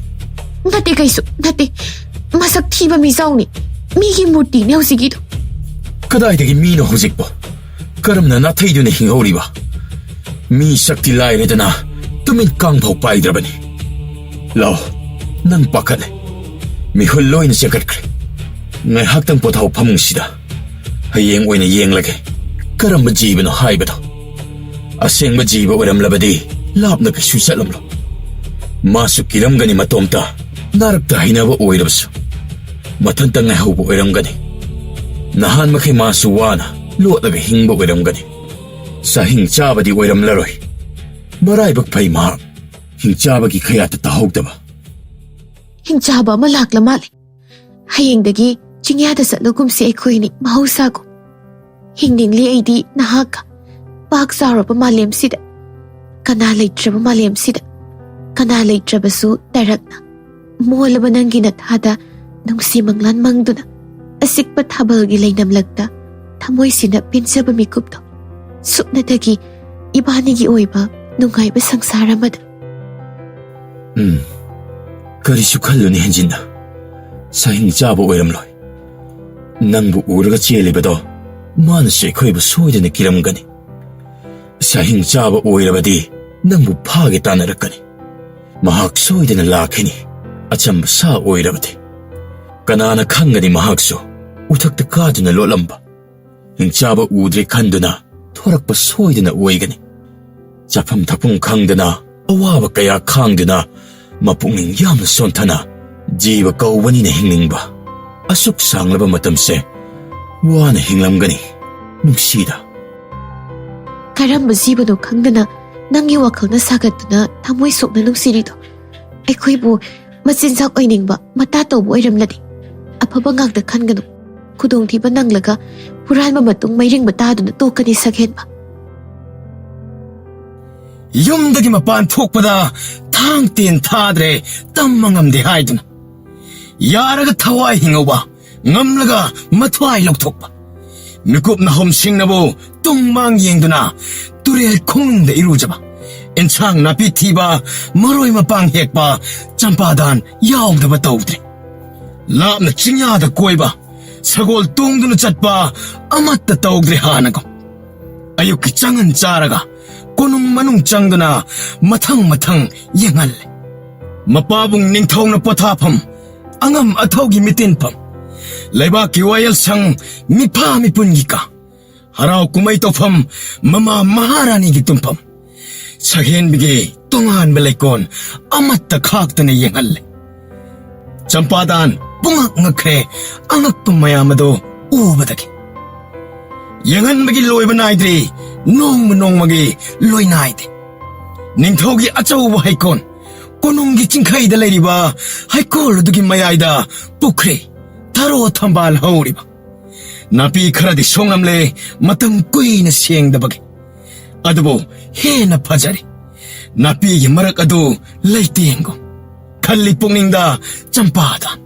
ꯅꯠꯇꯦ ꯀꯩꯁꯨ ꯅꯠꯇꯦ ꯃꯁꯛ ꯊꯤꯕ ꯃꯤꯖꯥꯎꯅꯤ ꯃꯤꯒꯤ ꯃꯨꯔꯇꯤꯅꯦ ꯍꯧꯖꯤꯛꯀꯤꯗꯣ ꯀꯗꯥꯏꯗꯒꯤ ꯃꯤꯅꯣ ꯍꯧꯖꯤꯛꯄꯣ ꯀꯔꯝꯅ ꯅꯥꯊꯩꯗꯨꯅ ꯍꯤꯡꯍꯧꯔꯤꯕ ꯃꯤ ꯁꯛꯇꯤ ꯂꯥꯏꯔꯦꯗꯅ ꯇꯨꯃꯤꯟ ꯀꯥꯡꯐꯥꯎ ꯄꯥꯏꯗ꯭ꯔꯕꯅꯤ ꯂꯥꯎ ꯅꯪ ꯄꯥꯈꯠꯂꯦ ꯃꯤꯍꯨꯜ ꯂꯣꯏꯅ ꯆꯦꯟꯈꯠꯈ꯭ꯔꯦ ꯉꯥꯏꯍꯥꯛꯇꯪ ꯄꯣꯊꯥꯎ ꯐꯃꯨꯡꯁꯤꯗ ꯍꯌꯦꯡ ꯑꯣꯏꯅ ꯌꯦꯡꯂꯒꯦ ꯀꯔꯝꯕ ꯖꯤꯕꯅꯣ ꯍꯥꯏꯕꯗꯣ ꯑꯁꯦꯡꯕ ꯖꯤꯕ ꯑꯣꯏꯔꯝꯂꯕꯗꯤ ꯂꯥꯞꯅ ꯀꯩꯁꯨ ꯆꯠꯂꯝꯂꯣ ꯃꯥꯁꯨ ꯀꯤꯔꯝꯒꯅꯤ ꯃꯇꯣꯝꯇ ꯅꯥꯔꯛꯇ ꯍꯩꯅꯕ ꯑꯣꯏꯔꯕꯁꯨ ꯃꯊꯟꯇ ꯉꯥꯏꯍꯧꯕ ꯑꯣꯏꯔꯝꯒꯅꯤ ꯅꯍꯥꯟ ꯃꯈꯩ ꯃꯥꯁꯨ ꯋꯥꯅ ꯂꯣꯠꯂꯒ ꯍꯤꯡꯕ ꯑꯣꯏꯔꯝꯒꯅꯤ ꯆꯥꯍꯤꯡ ꯆꯥꯕꯗꯤ ꯑꯣꯏꯔꯝꯂꯔꯣꯏ ꯃꯔꯥꯏꯕꯛ ꯐꯩ ꯃꯍꯥꯛ ꯍꯤꯡꯆꯥꯕꯒꯤ ꯈꯌꯥꯠꯇ ꯇꯥꯍꯧꯗꯕ ꯍꯤꯡꯆꯥꯕ ꯑꯃ ꯂꯥꯛꯂ ꯃꯥꯜꯂꯦ ꯍꯌꯦꯡꯗꯒꯤ ꯆꯤꯡꯌꯥꯗ ꯆꯠꯂꯒꯨꯝꯁꯤ ꯑꯩꯈꯣꯏꯅꯤ ꯃꯍꯧꯁꯥꯒꯨꯝ ꯍꯤꯡꯅꯤꯡꯂꯤ ꯑꯩꯗꯤ ꯅꯍꯥꯛꯀ ꯄꯥꯛ ꯆꯥꯎꯔꯕ ꯃꯥꯂꯦꯝꯁꯤꯗ ꯀꯅꯥ ꯂꯩꯇ꯭ꯔꯕ ꯃꯥꯂꯦꯝꯁꯤꯗ ꯀꯅꯥ ꯂꯩꯇ꯭ꯔꯕꯁꯨ ꯇꯔꯛꯅ ꯃꯣꯜꯂꯕ ꯅꯪꯒꯤ ꯅꯊꯥꯗ ꯅꯨꯡꯁꯤ ꯃꯪꯂꯥꯟ ꯃꯪꯗꯨꯅ ꯑꯁꯤꯛꯄ ꯊꯥꯕꯜꯒꯤ ꯂꯩꯅꯝꯂꯛꯇ ꯊꯃꯣꯏꯁꯤꯅ ꯄꯦꯟꯖꯕ ꯃꯤꯀꯨꯞꯇꯣ ꯁꯨꯞꯅꯇꯒꯤ ꯏꯕꯥꯅꯤꯒꯤ ꯑꯣꯏꯕ ꯅꯨꯡꯉꯥꯏꯕ ꯁꯪꯁꯥꯔ ꯑꯃꯗ ꯀꯔꯤꯁꯨ ꯈꯜꯂꯨꯅꯤ ꯍꯦꯟꯖꯤꯟꯅ ꯆꯥꯍꯤꯡ ꯆꯥꯕ ꯑꯣꯏꯔꯝꯂꯣꯏ ꯅꯪꯕꯨ ꯎꯔꯒ ꯆꯦꯜꯂꯤꯕꯗꯣ ꯃꯥꯅꯁꯨ ꯑꯩꯈꯣꯏꯕꯨ ꯁꯣꯏꯗꯅ ꯀꯤꯔꯝꯒꯅꯤ ꯆꯥꯍꯤꯡ ꯆꯥꯕ ꯑꯣꯏꯔꯕꯗꯤ ꯅꯪꯕు ꯐꯥꯒꯦ ꯇꯥꯟꯅꯔꯛꯀꯅꯤ ꯃꯍꯥꯛ ꯁꯣꯏꯗꯅ ꯂꯥꯛꯈꯤꯅꯤ ꯑꯆꯝꯕ ꯁꯥ ꯑꯣꯏꯔꯕꯗꯤ ꯀꯅꯥꯅ ꯈꯪꯒꯅꯤ ꯃꯍꯥꯛꯁꯨ ꯎꯊꯛꯇ ꯀꯥꯗꯨꯅ ꯂꯣꯠꯂꯝꯕ ꯆꯥꯕ ꯎꯗ꯭ꯔꯦ ꯈꯟꯗꯨꯅ ꯊꯣꯔꯛꯄ ꯁꯣꯏꯗꯅ ꯑꯣꯏꯒꯅꯤ. ꯆꯥꯐꯝ ꯊꯛꯐꯝ ꯈꯪꯗꯅ ꯑꯋꯥꯕ ꯀꯌꯥ ꯈꯥꯡꯗꯨꯅ ꯃꯄꯨꯛꯅꯤꯡ ꯌꯥꯝꯅ ꯁꯣꯟꯊꯅ ꯖꯤꯕ ꯀꯧꯕꯅꯤꯅ ꯍꯤꯡꯅꯤꯡꯕ ꯑꯁꯨꯛ ꯁꯥꯡꯂꯕ ꯃꯇꯝꯁꯦ ꯋꯥꯅ ꯍꯤꯡꯂꯝꯒꯅꯤ ꯅꯨꯡꯁꯤꯗ. ꯀꯔꯝꯕ ꯖꯤꯕꯅꯣ ꯈꯪꯗꯅ ꯅꯪꯒꯤ ꯋꯥꯈꯜꯅ ꯁꯥꯒꯠꯇꯨꯅ ꯊꯃꯣꯏ ꯁꯣꯛꯅ ꯅꯨꯡꯁꯤꯔꯤꯗꯣ? ꯑꯩꯈꯣꯏꯕꯨ ꯃꯆꯤꯟꯖꯥꯛ ꯑꯣꯏꯅꯤꯡꯕ ꯃꯇꯥ ꯇꯧꯕ ꯑꯣꯏꯔꯝꯂꯗꯤ ꯑꯐꯕ ꯉꯥꯛꯇ ꯈꯟꯒꯅꯨ. ꯈꯨꯗꯣꯡꯊꯤꯕ ꯅꯪꯂꯒ ꯍꯨꯔꯥꯟꯕ ꯃꯇꯨꯡ ꯃꯩꯔꯤꯡꯕ ꯇꯥꯗꯨꯅ ꯇꯣꯛꯀꯅꯤ ꯁꯛꯍꯦꯟꯕ. ꯌꯨꯝꯗꯒꯤ ꯃꯄꯥꯟ ꯊꯣꯛꯄꯗ ꯊꯥꯡ ꯇꯦꯟ ꯊꯥꯗ꯭ꯔꯦ ꯇꯝꯕ ꯉꯝꯗꯦ ꯍꯥꯏꯗꯨꯅ ꯌꯥꯔꯒ ꯊꯋꯥꯏ ꯍꯤꯡꯍꯧꯕ, ꯉꯝꯂꯒ ꯃꯊ꯭ꯋꯥꯏ ꯂꯧꯊꯣꯛꯄ. ꯃꯤꯀꯨꯞ ꯅꯥꯍꯨꯝꯁꯤꯡꯅꯕꯨ ꯇꯨꯡ ꯃꯥꯡ ꯌꯦꯡꯗꯨꯅ ꯇꯨꯔꯦꯜ ꯈꯣꯡꯅꯨꯡꯗ ꯏꯔꯨꯖꯕ, ꯏꯟꯁꯥꯡ ꯅꯥꯄꯤ ꯊꯤꯕ, ꯃꯔꯣꯏ ꯃꯄꯥꯡ ꯍꯦꯛꯄ, ꯆꯝꯄꯥꯗꯥꯟ ꯌꯥꯎꯗꯕ ꯇꯧꯗ꯭ꯔꯦ. ꯂꯥꯞꯅ ꯆꯤꯡꯌꯥꯗ ꯀꯣꯏꯕ, ꯁꯒꯣꯜ ꯇꯣꯡꯗꯨꯅ ꯆꯠꯄ ꯑꯃꯠꯇ ꯇꯧꯗ꯭ꯔꯦ ꯍꯥꯟꯅꯒ. ꯑꯌꯨꯛꯀꯤ ꯆꯪꯍꯟ ꯆꯥꯔꯒ ꯀꯣꯅꯨꯡ ꯃꯅꯨꯡ ꯆꯪꯗꯨꯅ ꯃꯊꯪ ꯃꯊꯪ ꯌꯦꯡꯍꯜꯂꯦ. ꯃꯄꯥꯕꯨꯡ ꯅꯤꯡꯊꯧꯅ ꯄꯣꯊꯥꯐꯝ, ꯑꯉꯝ ꯑꯊꯧꯒꯤ ꯃꯤꯇꯤꯟꯐꯝ, ꯂꯩꯕꯥꯛꯀꯤ ꯋꯥꯌꯦꯜꯁꯪ ꯃꯤꯐꯥ ꯃꯤꯄꯨꯟꯒꯤ ꯀꯥ, ꯍꯔꯥꯎ ꯀꯨꯝꯍꯩ ꯇꯧꯐꯝ ꯃꯃꯥ ꯃꯍꯥꯔꯥꯅꯤꯒꯤ ꯇꯨꯝꯐꯝ, ꯁꯛꯍꯦꯟꯕꯤꯒꯤ ꯇꯣꯉꯥꯟꯕ ꯂꯩꯀꯣꯜ ꯑꯃꯠꯇ ꯈꯥꯛꯇꯅ ꯌꯦꯡꯍꯜꯂꯦ. ꯆꯝꯄꯥꯗꯥꯟ ꯄꯨꯡꯉꯛ ꯉꯛꯈ꯭ꯔꯦ ꯑꯉꯛꯄ ꯃꯌꯥꯝ ꯑꯗꯣ ꯎꯕꯗꯒꯤ. ꯌꯦꯡꯍꯟꯕꯒꯤ ꯂꯣꯏꯕ ꯅꯥꯏꯗ꯭ꯔꯤ, ꯅꯣꯡꯃ ꯅꯣꯡꯃꯒꯤ ꯂꯣꯏ ꯅꯥꯏꯗꯦ. ꯅꯤꯡꯊꯧꯒꯤ ꯑꯆꯧꯕ ꯍꯩꯀꯣꯜ, ꯀꯣꯅꯨꯡꯒꯤ ꯆꯤꯡꯈꯩꯗ ꯂꯩꯔꯤꯕ ꯍꯩꯀꯣꯜ ꯑꯗꯨꯒꯤ ꯃꯌꯥꯏꯗ ꯄꯨꯈ꯭ꯔꯤ, ꯊꯔꯣ ꯊꯝꯕꯥꯜ ꯍꯧꯔꯤꯕ. ꯅꯥꯄꯤ ꯈꯔꯗꯤ ꯁꯣꯡꯂꯝꯂꯦ ꯃꯇꯝ ꯀꯨꯏꯅ ꯁꯦꯡꯗꯕꯒꯤ, ꯑꯗꯨꯕꯨ ꯍꯦꯟꯅ ꯐꯖꯔꯦ. ꯅꯥꯄꯤꯒꯤ ꯃꯔꯛ ꯑꯗꯨ ꯂꯩꯇꯦꯡꯒꯨꯝ ꯈꯜꯂꯤ ꯄꯨꯛꯅꯤꯡꯗ ꯆꯝꯄꯥꯗꯥꯟ.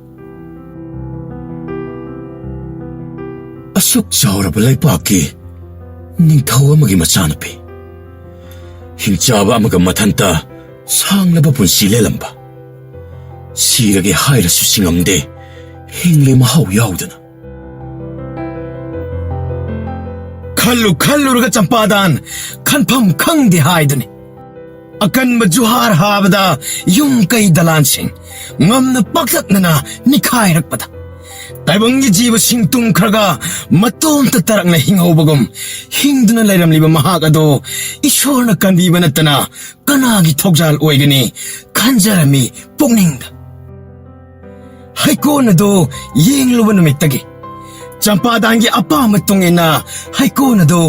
ꯑꯁꯨꯛ ꯆꯥꯎꯔꯕ ꯂꯩꯄꯥꯛꯀꯤ ꯅꯤꯡꯊꯧ ꯑꯃꯒꯤ ꯃꯆꯥꯅꯨꯄꯤ, ꯍꯤꯡꯆꯥꯕ ꯑꯃꯒ ꯃꯊꯟꯇ ꯁꯥꯡꯂꯕ ꯄꯨꯟꯁꯤ ꯂꯦꯜꯂꯝꯕ. ꯁꯤꯔꯒꯦ ꯍꯥꯏꯔꯁꯨ ꯁꯤꯡꯉꯝꯗꯦ ꯍꯤꯡꯂꯤ ꯃꯍꯥꯎ ꯌꯥꯎꯗꯅ. ꯈꯜꯂꯨꯔꯒ ꯆꯝꯄꯥꯗꯥꯟ ꯈꯟꯐꯝ ꯈꯪꯗꯦ ꯍꯥꯏꯗꯨꯅꯤ. ꯑꯀꯟꯕ ꯖꯨꯍꯥꯔ ꯍꯥꯕꯗ ꯌꯨꯝ ꯀꯩ ꯗꯂꯥꯟꯁꯤꯡ ꯉꯝꯅ ꯄꯥꯛꯇꯛꯅꯅ ꯅꯤꯈꯥꯏꯔꯛꯄꯗ ꯇꯥꯏꯕꯪꯒꯤ ꯖꯤꯕꯁꯤꯡ ꯇꯨꯝꯈ꯭ꯔꯒ ꯃꯇꯣꯝꯇ ꯇꯔꯛꯅ ꯍꯤꯡꯍꯧꯕꯒꯨꯝ ꯍꯤꯡꯗꯨꯅ ꯂꯩꯔꯝꯂꯤꯕ ꯃꯍꯥꯛ ꯑꯗꯣ ꯏꯁꯣꯔꯅ ꯀꯟꯕꯤꯕ ꯅꯠꯇꯅ ꯀꯅꯥꯒꯤ ꯊꯧꯖꯥꯜ ꯑꯣꯏꯒꯅꯤ ꯈꯟꯖꯔꯝꯃꯤ ꯄꯨꯛꯅꯤꯡꯗ. ꯍꯩꯀꯣꯜ ꯑꯗꯣ ꯌꯦꯡꯂꯨꯕ ꯅꯨꯃꯤꯠꯇꯒꯤ ꯆꯝꯄꯥꯗꯥꯟꯒꯤ ꯑꯄꯥꯝꯕ ꯇꯨꯡꯏꯟꯅ ꯍꯩꯀꯣꯜ ꯑꯗꯣ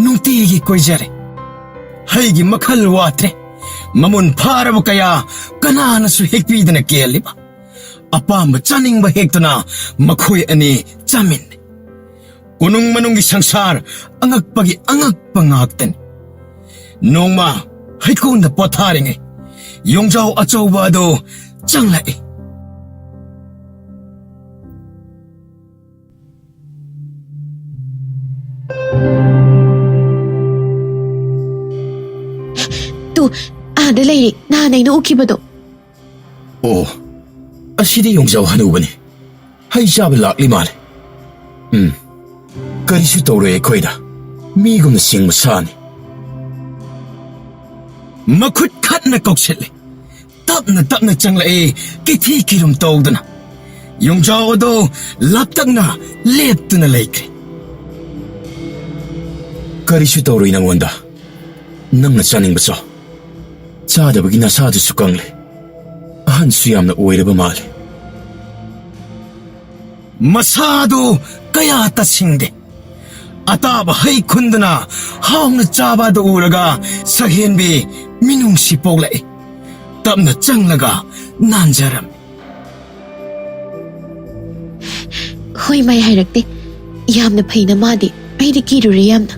ꯅꯨꯡꯇꯤꯒꯤ ꯀꯣꯏꯖꯔꯦ. ꯍꯩꯒꯤ ꯃꯈꯜ ꯋꯥꯠꯇ꯭ꯔꯦ, ꯃꯃꯨꯟ ꯐꯥꯔꯕ ꯀꯌꯥ ꯀꯅꯥꯅꯁꯨ ꯍꯦꯛꯄꯤꯗꯅ ꯀꯦꯜꯂꯤꯕ. ꯑꯄꯥꯝꯕ ꯆꯥꯅꯤꯡꯕ ꯍꯦꯛꯇꯨꯅ ꯃꯈꯣꯏ ꯑꯅꯤ ꯆꯥꯃꯤꯟꯅꯩ. ꯀꯣꯅꯨꯡ ꯃꯅꯨꯡꯒꯤ ꯁꯪꯁꯥꯔ ꯑꯉꯛꯄꯒꯤ ꯑꯉꯛꯄ ꯉꯥꯛꯇꯅꯤ. ꯅꯣꯡꯃ ꯍꯩꯀꯣꯜꯗ ꯄꯣꯊꯥꯔꯤꯉꯩ ꯌꯣꯡꯖꯥꯎ ꯑꯆꯧꯕ ꯑꯗꯣ ꯆꯪꯂꯛꯏ. ꯇꯨ ꯑꯥꯗ ꯂꯩꯔꯤ, ꯅꯍꯥꯟ ꯑꯩꯅ ꯎꯈꯤꯕꯗꯣ. ꯑꯣ, ꯑꯁꯤꯗꯤ ꯌꯣꯡꯖꯥꯎ ꯍꯅꯨꯕꯅꯤ. ꯍꯩ ꯆꯥꯕ ꯂꯥꯛꯂꯤ ꯃꯥꯜꯂꯦ. ꯀꯔꯤꯁꯨ ꯇꯧꯔꯣꯏ ꯑꯩꯈꯣꯏꯗ, ꯃꯤꯒꯨꯝꯅ ꯁꯤꯡꯕ ꯁꯥꯅꯤ. ꯃꯈꯨꯠ ꯈꯠꯅ ꯀꯧꯁꯤꯜꯂꯤ. ꯇꯞꯅ ꯇꯞꯅ ꯆꯪꯂꯛꯏ ꯀꯤꯊꯤ ꯀꯤꯔꯨꯝ ꯇꯧꯗꯨꯅ. ꯌꯣꯡꯖꯥꯎ ꯑꯗꯣ ꯂꯥꯞꯇꯛꯅ ꯂꯦꯞꯇꯨꯅ ꯂꯩꯈ꯭ꯔꯦ. ꯀꯔꯤꯁꯨ ꯇꯧꯔꯣꯏ ꯅꯪꯉꯣꯟꯗ. ꯅꯪꯅ ꯆꯥꯅꯤꯡꯕ ꯆꯥꯎ. ꯆꯥꯗꯕꯒꯤ ꯅꯁꯥꯗꯨꯁꯨ ꯀꯪꯂꯦ. ꯑꯍꯟꯁꯨ ꯌꯥꯝꯅ ꯑꯣꯏꯔꯕ ꯃꯥꯜꯂꯦ. ꯃꯁꯥꯗꯨ ꯀꯌꯥ ꯇꯁꯤꯡꯗꯦ. ꯑꯇꯥꯕ ꯍꯩ ꯈꯨꯟꯗꯨꯅ ꯍꯥꯎꯅ ꯆꯥꯕ ꯑꯗꯨ ꯎꯔꯒ ꯁꯛꯍꯦꯟꯕꯤ ꯃꯤꯅꯨꯡꯁꯤ ꯄꯣꯛꯂꯛꯏ. ꯇꯞꯅ ꯆꯪꯂꯒ ꯅꯥꯟꯖꯔꯝꯃꯤ. ꯍꯣꯏ ꯃꯥꯏ ꯍꯥꯏꯔꯛꯇꯦ. ꯌꯥꯝꯅ ꯐꯩꯅ ꯃꯥꯗꯤ. ꯑꯩꯗꯤ ꯀꯤꯔꯨꯔꯦ ꯌꯥꯝꯅ.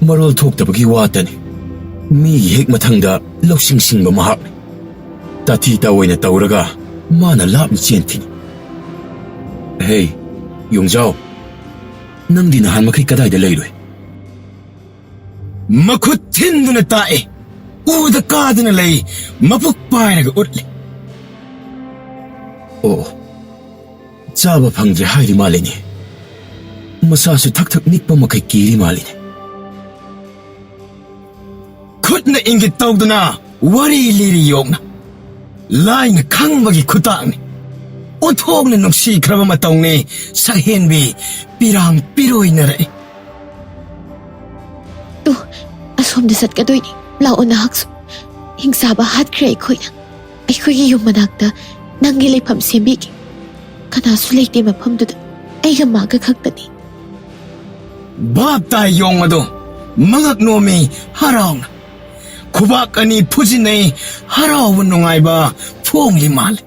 ꯃꯔꯣꯜ ꯊꯣꯛꯇꯕꯒꯤ ꯋꯥꯇꯅꯤ. ꯃꯤꯒꯤ ꯍꯦꯛ ꯃꯊꯪꯗ ꯂꯧꯁꯤꯡ ꯁꯤꯡꯕ ꯃꯍꯥꯛꯅꯤ. ꯇꯥꯊꯤ ꯇꯥꯑꯣꯏꯅ ꯇꯧꯔꯒ ꯃꯥꯅ ꯂꯥꯞꯅ ꯆꯦꯟꯈꯤꯅꯤ. ꯍꯦ, ꯌꯣꯡꯖꯥꯎ, ꯅꯪꯗꯤ ꯅꯍꯥꯟ ꯃꯈꯩ ꯀꯗꯥꯏꯗ ꯂꯩꯔꯣꯏ? ꯃꯈꯨꯠ ꯊꯤꯟꯗꯨꯅ ꯇꯥꯛꯏ. ꯎꯗ ꯀꯥꯗꯨꯅ ꯂꯩ, ꯃꯄꯨꯛ ꯄꯥꯏꯔꯒ ꯎꯠꯂꯤ. ꯑꯣ, ꯆꯥꯕ ꯐꯪꯗ꯭ꯔꯦ ꯍꯥꯏꯔꯤ ꯃꯥꯜꯂꯤꯅꯦ. ꯃꯁꯥꯁꯨ ꯊꯛ ꯊꯛ ꯅꯤꯛꯄ ꯃꯈꯩ ꯀꯤꯔꯤ ꯃꯥꯜꯂꯤꯅꯦ. ꯈꯨꯠꯅ ꯏꯪꯒꯤꯠ ꯇꯧꯗꯨꯅ ꯋꯥꯔꯤ ꯂꯤꯔꯤ ꯌꯣꯛꯅ. ꯂꯥꯏꯅ ꯈꯪꯕꯒꯤ ꯈꯨꯇꯥꯛꯅꯤ. ꯑꯣꯟꯊꯣꯛꯅ ꯅꯨꯡꯁꯤꯈ꯭ꯔꯕ ꯃꯇꯧꯅꯤ ꯁꯛꯍꯦꯟꯕꯤ ꯄꯤꯔꯥꯡ ꯄꯤꯔꯣꯏꯅꯔꯛꯏ꯫ ꯇꯨ ꯑꯁꯣꯝꯗ ꯆꯠꯀꯗꯣꯏꯅꯤ ꯂꯥꯛꯑꯣ ꯅꯍꯥꯛꯁꯨ ꯍꯤꯡꯆꯥꯕ ꯍꯥꯠꯈ꯭ꯔꯦ ꯑꯩꯈꯣꯏꯅ ꯑꯩꯈꯣꯏꯒꯤ ꯌꯨꯝ ꯃꯅꯥꯛꯇ ꯅꯪꯒꯤ ꯂꯩꯐꯝ ꯁꯦꯝꯕꯤꯒꯦ ꯀꯅꯥꯁꯨ ꯂꯩꯇꯦ ꯃꯐꯝꯗꯨꯗ ꯑꯩꯒ ꯃꯥꯒ ꯈꯛꯇꯅꯤ꯫ ꯚꯥꯞ ꯇꯥꯏ ꯌꯣꯡ ꯑꯗꯣ ꯃꯉꯛ ꯅꯣꯝꯃꯤ ꯍꯔꯥꯎꯅ ꯈꯨꯕꯥꯛ ꯑꯅꯤ ꯐꯨꯖꯤꯟꯅꯩ ꯍꯔꯥꯎꯕ ꯅꯨꯡꯉꯥꯏꯕ ꯐꯣꯡꯂꯤ ꯃꯥꯜꯂꯤ꯫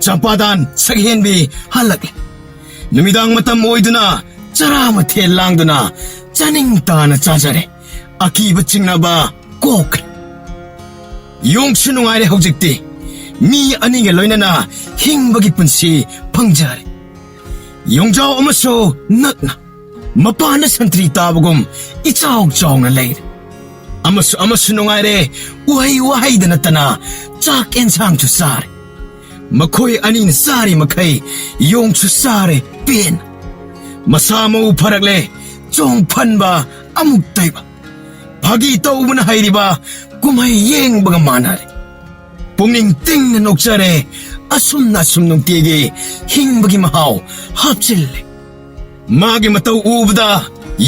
ꯆꯝꯄꯥꯗꯥꯟ ꯁꯛꯍꯦꯟꯕꯤ ꯍꯜꯂꯛꯂꯦ꯫ ꯅꯨꯃꯤꯗꯥꯡ ꯃꯇꯝ ꯑꯣꯏꯗꯨꯅ ꯆꯔꯥ ꯃꯊꯦꯜ ꯂꯥꯡꯗꯨꯅ ꯆꯥꯅꯤꯡ ꯇꯥꯅ ꯆꯥꯖꯔꯦ꯫ ꯑꯀꯤꯕ ꯆꯤꯡꯅꯕ ꯀꯣꯛꯈ꯭ꯔꯦ꯫ ꯌꯣꯡꯁꯨ ꯅꯨꯡꯉꯥꯏꯔꯦ ꯍꯧꯖꯤꯛꯇꯤ ꯃꯤ ꯑꯅꯤꯒ ꯂꯣꯏꯅꯅ ꯍꯤꯡꯕꯒꯤ ꯄꯨꯟꯁꯤ ꯐꯪꯖꯔꯦ꯫ ꯌꯣꯡꯖꯥꯎ ꯑꯃꯁꯨ ꯅꯛꯅ ꯃꯄꯥꯟꯗ ꯁꯟꯇ꯭ꯔꯤ ꯇꯥꯕꯒꯨꯝ ꯏꯆꯥꯎ ꯆꯥꯎꯅ ꯂꯩꯔꯦ꯫ ꯑꯃꯁꯨ ꯅꯨꯡꯉꯥꯏꯔꯦ ꯎꯍꯩ ꯋꯥꯍꯩꯗ ꯅꯠꯇꯅ ꯆꯥꯛ ꯑꯦꯟꯁꯥꯡꯁꯨ ꯆꯥꯔꯦ꯫ ꯃꯈꯣꯏ ꯑꯅꯤꯅ ꯆꯥꯔꯤ ꯃꯈꯩ ꯌꯣꯡꯁꯨ ꯆꯥꯔꯦ ꯄꯦꯟꯅ꯫ ꯃꯁꯥ ꯃꯎ ꯐꯔꯛꯂꯦ ꯆꯣꯡ ꯐꯟꯕ ꯑꯃꯨꯛ ꯇꯩꯕ ꯐꯥꯒꯤ ꯇꯧꯕꯅ ꯍꯩꯔꯤꯕ ꯀꯨꯝꯍꯩ ꯌꯦꯡꯕꯒ ꯃꯥꯟꯅꯔꯦ꯫ ꯄꯨꯛꯅꯤꯡ ꯇꯤꯡꯅ ꯅꯣꯛꯆꯔꯦ ꯑꯁꯨꯝꯅ ꯅꯨꯡꯇꯤꯒꯤ ꯍꯤꯡꯕꯒꯤ ꯃꯍꯥꯎ ꯍꯥꯞꯆꯤꯜꯂꯦ꯫ ꯃꯥꯒꯤ ꯃꯇꯧ ꯎꯕꯗ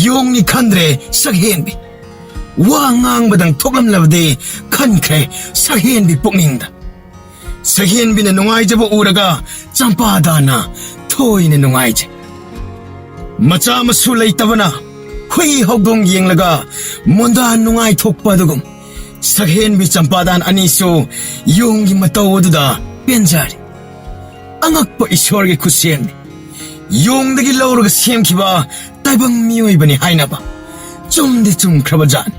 ꯌꯣꯡꯅꯤ ꯈꯟꯗ꯭ꯔꯦ ꯁꯛꯍꯦꯟꯕꯤ ꯋꯥ ꯉꯥꯡꯕꯗꯪ ꯊꯣꯛꯂꯝꯂꯕꯗꯤ ꯈꯟꯈ꯭ꯔꯦ ꯁꯛꯍꯦꯟꯕꯤ ꯄꯨꯛꯅꯤꯡꯗ꯫ ꯁꯛꯍꯦꯟꯕꯤꯅ ꯅꯨꯡꯉꯥꯏꯖꯕ ꯎꯔꯒ ꯆꯝꯄꯥꯗꯥꯅ ꯊꯣꯏꯅ ꯅꯨꯡꯉꯥꯏꯖꯩ꯫ ꯃꯆꯥ ꯃꯁꯨ ꯂꯩꯇꯕꯅ ꯍꯨꯏ ꯍꯧꯗꯣꯡ ꯌꯦꯡꯂꯒ ꯃꯣꯟꯗꯥ ꯅꯨꯡꯉꯥꯏꯊꯣꯛꯄ ꯑꯗꯨꯒꯨꯝ ꯁꯛꯍꯦꯟꯕꯤ ꯆꯝꯄꯥꯗꯥꯟ ꯑꯅꯤꯁꯨ ꯌꯣꯡꯒꯤ ꯃꯇꯧ ꯑꯗꯨꯗ ꯄꯦꯟꯖꯔꯦ꯫ ꯑꯉꯛꯄ ꯏꯁꯣꯔꯒꯤ ꯈꯨꯠꯁꯦꯝꯅꯤ ꯌꯣꯡꯗꯒꯤ ꯂꯧꯔꯒ ꯁꯦꯝꯈꯤꯕ ꯇꯥꯏꯕꯪ ꯃꯤꯑꯣꯏꯕꯅꯤ ꯍꯥꯏꯅꯕ ꯆꯨꯝꯗꯤ ꯆꯨꯝꯈ꯭ꯔꯕꯖꯥꯠꯅꯤ꯫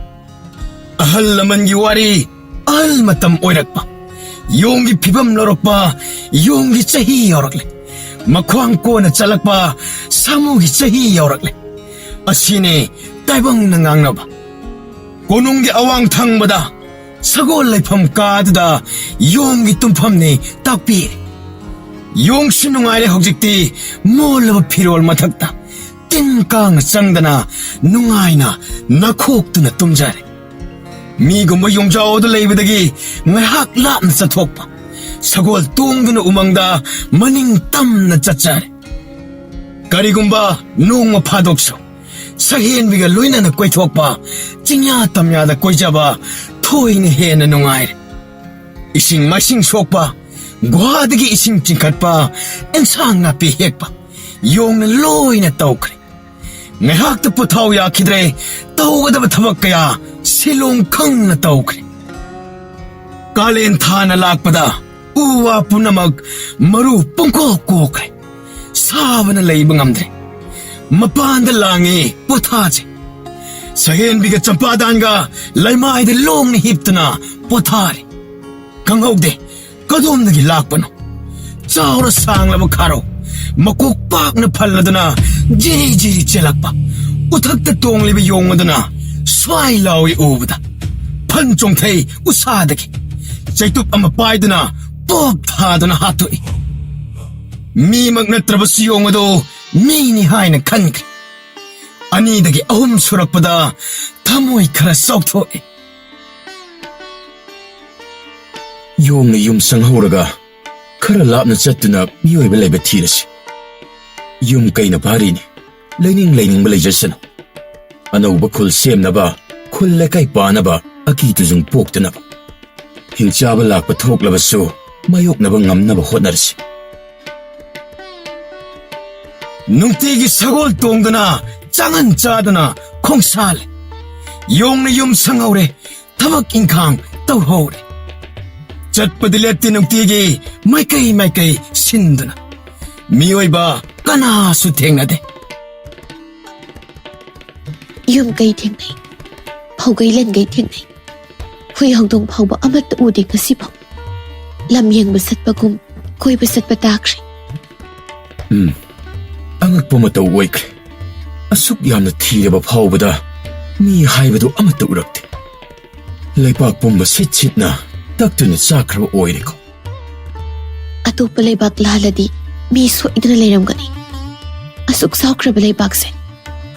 ꯑꯍꯜ ꯂꯃꯟꯒꯤ ꯋꯥꯔꯤ ꯑꯍꯜ ꯃꯇꯝ ꯑꯣꯏꯔꯛꯄ ꯌꯣꯡꯒꯤ ꯐꯤꯕꯝ ꯂꯧꯔꯛꯄ ꯌꯣꯡꯒꯤ ꯆꯍꯤ ꯌꯧꯔꯛꯂꯦ꯫ ꯃꯈ꯭ꯋꯥꯡ ꯀꯣꯟꯅ ꯆꯠꯂꯛꯄ ꯁꯥꯃꯨꯒꯤ ꯆꯍꯤ ꯌꯧꯔꯛꯂꯦ꯫ ꯑꯁꯤꯅꯤ ꯇꯥꯏꯕꯪꯅ ꯉꯥꯡꯅꯕ꯫ ꯀꯣꯅꯨꯡꯒꯤ ꯑꯋꯥꯡ ꯊꯪꯕꯗ ꯁꯒꯣꯜ ꯂꯩꯐꯝ ꯀꯥꯗꯨꯗ ꯌꯣꯡꯒꯤ ꯇꯨꯝꯐꯝꯅꯤ ꯇꯥꯛꯄꯤꯔꯦ꯫ ꯌꯣꯡꯁꯨ ꯅꯨꯡꯉꯥꯏꯔꯦ ꯍꯧꯖꯤꯛꯇꯤ ꯃꯣꯜꯂꯕ ꯐꯤꯔꯣꯜ ꯃꯊꯛꯇ ꯇꯤꯟ ꯀꯥꯡꯅ ꯆꯪꯗꯅ ꯅꯨꯡꯉꯥꯏꯅ ꯅꯈꯣꯛꯇꯨꯅ ꯇꯨꯝꯖꯔꯦ꯫ ꯃꯤꯒꯨꯝꯕ ꯌꯣꯡꯖꯥꯎ ꯑꯗꯨ ꯂꯩꯕꯗꯒꯤ ꯉꯥꯏꯍꯥꯛ ꯂꯥꯞꯅ ꯆꯠꯊꯣꯛꯄ ꯁꯒꯣꯜ ꯇꯣꯡꯗꯨꯅ ꯎꯃꯪꯗ ꯃꯅꯤꯡ ꯇꯝꯅ ꯆꯠꯆꯔꯦ꯫ ꯀꯔꯤꯒꯨꯝꯕ ꯅꯣꯡꯃ ꯐꯥꯗꯣꯛꯁꯨ ꯁꯛꯍꯦꯟꯕꯤꯒ ꯂꯣꯏꯅꯅ ꯀꯣꯏꯊꯣꯛꯄ ꯆꯤꯡꯌꯥ ꯇꯝꯌꯥꯗ ꯀꯣꯏꯖꯕ ꯊꯣꯏꯅ ꯍꯦꯟꯅ ꯅꯨꯡꯉꯥꯏꯔꯦ꯫ ꯏꯁꯤꯡ ꯃꯥꯏꯁꯤꯡ ꯁꯣꯛꯄ ꯒꯨꯍꯥꯗꯒꯤ ꯏꯁꯤꯡ ꯆꯤꯡꯈꯠꯄ ꯑꯦꯟꯁꯥꯡ ꯅꯥꯄꯤ ꯍꯦꯛꯄ ꯌꯣꯡꯅ ꯂꯣꯏꯅ ꯇꯧꯈ꯭ꯔꯦ꯫ ꯉꯥꯏꯍꯥꯛꯇ ꯄꯣꯊꯥꯎ ꯌꯥꯈꯤꯗ꯭ꯔꯦ ꯇꯧꯒꯗꯕ ꯊꯕꯛ ꯀꯌꯥ ꯁꯤꯂꯣꯡ ꯈꯪꯅ ꯇꯧꯈ꯭ꯔꯦ꯫ ꯀꯥꯂꯦꯟ ꯊꯥꯅ ꯂꯥꯛꯄꯗ ꯎ ꯋꯥ ꯄꯨꯝꯅꯃꯛ ꯃꯔꯨ ꯄꯨꯡꯀꯣꯛ ꯀꯣꯛꯈ꯭ꯔꯦ꯫ ꯁꯥꯕꯅ ꯂꯩꯕ ꯉꯝꯗ꯭ꯔꯦ꯫ ꯃꯄꯥꯟꯗ ꯂꯥꯡꯉꯤ ꯄꯣꯊꯥꯖꯩ꯫ ꯁꯛꯍꯦꯟꯕꯤꯒ ꯆꯝꯄꯥꯗꯥꯟꯒ ꯂꯩꯃꯥꯏꯗ ꯂꯣꯡꯅ ꯍꯤꯞꯇꯨꯅ ꯄꯣꯊꯥꯔꯦ꯫ ꯈꯪꯍꯧꯗꯦ ꯀꯗꯣꯝꯗꯒꯤ ꯂꯥꯛꯄꯅꯣ ꯆꯥꯎꯔ ꯁꯥꯡꯂꯕ ꯈꯥꯔꯣ ꯃꯀꯣꯛ ꯄꯥꯛꯅ ꯐꯜꯂꯗꯨꯅ ꯖꯤꯔꯤ ꯖꯤꯔꯤ ꯆꯦꯜꯂꯛꯄ ꯎꯊꯛꯇ ꯇꯣꯡꯂꯤꯕ ꯌꯣꯡ ꯑꯗꯨꯅ ꯁ꯭ꯋꯥꯏ ꯂꯥꯎꯏ ꯎꯕꯗ ꯐꯟ ꯆꯣꯡꯊꯩ ꯎꯁꯥꯗꯒꯤ ꯆꯩꯇꯨꯞ ꯑꯃ ꯄꯥꯏꯗꯨꯅ ꯄꯣꯞ ꯊꯥꯗꯨꯅ ꯍꯥꯠꯇꯣꯛꯏ꯫ ꯃꯤꯃꯛ ꯅꯠꯇ꯭ꯔꯕꯁꯨ ꯌꯣꯡ ꯑꯗꯣ ꯃꯤꯅꯤ ꯍꯥꯏꯅ ꯈꯟꯈ꯭ꯔꯦ꯫ ꯑꯅꯤꯗꯒꯤ ꯑꯍꯨꯝ ꯁꯨꯔꯛꯄꯗ ꯊꯃꯣꯏ ꯈꯔ ꯆꯥꯎꯊꯣꯛꯏ꯫ ꯌꯣꯡꯅ ꯌꯨꯝ ꯆꯪꯍꯧꯔꯒ ꯈꯔ ꯂꯥꯞꯅ ꯆꯠꯇꯨꯅ ꯃꯤꯑꯣꯏꯕ ꯂꯩꯕ ꯊꯤꯔꯁꯤ꯫ ꯌꯨꯝ ꯀꯩꯅ ꯐꯥꯔꯤꯅꯤ ꯂꯩꯅꯤꯡꯕ ꯂꯩꯖꯁꯅꯨ꯫ ꯑꯅꯧꯕ ꯈꯨꯜ ꯁꯦꯝꯅꯕ ꯈꯨꯜ ꯂꯩꯀꯥꯏ ꯄꯥꯅꯕ ꯑꯀꯤ ꯇꯨꯖꯨꯡ ꯄꯣꯛꯇꯅꯕ ꯍꯤꯡꯆꯥꯕ ꯂꯥꯛꯄ ꯊꯣꯛꯂꯕꯁꯨ ꯃꯥꯌꯣꯛꯅꯕ ꯉꯝꯅꯕ ꯍꯣꯠꯅꯔꯁꯤ꯫ ꯅꯨꯡꯇꯤꯒꯤ ꯁꯒꯣꯜ ꯇꯣꯡꯗꯨꯅ ꯆꯥꯡꯍꯟ ꯆꯥꯗꯨꯅ ꯈꯣꯡꯁꯥꯜꯂꯦ꯫ ꯌꯣꯡꯅ ꯌꯨꯝ ꯁꯪꯍꯧꯔꯦ ꯊꯕꯛ ꯏꯪꯈꯥꯡ ꯇꯧꯍꯧꯔꯦ꯫ ꯆꯠꯄꯗꯤ ꯂꯦꯞꯇꯦ ꯅꯨꯡꯇꯤꯒꯤ ꯃꯥꯏꯀꯩ ꯁꯤꯟꯗꯨꯅ ꯃꯤꯑꯣꯏꯕ ꯀꯅꯥꯁꯨ ꯊꯦꯡꯅꯗꯦ꯫ ꯌꯨꯝ ꯀꯩ ꯊꯦꯡꯅꯩ ꯐꯧꯒꯩ ꯂꯟꯒꯩ ꯊꯦꯡꯅꯩ ꯍꯨꯏ ꯍꯧꯗꯣꯡ ꯐꯥꯎꯕ ꯑꯃꯠꯇ ꯎꯗꯦ ꯉꯁꯤꯐꯥꯎ꯫ ꯂꯝ ꯌꯦꯡꯕ ꯆꯠꯄꯒꯨꯝ ꯀꯣꯏꯕ ꯆꯠꯄ ꯇꯥꯈ꯭ꯔꯦ꯫ ꯑꯉꯛꯄ ꯃꯇꯧ ꯑꯣꯏꯈ꯭ꯔꯦ꯫ ꯑꯁꯨꯛ ꯌꯥꯝꯅ ꯊꯤꯔꯕ ꯐꯥꯎꯕꯗ ꯃꯤ ꯍꯥꯏꯕꯗꯨ ꯑꯃꯠꯇ ꯎꯔꯛꯇꯦ꯫ ꯂꯩꯕꯥꯛ ꯄꯨꯝꯕ ꯁꯤꯠ ꯁꯤꯠꯅ ꯇꯛꯇꯨꯅ ꯆꯥꯈ꯭ꯔꯕ ꯑꯣꯏꯔꯦꯀꯣ꯫ ꯑꯇꯣꯞꯄ ꯂꯩꯕꯥꯛ ꯂꯥꯜꯂꯗꯤ ꯃꯤ ꯁꯣꯏꯗꯅ ꯂꯩꯔꯝꯒꯅꯤ꯫ ꯑꯁꯨꯛ ꯆꯥꯎꯈ꯭ꯔꯕ ꯂꯩꯕꯥꯛꯁꯦ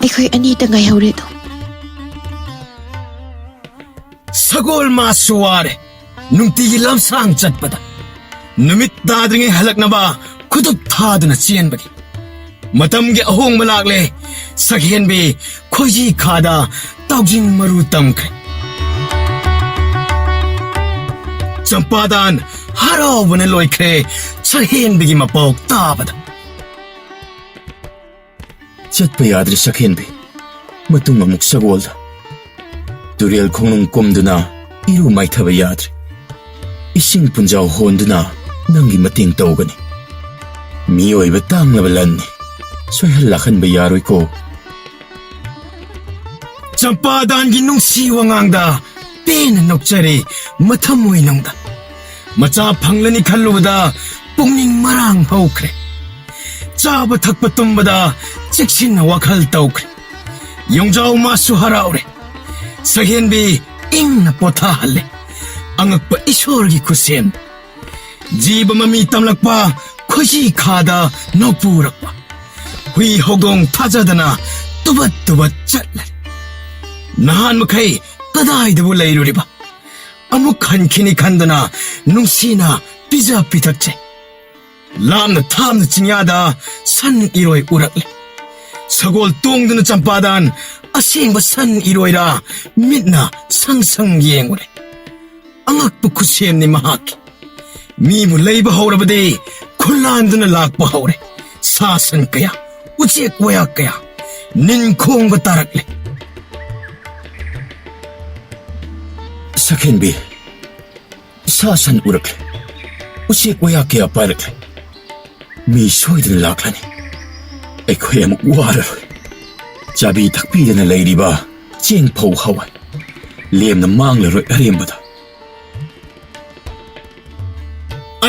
ꯑꯩꯈꯣꯏ ꯑꯅꯤꯇ ꯉꯥꯏꯍꯧꯔꯦꯗꯣ꯫ ꯁꯒꯣꯜ ꯃꯥꯁꯨ ꯋꯥꯔꯦ ꯅꯨꯡꯇꯤꯒꯤ ꯂꯝꯁꯥꯡ ꯆꯠꯄꯗ ꯅꯨꯃꯤꯠ ꯇꯥꯗ꯭ꯔꯤꯉꯩ ꯍꯜꯂꯛꯅꯕ ꯈꯨꯗꯨꯞ ꯊꯥꯗꯨꯅ ꯆꯦꯟꯕꯒꯤ ꯃꯇꯝꯒꯤ ꯑꯍꯣꯡꯕ ꯂꯥꯛꯂꯦ ꯁꯛꯍꯦꯟꯕꯤ ꯈꯣꯏꯖꯤ ꯈꯥꯗ ꯇꯥꯎꯖꯤꯡ ꯃꯔꯨ ꯇꯝꯈ꯭ꯔꯦ ꯆꯝꯄꯥꯗꯥꯟ ꯍꯔꯥꯎꯕꯅ ꯂꯣꯏꯈ꯭ꯔꯦ ꯁꯛꯍꯦꯟꯕꯤꯒꯤ ꯃꯄꯥꯎ ꯇꯥꯕꯗ ꯆꯠꯄ ꯌꯥꯗ꯭ꯔꯦ ꯁꯛꯍꯦꯟꯕꯤ ꯃꯇꯨꯡ ꯑꯃꯨꯛ ꯁꯒꯣꯜꯗ ꯇꯨꯔꯦꯜ ꯈꯣꯡꯅꯨꯡ ꯀꯨꯝꯗꯨꯅ ꯏꯔꯨ ꯃꯥꯏꯊꯕ ꯌꯥꯗ꯭ꯔꯦ ꯏꯁꯤꯡ ꯄꯨꯟꯖꯥꯎ ꯍꯣꯟꯗꯨꯅ ꯅꯪꯒꯤ ꯃꯇꯦꯡ ꯇꯧꯒꯅꯤ ꯃꯤꯑꯣꯏꯕ ꯇꯥꯡꯂꯕ ꯂꯟꯅꯤ ꯁꯣꯏꯍꯜ ꯂꯥꯛꯍꯟꯕ ꯌꯥꯔꯣꯏꯀꯣ ꯆꯝꯄꯥꯗꯥꯟꯒꯤ ꯅꯨꯡꯁꯤ ꯋꯥꯉꯥꯡꯗ ꯄꯦꯟꯅ ꯅꯣꯛꯆꯔꯦ ꯃꯊꯃꯣꯏꯅꯨꯡꯗ ꯃꯆꯥ ꯐꯪꯂꯅꯤ ꯈꯜꯂꯨꯕꯗ ꯄꯨꯛꯅꯤꯡ ꯃꯔꯥꯡ ꯍꯧꯈ꯭ꯔꯦ ꯆꯥꯕ ꯊꯛꯄ ꯇꯨꯝꯕꯗ ꯆꯦꯛꯁꯤꯟꯅ ꯋꯥꯈꯜ ꯇꯧꯈ꯭ꯔꯦ ꯌꯣꯡꯖꯥꯎ ꯃꯥꯁꯨ ꯍꯔꯥꯎꯔꯦ ꯁꯛꯍꯦꯟꯕꯤ ꯏꯪꯅ ꯄꯣꯊꯥꯍꯜꯂꯦ ꯑꯉꯛꯄ ꯏꯁꯣꯔꯒꯤ ꯈꯨꯠꯁꯦꯝ ꯖꯤꯕ ꯃꯃꯤ ꯇꯝꯂꯛꯄ ꯈꯣꯏꯖꯤ ꯈꯥꯗ ꯅꯧꯄꯨꯔꯛꯄ ꯍꯨꯏ ꯍꯧꯗꯣꯡ ꯊꯥꯖꯗꯅ ꯇꯨꯕꯠ ꯇꯨꯕꯠ ꯆꯠꯂꯦ ꯅꯍꯥꯟ ꯃꯈꯩ ꯀꯗꯥꯏꯗꯕꯨ ꯂꯩꯔꯨꯔꯤꯕ ꯑꯃꯨꯛ ꯍꯟꯈꯤꯅꯤ ꯈꯟꯗꯅ ꯅꯨꯡꯁꯤꯅ ꯄꯤꯖ ꯄꯤꯊꯛꯆꯩ ꯂꯥꯞꯅ ꯊꯥꯞꯅ ꯆꯤꯡꯌꯥꯗ ꯁꯟ ꯏꯔꯣꯏ ꯎꯔꯛꯂꯦ ꯁꯒꯣꯜ ꯇꯣꯡꯗꯨꯅ ꯆꯝꯄꯥꯗꯥꯟ ꯑꯁꯦꯡꯕ ꯁꯟ ꯏꯔꯣꯏꯔ ꯃꯤꯠꯅ ꯁꯪ ꯁꯪ ꯌꯦꯡꯉꯨꯔꯦ ꯑꯉꯛꯄ ꯈꯨꯠꯁꯦꯝꯅꯤ ꯃꯍꯥꯛꯀꯤ ꯃꯤꯕꯨ ꯂꯩꯕ ꯍꯧꯔꯕꯗꯤ ꯈꯨꯜꯂꯥꯟꯗꯨꯅ ꯂꯥꯛꯄ ꯍꯧꯔꯦ ꯁꯥ ꯁꯟ ꯀꯌꯥ ꯎꯆꯦꯛ ꯋꯥꯌꯥ ꯀꯌꯥ ꯅꯤꯟꯈꯣꯡꯕ ꯇꯥꯔꯛꯂꯦ ꯁꯛꯍꯦꯟꯕꯤ ꯁꯥ ꯁꯟ ꯎꯔꯛꯂꯦ ꯎꯆꯦꯛ ꯋꯥꯌꯥ ꯀꯌꯥ ꯄꯥꯏꯔꯛꯂꯦ ꯃꯤ ꯁꯣꯏꯗꯅ ꯂꯥꯛꯂꯅꯤ ꯑꯩꯈꯣꯏ ꯑꯃꯨꯛ ꯋꯥꯔꯔꯣꯏ ꯆꯥꯕꯤ ꯊꯛꯄꯤꯗꯅ ꯂꯩꯔꯤꯕ ꯆꯦꯡ ꯐꯧ ꯍꯋꯥꯏ ꯂꯦꯝꯅ ꯃꯥꯡꯂꯔꯣꯏ ꯑꯔꯦꯝꯕꯗ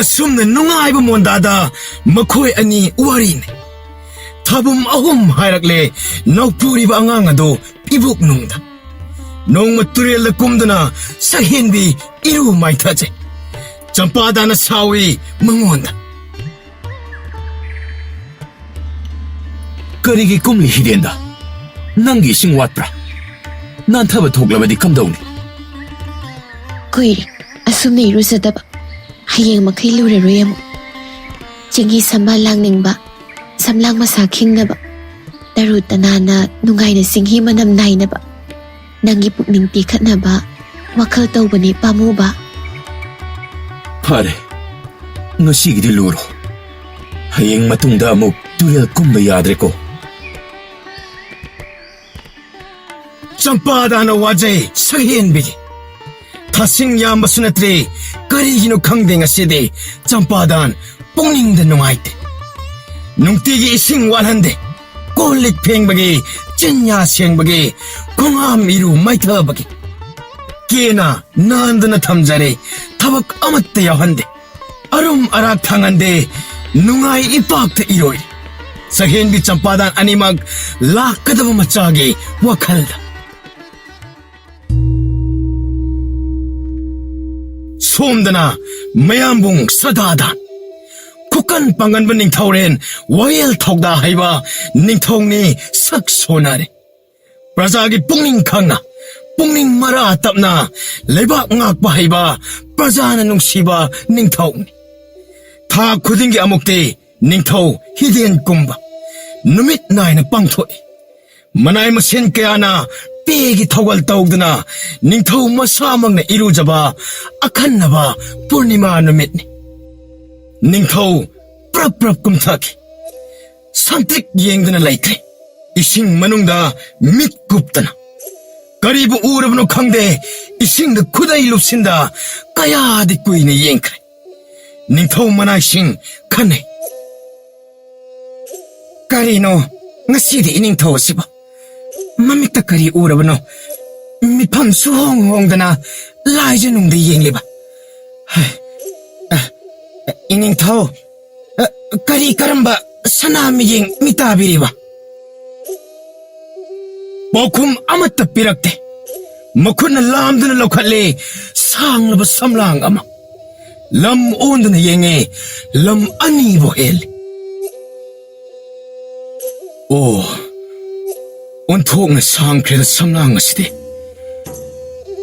ꯑꯁꯨꯝꯅ ꯅꯨꯡꯉꯥꯏꯕ ꯃꯣꯟꯗꯥꯗ ꯃꯈꯣꯏ ꯑꯅꯤ ꯋꯥꯔꯤꯅꯤ ꯊꯥꯕꯨꯝ ꯑꯍꯨꯝ ꯍꯥꯏꯔꯛꯂꯦ ꯅꯧꯄꯨꯔꯤꯕ ꯑꯉꯥꯡ ꯑꯗꯨ ꯏꯕꯨꯛꯅꯨꯡꯗ ꯅꯣꯡꯃ ꯇꯨꯔꯦꯜꯗ ꯀꯨꯝꯗꯨꯅ ꯁꯛꯍꯦꯟꯕꯤ ꯏꯔꯨ ꯃꯥꯏꯊꯖꯩ ꯆꯝꯄꯥꯗꯥꯅ ꯁꯥꯎꯏ ꯃꯉꯣꯟꯗ ꯀꯔꯤꯒꯤ ꯀꯨꯝꯂꯤ ꯍꯤꯗꯦꯟꯗ ꯅꯪꯒꯤ ꯏꯁꯤꯡ ꯋꯥꯠꯄ꯭ꯔꯥ ꯅꯥꯟꯊꯕ ꯊꯣꯛꯂꯕꯗꯤ ꯀꯝꯗꯧꯅꯤ ꯀꯨꯏꯔꯦ ꯑꯁꯨꯝꯅ ꯏꯔꯨꯖꯗꯕ ꯍꯌꯦꯡ ꯃꯈꯩ ꯂꯨꯔꯔꯣꯏ ꯑꯃꯨꯛ ꯆꯤꯡꯒꯤ ꯁꯝꯕꯥꯜ ꯂꯥꯡꯅꯤꯡꯕ ꯁꯝꯂꯥꯡ ꯃꯁꯥ ꯈꯤꯡꯅꯕ ꯇꯔꯨ ꯇꯅꯥꯟꯅ ꯅꯨꯡꯉꯥꯏꯅ ꯆꯤꯡꯍꯤ ꯃꯅꯝ ꯅꯥꯏꯅꯕ ꯅꯪꯒꯤ ꯄꯨꯛꯅꯤꯡ ꯇꯦꯛꯈꯠꯅꯕ ꯋꯥꯈꯜ ꯇꯧꯕꯅꯤ ꯄꯥꯝꯃꯨꯕ ꯐꯔꯦ ꯉꯁꯤꯒꯤꯗꯤ ꯂꯨꯔꯣ ꯍꯌꯦꯡ ꯃꯇꯨꯡꯗ ꯑꯃꯨꯛ ꯇꯨꯔꯦꯜ ꯀꯨꯝꯕ ꯌꯥꯗ꯭ꯔꯦꯀꯣ ꯆꯝꯄꯥꯗꯥꯅ ꯋꯥꯖꯩ ꯁꯛꯍꯦꯟꯕꯤꯒꯤ ꯊꯥꯁꯤꯡ ꯌꯥꯝꯕꯁꯨ ꯅꯠꯇ꯭ꯔꯦ ꯀꯔꯤꯒꯤꯅꯣ ꯈꯪꯗꯦ ꯉꯁꯤꯗꯤ ꯆꯝꯄꯥꯗꯥꯟ ꯄꯨꯛꯅꯤꯡꯗ ꯅꯨꯡꯉꯥꯏꯇꯦ ꯅꯨꯡꯇꯤꯒꯤ ꯏꯁꯤꯡ ꯋꯥꯠꯍꯟꯗꯦ ꯀꯣꯜ ꯂꯤꯛ ꯐꯦꯡꯕꯒꯤ ꯆꯤꯟꯌꯥ ꯁꯦꯡꯕꯒꯤ ꯈꯣꯡꯍꯥꯝ ꯏꯔꯨ ꯃꯩꯊꯕꯒꯤ ꯀꯦꯅ ꯅꯥꯟꯗꯅ ꯊꯝꯖꯔꯦ ꯊꯕꯛ ꯑꯃꯠꯇ ꯌꯥꯎꯍꯟꯗꯦ ꯑꯔꯨꯝ ꯑꯔꯥꯛ ꯊꯥꯡꯍꯟꯗꯦ ꯅꯨꯡꯉꯥꯏ ꯏꯄꯥꯛꯇ ꯏꯔꯣꯏ ꯁꯛꯍꯦꯟꯕꯤ ꯆꯝꯄꯥꯗꯥꯟ ꯑꯅꯤꯃꯛ ꯂꯥꯛꯀꯗꯕ ꯃꯆꯥꯒꯤ ꯋꯥꯈꯜꯗ ꯁꯣꯝꯗꯅ ꯃꯌꯥꯝꯕꯨꯡ ꯁꯗꯥꯗꯥꯟ ꯈꯨꯀꯟ ꯄꯥꯡꯒꯟꯕ ꯅꯤꯡꯊꯧꯔꯦꯟ ꯋꯥꯌꯦꯜ ꯊꯧꯗꯥ ꯍꯩꯕ ꯅꯤꯡꯊꯧꯅꯤ ꯁꯛ ꯁꯣꯟꯅꯔꯦ ꯄ꯭ꯔꯖꯥꯒꯤ ꯄꯨꯛꯅꯤꯡ ꯈꯪꯅ ꯄꯨꯛꯅꯤꯡ ꯃꯔꯥ ꯇꯞꯅ ꯂꯩꯕꯥꯛ ꯉꯥꯛꯄ ꯍꯩꯕ ꯄ꯭ꯔꯖꯥꯅ ꯅꯨꯡꯁꯤꯕ ꯅꯤꯡꯊꯧꯅꯤ ꯊꯥ ꯈꯨꯗꯤꯡꯒꯤ ꯑꯃꯨꯛꯇꯤ ꯅꯤꯡꯊꯧ ꯍꯤꯗꯦꯟ ꯀꯨꯝꯕ ꯅꯨꯃꯤꯠ ꯅꯥꯏꯅ ꯄꯥꯡꯊꯣꯛꯏ ꯃꯅꯥꯏ ꯃꯁꯦꯟ ꯀꯌꯥꯅ ꯄꯦꯒꯤ ꯊꯧꯒꯜ ꯇꯧꯗꯨꯅ ꯅꯤꯡꯊꯧ ꯃꯁꯥꯃꯛꯅ ꯏꯔꯨꯖꯕ ꯑꯈꯟꯅꯕ ꯄꯨꯔꯅꯤꯃꯥ ꯅꯨꯃꯤꯠꯅꯤ ꯅꯤꯡꯊꯧ ꯄ꯭ꯔꯞ ꯄ꯭ꯔꯞ ꯀꯨꯝꯊꯈꯤ ꯁꯪꯇ꯭ꯔꯤꯛ ꯌꯦꯡꯗꯨꯅ ꯂꯩꯈ꯭ꯔꯦ ꯏꯁꯤꯡ ꯃꯅꯨꯡꯗ ꯃꯤꯠ ꯀꯨꯞꯇꯅ ꯀꯔꯤꯕꯨ ꯎꯔꯕꯅꯣ ꯈꯪꯗꯦ ꯏꯁꯤꯡꯗ ꯈꯨꯗꯩ ꯂꯨꯞꯁꯤꯟꯗ ꯀꯌꯥꯗꯤ ꯀꯨꯏꯅ ꯌꯦꯡꯈ꯭ꯔꯦ ꯅꯤꯡꯊꯧ ꯃꯅꯥꯏꯁꯤꯡ ꯈꯟꯅꯩ ꯀꯔꯤꯅꯣ ꯉꯁꯤꯗꯤ ꯏꯅꯤꯡꯊꯧ ꯑꯁꯤꯕꯨ ꯃꯃꯤꯠꯇ ꯀꯔꯤ ꯎꯔꯕꯅꯣ ꯃꯤꯐꯝ ꯁꯨꯍꯣꯡ ꯍꯣꯡꯗꯅ ꯂꯥꯏꯖꯅꯨꯡꯗ ꯌꯦꯡꯂꯤꯕ ꯏꯅꯤꯡꯊꯧ ꯀꯔꯤ ꯀꯔꯝꯕ ꯁꯅꯥ ꯃꯤꯠꯌꯦꯡ ꯃꯤꯇꯥꯕꯤꯔꯤꯕ ꯄꯥꯎꯈꯨꯝ ꯑꯃꯠꯇ ꯄꯤꯔꯛꯇꯦ ꯃꯈꯨꯠꯅ ꯂꯥꯝꯗꯨꯅ ꯂꯧꯈꯠꯂꯦ ꯁꯥꯡꯂꯕ ꯁꯝꯂꯥꯡ ꯑꯃ ꯂꯝ ꯑꯣꯟꯗꯨꯅ ꯌꯦꯡꯉꯦ ꯂꯝ ꯑꯅꯤꯕꯨ ꯍꯦꯜꯂꯤ ꯑꯣ ꯑꯣꯟꯊꯣꯛꯅ ꯁꯥꯡꯈ꯭ꯔꯦꯗ ꯁꯝꯂꯥꯡ ꯑꯁꯤꯗꯤ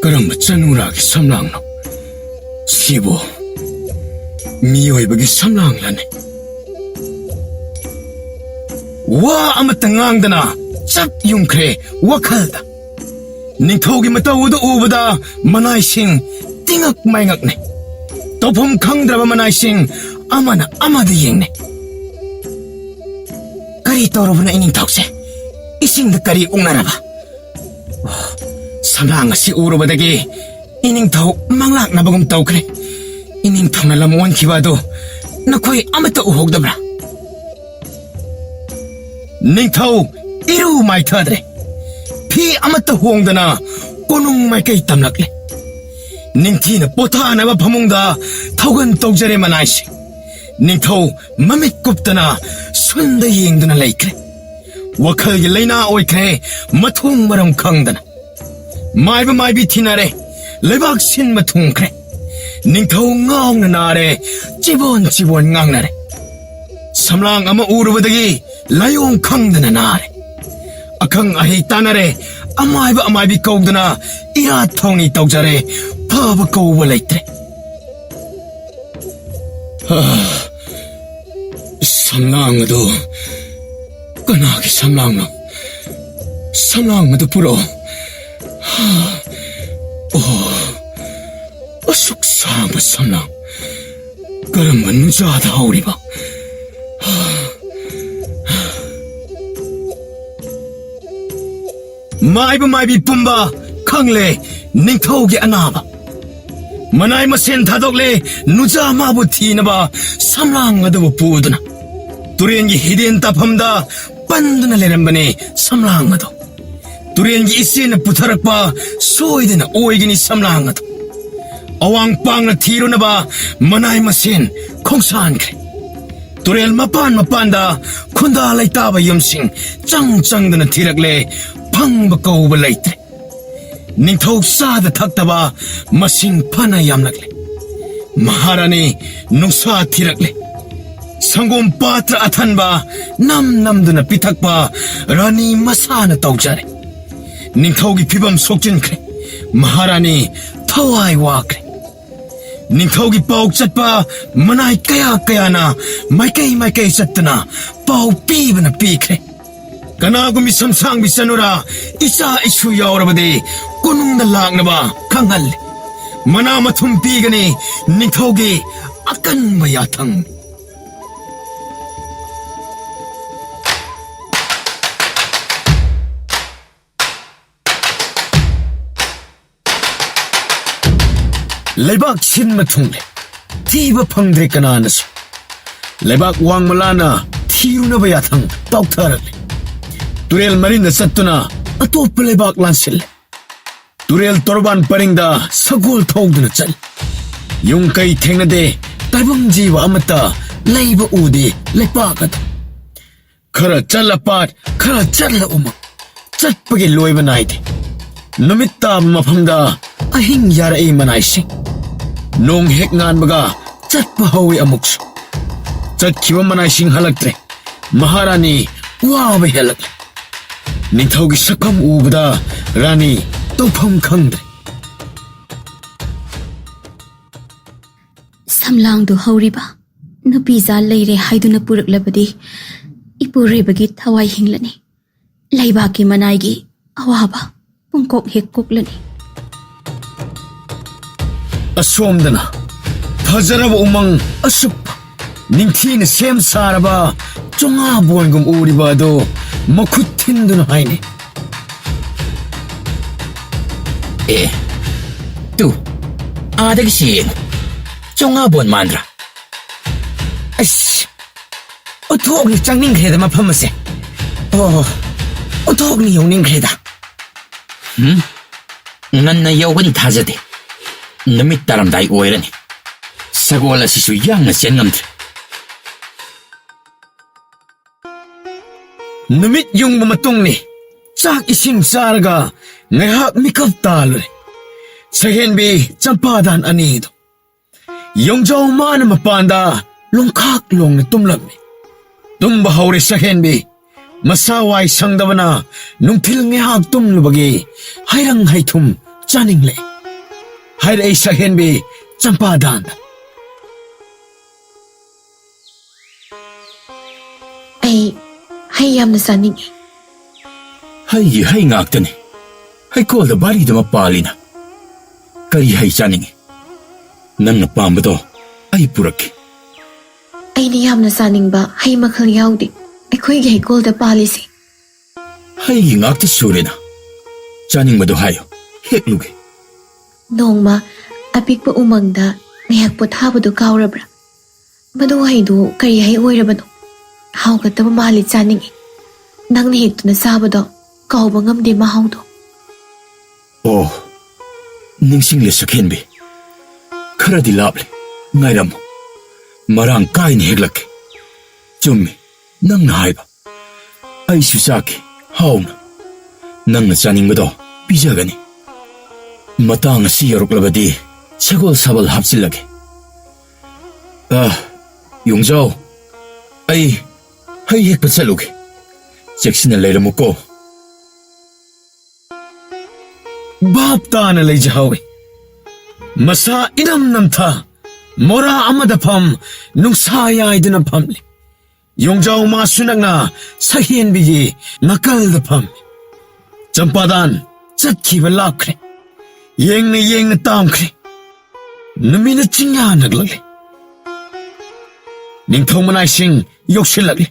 ꯀꯔꯝꯕ ꯆꯅꯨꯔꯥꯒꯤ ꯁꯝꯂꯥꯡꯅꯣ ꯁꯤꯕꯨ 미ꯑꯣꯏꯕꯒꯤ ꯁꯝꯂꯥꯡꯂꯅꯤ ꯋꯥ ꯑꯃꯠꯇ ꯉꯥꯡꯗꯅ ꯆꯞ ꯌꯨꯡꯈ꯭ꯔꯦ ꯋꯥꯈꯜꯗ ꯅꯤꯡꯊꯧꯒꯤ ꯃꯇꯧꯗꯨ ꯎꯕꯗ ꯃꯅꯥꯏꯁꯤꯡ ꯇꯤꯉꯛ ꯃꯥꯏꯉꯛꯅꯤ ꯇꯧꯐꯝ ꯈꯪꯗ꯭ꯔꯕ ꯃꯅꯥꯏꯁꯤꯡ ꯑꯃꯅ ꯑꯃꯗ ꯌꯦꯡꯅꯩ ꯀꯔꯤ ꯇꯧꯔꯕꯅꯣ ꯏꯅꯤꯡꯊꯧꯁꯦ 이싱ꯗ ꯀꯔꯤ ꯎꯛꯅꯔꯕ ꯁꯝꯂꯥꯡ ꯑꯁꯤ ꯎꯔꯨꯕꯗꯒꯤ 이닝ꯊꯧ ꯃꯪꯂꯥꯛꯅꯕꯒꯨꯝ ꯇꯧꯈ꯭ꯔꯦ 이닝ꯊꯧꯅ ꯂꯝ ꯑꯣꯟꯈꯤꯕ ꯑꯗꯨ ꯅꯈꯣꯏ ꯑꯃꯠꯇ ꯎꯍꯧꯗꯕ꯭ꯔꯥ ꯅꯤꯡꯊꯧ ꯏꯔꯨ ꯃꯥꯏꯊꯗ꯭ꯔꯦ ꯐꯤ ꯑꯃꯠꯇ ꯍꯣꯡꯗꯅ ꯀꯣꯅꯨꯡ ꯃꯥꯏꯀꯩ ꯇꯝꯂꯛꯂꯦ ꯅꯤꯡꯊꯤꯅ ꯄꯣꯊꯥꯅꯕ ꯐꯃꯨꯡꯗ ꯊꯧꯒꯟ ꯇꯧꯖꯔꯦ ꯃꯅꯥꯏꯁꯤꯡ ꯅꯤꯡꯊꯧ ꯃꯃꯤꯠ ꯀꯨꯞꯇꯅ ꯁꯨꯟꯗ ꯌꯦꯡꯗꯨꯅ ꯂꯩꯈ꯭ꯔꯦ ꯋꯥꯈꯜꯒꯤ ꯂꯩꯅꯥ ꯑꯣꯏꯈ꯭ꯔꯦ ꯃꯊꯣꯡ ꯃꯔꯝ ꯈꯪꯗꯅ ꯃꯥꯏꯕ ꯃꯥꯏꯕꯤ ꯊꯤꯅꯔꯦ ꯂꯩꯕꯥꯛ ꯁꯤꯟꯕ ꯊꯨꯡꯈ꯭ꯔꯦ ꯅꯤꯡꯊꯧ ꯉꯥꯎꯅ ꯅꯥꯔꯦ ꯆꯤꯕꯣꯟ ꯆꯤꯕꯣꯟ ꯉꯥꯡꯅꯔꯦ ꯁꯝꯂꯥꯡ ꯑꯃ ꯎꯔꯨꯕꯗꯒꯤ ꯂꯥꯏꯑꯣꯡ ꯈꯪꯗꯅ ꯅꯥꯔꯦ ꯑꯈꯪ ꯑꯍꯩ ꯇꯥꯅꯔꯦ ꯑꯃꯥꯏꯕ ꯑꯃꯥꯏꯕꯤ ꯀꯧꯗꯅ ꯏꯔꯥꯠ ꯊꯧꯅꯤ ꯇꯧꯖꯔꯦ ꯐꯕ ꯀꯧꯕ ꯂꯩꯇ꯭ꯔꯦ ꯁꯝꯂꯥꯡ ꯑꯗꯨ ꯀꯅꯥꯒꯤ ꯁꯝꯂꯥꯡꯅꯣ ꯁꯝꯂꯥꯡ ꯑꯗꯨ ꯄꯨꯔꯛꯑꯣ ꯑꯁꯨꯛ ꯁꯥꯡꯕ ꯁꯝꯂꯥꯡ ꯀꯔꯝꯕ ꯅꯨꯡꯖꯥꯗ ꯍꯧꯔꯤꯕ ꯃꯥꯏꯕ ꯃꯥꯏꯕꯤ ꯄꯨꯝꯕ ꯈꯪꯂꯦ ꯅꯤꯡꯊꯧꯒꯤ ꯑꯅꯥꯕ ꯃꯅꯥꯏ ꯃꯁꯦꯟ ꯊꯥꯗꯣꯛꯂꯦ ꯅꯨꯖꯥ ꯃꯥꯕꯨ ꯊꯤꯅꯕ ꯁꯝꯂꯥꯡ ꯑꯗꯨꯕꯨ ꯄꯨꯗꯨꯅ ꯇꯨꯔꯦꯟꯒꯤ ꯍꯤꯗꯦꯟ ꯇꯥꯐꯝꯗ ꯄꯟꯗꯨꯅ ꯂꯩꯔꯝꯕꯅꯦ ꯁꯝꯂꯥꯡ ꯑꯗꯨ ꯇꯨꯔꯦꯟꯒꯤ ꯏꯆꯦꯅ ꯄꯨꯊꯔꯛꯄ ꯁꯣꯏꯗꯅ ꯑꯣꯏꯒꯅꯤ ꯁꯝꯂꯥꯡ ꯑꯗꯨ ꯑꯋꯥꯡ ꯄꯥꯡꯅ ꯊꯤꯔꯨꯅꯕ ꯃꯅꯥꯏ ꯃꯁꯦꯟ ꯈꯣꯡꯁꯥꯟꯈ꯭ꯔꯦ ꯇꯨꯔꯦꯜ ꯃꯄꯥꯟꯗ ꯈꯨꯟꯗꯥ ꯂꯩꯇꯥꯕ ꯌꯨꯝꯁꯤꯡ ꯆꯪꯗꯨꯅ ꯊꯤꯔꯛꯂꯦ ꯐꯪꯕ ꯀꯧꯕ ꯂꯩꯇ꯭ꯔꯦ ꯅꯤꯡꯊꯧ ꯆꯥꯗ ꯊꯛꯇꯕ ꯃꯁꯤꯡ ꯐꯅ ꯌꯥꯝꯂꯛꯂꯦ ꯃꯍꯥꯔꯥꯅꯤ ꯅꯨꯡꯁꯥ ꯊꯤꯔꯛꯂꯦ ꯁꯪꯒꯣꯝ ꯄꯥꯇ꯭ꯔ ꯑꯊꯟꯕ ꯅꯝꯗꯨꯅ ꯄꯤꯊꯛꯄ ꯔꯥꯅꯤ ꯃꯁꯥꯅ ꯇꯧꯖꯔꯦ ꯅꯤꯡꯊꯧꯒꯤ ꯐꯤꯕꯝ ꯁꯣꯛꯆꯤꯟꯈ꯭ꯔꯦ ꯃꯍꯥꯔꯥꯅꯤ ꯊꯋꯥꯏ ꯋꯥꯈ꯭ꯔꯦ ꯅꯤꯡꯊꯧꯒꯤ ꯄꯥꯎ ꯆꯠꯄ ꯃꯅꯥꯏ ꯀꯌꯥꯅ ꯃꯥꯏꯀꯩ ꯆꯠꯇꯨꯅ ꯄꯥꯎ ꯄꯤꯕꯅ ꯄꯤꯈ꯭ꯔꯦ ꯀꯅꯥꯒꯨꯝꯕꯤ ꯁꯝꯁꯥꯡꯕꯤ ꯆꯅꯨꯔꯥ ꯏꯆꯥ ꯏꯁꯨ ꯌꯥꯎꯔꯕꯗꯤ ꯀꯣꯅꯨꯡꯗ ꯂꯥꯛꯅꯕ ꯈꯪꯍꯜꯂꯦ ꯃꯅꯥ ꯃꯊꯨꯝ ꯄꯤꯒꯅꯤ ꯅꯤꯡꯊꯧꯒꯤ ꯑꯀꯟꯕ ꯌꯥꯊꯪ ꯂꯩꯕꯥꯛ ꯁꯤꯟꯕ ꯊꯨꯡꯂꯦ ꯊꯤꯕ ꯐꯪꯗ꯭ꯔꯦ ꯀꯅꯥꯅꯁꯨ ꯂꯩꯕꯥꯛ ꯋꯥꯡꯃꯂꯥꯅ ꯊꯤꯔꯨꯅꯕ ꯌꯥꯊꯪ ꯄꯥꯎꯊꯔꯛꯂꯦ ꯇꯨꯔꯦꯜ ꯃꯔꯤꯟꯗ ꯆꯠꯇꯨꯅ ꯑꯇꯣꯞꯄ ꯂꯩꯕꯥꯛ ꯂꯥꯟꯁꯤꯜꯂꯦ ꯇꯨꯔꯦꯜ ꯇꯣꯔꯕꯥꯟ ꯄꯔꯤꯡꯗ ꯁꯒꯣꯜ ꯊꯧꯗꯨꯅ ꯆꯠꯂꯤ ꯌꯨꯝ ꯀꯩ ꯊꯦꯡꯅꯗꯦ ꯇꯥꯏꯕꯪ ꯖꯤꯕ ꯑꯃꯠꯇ ꯂꯩꯕ ꯎꯗꯦ ꯂꯩꯄꯥꯛ ꯑꯗꯨ ꯈꯔ ꯆꯠꯂ ꯄꯥꯠ ꯈꯔ ꯆꯠꯂ ꯎꯃꯪ ꯆꯠꯄꯒꯤ ꯂꯣꯏꯕ ꯅꯥꯏꯗꯦ ꯅꯨꯃꯤꯠ ꯇꯥꯕ ꯃꯐꯝꯗ ꯑꯍꯤꯡ ꯌꯥꯔꯛꯏ ꯃꯅꯥꯏꯁꯤꯡ ꯅꯣꯡ ꯍꯦꯛ ꯉꯥꯟꯕꯒ ꯆꯠꯄ ꯍꯧꯏ ꯑꯃꯨꯛꯁꯨ ꯆꯠꯈꯤꯕ ꯃꯅꯥꯏꯁꯤꯡ ꯍꯜꯂꯛꯇ꯭ꯔꯦ ꯃꯍꯥꯔꯥꯅꯤ ꯋꯥꯕ ꯍꯦꯜꯂꯛꯂꯦ ꯅꯤꯡꯊꯧꯒꯤ ꯁꯛꯐꯝ ꯎꯕꯗ ꯔꯥꯅꯤ ꯇꯧꯐꯝ ꯈꯪꯗ꯭ꯔꯦ ꯁꯝꯂꯥꯡꯗꯨ ꯍꯧꯔꯤꯕ ꯅꯨꯄꯤꯖꯥ ꯂꯩꯔꯦ ꯍꯥꯏꯗꯨꯅ ꯄꯨꯔꯛꯂꯕꯗꯤ ꯏꯄꯨꯔꯣꯏꯕꯒꯤ ꯊꯋꯥꯏ ꯍꯤꯡꯂꯅꯤ ꯂꯩꯕꯥꯛꯀꯤ ꯃꯅꯥꯏꯒꯤ ꯑꯋꯥꯕ ꯄꯨꯡꯀꯣꯛ ꯍꯦꯛ ꯀꯣꯛꯂꯅꯤ ꯑꯁꯣꯝꯗꯅ ꯐꯖꯔꯕ ꯎꯃꯪ ꯑꯁꯨꯛꯄ ꯅꯤꯡꯊꯤꯅ ꯁꯦꯝ ꯁꯥꯔꯕ ꯆꯣꯉꯥ ꯕꯣꯟꯒꯨꯝ ꯎꯔꯤꯕ ꯑꯗꯨ ꯃꯈꯨꯠ ꯊꯤꯟꯗꯨꯅ ꯍꯥꯏꯅꯩ ꯇꯨ ꯑꯥꯗꯒꯤꯁꯤ ꯌꯦꯡꯉꯨ ꯆꯣꯉꯥ ꯕꯣꯟ ꯃꯥꯟꯗ꯭ꯔꯥ ꯑꯁ ꯑꯣꯟꯊꯣꯛꯅ ꯆꯪꯅꯤꯡꯈ꯭ꯔꯦꯗ ꯃꯐꯝ ꯑꯁꯦ ꯑꯣꯟꯊꯣꯛꯅ ꯌꯧꯅꯤꯡꯈ꯭ꯔꯦꯗ ꯉꯟꯅ ꯌꯧꯒꯅꯤ ꯊꯥꯖꯗꯦ ꯅꯨꯃꯤꯠ ꯇꯥꯔꯝꯗꯥꯏ ꯑꯣꯏꯔꯅꯤ ꯁꯒꯣꯜ ꯑꯁꯤꯁꯨ ꯌꯥꯡꯅ ꯆꯦꯟ ꯉꯝꯗ꯭ꯔꯦ ꯅꯨꯃꯤꯠ ꯌꯨꯡꯕ ꯃꯇꯨꯡꯅꯤ ꯆꯥꯛ ꯏꯁꯤꯡ ꯆꯥꯔꯒ ꯉꯥꯏꯍꯥꯛ ꯃꯤꯀꯞ ꯇꯥꯜꯂꯨꯔꯦ ꯁꯍꯦꯟꯕꯤ ꯆꯝꯄꯥꯗꯥꯟ ꯑꯅꯤꯗꯨ ꯌꯣꯡꯖꯥꯎ ꯃꯥꯅ ꯃꯄꯥꯟꯗ ꯂꯣꯡꯈꯥꯛ ꯂꯣꯡꯅ ꯇꯨꯝꯂꯝꯃꯤ ꯇꯨꯝꯕ ꯍꯧꯔꯦ ꯁꯍꯦꯟꯕꯤ ꯃꯁꯥ ꯋꯥꯏ ꯁꯪꯗꯕꯅ ꯅꯨꯡꯊꯤꯜ ꯉꯥꯏꯍꯥꯛ ꯇꯨꯝꯂꯨꯕꯒꯤ ꯍꯩꯔꯪ ꯍꯩꯊꯨꯝ ꯆꯥꯅꯤꯡꯂꯦ ꯍꯥꯏꯔꯛꯏ ꯁꯍꯦꯟꯕꯤ ꯆꯝꯄꯥꯗꯥꯟꯗ ꯍꯩ ꯌꯥꯝꯅ ꯆꯥꯅꯤꯡꯉꯤ. ꯍꯩꯒꯤ ꯍꯩ ꯉꯥꯛꯇꯅꯤ. ꯍꯩꯀꯣꯜꯗ ꯕꯥꯔꯤꯗꯨꯃ ꯄꯥꯜꯂꯤꯅ. ꯀꯔꯤ ꯍꯩ ꯆꯥꯅꯤꯡꯉꯤ? ꯅꯪꯅ ꯄꯥꯝꯕꯗꯣ ꯑꯩ ꯄꯨꯔꯛꯀꯦ. ꯑꯩꯅ ꯌꯥꯝꯅ ꯆꯥꯅꯤꯡꯕ ꯍꯩ ꯃꯈꯜ ꯌꯥꯎꯗꯦ ꯑꯩꯈꯣꯏꯒꯤ ꯍꯩꯀꯣꯜꯗ ꯄꯥꯜꯂꯤꯁꯤ. ꯍꯩꯒꯤ ꯉꯥꯛꯇ ꯁꯨꯔꯦꯅ. ꯆꯥꯅꯤꯡꯕꯗꯣ ꯍꯥꯏꯌꯣ, ꯍꯦꯛꯂꯨꯒꯦ. ꯅꯣꯡꯃ ꯑꯄꯤꯛꯄ ꯎꯃꯪꯗ ꯉꯥꯏꯍꯥꯛ ꯄꯣꯊꯥꯕꯗꯨ ꯀꯥꯎꯔꯕ꯭ꯔꯥ? ꯃꯗꯨ ꯍꯩꯗꯨ ꯀꯔꯤ ꯍꯩ ꯑꯣꯏꯔꯕꯅꯣ? ꯍꯥꯎꯒꯗꯕ ꯃꯥꯜꯂꯤ, ꯆꯥꯅꯤꯡꯉꯤ. ꯅꯪꯅ ꯍꯦꯛꯇꯨꯅ ꯆꯥꯕꯗꯣ ꯀꯥꯎꯕ ꯉꯝꯗꯦ ꯃꯍꯥꯎꯗꯣ. ꯑꯣ, ꯅꯤꯡꯁꯤꯡꯂꯦ ꯁꯈꯦꯟꯕꯤ. ꯈꯔꯗꯤ ꯂꯥꯞꯂꯦ, ꯉꯥꯏꯔꯝꯃꯨ. ꯃꯔꯥꯡ ꯀꯥꯏꯅ ꯍꯦꯛꯂꯛꯀꯦ. ꯆꯨꯝꯃꯤ, ꯅꯪꯅ ꯍꯥꯏꯕ. ꯑꯩꯁꯨ ꯆꯥꯈꯤ, ꯍꯥꯎꯅ. ꯅꯪꯅ ꯆꯥꯅꯤꯡꯕꯗꯣ ꯄꯤꯖꯒꯅꯤ. ꯃꯇꯥꯡ ꯑꯁꯤ ꯌꯧꯔꯛꯂꯕꯗꯤ ꯁꯒꯣꯜ ꯁꯥꯕꯜ ꯍꯥꯞꯆꯤꯜꯂꯒꯦ. ꯌꯣꯡꯖꯥꯎ, ꯑꯩ ꯍꯩ ꯍꯦꯛꯄ ꯆꯠꯂꯨꯒꯦ. ꯆꯦꯛꯁꯤꯟꯅ ꯂꯩꯔꯝꯃꯨꯀꯣ. ꯚꯥꯞ ꯇꯥꯅ ꯂꯩꯖꯍꯧꯏ. ꯃꯁꯥ ꯏꯅꯝ ꯅꯝꯊ ꯃꯣꯔꯥ ꯑꯃꯗ ꯐꯝ ꯅꯨꯡꯁꯥ ꯌꯥꯏꯗꯨꯅ ꯐꯝꯂꯤ. ꯌꯣꯡꯖꯥꯎ ꯃꯥꯁꯨ ꯅꯛꯅ ꯁꯍꯦꯟꯕꯤꯒꯤ ꯅꯥꯀꯜꯗ ꯐꯝꯃꯤ. ꯆꯝꯄꯥꯗꯥꯟ ꯆꯠꯈꯤꯕ ꯂꯥꯞꯈ꯭ꯔꯦ. ꯌꯦꯡꯅ ꯌꯦꯡꯅ ꯇꯥꯝꯈ꯭ꯔꯦ. ꯅꯨꯃꯤꯠꯅ ꯆꯤꯡꯌꯥ ꯅꯛꯂꯛꯂꯤ. ꯅꯤꯡꯊꯧ ꯃꯅꯥꯏꯁꯤꯡ ꯌꯧꯁꯤꯜꯂꯛꯂꯤ.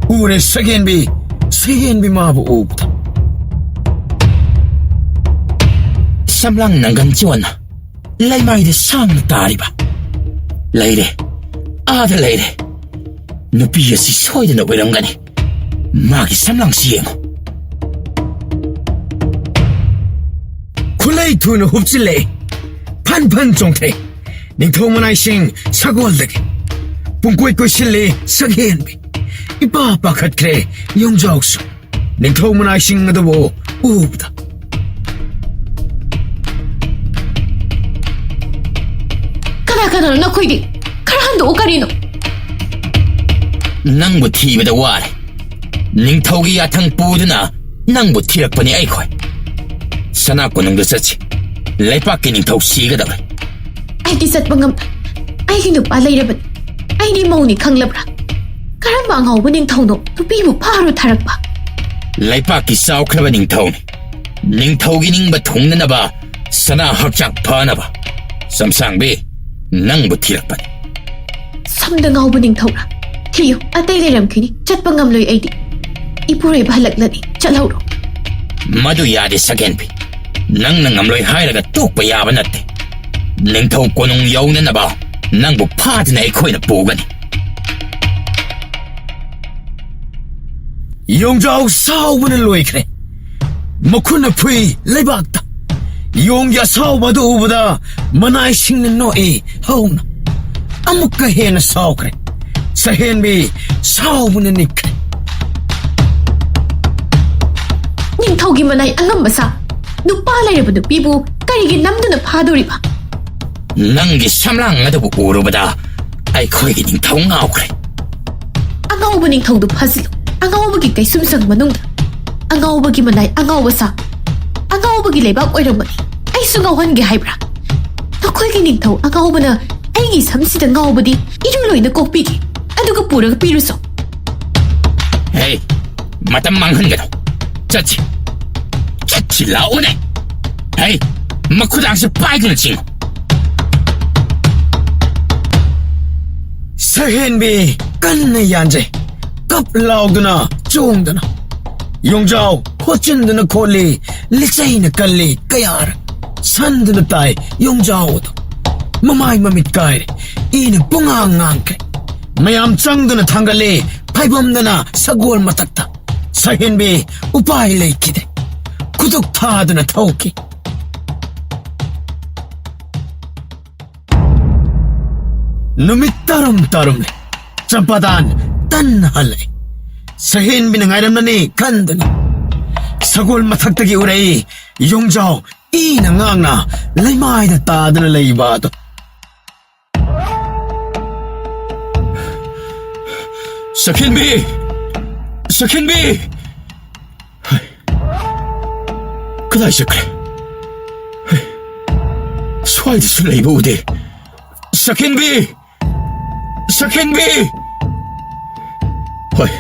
ꯎꯔꯦ ꯁꯍꯦꯟꯕꯤ ꯃꯥꯕꯨ ꯎꯕꯗ. ꯁꯝꯂꯥꯡ ꯅꯪꯒꯟ ꯆꯣꯟꯅ ꯂꯩꯃꯥꯏꯗ ꯁꯥꯡꯅ ꯇꯥꯔꯤꯕ. ꯂꯩꯔꯦ, ꯑꯥꯗ ꯂꯩꯔꯦ. ꯅꯨꯄꯤ ꯑꯁꯤ ꯁꯣꯏꯗꯅ ꯑꯣꯏꯔꯝꯒꯅꯤ. ꯃꯥꯒꯤ ꯁꯝꯂꯥꯡꯁꯤ ꯌꯦꯡꯉꯨ. ꯈꯨꯂꯩ ꯊꯨꯅ ꯍꯨꯞꯆꯤꯜꯂꯛꯏ. ꯐꯟ ꯐꯟ ꯆꯣꯡꯊꯩ. ꯅꯤꯡꯊꯧ ꯃꯅꯥꯏꯁꯤꯡ ꯁꯒꯣꯜꯗꯒꯤ. ꯄꯨꯡꯀꯣꯏ ꯀꯣꯏꯁꯤꯜꯂꯤ ꯁꯍꯦꯟꯕꯤ. ꯏꯄꯥ ꯄꯥꯈꯠꯈ꯭ꯔꯦ ꯌꯣꯡꯖꯥꯎꯁꯨ ꯅꯤꯡꯊꯧ ꯃꯅꯥꯏꯁꯤꯡ ꯑꯗꯨꯕꯨ ꯎꯕꯗ. ꯀꯅꯥꯅꯣ ꯅꯈꯣꯏꯗꯤ? ꯈꯔ ꯍꯟꯗꯣꯛꯎ ꯀꯔꯤꯅꯣ? ꯅꯪꯕꯨ ꯊꯤꯕꯗ ꯋꯥꯔꯦ. ꯅꯤꯡꯊꯧꯒꯤ ꯌꯥꯊꯪ ꯄꯨꯗꯨꯅ ꯅꯪꯕꯨ ꯊꯤꯔꯛꯄꯅꯤ ꯑꯩꯈꯣꯏ. ꯁꯅꯥ ꯀꯣꯅꯨꯡꯗ ꯆꯠꯁꯤ. ꯂꯩꯄꯥꯛꯀꯤ ꯅꯤꯡꯊꯧ ꯁꯤꯒꯗꯧꯔꯦ. ꯑꯩꯗꯤ ꯆꯠꯄ ꯉꯝꯂꯣꯏ. ꯑꯩꯒꯤ ꯅꯨꯄꯥ ꯂꯩꯔꯕꯅꯤ. ꯑꯩꯗꯤ ꯃꯧꯅꯤ ꯈꯪꯂꯕ꯭ꯔꯥ? ꯀꯔꯝꯕ ꯑꯉꯥꯎꯕ ꯅꯤꯡꯊꯧꯅꯣ ꯅꯨꯄꯤꯕꯨ ꯐꯥꯔꯨ ꯊꯥꯔꯛꯄ? ꯂꯩꯄꯥꯛꯀꯤ ꯆꯥꯎꯈ꯭ꯔꯕ ꯅꯤꯡꯊꯧꯅꯤ. ꯅꯤꯡꯊꯧꯒꯤ ꯅꯤꯡꯕ ꯊꯨꯡꯅꯅꯕ, ꯁꯅꯥ ꯍꯛꯆꯥꯡ ꯐꯅꯕ. ꯆꯝꯁꯥꯡꯕꯤ, ꯅꯪꯕꯨ ꯊꯤꯔꯛꯄꯅꯤ. ꯁꯝꯗ ꯉꯥꯎꯕ ꯅꯤꯡꯊꯧꯔꯥ? ꯊꯤꯌꯨ, ꯑꯇꯩ ꯂꯩꯔꯝꯈꯤꯅꯤ. ꯆꯠꯄ ꯉꯝꯂꯣꯏ ꯑꯩꯗꯤ. ꯏꯄꯨꯔꯣꯏꯕ ꯍꯜꯂꯛꯂꯅꯤ. ꯆꯠꯍꯧꯔꯣ. ꯃꯗꯨ ꯌꯥꯗꯦ ꯁꯒꯦꯟꯕꯤ. ꯅꯪꯅ ꯉꯝꯂꯣꯏ ꯍꯥꯏꯔꯒ ꯇꯣꯛꯄ ꯌꯥꯕ ꯅꯠꯇꯦ. ꯅꯤꯡꯊꯧ ꯀꯣꯅꯨꯡ ꯌꯧꯅꯅꯕ ꯅꯪꯕꯨ ꯐꯥꯗꯨꯅ ꯑꯩꯈꯣꯏꯅ ꯄꯨꯒꯅꯤ. ꯌꯣꯡꯖꯥꯎ ꯁꯥꯎꯕꯅ ꯂꯣꯏꯈ꯭ꯔꯦ. ꯃꯈꯨꯠꯅ ꯐꯨꯏ ꯂꯩꯕꯥꯛꯇ. ꯌꯣꯡꯒꯤ ꯑꯁꯥꯎꯕ ꯑꯗꯨ ꯎꯕꯗ ꯃꯅꯥꯏꯁꯤꯡꯅ ꯅꯣꯛꯏ ꯍꯧꯅ. ꯑꯃꯨꯛꯀ ꯍꯦꯟꯅ ꯁꯥꯎꯈ꯭ꯔꯦ. ꯁꯍꯦꯟꯕꯤ ꯁꯥꯎꯕꯅ ꯅꯤꯛꯈ꯭ꯔꯦ. ꯅꯤꯡꯊꯧꯒꯤ ꯃꯅꯥꯏ ꯑꯉꯝꯕ ꯁꯥ, ꯅꯨꯄꯥ ꯂꯩꯔꯕ ꯅꯨꯄꯤꯕꯨ ꯀꯔꯤꯒꯤ ꯅꯝꯗꯨꯅ ꯐꯥꯗꯣꯔꯤꯕ? ꯅꯪꯒꯤ ꯁꯝꯂꯥꯡ ꯑꯗꯨꯕꯨ ꯎꯔꯨꯕꯗ ꯑꯩꯈꯣꯏꯒꯤ ꯅꯤꯡꯊꯧ ꯉꯥꯎꯈ꯭ꯔꯦ. ꯑꯉꯥꯎꯕ ꯅꯤꯡꯊꯧꯗꯨ ꯐꯥꯖꯤꯜꯂꯨ. ꯑꯉꯥꯎꯕꯒꯤ ꯀꯩꯁꯨꯝꯁꯪ ꯃꯅꯨꯡꯗ. ꯑꯉꯥꯎꯕꯒꯤ ꯃꯅꯥꯏ ꯑꯉꯥꯎꯕ ꯁꯥ, ꯑꯉꯥꯎꯕꯒꯤ ꯂꯩꯕꯥꯛ ꯑꯣꯏꯔꯝꯒꯅꯤ. ꯑꯩꯁꯨ ꯉꯥꯎꯍꯟꯒꯦ ꯍꯥꯏꯕ꯭ꯔꯥ? ꯅꯈꯣꯏꯒꯤ ꯅꯤꯡꯊꯧ ꯑꯉꯥꯎꯕꯅ ꯑꯩꯒꯤ ꯁꯝꯁꯤꯗ ꯉꯥꯎꯕꯗꯤ ꯏꯔꯨ ꯂꯣꯏꯅ ꯀꯣꯛꯄꯤꯒꯦ. ꯑꯗꯨꯒ ꯄꯨꯔꯒ ꯄꯤꯔꯨꯁꯣ. ꯍꯦ, ꯃꯇꯝ ꯃꯥꯡꯍꯟꯒꯅꯨ. ꯆꯠꯁꯤ. ꯆꯠꯁꯤ ꯂꯥꯛꯎꯅꯦ. ꯍꯦ, ꯃꯈꯨꯗꯥꯡꯁꯦ ꯄꯥꯏꯗꯨꯅ ꯆꯤꯡꯉꯨ. ꯁꯍꯦꯟꯕꯤ ꯀꯟꯅ ꯌꯥꯟꯖꯩ. ꯀꯞ ꯂꯥꯎꯗꯨꯅ ꯆꯣꯡꯗꯨꯅ. ꯌꯣꯡꯖꯥꯎ ꯍꯣꯠꯆꯤꯟꯗꯨꯅ ꯈꯣꯠꯂꯤ. ꯂꯤꯆꯩꯅ ꯀꯜꯂꯤ ꯀꯌꯥꯔ. ꯁꯟꯗꯨꯅ ꯇꯥꯏ ꯌꯣꯡꯖꯥꯎ ꯑꯗꯨ. ꯃꯃꯥꯏ ꯃꯃꯤꯠ ꯀꯥꯏꯔꯦ. ꯏꯅ ꯄꯨꯡꯉꯥꯡ ꯉꯥꯡꯈ꯭ꯔꯦ. ꯃꯌꯥꯝ ꯆꯪꯗꯨꯅ ꯊꯥꯡꯒꯠꯂꯤ ꯐꯥꯏꯕꯝꯗꯅ ꯁꯒꯣꯜ ꯃꯊꯛꯇ. ꯁꯍꯦꯟꯕꯤ ꯎꯄꯥꯏ ꯂꯩꯈꯤꯗꯦ. ꯈꯨꯗꯨꯛ ꯊꯥꯗꯨꯅ ꯊꯧꯈꯤ. ꯅꯨꯃꯤꯠ ꯇꯥꯔꯝꯂꯦ. ꯆꯝꯄꯥꯗꯥꯟ ꯇꯟꯅ ꯍꯜꯂꯛꯏ. ꯁꯍꯦꯟꯕꯤꯅ ꯉꯥꯏꯔꯝꯂꯅꯤ ꯈꯟꯗꯨꯅꯤ. ꯁꯒꯣꯜ ꯃꯊꯛꯇꯒꯤ ꯎꯔꯛꯏ ꯌꯣꯡꯖꯥꯎ ꯏꯅ ꯉꯥꯡꯅ ꯂꯩꯃꯥꯏꯗ ꯇꯥꯗꯨꯅ ꯂꯩꯕ ꯑꯗꯨ. ꯁꯈꯦꯟꯕꯤ! ꯁꯈꯦꯟꯕꯤ! ꯀꯗꯥꯏ ꯆꯠꯈ꯭ꯔꯦ? ꯁ꯭ꯋꯥꯏꯗꯁꯨ ꯂꯩꯕ ꯎꯗꯦ. ꯁꯈꯦꯟꯕꯤ! ꯁꯈꯦꯟꯕꯤ! ꯍꯣꯏ,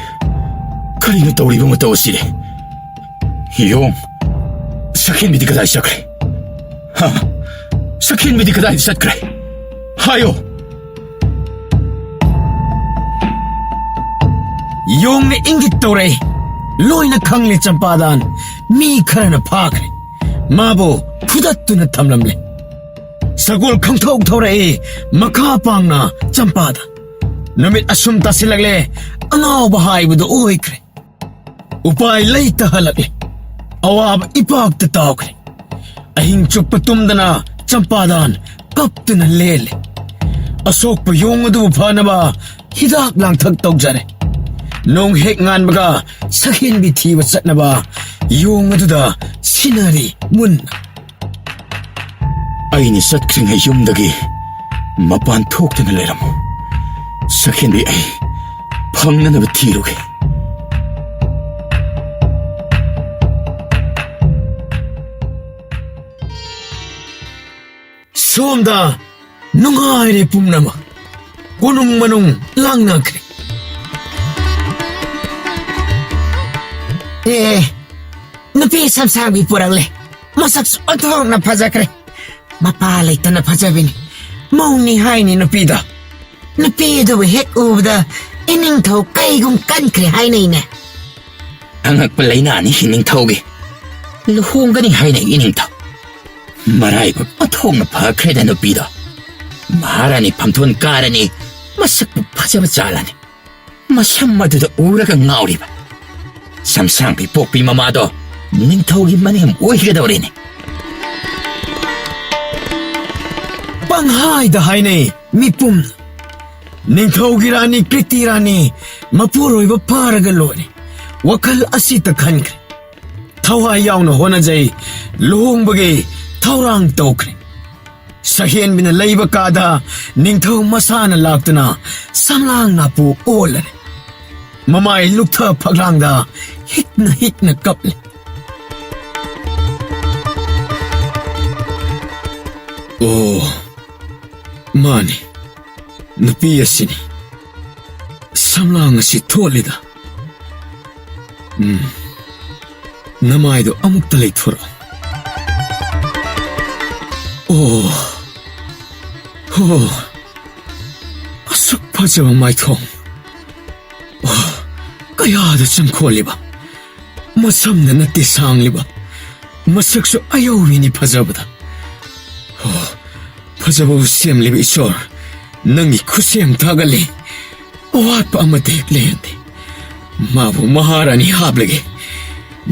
ꯀꯔꯤꯅꯣ ꯇꯧꯔꯤꯕ ꯃꯇꯧ ꯑꯁꯤꯗꯤ? ꯌꯣꯡ, ꯁꯛꯍꯦꯟꯕꯤꯗꯤ ꯀꯗꯥꯏ ꯆꯠꯈ꯭ꯔꯦ? ꯍꯥ? ꯁꯛꯍꯦꯟꯕꯤꯗꯤ ꯀꯗꯥꯏꯗ ꯆꯠꯈ꯭ꯔꯦ? ꯍꯥꯏꯌꯣ! ꯌꯣꯡꯅ ꯏꯪꯒꯤꯠ ꯇꯧꯔꯛꯏ. ꯂꯣꯏꯅ ꯈꯪꯂꯦ ꯆꯝꯄꯥꯗꯥꯟ. ꯃꯤ ꯈꯔꯅ ꯐꯥꯈ꯭ꯔꯦ. ꯃꯥꯕꯨ ꯐꯨꯗꯠꯇꯨꯅ ꯊꯝꯂꯝꯂꯦ. ꯁꯒꯣꯜ ꯈꯪꯊꯧ ꯊꯧꯔꯛꯏ ꯃꯈꯥ ꯄꯥꯡꯅ ꯆꯝꯄꯥꯗ. ꯅꯨꯃꯤꯠ ꯑꯁꯨꯝ ꯇꯥꯁꯤꯜꯂꯛꯂꯦ. ꯑꯉꯥꯎꯕ ꯍꯥꯏꯕꯗꯨ ꯑꯣꯏꯈ꯭ꯔꯦ. ꯎꯄꯥꯏ ꯂꯩꯇ ꯍꯜꯂꯛꯂꯦ. ꯑꯋꯥꯕ ꯏꯄꯥꯛꯇ ꯇꯥꯎꯈ꯭ꯔꯦ. ꯑꯍꯤꯡ ꯆꯨꯞꯄ ꯇꯨꯝꯗꯅ ꯆꯝꯄꯥꯗꯥꯟ ꯀꯞꯇꯨꯅ ꯂꯦꯜꯂꯦ. ꯑꯁꯣꯛꯄ ꯌꯣꯡ ꯑꯗꯨꯕꯨ ꯐꯅꯕ ꯍꯤꯗꯥꯛ ꯂꯥꯡꯊꯛ ꯇꯧꯖꯔꯦ. ꯅꯣꯡ ꯍꯦꯛ ꯉꯥꯟꯕꯒ ꯁꯛꯍꯦꯟꯕꯤ ꯊꯤꯕ ꯆꯠꯅꯕ ꯌꯣꯡ ꯑꯗꯨꯗ ꯁꯤꯟꯅꯔꯤ ꯃꯨꯟꯅ. ꯑꯩꯅ ꯆꯠꯈ꯭ꯔꯤꯉꯩ ꯌꯨꯝꯗꯒꯤ ꯃꯄꯥꯟ ꯊꯣꯛꯇꯨꯅ ꯂꯩꯔꯝꯃꯨ. ꯁꯛꯍꯦꯟꯕꯤ ꯑꯩ ꯐꯪꯅꯅꯕ ꯊꯤꯔꯨꯒꯦ. ꯁꯣꯝꯗ ꯅꯨꯡꯉꯥꯏꯔꯦ ꯄꯨꯝꯅꯃꯛ. ꯀꯣꯅꯨꯡ ꯃꯅꯨꯡ ꯂꯥꯡꯅꯈ꯭ꯔꯦ. ꯅꯨꯄꯤ ꯁꯝꯁꯥꯡꯕꯤ ꯄꯨꯔꯛꯂꯦ. ꯃꯁꯛꯁꯨ ꯑꯣꯟꯊꯣꯛꯅ ꯐꯖꯈ꯭ꯔꯦ. ꯃꯄꯥ ꯂꯩꯇꯅ ꯐꯖꯕꯤꯅꯤ. ꯃꯧꯅꯤ ꯍꯥꯏꯅꯤ ꯅꯨꯄꯤꯗꯣ. ꯅꯨꯄꯤ ꯑꯗꯨꯕꯨ ꯍꯦꯛ ꯎꯕꯗ ꯏꯅꯤꯡꯊꯧ ꯀꯩꯒꯨꯝ ꯀꯟꯈ꯭ꯔꯦ ꯍꯥꯏꯅꯩꯅꯦ. ꯑꯉꯛꯄ ꯂꯩꯅꯥꯅꯤ ꯏꯅꯤꯡꯊꯧꯒꯤ. ꯂꯨꯍꯣꯡꯒꯅꯤ ꯍꯥꯏꯅꯩ ꯏꯅꯤꯡꯊꯧ. ꯃꯔꯥꯏꯕꯛ ꯑꯣꯟꯊꯣꯛꯅ ꯐꯈ꯭ꯔꯦꯗ ꯅꯨꯄꯤꯗꯣ. ꯃꯍꯥꯔꯥꯅꯤ ꯐꯝꯊꯣꯟ ꯀꯥꯔꯅꯤ. ꯃꯁꯛꯄꯨ ꯐꯖꯕ ꯆꯥꯂꯅꯤ. ꯃꯁꯝ ꯑꯗꯨꯗ ꯎꯔꯒ ꯉꯥꯎꯔꯤꯕ. ꯁꯝꯁꯥꯡꯕꯤ ꯄꯣꯛꯄꯤ ꯃꯃꯥꯗꯣ ꯅꯤꯡꯊꯧꯒꯤ ꯃꯅꯦꯝ ꯑꯣꯏꯒꯗꯧꯔꯦꯅꯦ. ꯄꯪꯍꯥꯏꯗ ꯍꯥꯏꯅꯩ ꯃꯤꯄꯨꯝꯅ. ꯅꯤꯡꯊꯧꯒꯤ ꯔꯥꯅꯤ ꯀ꯭ꯔꯤꯇꯤ ꯔꯥꯅꯤ ꯃꯄꯨꯔꯣꯏꯕ ꯐꯥꯔꯒ ꯂꯣꯏꯔꯦ. ꯋꯥꯈꯜ ꯑꯁꯤꯇ ꯈꯟꯈ꯭ꯔꯦ. ꯊꯋꯥꯏ ꯌꯥꯎꯅ ꯍꯣꯠꯅꯖꯩ. ꯂꯨꯍꯣꯡꯕꯒꯤ ꯊꯧꯔꯥꯡ ꯇꯧꯈ꯭ꯔꯦ. ꯁꯛꯍꯦꯟꯕꯤꯅ ꯂꯩꯕ ꯀꯥꯗ ꯅꯤꯡꯊꯧ ꯃꯁꯥꯅ ꯂꯥꯛꯇꯨꯅ ꯁꯝꯂꯥꯡ ꯅꯥꯄꯨ ꯑꯣꯜꯂꯔꯦ. ꯃꯃꯥꯏ ꯂꯨꯛꯊ ꯐꯛꯂꯥꯡꯗ ꯍꯤꯛꯅ ꯀꯞꯂꯦ. ꯑꯣ, ꯃꯥꯅꯤ, ꯅꯨꯄꯤ ꯑꯁꯤꯅꯤ. ꯁꯝꯂꯥꯡ ꯑꯁꯤ ꯊꯣꯠꯂꯤꯗ. ꯅꯃꯥꯏꯗꯣ ꯑꯃꯨꯛꯇ ꯂꯩꯊꯣꯔꯛꯑꯣ. ꯑꯣ, ꯑꯁꯨꯛ ꯐꯖꯕ ꯃꯥꯏꯊꯣꯡ. ꯀꯌꯥꯗ ꯆꯪꯈꯣꯜꯂꯤꯕ. ꯃꯁꯝꯅ ꯅꯠꯇꯦ ꯁꯥꯡꯂꯤꯕ. ꯃꯁꯛꯁꯨ ꯑꯌꯧꯕꯤꯅꯤ ꯐꯖꯕꯗ. ꯐꯖꯕꯕꯨ ꯁꯦꯝꯂꯤꯕ ꯏꯁꯣꯔ, ꯅꯪꯒꯤ ꯈꯨꯠꯁꯦꯝ ꯊꯥꯒꯠꯂꯤ. ꯑꯋꯥꯠꯄ ꯑꯃꯠꯇ ꯍꯦꯛ ꯂꯩꯍꯟꯗꯦ. ꯃꯥꯕꯨ ꯃꯍꯥꯔꯥꯅꯤ ꯍꯥꯞꯂꯒꯦ.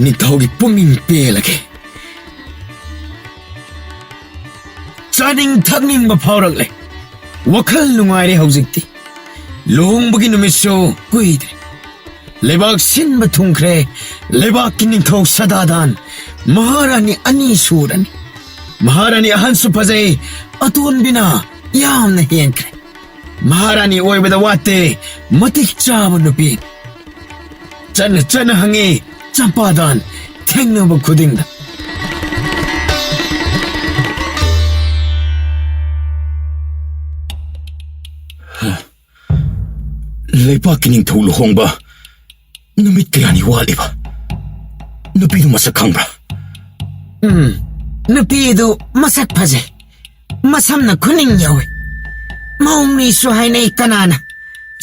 ꯅꯤꯡꯊꯧꯒꯤ ꯄꯨꯛꯅꯤꯡ ꯄꯦꯜꯂꯒꯦ. ꯆꯥꯅꯤꯡ ꯊꯛꯅꯤꯡꯕ ꯐꯥꯎꯔꯛꯂꯦ. ꯋꯥꯈꯜ ꯅꯨꯡꯉꯥꯏꯔꯦ ꯍꯧꯖꯤꯛꯇꯤ. ꯂꯨꯍꯣꯡꯕꯒꯤ ꯅꯨꯃꯤꯠꯁꯨ ꯀꯨꯏꯗ꯭ꯔꯦ. ꯂꯩꯕꯥꯛ ꯁꯤꯟꯕ ꯊꯨꯡꯈ꯭ꯔꯦ. ꯂꯩꯕꯥꯛꯀꯤ ꯅꯤꯡꯊꯧ ꯁꯗꯥꯗꯥꯟ ꯃꯍꯥꯔꯥꯅꯤ ꯑꯅꯤ ꯁꯨꯔꯅꯤ. ꯃꯍꯥꯔꯥꯅꯤ ꯑꯍꯟꯁꯨ ꯐꯖꯩ. ꯑꯇꯣꯟꯕꯤꯅ ꯌꯥꯝꯅ ꯍꯦꯟꯈ꯭ꯔꯦ. ꯃꯍꯥꯔꯥꯅꯤ ꯑꯣꯏꯕꯗ ꯋꯥꯠꯇꯦ. ꯃꯇꯤꯛ ꯆꯥꯕ ꯅꯨꯄꯤ. ꯆꯠꯅ ꯍꯪꯉꯤ ꯆꯝꯄꯥꯗꯥꯟ ꯊꯦꯡꯅꯕ ꯈꯨꯗꯤꯡꯗ. ꯂꯩꯕꯥꯛꯀꯤ ꯅꯤꯡꯊꯧ ꯂꯨꯍꯣꯡꯕ ꯅꯨꯃꯤꯠ ꯀꯌꯥꯅꯤ ꯋꯥꯠꯂꯤꯕ? ꯅꯨꯄꯤꯗꯨ ꯃꯁꯛ ꯈꯪꯕ꯭ꯔꯥ? ꯅꯨꯄꯤꯗꯨ ꯃꯁꯛ ꯐꯖꯩ. ꯃꯁꯝꯅ ꯈꯨꯅꯤꯡ ꯌꯧꯏ. ꯃꯧꯅꯤꯁꯨ ꯍꯥꯏꯅꯩ. ꯀꯅꯥꯅ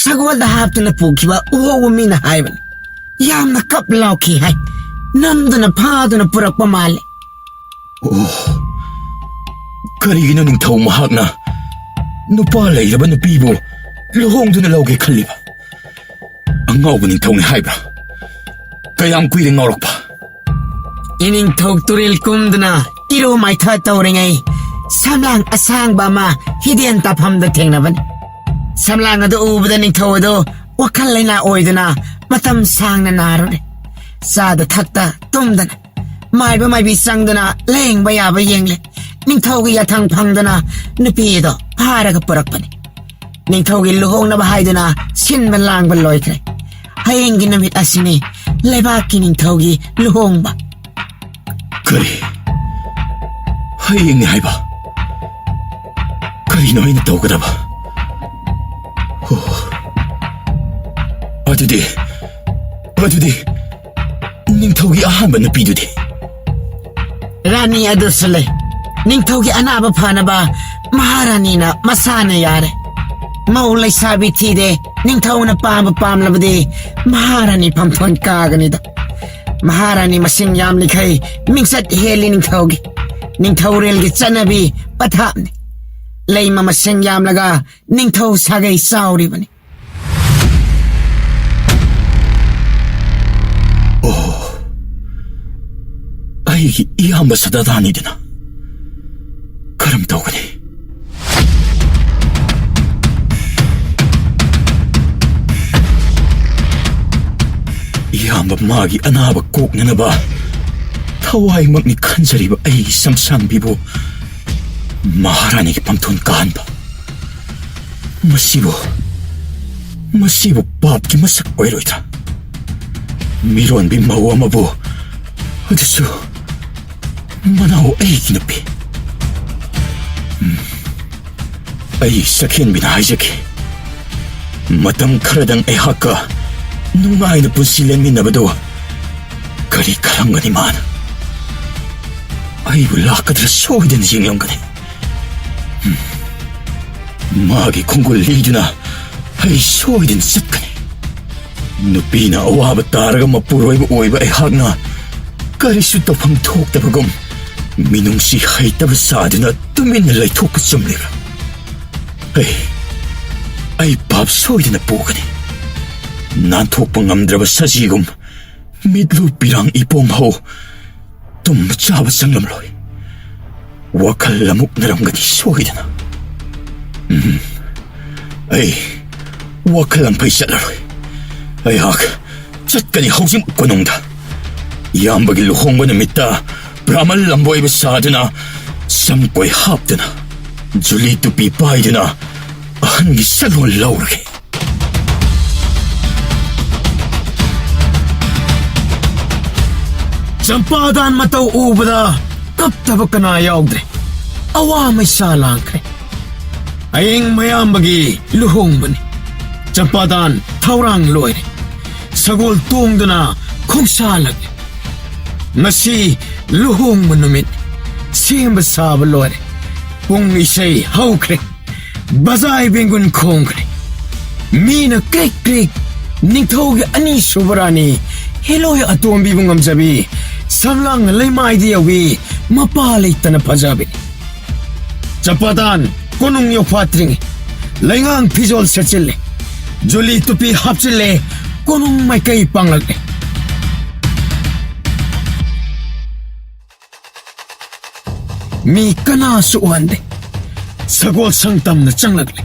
ꯁꯒꯣꯜꯗ ꯍꯥꯞꯇꯨꯅ ꯄꯨꯈꯤꯕ ꯎꯍꯧꯕ ꯃꯤꯅ ꯍꯥꯏꯕꯅꯤ. ꯌꯥꯝꯅ ꯀꯞ ꯂꯥꯎꯈꯤ ꯍꯥꯏ. ꯅꯝꯗꯨꯅ ꯐꯥꯗꯨꯅ ꯄꯨꯔꯛꯄ ꯃꯥꯜꯂꯦ. ꯑꯣ, ꯀꯔꯤꯒꯤꯅꯣ ꯅꯤꯡꯊꯧ ꯃꯍꯥꯛꯅ ꯅꯨꯄꯥ ꯂꯩꯔꯕ ꯅꯨꯄꯤꯕꯨ ꯂꯨꯍꯣꯡꯗꯨꯅ ꯂꯧꯒꯦ ꯈꯜꯂꯤꯕ? ꯑꯉꯥꯎꯕ ꯅꯤꯡꯊꯧꯅꯤ ꯍꯥꯏꯕ꯭ꯔꯥ? ꯀꯌꯥꯝ ꯀꯨꯏꯔꯦ ꯉꯥꯎꯔꯛꯄ? ꯏꯅꯤꯡꯊꯧ ꯇꯨꯔꯦꯜ ꯀꯨꯝꯗꯨꯅ ꯏꯔꯨ ꯃꯥꯏꯊ ꯇꯧꯔꯤꯉꯩ ꯁꯝꯂꯥꯡ ꯑꯁꯥꯡꯕ ꯑꯃ ꯍꯤꯗꯦꯟ ꯇꯥꯐꯝꯗ ꯊꯦꯡꯅꯕꯅꯤ. ꯁꯝꯂꯥꯡ ꯑꯗꯨ ꯎꯕꯗ ꯅꯤꯡꯊꯧ ꯑꯗꯨ ꯋꯥꯈꯜ ꯂꯩꯅꯥ ꯑꯣꯏꯗꯨꯅ ꯃꯇꯝ ꯁꯥꯡꯅ ꯅꯥꯔꯨꯔꯦ. ꯆꯥꯗ ꯊꯛꯇ ꯇꯨꯝꯗꯅ ꯃꯥꯏꯕ ꯃꯥꯏꯕꯤ ꯆꯪꯗꯨꯅ ꯂꯥꯌꯦꯡꯕ ꯌꯥꯕ ꯌꯦꯡꯂꯦ. ꯅꯤꯡꯊꯧꯒꯤ ꯌꯥꯊꯪ ꯐꯪꯗꯨꯅ ꯅꯨꯄꯤ ꯑꯗꯣ ꯐꯥꯔꯒ ꯄꯨꯔꯛꯄꯅꯤ. ꯅꯤꯡꯊꯧꯒꯤ ꯂꯨꯍꯣꯡꯅꯕ ꯍꯥꯏꯗꯨꯅ ꯁꯤꯟꯕ ꯂꯥꯡꯕ ꯂꯣꯏꯈ꯭ꯔꯦ. ꯍꯌꯦꯡꯒꯤ ꯅꯨꯃꯤꯠ ꯑꯁꯤꯅꯤ ꯂꯩꯕꯥꯛꯀꯤ ꯅꯤꯡꯊꯧꯒꯤ ꯂꯨꯍꯣꯡꯕ. ꯀꯔꯤ? ꯍꯌꯦꯡꯅꯤ ꯍꯥꯏꯕ? ꯀꯔꯤꯅꯣ ꯑꯩꯅ ꯑꯗꯨꯗꯤ ꯅꯤꯡꯊꯧꯒꯤ ꯑꯍꯥꯟꯕ ꯅꯨꯄꯤꯗꯨꯗꯤ? ꯔꯥꯅꯤ ꯑꯗꯨꯁꯨ ꯂꯩ. ꯅꯤꯡꯊꯧꯒꯤ ꯑꯅꯥꯕ ꯐꯅꯕ ꯃꯍꯥꯔꯥꯅꯤꯅ ꯃꯁꯥꯅ ꯌꯥꯔꯦ. ꯃꯧ ꯂꯩꯁꯥꯕꯤ ꯊꯤꯗꯦ. ꯅꯤꯡꯊꯧꯅ ꯄꯥꯝꯂꯕꯗꯤ ꯃꯍꯥꯔꯥꯅꯤ ꯐꯝꯐꯝ ꯀꯥꯒꯅꯤꯗ. ꯃꯍꯥꯔꯥꯅꯤ ꯃꯁꯤꯡ ꯌꯥꯝꯂꯤꯈꯩ ꯃꯤꯡꯆꯠ ꯍꯦꯜꯂꯤ ꯅꯤꯡꯊꯧꯒꯤ. ꯅꯤꯡꯊꯧꯔꯦꯜꯒꯤ ꯆꯠꯅꯕꯤ ꯄꯊꯥꯞꯅꯤ. ꯂꯩꯃ ꯃꯁꯤꯡ ꯌꯥꯝꯂꯒ ꯅꯤꯡꯊꯧ ꯁꯥꯒꯩ ꯆꯥꯎꯔꯤꯕꯅꯤ. ꯑꯩꯒꯤ ꯏꯌꯥꯝꯕ ꯁꯗꯥꯗꯥꯅꯤꯗꯅ ꯀꯔꯝ ꯇꯧꯒꯅꯤ? ꯏꯌꯥꯝꯕ ꯃꯥꯒꯤ ꯑꯅꯥꯕ ꯀꯣꯛꯅꯅꯕ ꯊꯋꯥꯏꯃꯛꯅꯤ ꯈꯟꯖꯔꯤꯕ ꯑꯩꯒꯤ ꯁꯝꯁꯥꯡꯕꯤꯕꯨ ꯃꯍꯥꯔꯥꯅꯤꯒꯤ ꯄꯝꯊꯣꯟ ꯀꯥꯍꯟꯕ, ꯃꯁꯤꯕꯨ ꯄꯥꯞꯀꯤ ꯃꯁꯛ ꯑꯣꯏꯔꯣꯏꯗ꯭ꯔꯥ? ꯃꯤꯔꯣꯟꯕꯤ ꯃꯧ ꯑꯃꯕꯨ, ꯑꯗꯨꯁꯨ ꯃꯅꯥꯎ ꯑꯩꯒꯤ ꯅꯨꯄꯤ. ꯑꯩ ꯁꯈꯦꯟꯕꯤꯅ ꯍꯥꯏꯖꯈꯤ, ꯃꯇꯝ ꯈꯔꯗꯪ ꯑꯩꯍꯥꯛꯀ ꯅꯨꯡꯉꯥꯏꯅ ꯄꯨꯟꯁꯤ ꯂꯦꯟꯃꯤꯟꯅꯕꯗꯨ ꯀꯔꯤ ꯈꯜꯂꯝꯒꯅꯤ ꯃꯥꯅ? ꯑꯩꯕꯨ ꯂꯥꯛꯀꯗ꯭ꯔꯥ ꯁꯣꯏꯗꯅ ꯌꯦꯡꯂꯝꯒꯅꯤ. ꯃꯥꯒꯤ ꯈꯣꯡꯒꯨꯜ ꯂꯤꯗꯨꯅ ꯑꯩ ꯁꯣꯏꯗꯅ ꯆꯠꯀꯅꯤ. ꯅꯨꯄꯤꯅ ꯑꯋꯥꯕ ꯇꯥꯔꯒ ꯃꯄꯨꯔꯣꯏꯕ ꯑꯣꯏꯕ ꯑꯩꯍꯥꯛꯅ ꯀꯔꯤꯁꯨ ꯇꯧꯐꯝ ꯊꯣꯛꯇꯕꯒꯨꯝ ꯃꯤꯅꯨꯡꯁꯤ ꯍꯩꯇꯕ ꯁꯥꯗꯨꯅ ꯇꯨꯃꯤꯟꯅ ꯂꯩꯊꯣꯛꯄ ꯆꯨꯝꯂꯤꯕ꯭ꯔꯥ? ꯑꯩ ꯄꯥꯞ ꯁꯣꯏꯗꯅ ꯄꯨꯒꯅꯤ. ꯅꯥꯟꯊꯣꯛꯄ ꯉꯝꯗ꯭ꯔꯕ ꯁꯖꯤꯒꯨꯝ ꯃꯤꯠꯂꯨ ꯄꯤꯔꯥꯡ ꯏꯄꯣꯝꯍꯧ ꯇꯨꯝꯕ ꯆꯥꯕ ꯆꯪꯂꯝꯂꯣꯏ. ꯋꯥꯈꯜ ꯑꯃꯨꯛꯅꯔꯝꯒꯅꯤ ꯁꯣꯏꯗꯅ. ꯑꯩ ꯋꯥꯈꯜ ꯑꯝꯐꯩ ꯆꯠꯂꯔꯣꯏ. ꯑꯩꯍꯥꯛ ꯆꯠꯀꯅꯤ ꯍꯧꯖꯤꯛ ꯀꯣꯅꯨꯡꯗ. ꯏꯌꯥꯝꯕꯒꯤ ꯂꯨꯍꯣꯡꯕ ꯅꯨꯃꯤꯠꯇ ꯕ꯭ꯔꯥꯍꯃꯟ ꯂꯝꯕꯣꯏꯕ ꯁꯥꯗꯨꯅ ꯁꯝꯀꯣꯏ ꯍꯥꯞꯇꯨꯅ ꯖꯨꯂꯤ ꯇꯨꯄꯤ ꯄꯥꯏꯗꯨꯅ ꯑꯍꯟꯒꯤ ꯁꯛꯂꯣꯟ ꯂꯧꯔꯒꯦ. ꯆꯝꯄꯥꯗꯥꯟ ꯃꯇꯧ ꯎꯕꯗ ꯀꯞꯇꯕ ꯀꯅꯥ ꯌꯥꯎꯗ꯭ꯔꯦ. ꯑꯋꯥ ꯃꯩꯁꯥ ꯂꯥꯡꯈ꯭ꯔꯦ. ꯍꯌꯦꯡ ꯃꯌꯥꯝꯕꯒꯤ ꯂꯨꯍꯣꯡꯕꯅꯤ. ꯆꯝꯄꯥꯗꯥꯟ ꯊꯧꯔꯥꯡ ꯂꯣꯏꯔꯦ. ꯁꯒꯣꯜ ꯇꯣꯡꯗꯨꯅ ꯈꯣꯡꯁꯥꯜꯂꯒꯦ. ꯉꯁꯤ ꯂꯨꯍꯣꯡꯕ ꯅꯨꯃꯤꯠ. ꯁꯦꯝꯕ ꯁꯥꯕ ꯂꯣꯏꯔꯦ. ꯄꯨꯡ ꯏꯁꯩ ꯍꯧꯈ꯭ꯔꯦ. ꯕꯖꯥꯏ ꯕꯦꯡꯒꯨꯟ ꯈꯣꯡꯈ꯭ꯔꯦ. ꯃꯤꯅ ꯀ꯭ꯔꯤꯛ ꯀ꯭ꯔꯤꯛ ꯅꯤꯡꯊꯧꯒꯤ ꯑꯅꯤꯁꯨꯕ ꯔꯥꯅꯤ ꯍꯦꯂꯣꯏ ꯑꯇꯣꯝꯕꯤꯕꯨ ꯉꯝꯖꯕꯤ ꯁꯝꯂꯥꯡꯅ ꯂꯩꯃꯥꯏꯗ ꯌꯧꯕꯤ ꯃꯄꯥ ꯂꯩꯇꯅ ꯐꯖꯕꯤꯅꯤ. ꯆꯝꯄꯥꯗꯥꯟ ꯀꯣꯅꯨꯡ ꯌꯧꯐꯥꯠꯇ꯭ꯔꯤꯉꯩ ꯂꯩꯉꯥꯡ ꯐꯤꯖꯣꯜ ꯁꯦꯠꯆꯤꯜꯂꯦ. ꯖꯨꯂꯤ ꯇꯨꯄꯤ ꯍꯥꯞꯆꯤꯜꯂꯦ. ꯀꯣꯅꯨꯡ ꯃꯥꯏꯀꯩ ꯄꯥꯡꯂꯛꯂꯦ. ꯃꯤ ꯀꯅꯥꯁꯨ ꯎꯍꯟꯗꯦ. ꯁꯒꯣꯜ ꯁꯪꯇꯝꯅ ꯆꯪꯂꯛꯂꯦ.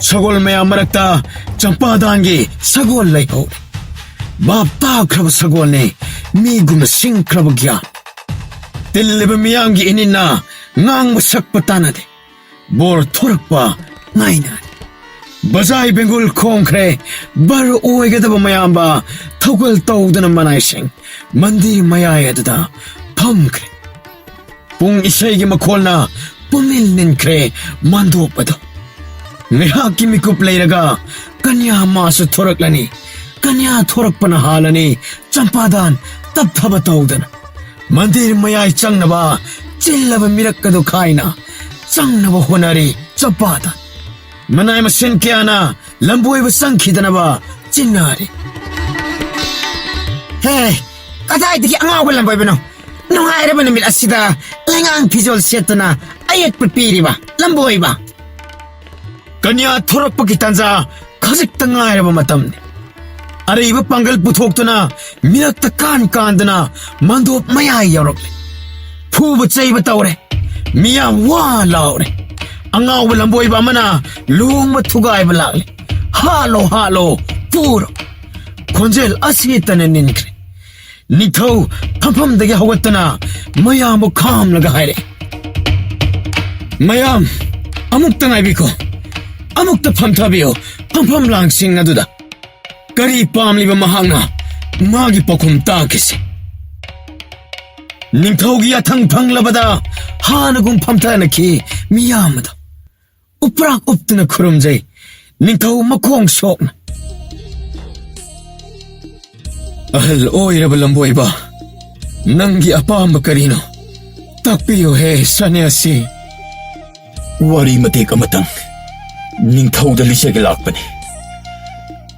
ꯁꯒꯣꯜ ꯃꯌꯥꯝ ꯃꯔꯛꯇ ꯆꯝꯄꯥꯗꯥꯟꯒꯤ ꯁꯒꯣꯜ ꯂꯩꯍꯧꯔꯦ. ꯚꯥꯞ ꯇꯥꯈ꯭ꯔꯕ ꯁꯒꯣꯜꯅꯤ. ꯃꯤꯒꯨꯝꯅ ꯁꯤꯡꯈ꯭ꯔꯕ ꯒ꯭ꯌꯥꯟ. ꯇꯤꯜꯂꯤꯕ ꯃꯤꯌꯥꯝꯒꯤ ꯏꯅꯤꯟꯅ ꯉꯥꯡꯕ ꯁꯛꯄ ꯇꯥꯟꯅꯗꯦ. ꯕꯣꯔ ꯊꯣꯔꯛꯄ ꯉꯥꯏꯅꯔꯦ. ꯕꯖꯥꯏ ꯕꯦꯡꯒꯨꯜ ꯈꯣꯡꯈ꯭ꯔꯦ. ꯕꯔ ꯑꯣꯏꯒꯗꯕ ꯃꯌꯥꯝꯕ ꯊꯧꯒꯜ ꯇꯧꯗꯨꯅ ꯃꯅꯥꯏꯁꯤꯡ ꯃꯟꯗꯤꯔ ꯃꯌꯥꯏ ꯑꯗꯨꯗ ꯐꯝꯈ꯭ꯔꯦ. ꯄꯨꯡ ꯏꯁꯩꯒꯤ ꯃꯈꯣꯜꯅ ꯄꯨꯝꯅꯤꯜ ꯅꯤꯟꯈ꯭ꯔꯦ ꯃꯥꯟꯗꯣꯞ ꯑꯗꯨ. ꯉꯥꯏꯍꯥꯛꯀꯤ ꯃꯤꯀꯨꯞ ꯂꯩꯔꯒ ꯀꯟꯌꯥ ꯃꯥꯁꯨ ꯊꯣꯔꯛꯂꯅꯤ. ꯀꯟꯌꯥ ꯊꯣꯔꯛꯄꯅ ꯍꯥꯜꯂꯅꯤ. ꯆꯝꯄꯥꯗꯥꯟ ꯇꯞꯊꯕ ꯇꯧꯗꯅ ꯃꯟꯗꯤꯔ ꯃꯌꯥꯏ ꯆꯪꯅꯕ ꯆꯤꯜꯂꯕ ꯃꯤꯔꯛ ꯑꯗꯨ ꯈꯥꯏꯅ ꯆꯪꯅꯕ ꯍꯣꯠꯅꯔꯤ ꯆꯝꯄꯥꯗꯥꯟ. ꯃꯅꯥꯏ ꯃꯁꯦꯟ ꯀꯌꯥꯅ ꯂꯝꯕꯣꯏꯕ ꯆꯪꯈꯤꯗꯅꯕ ꯆꯤꯟꯅꯔꯤ. ꯍꯦ, ꯀꯗꯥꯏꯗꯒꯤ ꯑꯉꯥꯎꯕ ꯂꯝꯕꯣꯏꯕꯅꯣ? ꯅꯨꯡꯉꯥꯏꯔꯕ ꯅꯨꯃꯤꯠ ꯑꯁꯤꯗ ꯂꯩꯉꯥꯡ ꯐꯤꯖꯣꯜ ꯁꯦꯠꯇꯨꯅ ꯑꯌꯦꯠꯄ ꯄꯤꯔꯤꯕ ꯂꯝꯕꯣꯏꯕ. ꯀꯟꯌꯥ ꯊꯣꯔꯛꯄꯒꯤ ꯇꯥꯟꯖꯥ ꯈꯖꯤꯛꯇ ꯉꯥꯏꯔꯕ ꯃꯇꯝꯅꯤ. ꯑꯔꯩꯕ ꯄꯥꯡꯒꯜ ꯄꯨꯊꯣꯛꯇꯨꯅ ꯃꯤꯔꯛꯇ ꯀꯥꯟꯗꯅ ꯃꯥꯟꯗꯣꯞ ꯃꯌꯥꯏ ꯌꯧꯔꯛꯂꯦ. ꯐꯨꯕ ꯆꯩꯕ ꯇꯧꯔꯦ. ꯃꯤꯌꯥꯝ ꯋꯥ ꯂꯥꯎꯔꯦ. ꯑꯉꯥꯎꯕ ꯂꯝꯕꯣꯏꯕ ꯑꯃꯅ ꯂꯨꯍꯣꯡꯕ ꯊꯨꯒꯥꯏꯕ ꯂꯥꯛꯂꯦ. ꯍꯥꯠꯂꯣ ꯍꯥꯠꯂꯣ ꯄꯨꯔꯣ. ꯈꯣꯟꯖꯦꯜ ꯑꯁꯤꯇꯅ ꯅꯤꯟꯈ꯭ꯔꯦ. ꯅꯤꯡꯊꯧ ꯐꯝꯐꯝꯗꯒꯤ ꯍꯧꯒꯠꯇꯨꯅ ꯃꯌꯥꯝꯕꯨ ꯈꯥꯝꯂꯒ ꯍꯥꯏꯔꯛꯑꯦ. ꯃꯌꯥꯝ ꯑꯃꯨꯛꯇ ꯉꯥꯏꯕꯤꯈꯣ. ꯑꯃꯨꯛꯇ ꯐꯝꯊꯕꯤꯌꯣ ꯐꯝꯐꯝ ꯂꯥꯡꯁꯤꯡ ꯑꯗꯨꯗ. ꯀꯔꯤ ꯄꯥꯝꯂꯤꯕ ꯃꯍꯥꯛꯅ ꯃꯥꯒꯤ ꯄꯥꯎꯈꯨꯝ ꯇꯥꯈꯤꯁꯤ. ꯅꯤꯡꯊꯧꯒꯤ ꯌꯥꯊꯪ ꯐꯪꯂꯕꯗ ꯍꯥꯟꯅꯒꯨꯝ ꯐꯝꯊꯅꯈꯤ ꯃꯤꯌꯥꯝ ꯑꯗꯨ. ꯎꯄ꯭ꯔꯥꯛ ꯎꯞꯇꯨꯅ ꯈꯨꯔꯨꯝꯖꯩ ꯅꯤꯡꯊꯧ ꯃꯈꯣꯡ ꯁꯣꯛꯅ. Ahal oiraba lamboiba. Nanggi apamba karino. Takpiyo he sanyasi. Wari matik amatang ningthauda lisege lakpani.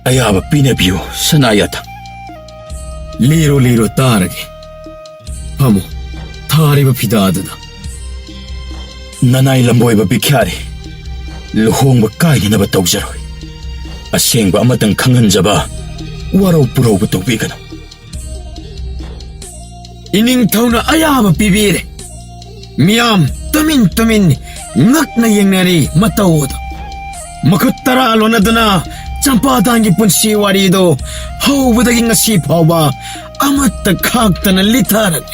Ayaba pinabiyo sanayata. Liro liro tarage. Pamo, thariba pidadada. Nanay lamboyba bikyari. Luhongba kainanaba tawjaroy. Asengba amatang khanganjaba waraw purawba tawbigano. Ining thauna ayaba pibire. Miyam tumin ngak na yengnari matawda. Makut tara alonadana champadangi punsi warido hawbadagi ngasi phawba amatta khaktana litharag.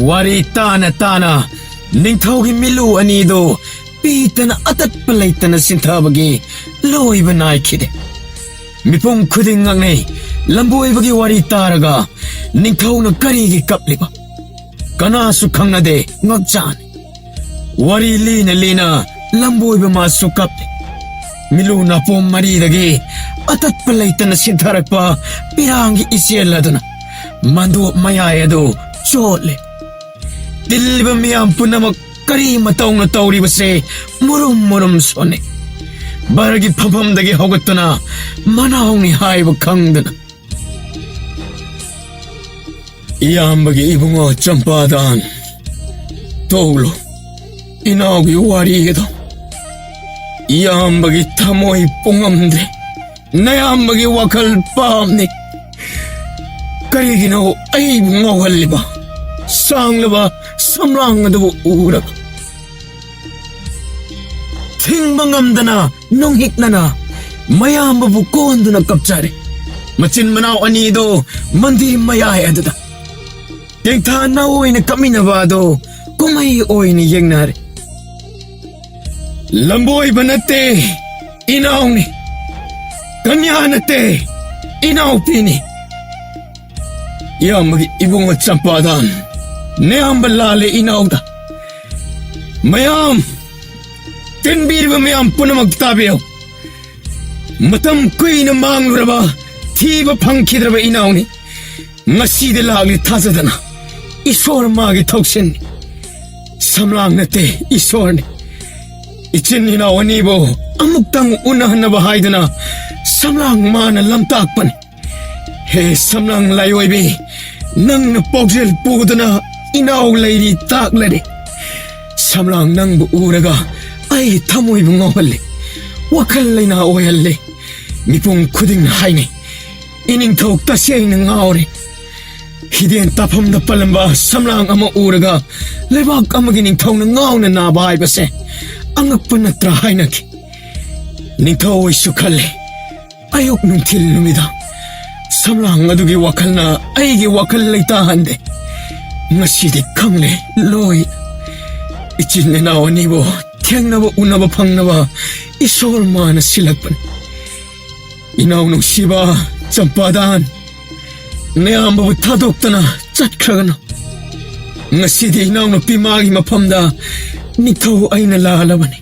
Wari tana ningthaugi milu anido pitana atatpa leitana sinthabagi loiba naikhide. Mipum khuding ngangnei lamboibagi wari taraga ningthauna karigi kapliba. Kanasu khangnade ngakchani. Wari lina lamboiba masu kapli. Milu na pom maridagi atatpa leitana sintharakpa pirangi isyeladuna mandu mayayado chole. Dilliba miyam punamak kari matawna tawribase murum sone. Baragi phamdagi hogatuna manawni haiba khangdana. Iyambagi ibungo champadan tolo inaugi warigedo. Iyambagi thamoi pungamdre nayambagi wakal pamni. Karigino aibu ngawaliba sanglaba samrangadabu uraga. Thingba ngamdana nonghiknana mayambabu konduna kapchare. Machin manaw anido mandir mayay adada. Yengtha na oina kaminabado kumay oina yengnare. Lamboy banate inawni. Kanyanate inawpini. Yamagi ibungo champadan neambalale inawda. Mayam tinbirba mayam punamak tabiyo. Matam kuina mangraba thiba phangkidraba inawni. Ngasida lagli thazadana. Isor magi thoksin. Samlang nate isorni. Ichin inawanibo amuktang unahanaba haidana samlang mana lamtakpan. He samlang layoibi nang na pogjel pudana inaw layri taklari. Samlang nang buuraga ay tamoy bungawali. Wakal lay na oyali. Nipong kuding haini. Ining tawag tasiyay na ngawari. Hidin tapam na palamba samlang ama uraga. Lebag amagining taw na ngaw na nabahay base. Angak pa na trahay naki. Ning taw ay sukali. Ayok nung tilumida. Samlang adugi wakal na aygi wakal laytahan de. Ngasidi kangle loy. Ichin na nawanibo. Tiyang na ba una ba pang na ba. Isor na silagpan. Inaw nung siba. Champadan. Nayamba ba tadokta na chatkagana. Ngasidi inaw na pimagi mapamda. Nitaw ay nalalabani.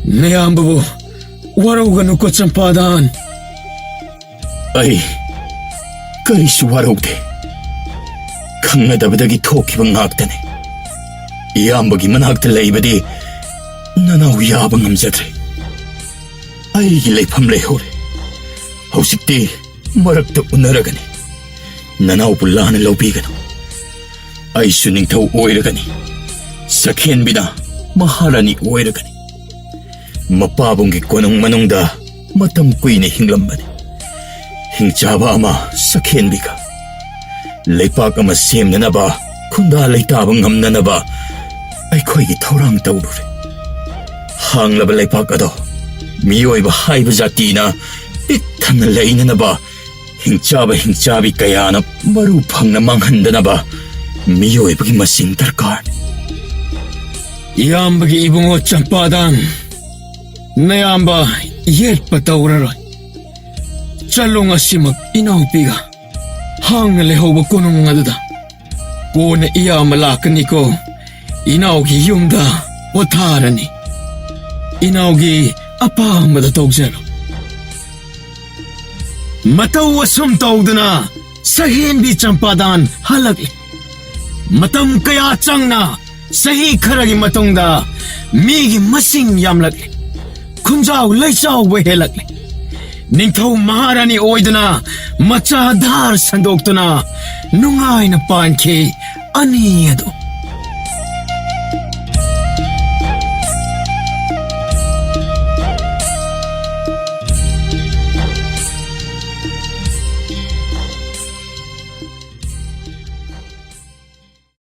Nayamba bo. Waraw gano ko champadan. Ay karisu waraw de. Kangadabadagi tokiba ngagtane. Iyambagi managta laybadi nanaw yabang ngamjadre. Ay gilaypam layhore. Hausikti marakta unaragani. Nanaw pulana lawbigano. Ay suning taw oiragani. Sakhen bina maharani oiragani. Mapabonggi konong manongda matam kuine hinglambani. Hingchaba ama sakhen biga. Laypak ama sem na ba kunda laytabang ngamna na ba ay ko'y taurang taurure. Hanglaba laypak ado. Miyoy ba haiba jati na Itan na laina na ba? Hingchabi kaya na marupang na manghanda na ba? Miyo'y bagi masing tarkar. Iyam bagi ibungo champadan. Nayamba yet patawraroy. Chalong asimak inawpiga. Hang na leho ba kunong nga dada. Kung na iya malakan niko, inawgi yumda watarani. Inawgi apang madatog zero. Matau asum tawduna sahenbi champadan halakli. Matam kaya changna sahi kharagi matungda migi masing yamlakli. Kunjaw laichaw wehelakli. Ningthau Maharani oiduna macha dhar sandoktuna nungay na pankhe ani ado.